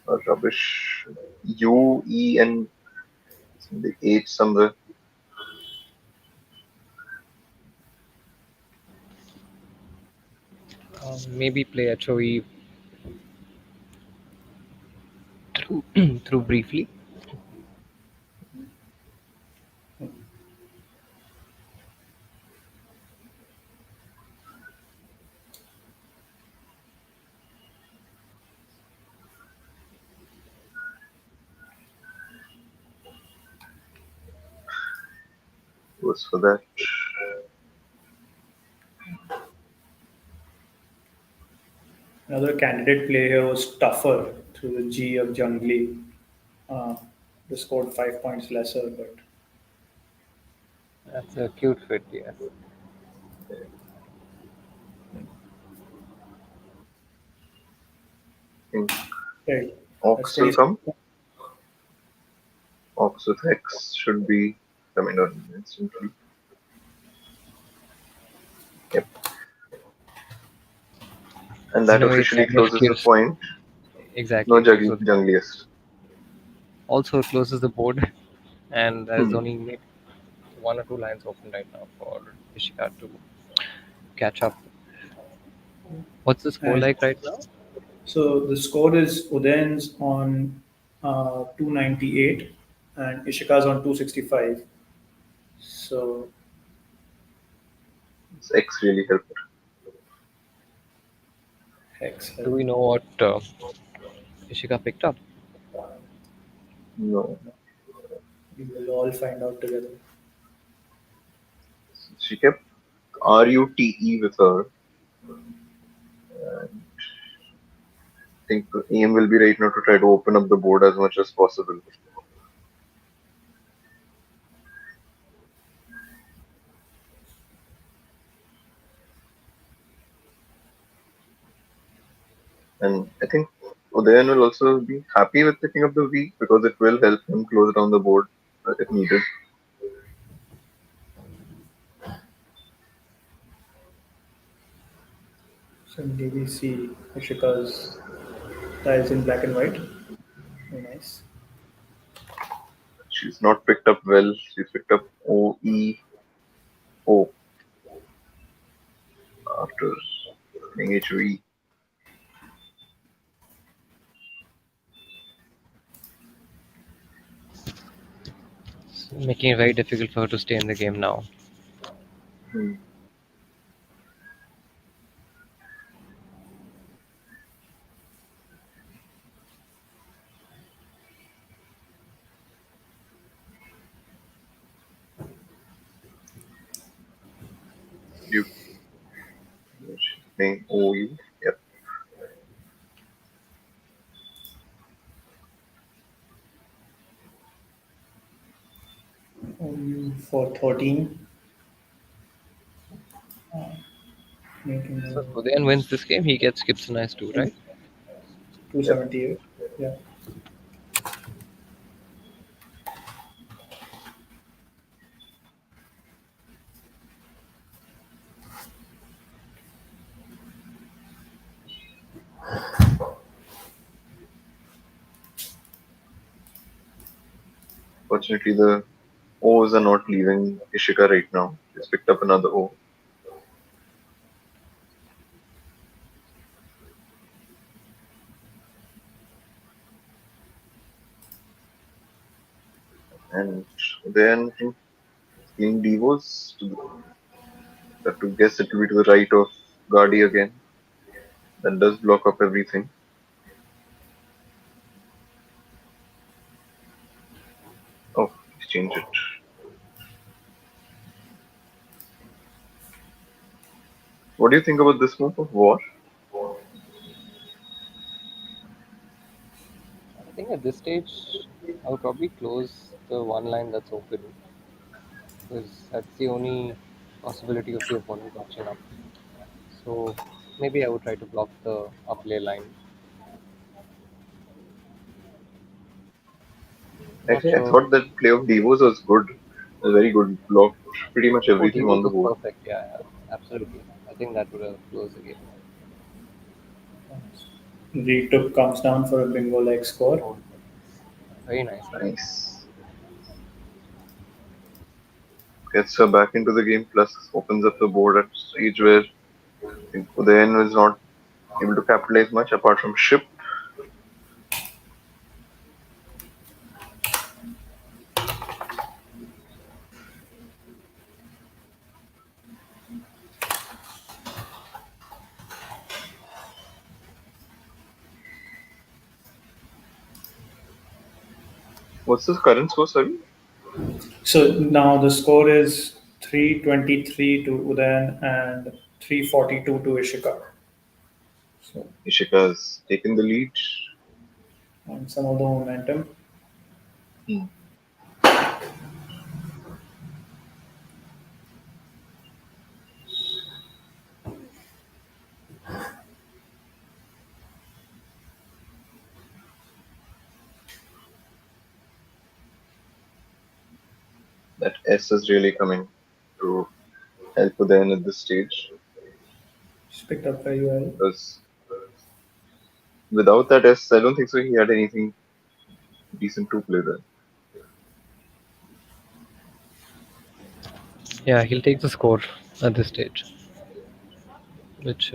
a rubbish U, E, and the H somewhere. maybe play HOE through through briefly. Goes for that. Another candidate play here was tougher through the G of Jungli. They scored 5 points lesser, but That's a cute fit. Yes. I think right. Ox will come. Ox with Hex should be coming on instantly. Yep. And that In a way, officially kind of closes the gives point. exactly. No So jungliest. also closes the board, and there's Hmm. only maybe one or two lines open right now for Ishika to catch up. What's the score And like right now? so the score is Udayan's on 298 and Ishika's on 265. So This X really helped. Hex. Do we know what Ishika picked up? No. We will all find out together. She kept RUTE with her. And I think the aim will be right now to try to open up the board as much as possible. And I think Udayan will also be happy with picking up the V because it will help him close down the board if needed. So indeed we see Ishika's tiles in black and white. Very nice. She's not picked up well. She's picked up O after playing HV. Making it very difficult for her to stay in the game now. Hmm. You she's playing OU. Yep. For 13. Making So Udayan wins this game, he gets Gibsonized too, right? 278. Yeah. Fortunately, the O's are not leaving Ishika right now. She's picked up another O. And then playing Devos to guess it will be to the right of Guardi again. That does block up everything. Oh, he's changed it. What do you think about this move of War? I think at this stage, I would probably close the one line that's open because that's the only possibility of the opponent catching up. So maybe I would try to block the uplay line. Not Actually, I sure. thought that play of Devos was good. It was very good. Blocked pretty much Oh, everything on Devos the was board. perfect. Yeah, yeah, absolutely. I think that would have closed the game. Retook comes down for a bingo like score. Oh, very nicely. Nice. Gets her back into the game, plus opens up the board at a stage where I think Udayan was not able to capitalize much apart from ship. What's the current score, sorry? So now the score is 323 to Udayan and 342 to Ishika. So, Ishika's taken the lead. and some of the momentum. Hmm. That S is really coming to help Udayan at this stage. She's picked up very well. Because without that S, I don't think so he had anything decent to play there. Yeah, he'll take the score at this stage. Which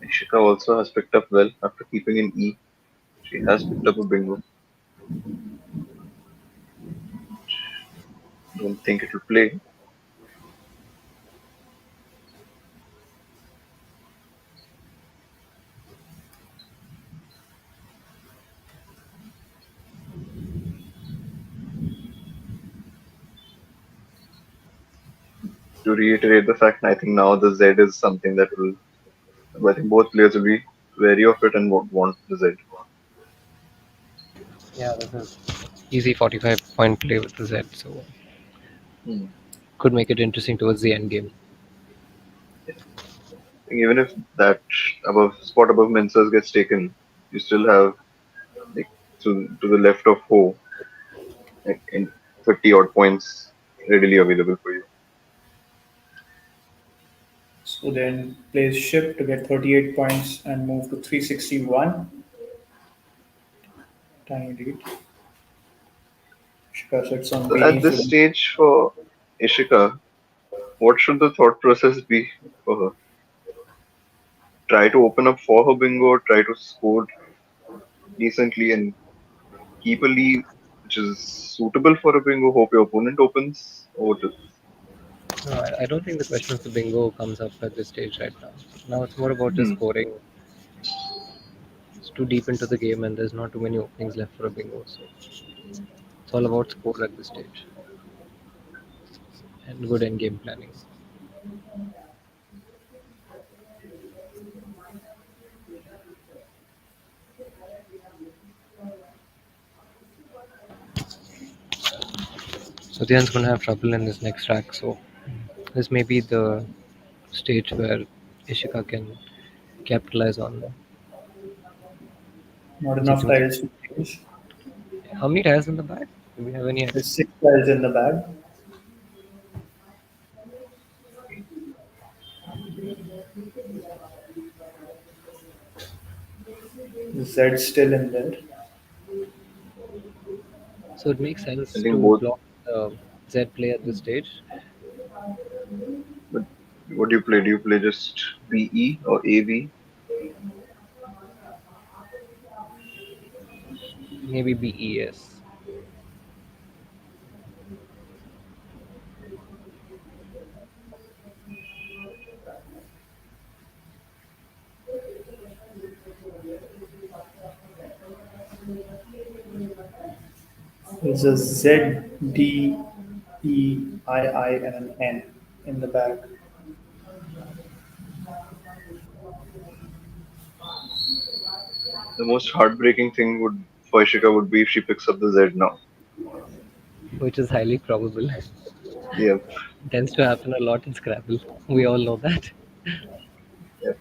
Ishika also has picked up well after keeping in E. She has picked up a bingo. Don't think it will play. To reiterate the fact, I think now the Z is something that will, I think both players will be wary of it and won't want the Z. Yeah, this is easy 45-point play with the Z, so Hmm. could make it interesting towards the end game. Even if that above spot above Mensah's gets taken, you still have like to the left of Ho, like in 30 odd points readily available for you. So then plays ship to get 38 points and move to 361. Tiny lead. Shika sits on So at B. this stage for Ishika, what should the thought process be for her? Try to open up for her bingo, try to score decently and keep a lead which is suitable for a bingo, hope your opponent opens, or what is No, I don't think the question of the bingo comes up at this stage right now. Now it's more about just hmm. scoring. It's too deep into the game and there's not too many openings left for a bingo, so it's all about score at this stage and good end game planning. So Dhyan's gonna have trouble in this next track, so this may be the stage where Ishika can capitalize on Not enough something. tiles to change. How many tiles in the bag? Do we have any idea? There's 6 tiles in the bag. Z still in there. So it makes I sense think to both. block Z play at this stage. But what do you play? Do you play just BE or AB? Maybe BES. There's a Z, D, E, I, and an N in the bag. The most heartbreaking thing would for Ishika would be if she picks up the Z now. Which is highly probable. Yeah, Tends to happen a lot in Scrabble. We all know that. yeah.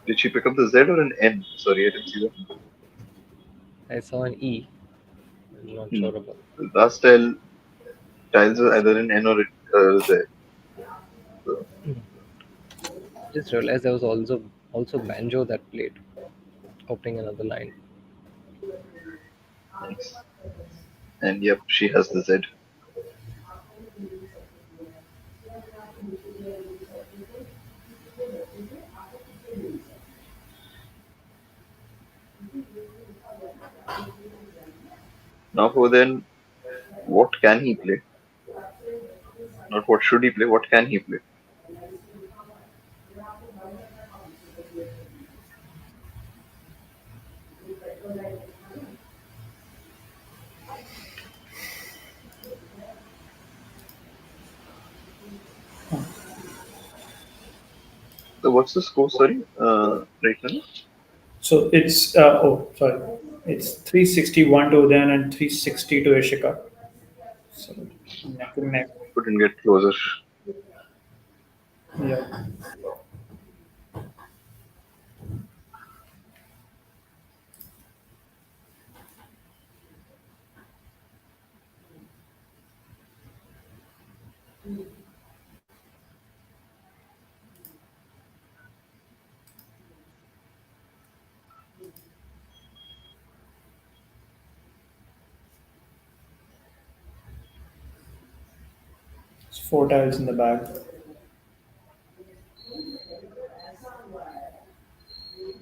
Did she pick up the Z or an N? Sorry, I didn't see that. I saw an E. I'm not Hmm. sure about. The last tiles are either an N or a Z. So, Just realized there was also Banjo that played, opening another line. nice. And yep, she has the Z. Now for then, what can he play? Not what should he play, what can he play? So what's the score, sorry, right now? So it's, it's 361 to Udayan and 360 to Ishika. So neck and neck. Couldn't get closer. Yeah. It's 4 tiles in the bag.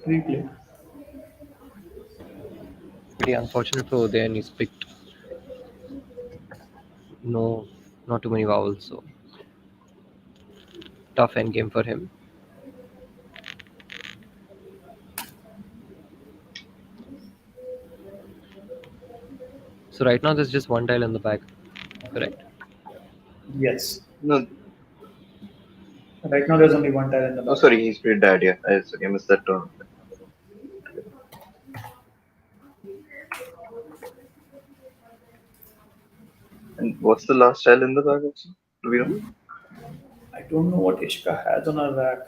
Replay. Pretty unfortunate for Udayan. He's picked not too many vowels, so tough end game for him. So right now there's just one tile in the bag, correct? Yes. No, Right now there's only one tile in the oh bag. sorry, he's played dad, yeah. I missed that turn. And what's the last child in the bag also? Do we know? I don't know what Ishka has on her rack.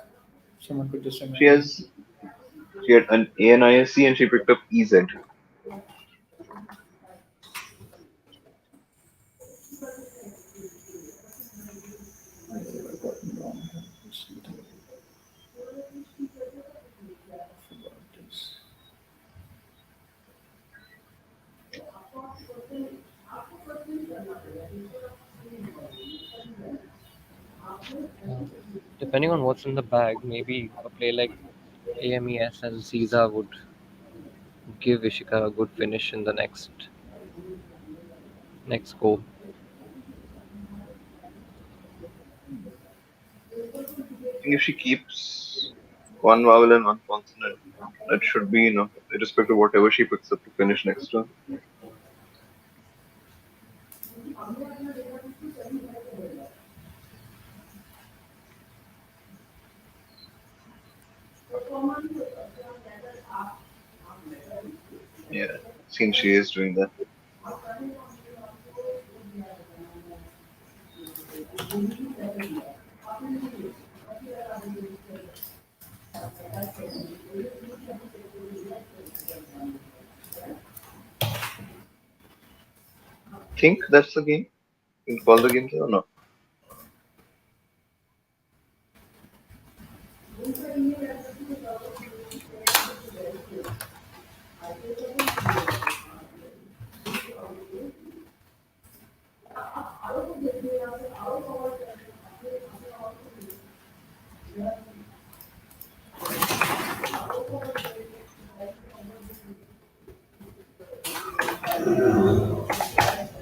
Someone could just She remind me. has she had an ANISC and she picked up EZ. I've gotten wrong. Forgot this. Uh, Depending on what's in the bag, maybe a play like AMES and Caesar would give Ishika a good finish in the next go. I think if she keeps one vowel and one consonant, that should be enough, irrespective of whatever she picks up to finish next turn. Yeah, seems she is doing that. Think that's the game? You can call the game there or not?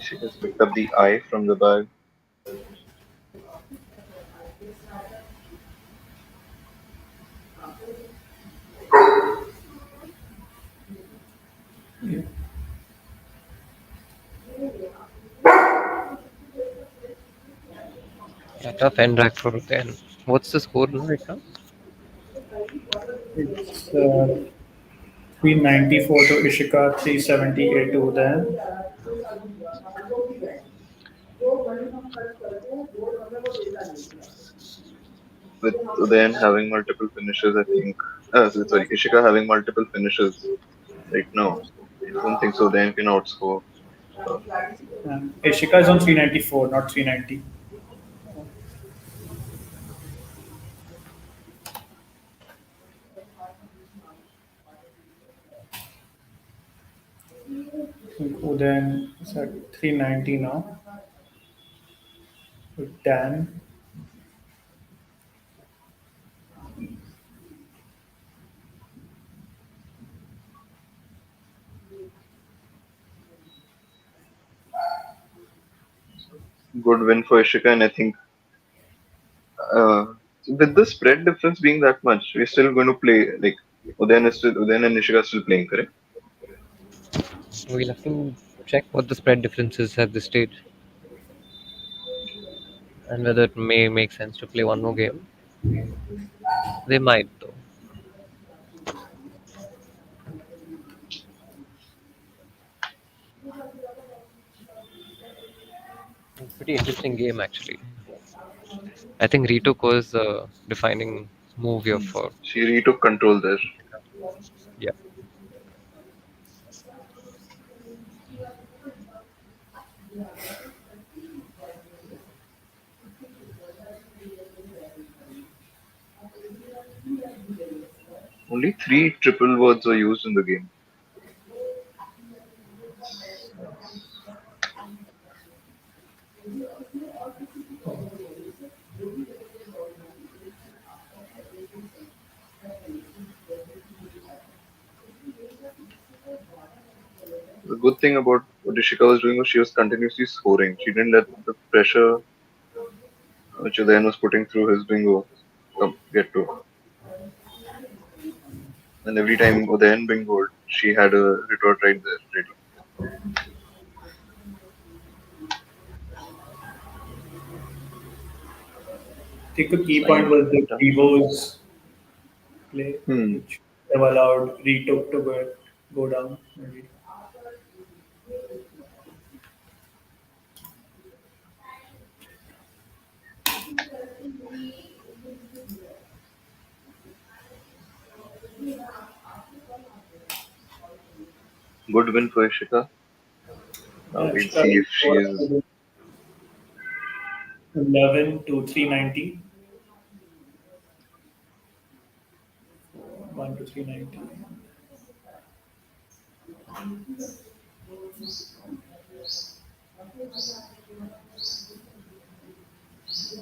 She has picked up the I from the bag. Yeah, tough end rack for then. What's the score now right now? It's 394 to Ishika, 378 to them. With Udayan having multiple finishes, I think. Sorry, Ishika having multiple finishes right now. I don't think so. Udayan can outscore. Ishika is on 394, not 390. Udayan is at 390 now. With Dan. Good win for Ishika, and I think uh, with the spread difference being that much, we're still going to play like Udayan and Ishika are still playing, correct? We'll have to check what the spread differences at this stage and whether it may make sense to play one more game. They might though. Pretty interesting game actually. I think retook was the defining move here for She retook control there. yeah. Only three triple words were used in the game. The good thing about what Ishika was doing was she was continuously scoring. She didn't let the pressure which Udayan was putting through his bingo get to. And every time Udayan bingoed, she had a retort right there ready. I think a key point Fine. was the Evo's play, Hmm. which have allowed retook to go down. Maybe. Good win for Ishika. Now Yeah, we'll Ishika see if she is. 11 to 390. 1 to 390.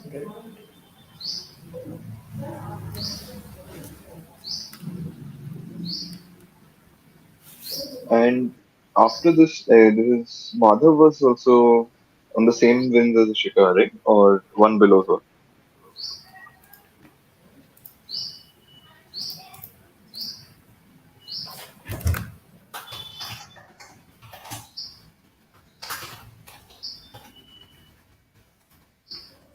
Okay. And after this, this Madhav was also on the same wins as Ishika, right? Or one below her.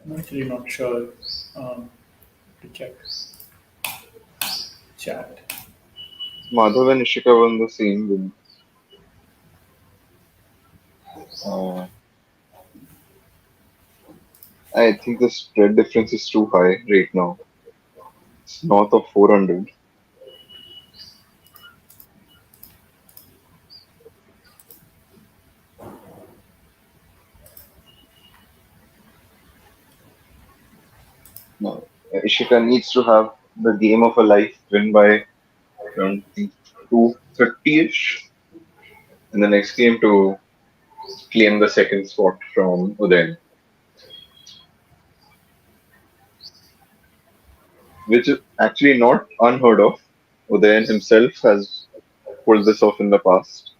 I'm actually not sure. Um, to check chat. Madhav and Ishika were on the same win. Uh, I think the spread difference is too high right now. It's north of 400. Now, Ishika needs to have the game of her life win by around 230-ish in the next game to claim the second spot from Udayan, which is actually not unheard of. Udayan himself has pulled this off in the past.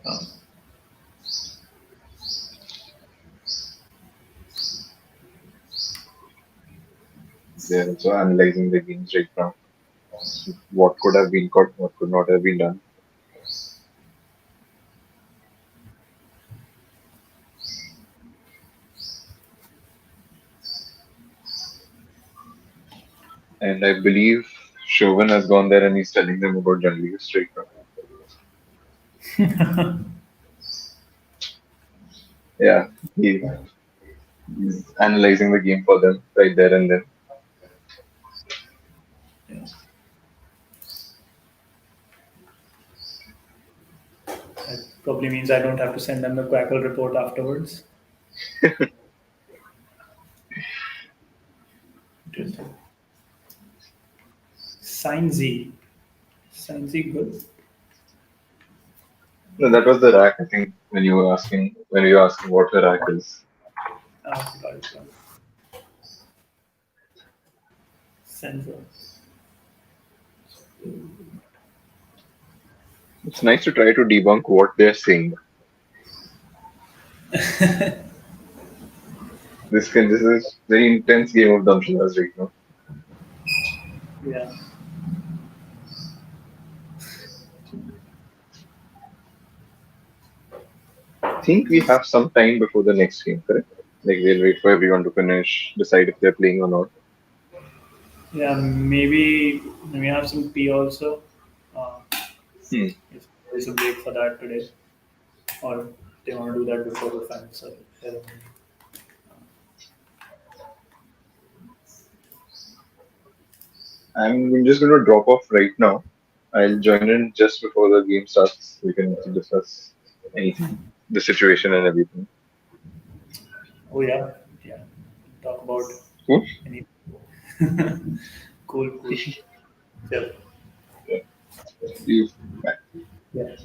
Um, They're also analyzing the games right now. What could have been caught, what could not have been done. And I believe Chauvin has gone there and he's telling them about journalists right now. Yeah, he's analyzing the game for them right there and then. yeah. That probably means I don't have to send them the Quackle report afterwards. Interesting. Sign Z. Sign Z good. No, that was the rack, I think, when you were asking what the rack is. Ah, got it, got it. Sensor. It's nice to try to debunk what they're saying. This is very intense game of Damshalas right now. Yeah. I think we have some time before the next game, correct? Like we'll wait for everyone to finish, decide if they're playing or not. Yeah, maybe we have some tea also. Uh, Hmm. if there's a break for that today, or they want to do that before the final. So, I don't know. I'm just going to drop off right now. I'll join in just before the game starts. We can discuss anything, the situation and everything. Oh yeah, yeah. Talk about Cool? any. Cool, cool. Yeah. Yeah. You Yeah.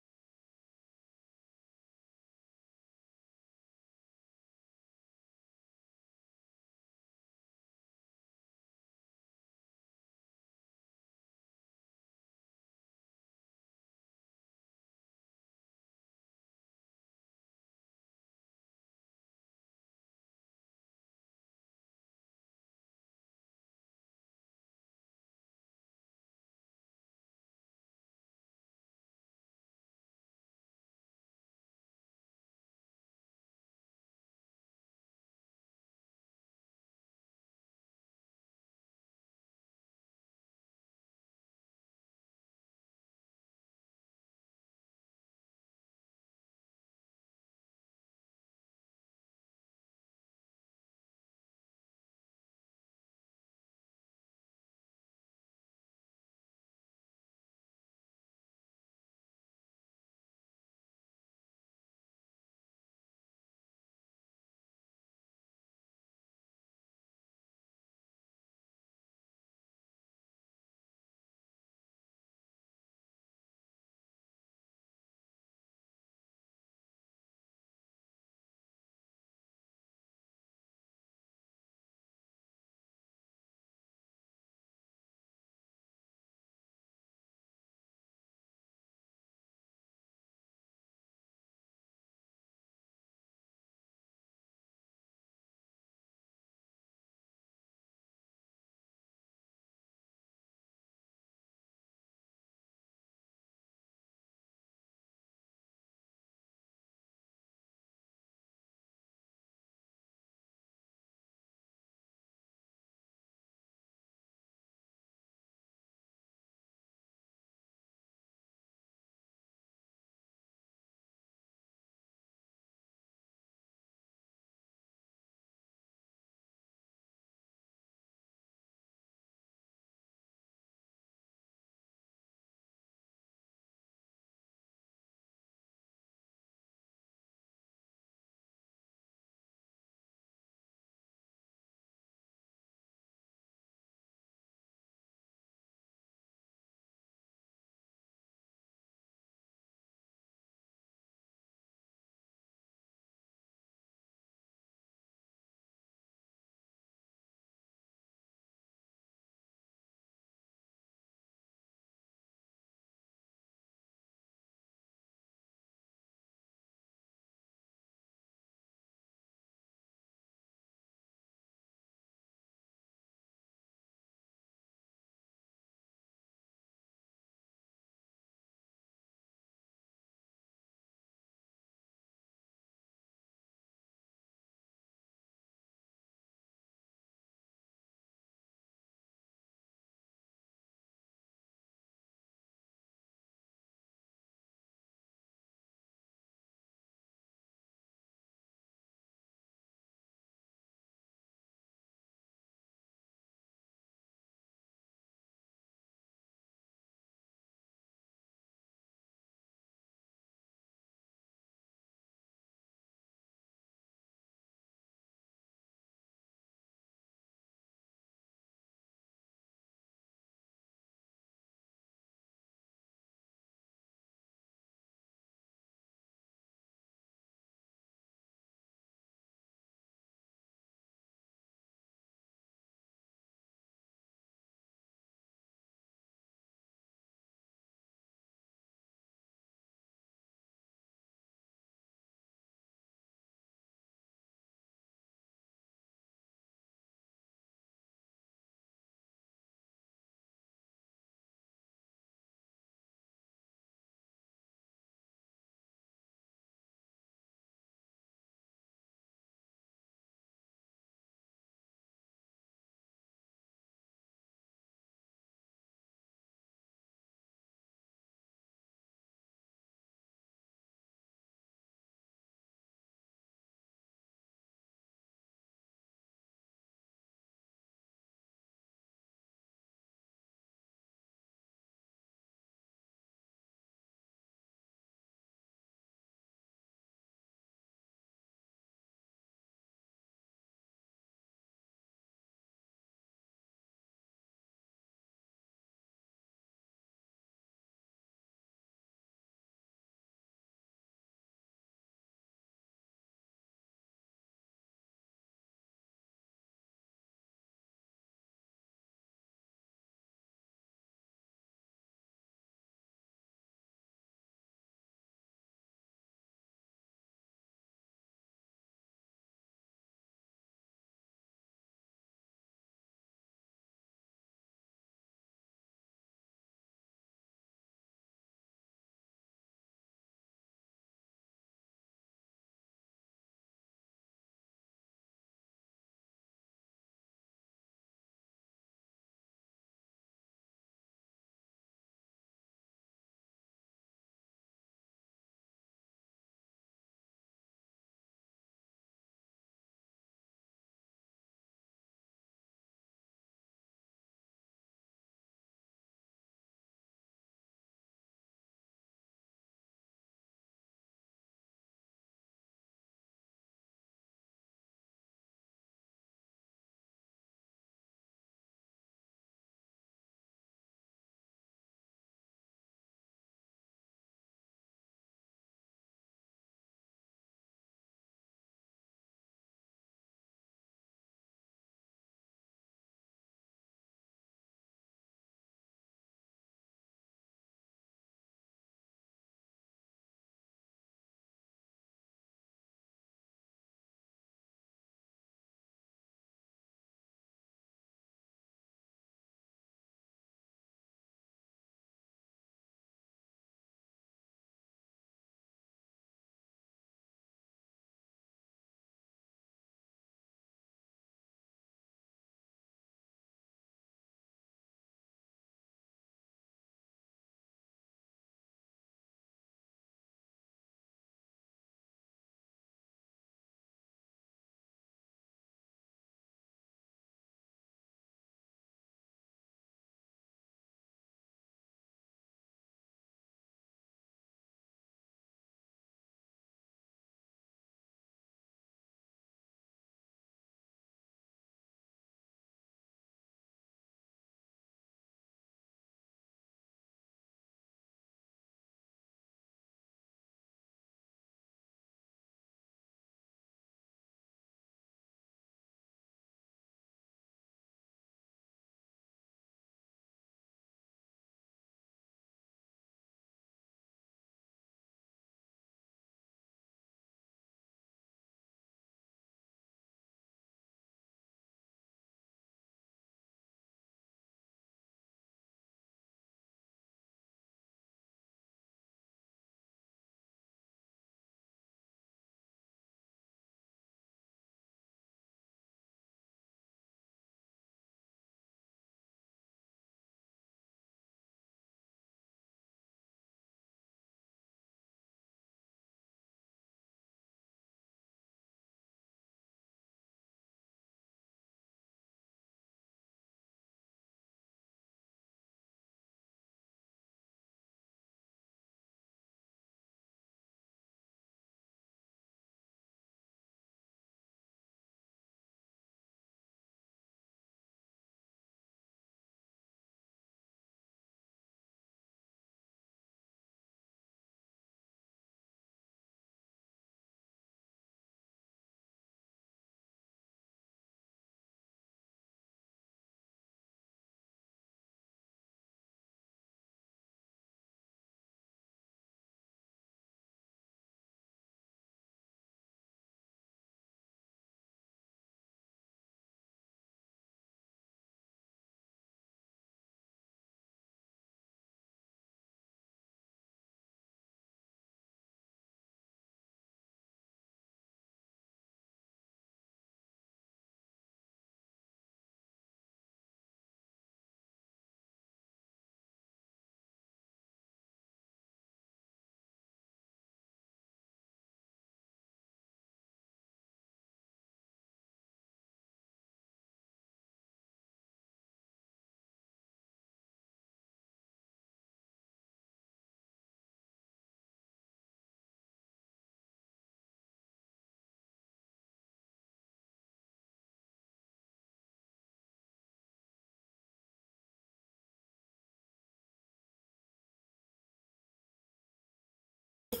Hello,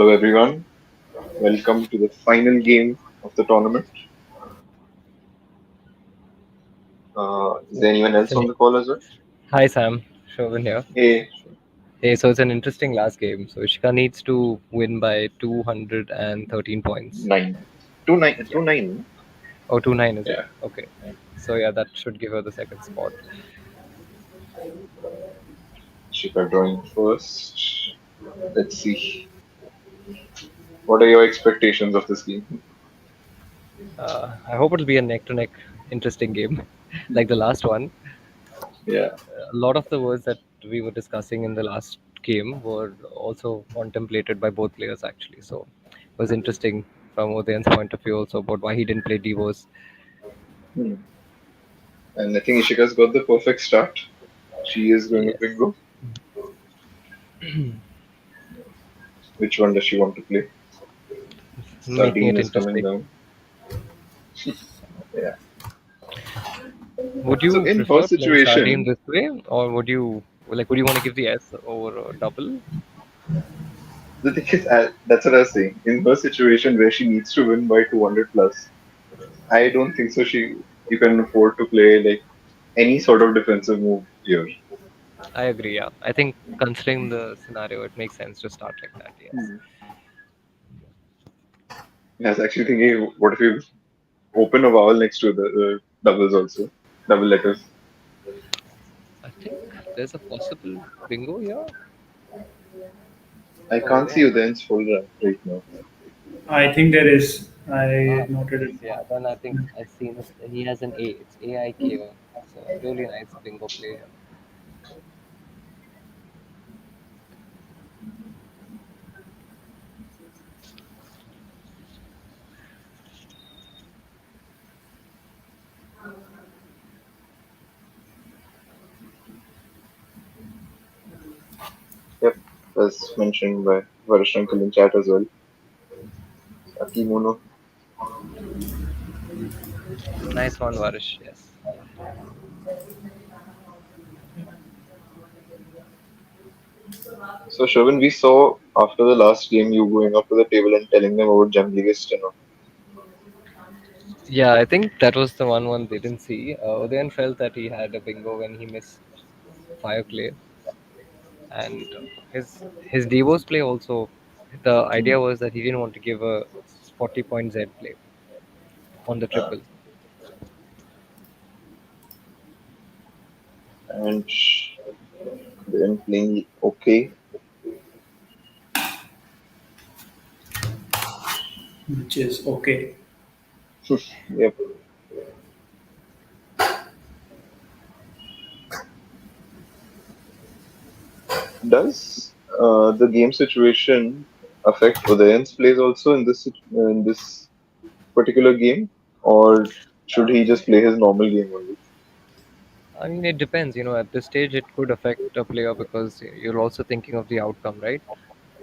everyone. Welcome to the final game of the tournament. Is there anyone else on the call as well? Hi Sam, Chauvin here. Hey, Hey, so it's an interesting last game. So Ishika needs to win by 213 points. 9. 2-9. Yeah. 2-9. Oh, 2-9 is it? Yeah. Okay. So yeah, that should give her the second spot. Shika drawing first. Let's see. What are your expectations of this game? I hope it'll be a neck-to-neck interesting game, like the last one. Yeah. A lot of the words that we were discussing in the last game were also contemplated by both players actually. So it was interesting from Udayan's point of view also about why he didn't play Devos. Hmm. And I think Ishika's got the perfect start. She is going to Yes. bingo. Which one does she want to play? Making Sardine it is coming interesting. down. Yeah. Would So you in her prefer playing Sardine situation, this way, or would you want to give the S over a double? the thing is, that's what I was saying. In her situation where she needs to win by 200 plus, I don't think so. You can afford to play like any sort of defensive move here. I agree. Yeah, I think considering the scenario, it makes sense to start like that. Yes. Hmm. I was actually thinking, what if you open a vowel next to the doubles also, double letters. I think there's a possible bingo here I for can't see Udayan. Udayan's folder right now. I think there is. I Ah, noted it. yeah. Then I think I've seen it. He has an A. It's AIKO. So really nice bingo play here. Yep, as mentioned by Varish Uncle in chat as well. Akimono. Nice one, Varish. Yes. So Sherwin, we saw after the last game you going up to the table and telling them about Jamligist and all. Yeah, I think that was the one they didn't see. Udayan felt that he had a bingo when he missed fire clay, and his Devos play also. The idea was that he didn't want to give a 40-point Z play on the triple. And then playing okay. Which is okay. Yep. Does the game situation affect Udayan's plays also in this particular game, or should he just play his normal game only? I mean, it depends. At this stage, it could affect a player because you're also thinking of the outcome, right?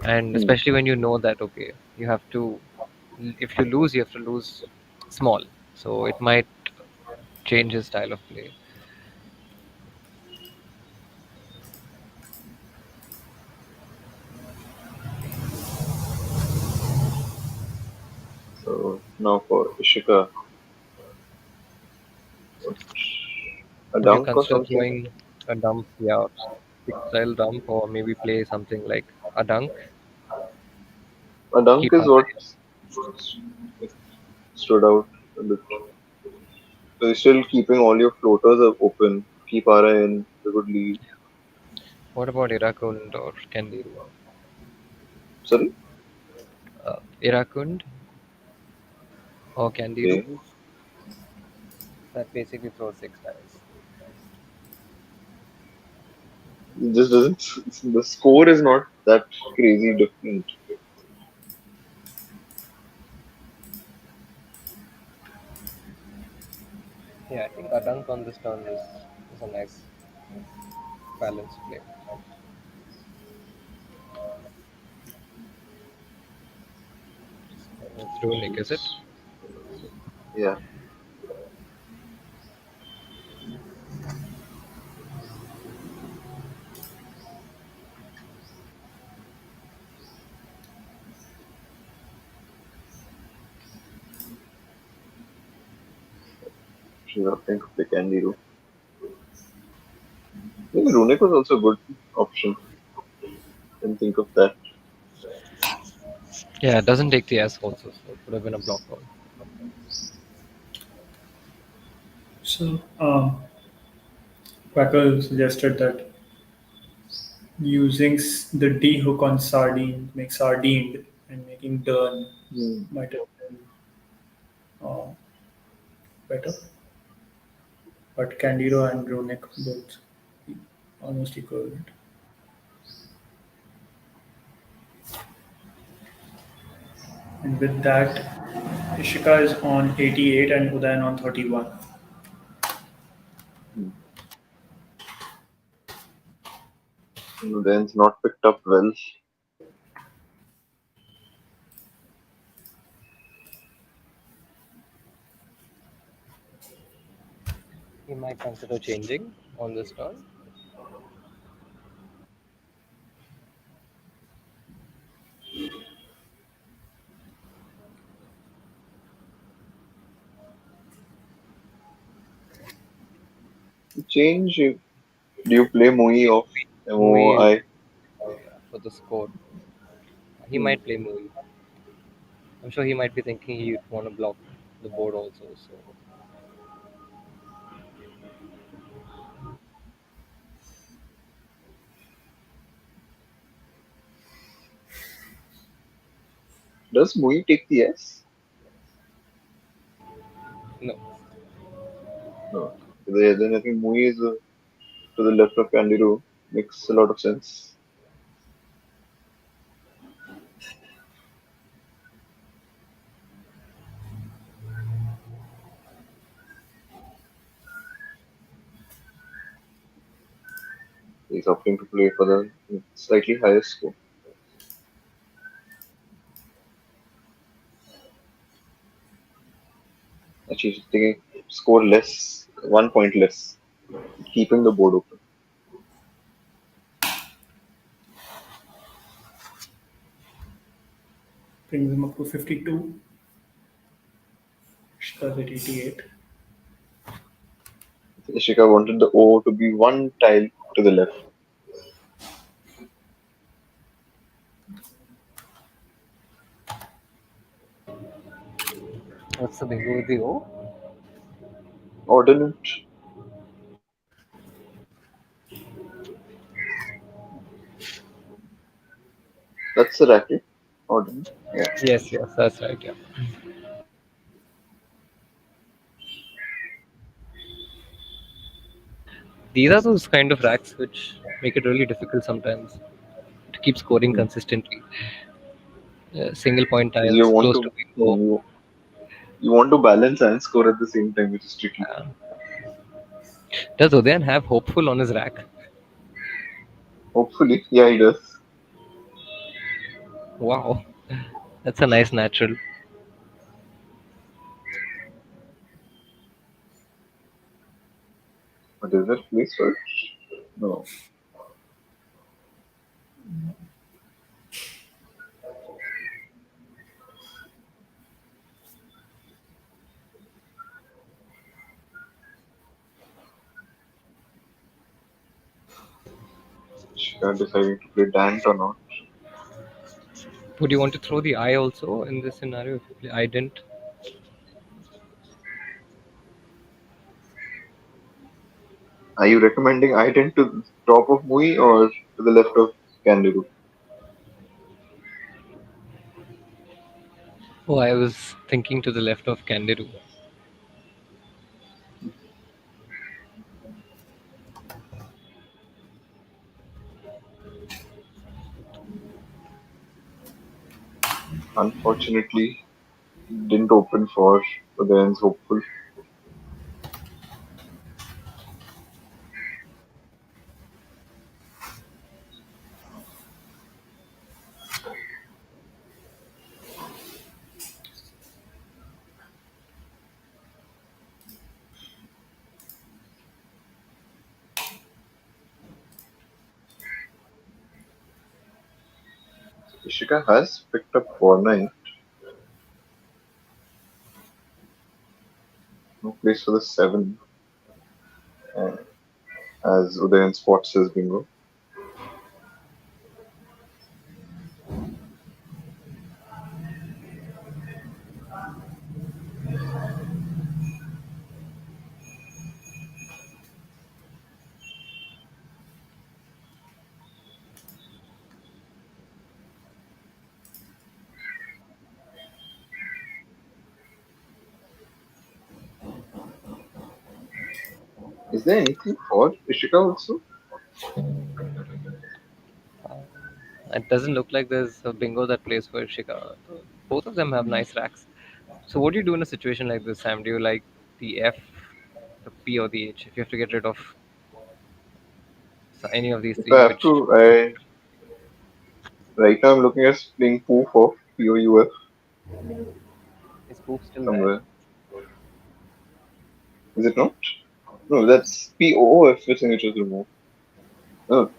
And Hmm. especially when you know that, okay, you have to, if you lose, you have to lose small. So it might change his style of play. So now for Ishika, a Would you dunk or consider something? throwing a dump, yeah, stick style dump, or maybe play something like a dunk, A dunk keep is our what eye. stood out a bit. So you're still keeping all your floaters open. Keep RI in the good lead. What about Irakund or Kandiru? Sorry? Irakund or Kandiru, Okay. that basically throws 6 tiles. It just doesn't. The score is not that crazy different. Yeah, I think a dunk on this turn is a nice balanced play. It's Runic, is it? Yeah. Should not think of the Candido. Maybe Runic was also a good option. Didn't think of that. Yeah, it doesn't take the S also, so it would have been a block call. So, Quackle suggested that using the D hook on sardine makes sardined and making dern Hmm. might have been better. But Candido and Runic both almost equivalent. And with that, Ishika is on 88 and Udayan on 31. Then it's not picked up well. He might consider changing on this turn. Change. Do you play Mui off Mui MOI? for the score. He Hmm. might play Mui. I'm sure he might be thinking he'd want to block the board also. So Does Mui take the S? no, No. Then I think Mui is to the left of Candido. Makes a lot of sense. He's opting to play for the slightly higher score. Actually, he's taking score less, 1 point less, keeping the board open. Brings him up to 52. Ishika's at 88. Ishika wanted the O to be one tile to the left. what's the bingo with the O? Ordinate. That's the racket. Ordinate. Yeah. Yes, that's right. Yeah. These are those kind of racks which make it really difficult sometimes to keep scoring Hmm. consistently. Single point Because you tiles want close to to bingo. you want to balance and score at the same time, which is tricky. Does Udayan have hopeful on his rack? Hopefully, yeah, he does. Wow, that's a nice natural. But is there place for it? No. Ishika deciding to play Dant or not. Would you want to throw the I also in this scenario if you play I didn't? Are you recommending I-10 to the top of Mui or to the left of Candido? Oh, I was thinking to the left of Candido. Unfortunately, didn't open for Udayan's hopeful. Ishika has picked up Fortnite. No place for the 7. And as Udayan spots says bingo. Is there anything for Ishika also? Um, it doesn't look like there's a bingo that plays for Ishika. Both of them have nice racks. So what do you do in a situation like this, Sam? Do you like the F, the P, or the H? If you have to get rid of any of these If I three, have which to, right now I'm looking at playing Poof of POUF is Poop still there? somewhere. Is it not? No, that's POOF, which thing which was removed. No,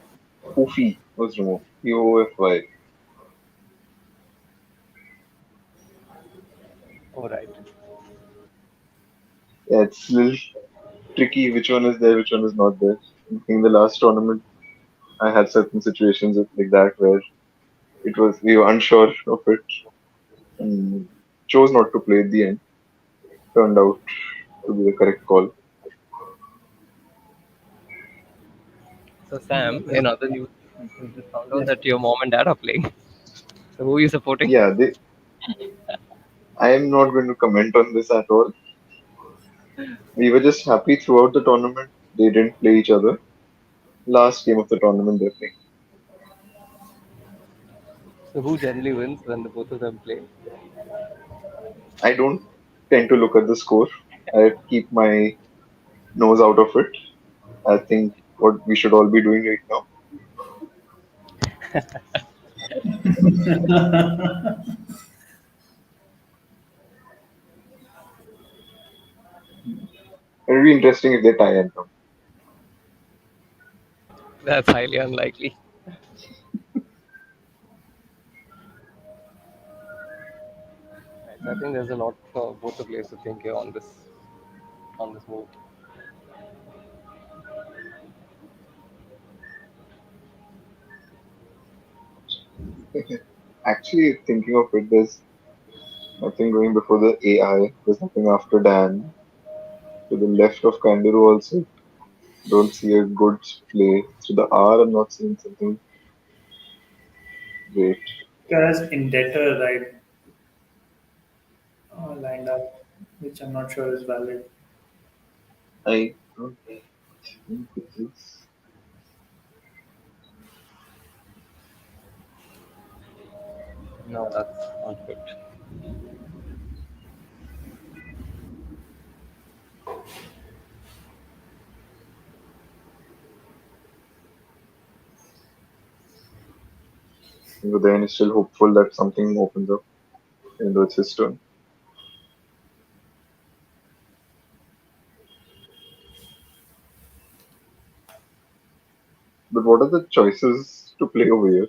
Poofy was removed. POOFY. Oh, right. Yeah, it's a little tricky which one is there, which one is not there. I think the last tournament I had certain situations like that where we were unsure of it and chose not to play at the end. Turned out to be the correct call. So Sam, in other news, we just found out Yes. that your mom and dad are playing. So who are you supporting? Yeah, I am not going to comment on this at all. We were just happy throughout the tournament. They didn't play each other. Last game of the tournament, they're playing. So who generally wins when the both of them play? I don't tend to look at the score. I keep my nose out of it. I think what we should all be doing right now. It'll be interesting if they tie and come. That's highly unlikely. Right, so I think there's a lot for both the players to think here on this move. Actually, thinking of it, there's nothing going before the AI. There's nothing after Dan. To the left of Kangaroo also. Don't see a good play. To the R, I'm not seeing something great. Has Indebtor lined up, which I'm not sure is valid. I don't think it is. No, that's not good. But then is still hopeful that something opens up, even though it's his turn. But what are the choices to play over here?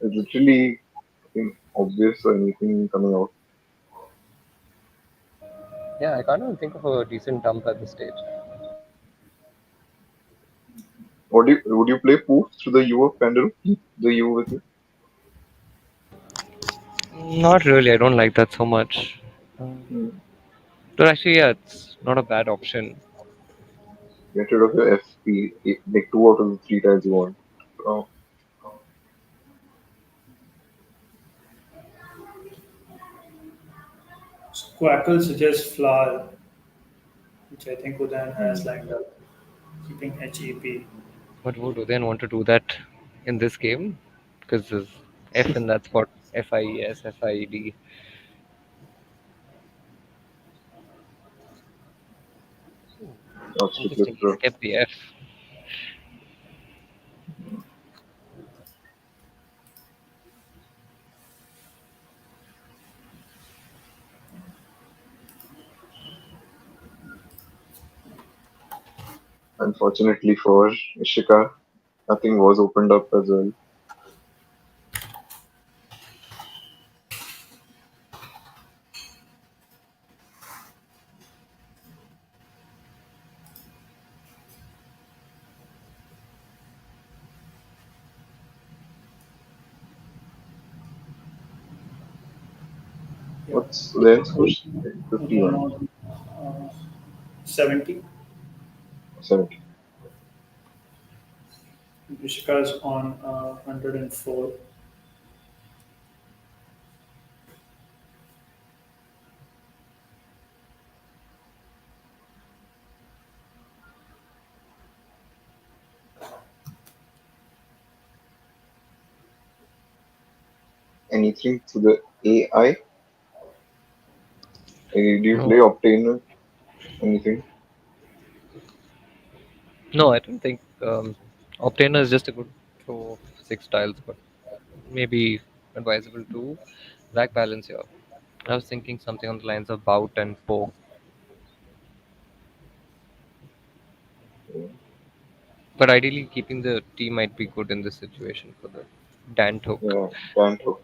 It's literally nothing obvious or anything coming out. Yeah, I can't even think of a decent dump at this stage. Would you play Poof through the U of Kangaroo? Keep the U with it. Not really. I don't like that so much. Hmm. But actually, yeah, it's not a bad option. Get rid of your FP. Make 2 out of the 3 tiles you want. Oh, Quackle suggests flower, which I think Udan has lined up, keeping HEP. But would Udayan want to do that in this game? Because there's F in that spot, FIES, FIED. opts to flip Interesting. He's through. kept the F. Unfortunately for Ishika, nothing was opened up as well. What's Udayan's score? Udayan 51, on 70. 70. Vishka's on 104. Anything to the AI? Do you play No, Obtainer? Anything? no, I don't think. Obtainer is just a good throw of 6 tiles, but maybe advisable to back balance here. I was thinking something on the lines of bout and poke, Yeah, but ideally keeping the T might be good in this situation for the Dant hook. yeah, Danto.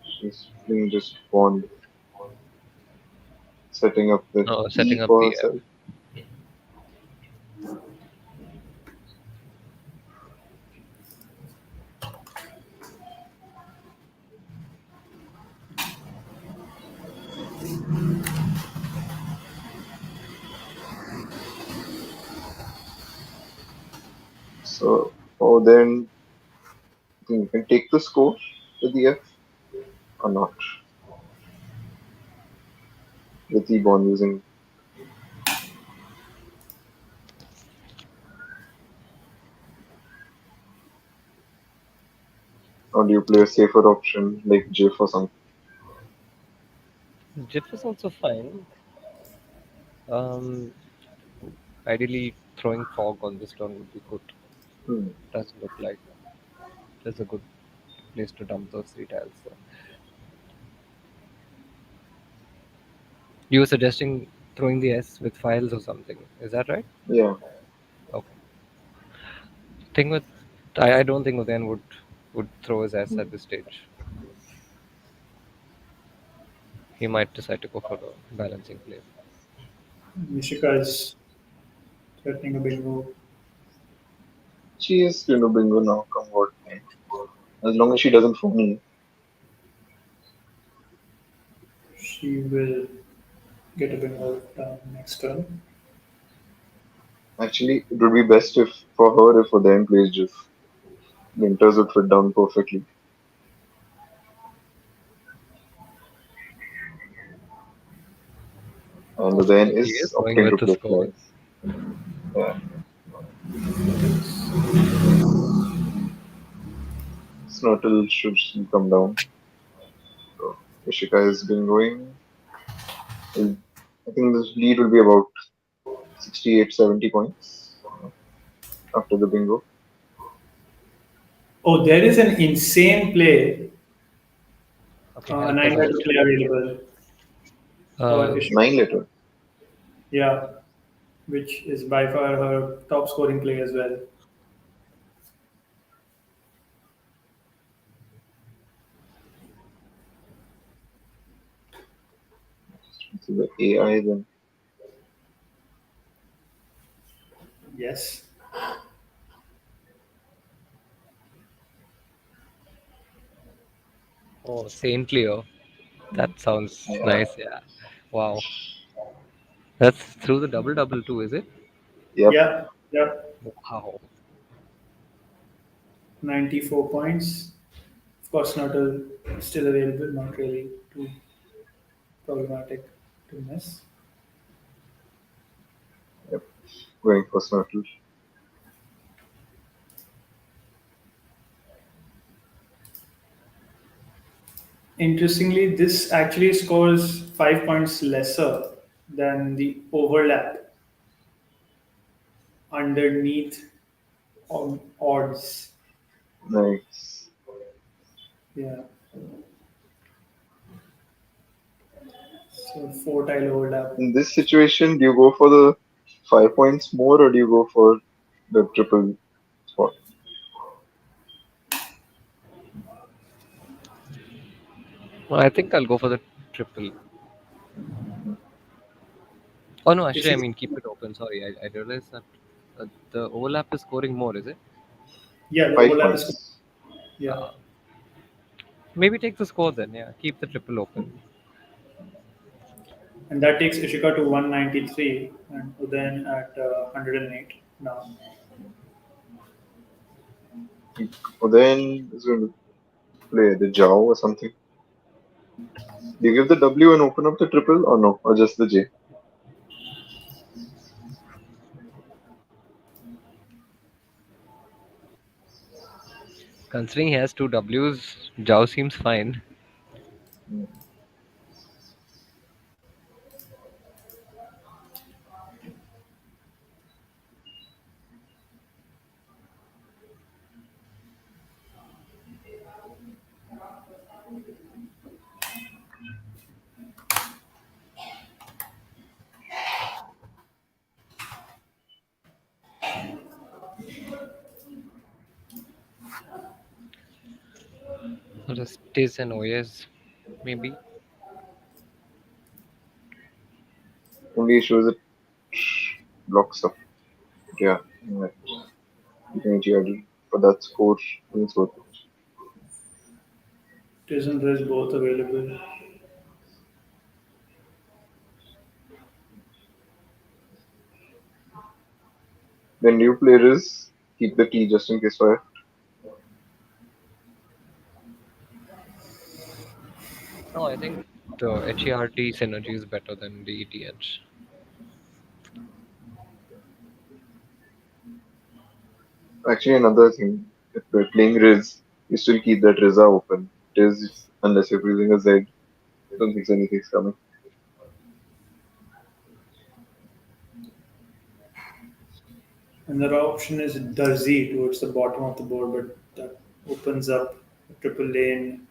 She's been just pawned, setting up the E Setting up for the herself. So, oh, then I think you can take the score with the F or not with the bond using, or do you play a safer option like Jiff or something? Jiff is also fine. Um, Ideally throwing fog on this turn would be good. Hmm. Doesn't look like there's a good place to dump those 3 tiles. So. You were suggesting throwing the S with files or something. Is that right? Yeah, Okay. Thing with I don't think Udayan would throw his S hmm. at this stage. He might decide to go for a balancing play. Vishka is threatening a bingo. She is bingo now, come what may. As long as she doesn't phone me. She will get a bingo down next turn. Actually, it would be best if for her if Udayan plays Jiff. Winters would fit down perfectly. And Udayan He is is going opting to with the play score. flies. Yeah. Snurtle should come down. So Ishika has been going. I think this lead will be about 68, 70 points after the bingo. Oh, there is an insane play, Okay, a help us 9 letter out. play available for Uh, Ishka. 9 letter. Yeah, which is by far her top scoring play as well. So the AI then. Yes. oh, Saint Leo. That sounds Yeah. nice. Yeah. Wow. That's through the double double too, is it? Yep. Yeah, yeah. Wow. 94 points. Of course, not still available, not really too problematic to miss. Yep. Going for Snurtle. Interestingly, this actually scores 5 points lesser than the overlap underneath odds. Nice. Yeah. So 4 tile overlap. In this situation, do you go for the 5 points more or do you go for the triple spot? Well, I think I'll go for the triple. Oh no, This actually, I is mean keep it open. Sorry, I realized that the overlap is scoring more. Is it? yeah, the Five overlap is points. yeah. Uh, Maybe take the score then. Yeah, keep the triple open. And that takes Ishika to 193 and Udayan at 108 now. Then is going to play the Jao or something. Do you give the W and open up the triple or no? Or just the J? Considering he has two Ws, Zhao seems fine. Restes and Oyes, maybe. Only issue is it blocks stuff. Yeah. Right. You can GRD for that score. I think it's worth it. Tiz and Riz both available. Then new player is keep the T just in case fire. No, I think the HERT synergy is better than the ETH. Actually, another thing, if we're playing Riz, you still keep that Riza open. Riz, unless you're using a Z, don't think anything's coming. Another option is Darzi towards the bottom of the board, but that opens up a triple lane.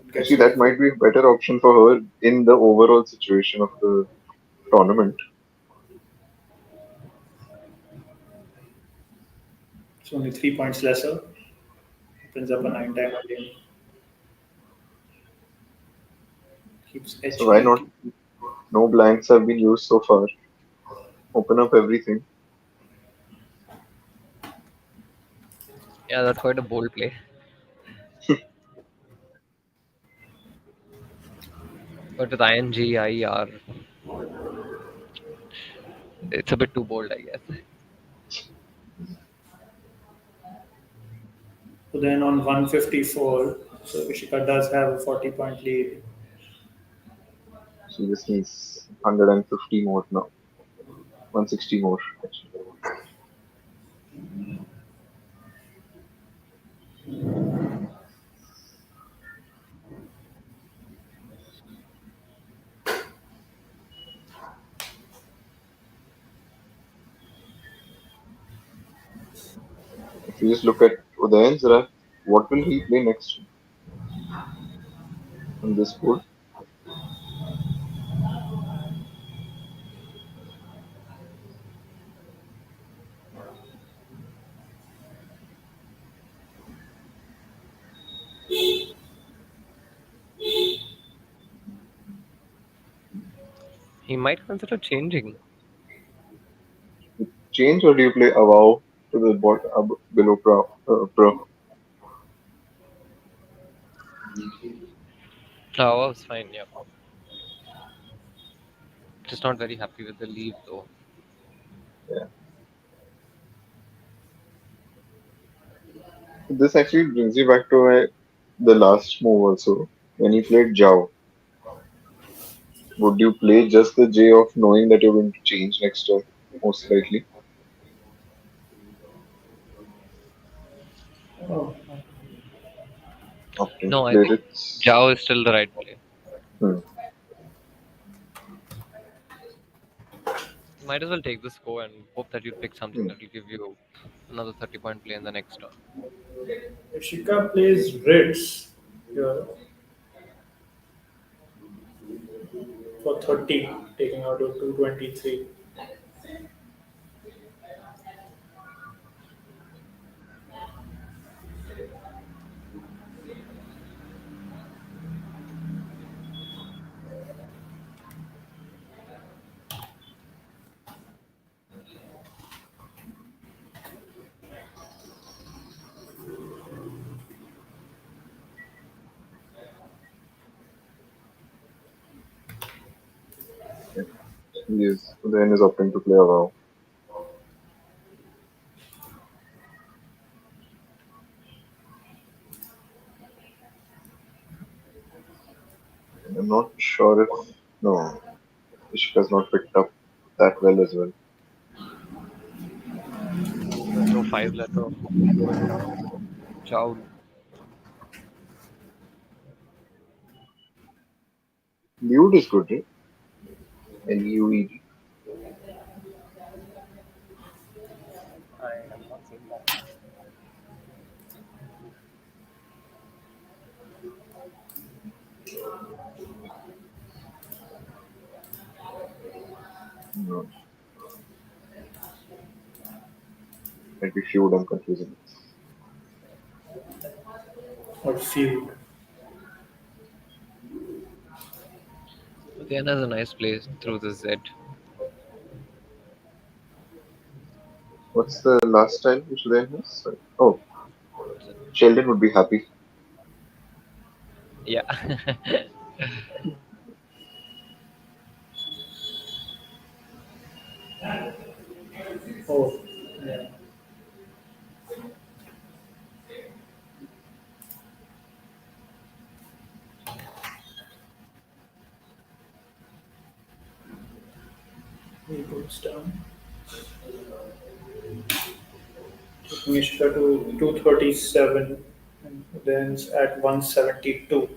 It gets Actually, rid that of it. might be a better option for her in the overall situation of the tournament. It's only 3 points lesser. Opens up a 9 time lane. Keeps So why not? HET. No blanks have been used so far. Open up everything. Yeah, that's quite a bold play. But with ING, IER, it's a bit too bold, I guess. So then on 154, so Ishika does have a 40 point lead. She just needs 150 more now. 160 more, actually. If you just look at Udayan's rack, what will he play next on this board? He might consider changing. Change or do you play Avow to the below pro? Oh, was fine, yeah. Just not very happy with the leave, though. Yeah. This actually brings you back to the last move also. When you played Jao, would you play just the J of knowing that you're going to change next turn, most likely? Oh, Opting to No, I play think it. Zhao is still the right play. Hmm. Might as well take the score and hope that you pick something Hmm. that will give you another 30-point play in the next turn. Ishika plays Ritz here for 30, taking out to 223. Yes, Udayan is opting to play a vow. I'm not sure if no, Ishika's not picked up that well as well. There's no five letter child. Lude is good, right? Lued. I have not seen that. No, might be feud. I'm confusing. Or feud. Udayan has a nice place through the Z. What's the last time which Udayan has? Sorry. Oh, Sheldon would be happy. Yeah. Oh, yeah. He goes down. Mishka to 237 and then it's at 172.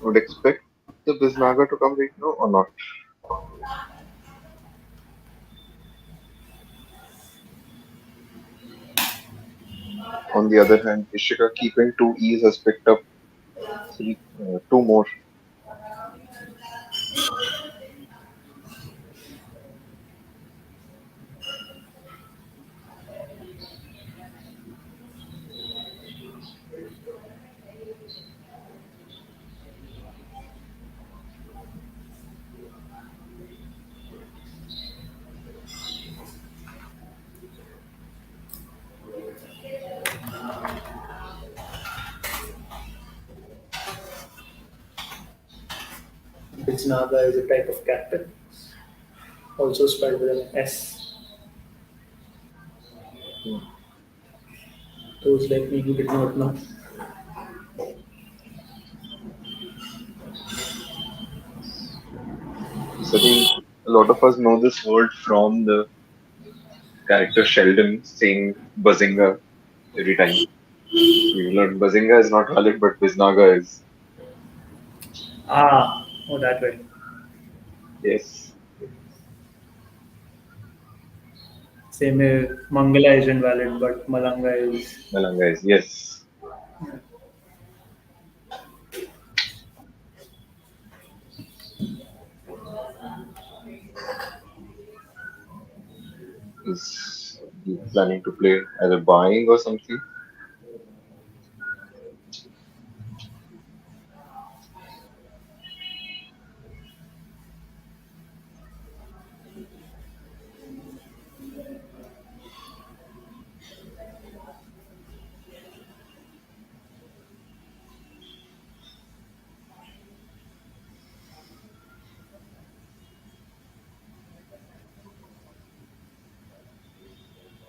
Would expect the Biznaga to come right now or not? On the other hand, Ishika keeping two E's has picked up two more. Biznaga is a type of cactus, also spelled with an S. Those like me who did not know. So I think a lot of us know this word from the character Sheldon saying Bazinga every time. We learned Bazinga is not valid, but Biznaga is. Ah, oh, that way. Yes, Same Mangala isn't valid, but Malanga is. Malanga is. Yes. Is he planning to play either buying or something?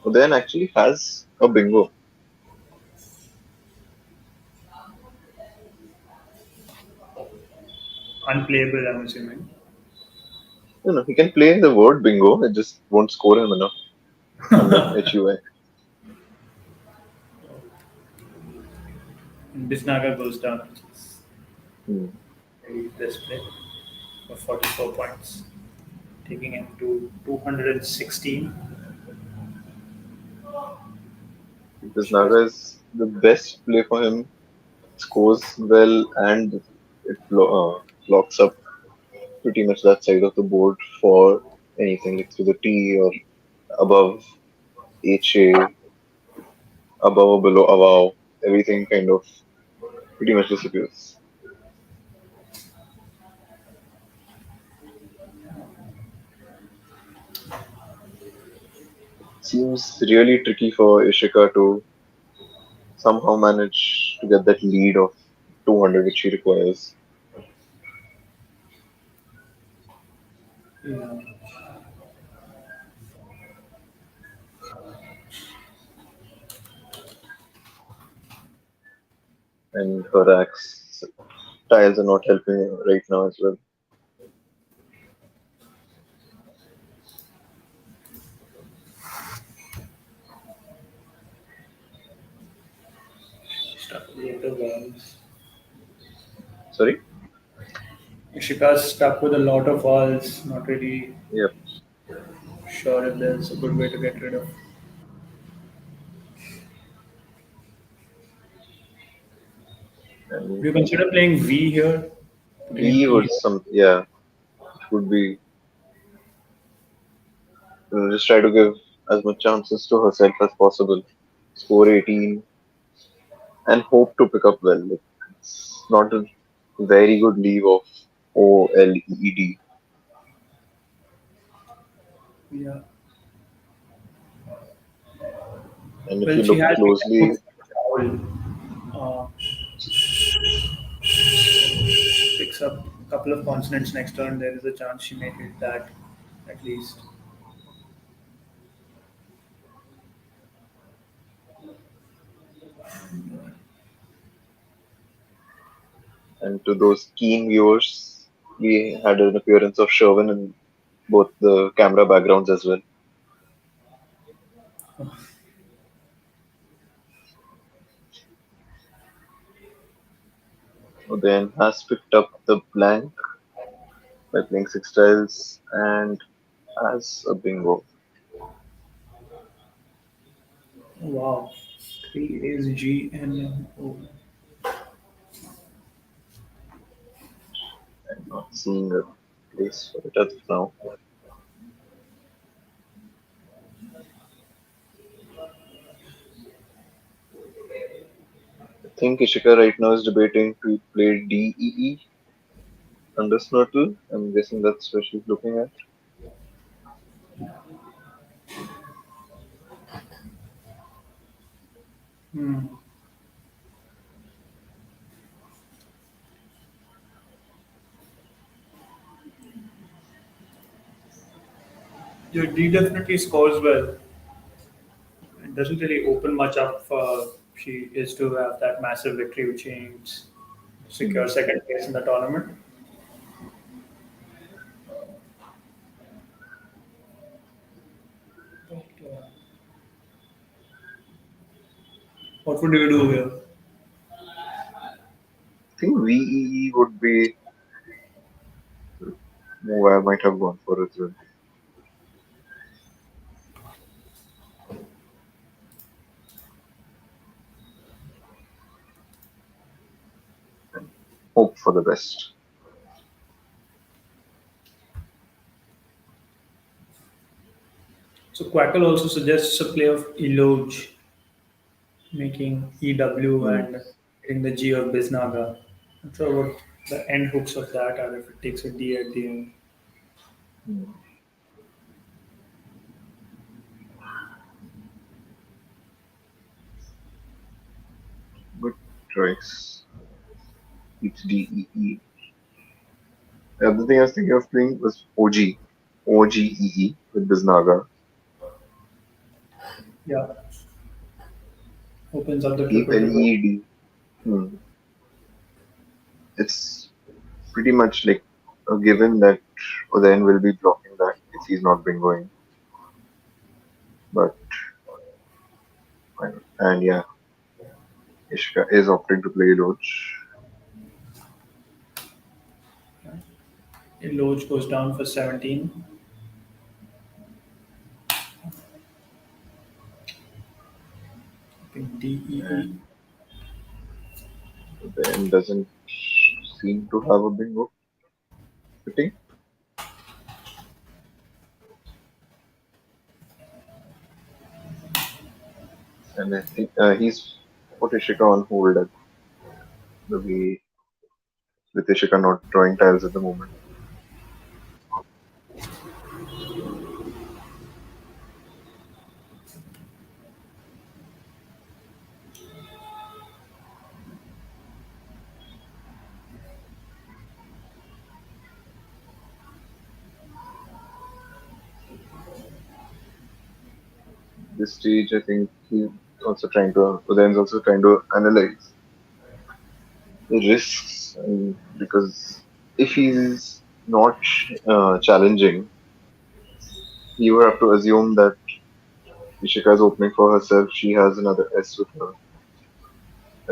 Udayan actually has a bingo. Unplayable, I'm assuming. He can play the word bingo, it just won't score him enough on the HUI. And Biznaga goes down, which is Hmm. very display for 44 points, taking him to 216. Because Naga is the best play for him, scores well, and it locks up pretty much that side of the board for anything like to the T or above HA, above or below above, everything kind of pretty much disappears. Seems really tricky for Ishika to somehow manage to get that lead of 200 which she requires. Yeah. And her axe tiles are not helping her right now as well. Stuck with the walls. Sorry? Ishika's stuck with a lot of walls. Not really Yep. sure if there's a good way to get rid of. And Do you consider playing V here? Putting an V E. would yeah, it would be just try to give as much chances to herself as possible. Score 18 and hope to pick up well. Like, it's not a very good leave of OLED. Yeah. And if Well, you she look has closely, uh, picks up a couple of consonants next turn. There is a chance she may hit that at least. and to those keen viewers, we had an appearance of Sherwin in both the camera backgrounds as well. Then has picked up the blank by playing six tiles and has a bingo. Wow. 3 is G and O. I'm not seeing a place for it as of now. I think Ishika right now is debating to play DEE under Snurtle. I'm guessing that's where she's looking at. Hmm. Your D definitely scores well. It doesn't really open much up for she is to have that massive victory which aims to secure second place in the tournament. But, what would you do here? I think VEE would be move I might have gone for as well. Hope for the best. So Quackle also suggests a play of Eloge, making EW Hmm. and hitting the G of Biznaga. Not sure what the end hooks of that are if it takes a D at the end. Hmm. Good choice. It's DEE. The other thing I was thinking of playing was OGEE with Biznaga. Yeah, opens up the Keep triple triple. LED. Hmm. It's pretty much like a given that Udayan will be blocking that if he's not been going. But and yeah, Ishka is opting to play Loach. Eloge goes down for 17. I think DEE. And Udayan doesn't seem to have a bingo fitting. And I think he's put Ishika on hold at the way with Ishika not drawing tiles at the moment. this stage, I think Udayan's also trying to analyze the risks, because if he's not challenging, he would have to assume that Ishika is opening for herself. She has another S with her,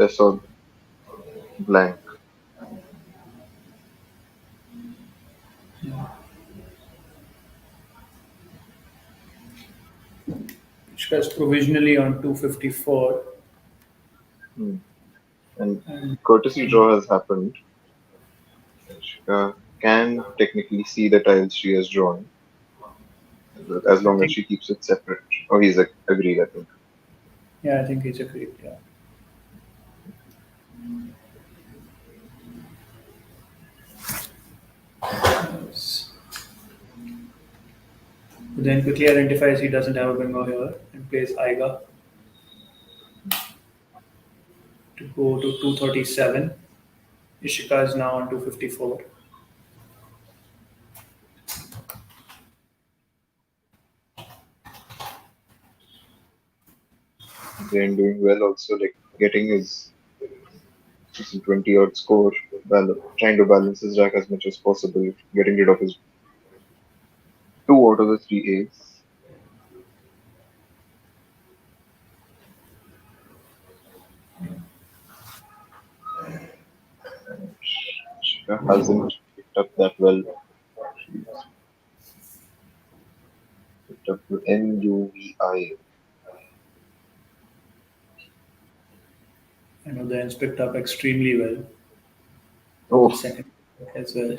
S or blank. Ishka is provisionally on 254. And courtesy draw has happened. Ishika can technically see the tiles she has drawn, as I long as think she keeps it separate. Oh, he's agreed, I think. Yeah, I think he's agreed. Yeah. Yes. Then quickly identifies he doesn't have a bingo here and plays Aiga to go to 237. Ishika is now on 254. They're doing well also, like getting his 20 odd score, trying to balance his rack as much as possible, getting rid of his 2 out of the 3 A's. Shika hasn't picked up that well. She's picked up to NUVI. I know Udayan's picked up extremely well. Oh, The second as well.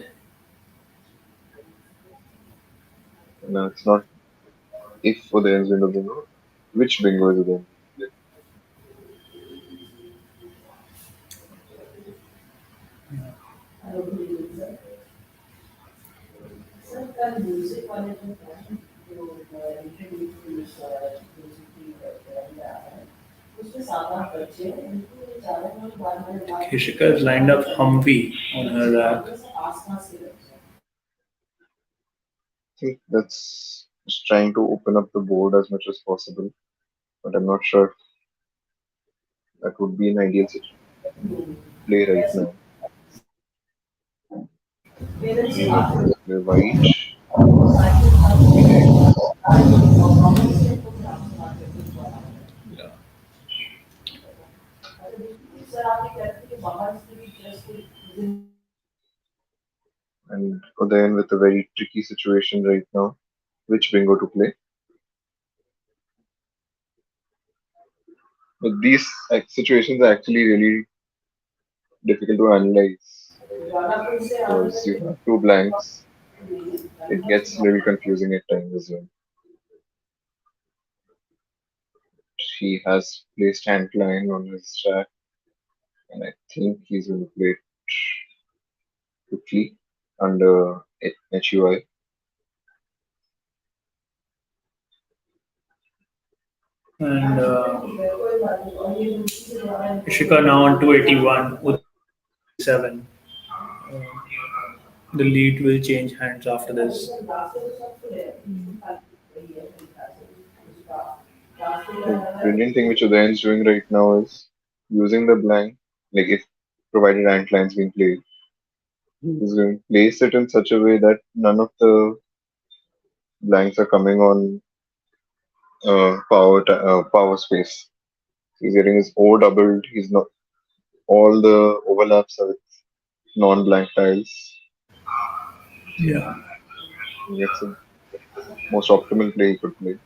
no, it's not if Udayan's window bingo. Which bingo is Udayan? Ishika has lined up Humvee on her rack. I think that's just trying to open up the board as much as possible, but I'm not sure if that would be an ideal play right now. Let's play white. And Udayan with a very tricky situation right now. Which bingo to play? But these situations are actually really difficult to analyze because you have 2 blanks. It gets a little confusing at times as well. He has placed Antline on his track, and I think he's going to play it quickly under HUI. And Ishika now on 281, Udayan 287. The lead will change hands after this. The brilliant thing which Udayan's doing right now is using the blank, like if provided Antline's being played, he's going to place it in such a way that none of the blanks are coming on power space. He's getting his O doubled. He's not all the overlaps are with non-blank tiles. Yeah. That's the most optimal play he could play.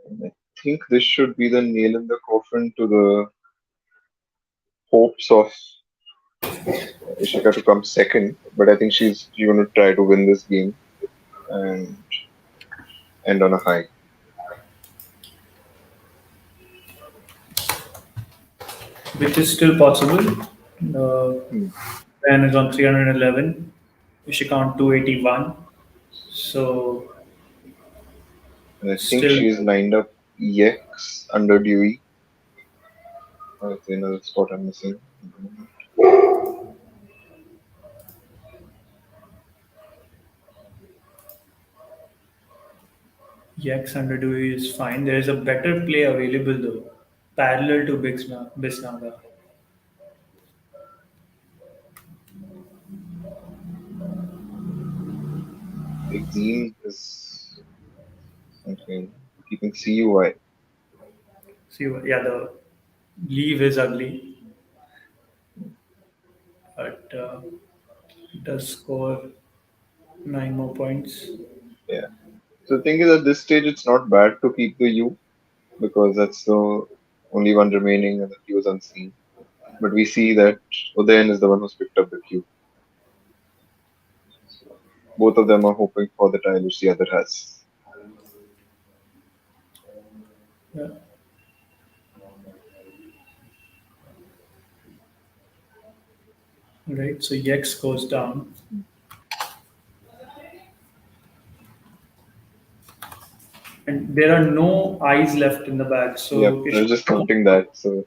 And I think this should be the nail in the coffin to the hopes of Ishika to come second, but I think she's going to try to win this game and end on a high. Which is still possible. Van is on 311. Ishika on 281. So And I think still she's lined up Yex under Dewey. That's another spot I'm missing. Yex under Dewey is fine. There is a better play available though, parallel to Bisnaga. Exene is okay. Keeping CUI. See, yeah, the leave is ugly, but it does score 9 more points. Yeah. So the thing is, at this stage, it's not bad to keep the U because that's the only one remaining and the Q is unseen. But we see that Udayan is the one who's picked up the Q. So both of them are hoping for the tile which the other has. Yeah. Right, so Yex goes down. And there are no eyes left in the bag, Yep, so I was just counting that. So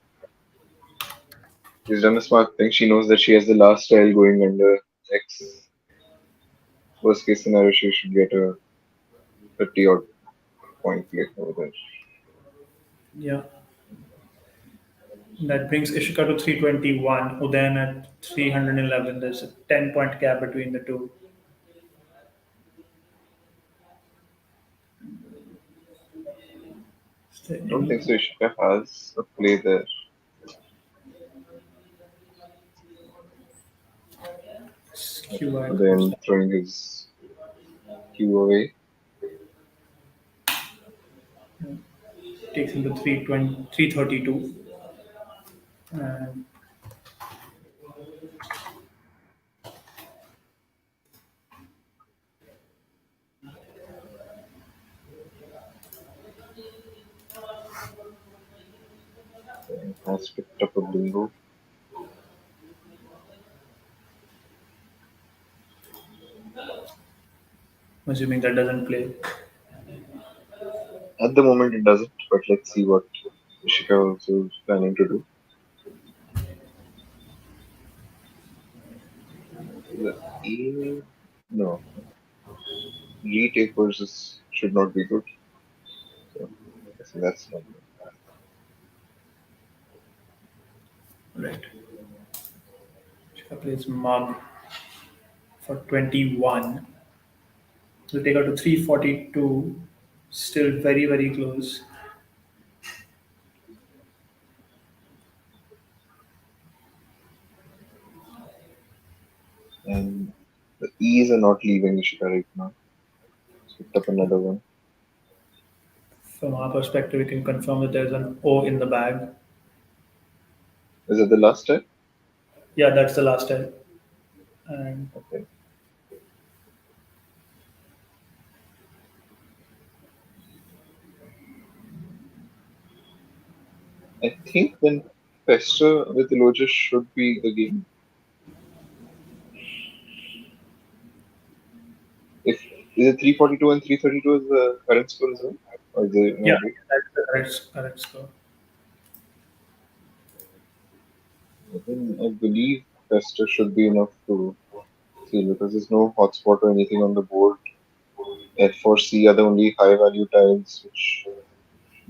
she's done a smart thing. She knows that she has the last tile going under X. Worst case scenario, she should get a 30 odd point play over there. yeah, that brings Ishika to 321, Udayan at 311. There's a 10 point gap between the two. Is there I don't any think so. Ishika has a play there. QI goes Then down? throwing his Q away. Takes him to 320, 332. And Has picked up a bingo. I'm assuming that doesn't play. At the moment, it doesn't, but let's see what Ishika also is planning to do. The A, no, retake versus should not be good. So I guess that's not good. Right. Ishika plays Mug for 21. We'll take her to 342. Still very, very close. And the E's are not leaving Ishika right now. She's picked up another one. From our perspective, we can confirm that there's an O in the bag. Is it the last time? Yeah, that's the last time. And Okay. I think then Pester with Elogia should be the game. If is it 342 and 332 is the current score as well? Or is it yeah, not good? that's the correct score. Then I believe Pester should be enough to see because there's no hotspot or anything on the board. F4C are the only high value tiles which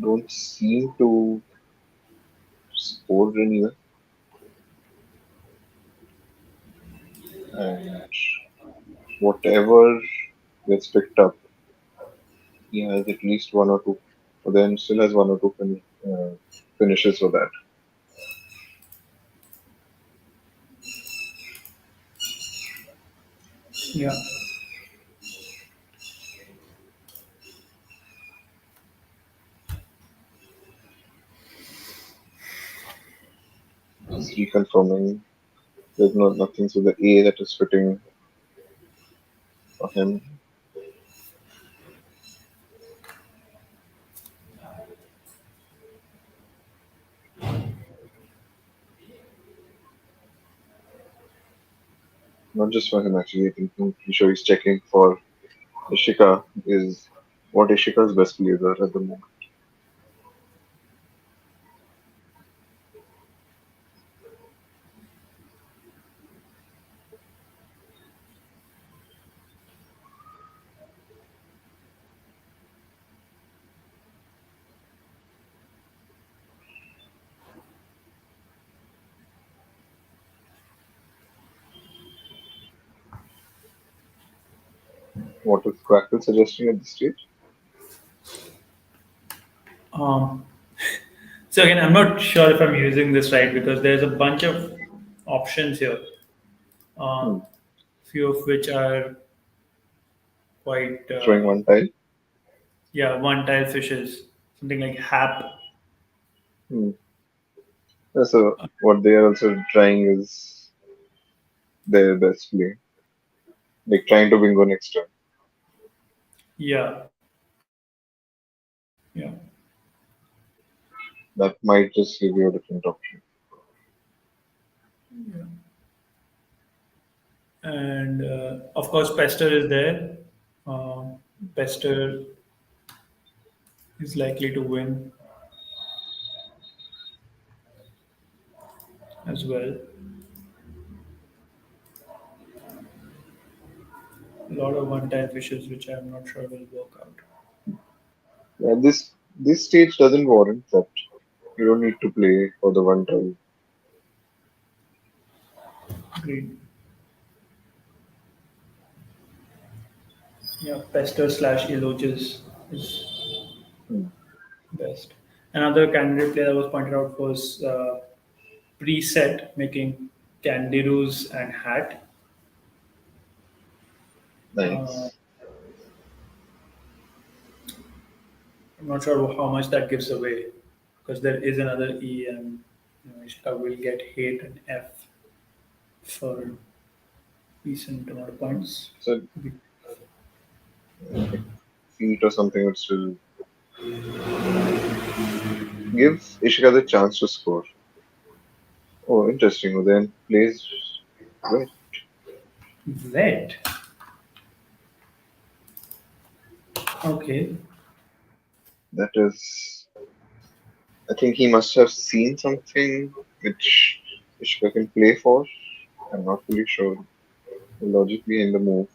don't seem to score anywhere. And whatever gets picked up, he has at least one or two. But then still has one or two finishes for that. Yeah. Just reconfirming there's nothing to the A that is fitting for him. Not just for him actually, I think I'm pretty sure he's checking for Ishika is what Ishika's best players are at the moment. What is Quackle suggesting at this stage? Um, so again, I'm not sure if I'm using this right because there's a bunch of options here, uh, Hmm. few of which are quite Throwing one tile. yeah, one tile fishes, something like hap. Hmm. So what they are also trying is their best play, like trying to bingo next turn. Yeah, yeah, That might just give you a different option. and of course Pester is there. Um Pester is likely to win as well. A lot of one-tile fishes, which I'm not sure will work out. Yeah, this stage doesn't warrant that. You don't need to play for the one tile. Agreed. Yeah, Pester slash Eloges is Hmm. best. Another candidate player that was pointed out was preset, making Candiroos and Hat. Uh, Nice. I'm not sure how much that gives away because there is another E and Ishka will get hate and F for decent amount of points. So like feet or something would still give Ishika the chance to score. Oh, interesting. Well, then plays well. Vet. Okay. That is, I think he must have seen something which Ishika can play for. I'm not really sure the logic behind the move.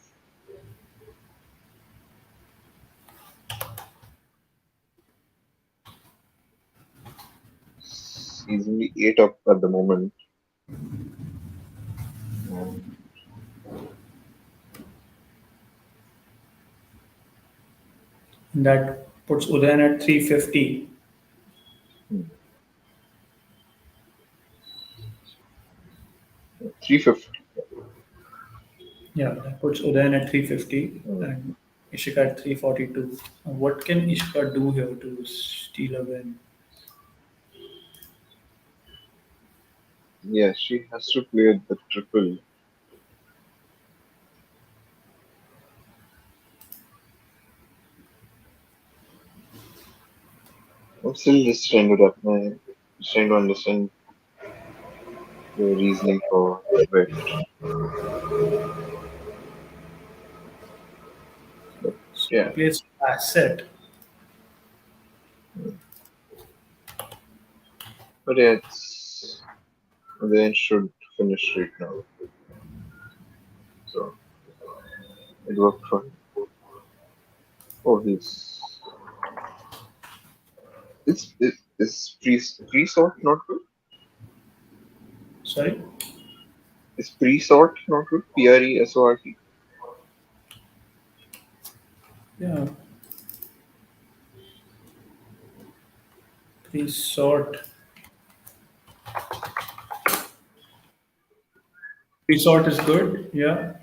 He's only 8 up at the moment. And And that puts Udayan at 350. 350. Yeah, that puts Udayan at 350 Hmm. and Ishika at 342. What can Ishika do here to steal a win? Yeah, she has to play the triple. I'm still just trying to wrap my, just trying to understand the reasoning for Vet. But So he yeah, plays asset. but yeah, it's then should finish right now. So it worked for him. Oh, it's pre-sort not good? Sorry? Is pre-sort not good? Presort. Yeah, please sort. Resort is good, yeah.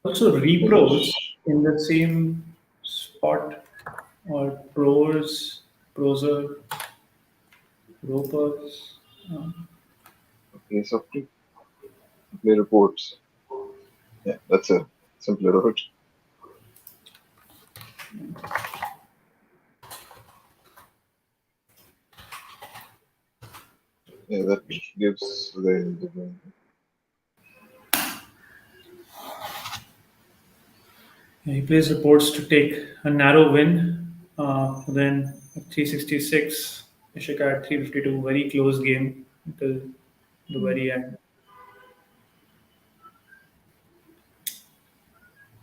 Also, repros Which in the same spot or pros, proser, ropers. case of play reports. Yeah, that's a simpler of it. Yeah, that gives the win. Yeah, he plays reports to take a narrow win. Then at 366, Ishika at 352. Very close game until the very end.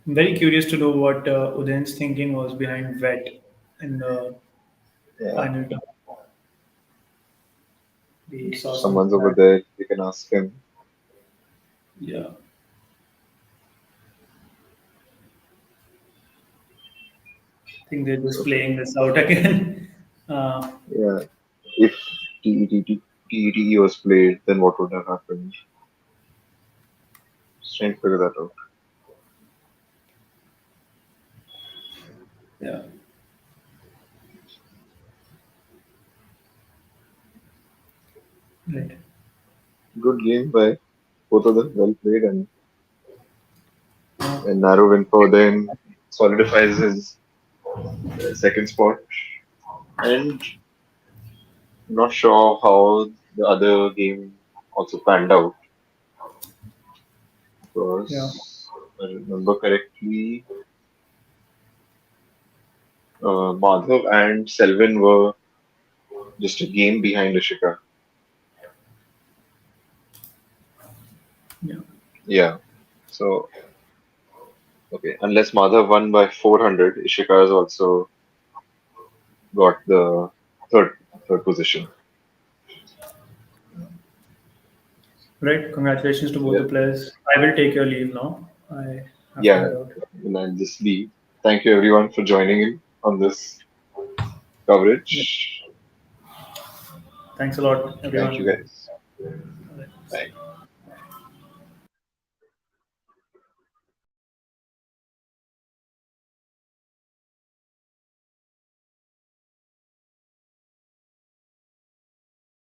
I'm very curious to know what Udain's thinking was behind Vet in the Yeah, final turn. We if saw some of someone's over that. there, you can ask him. Yeah. think they're just playing this out again. Yeah. If TETE was played, then what would have happened? Just trying to figure that out. Yeah. Right. Good game by both of them, well played, and a narrow win for them solidifies his second spot. And not sure how the other game also panned out. Because I remember correctly, Madhav and Selvin were just a game behind Ishika. Yeah. Yeah. So, okay, unless Madhav won by 400, Ishika has also got the third position. Right. Congratulations to both Yeah. the players. I will take your leave now. I have to Yeah, head out. and I'll just leave. Thank you everyone for joining in on this Yeah. coverage. Thanks a lot, Thank you everyone. guys. All right. Bye.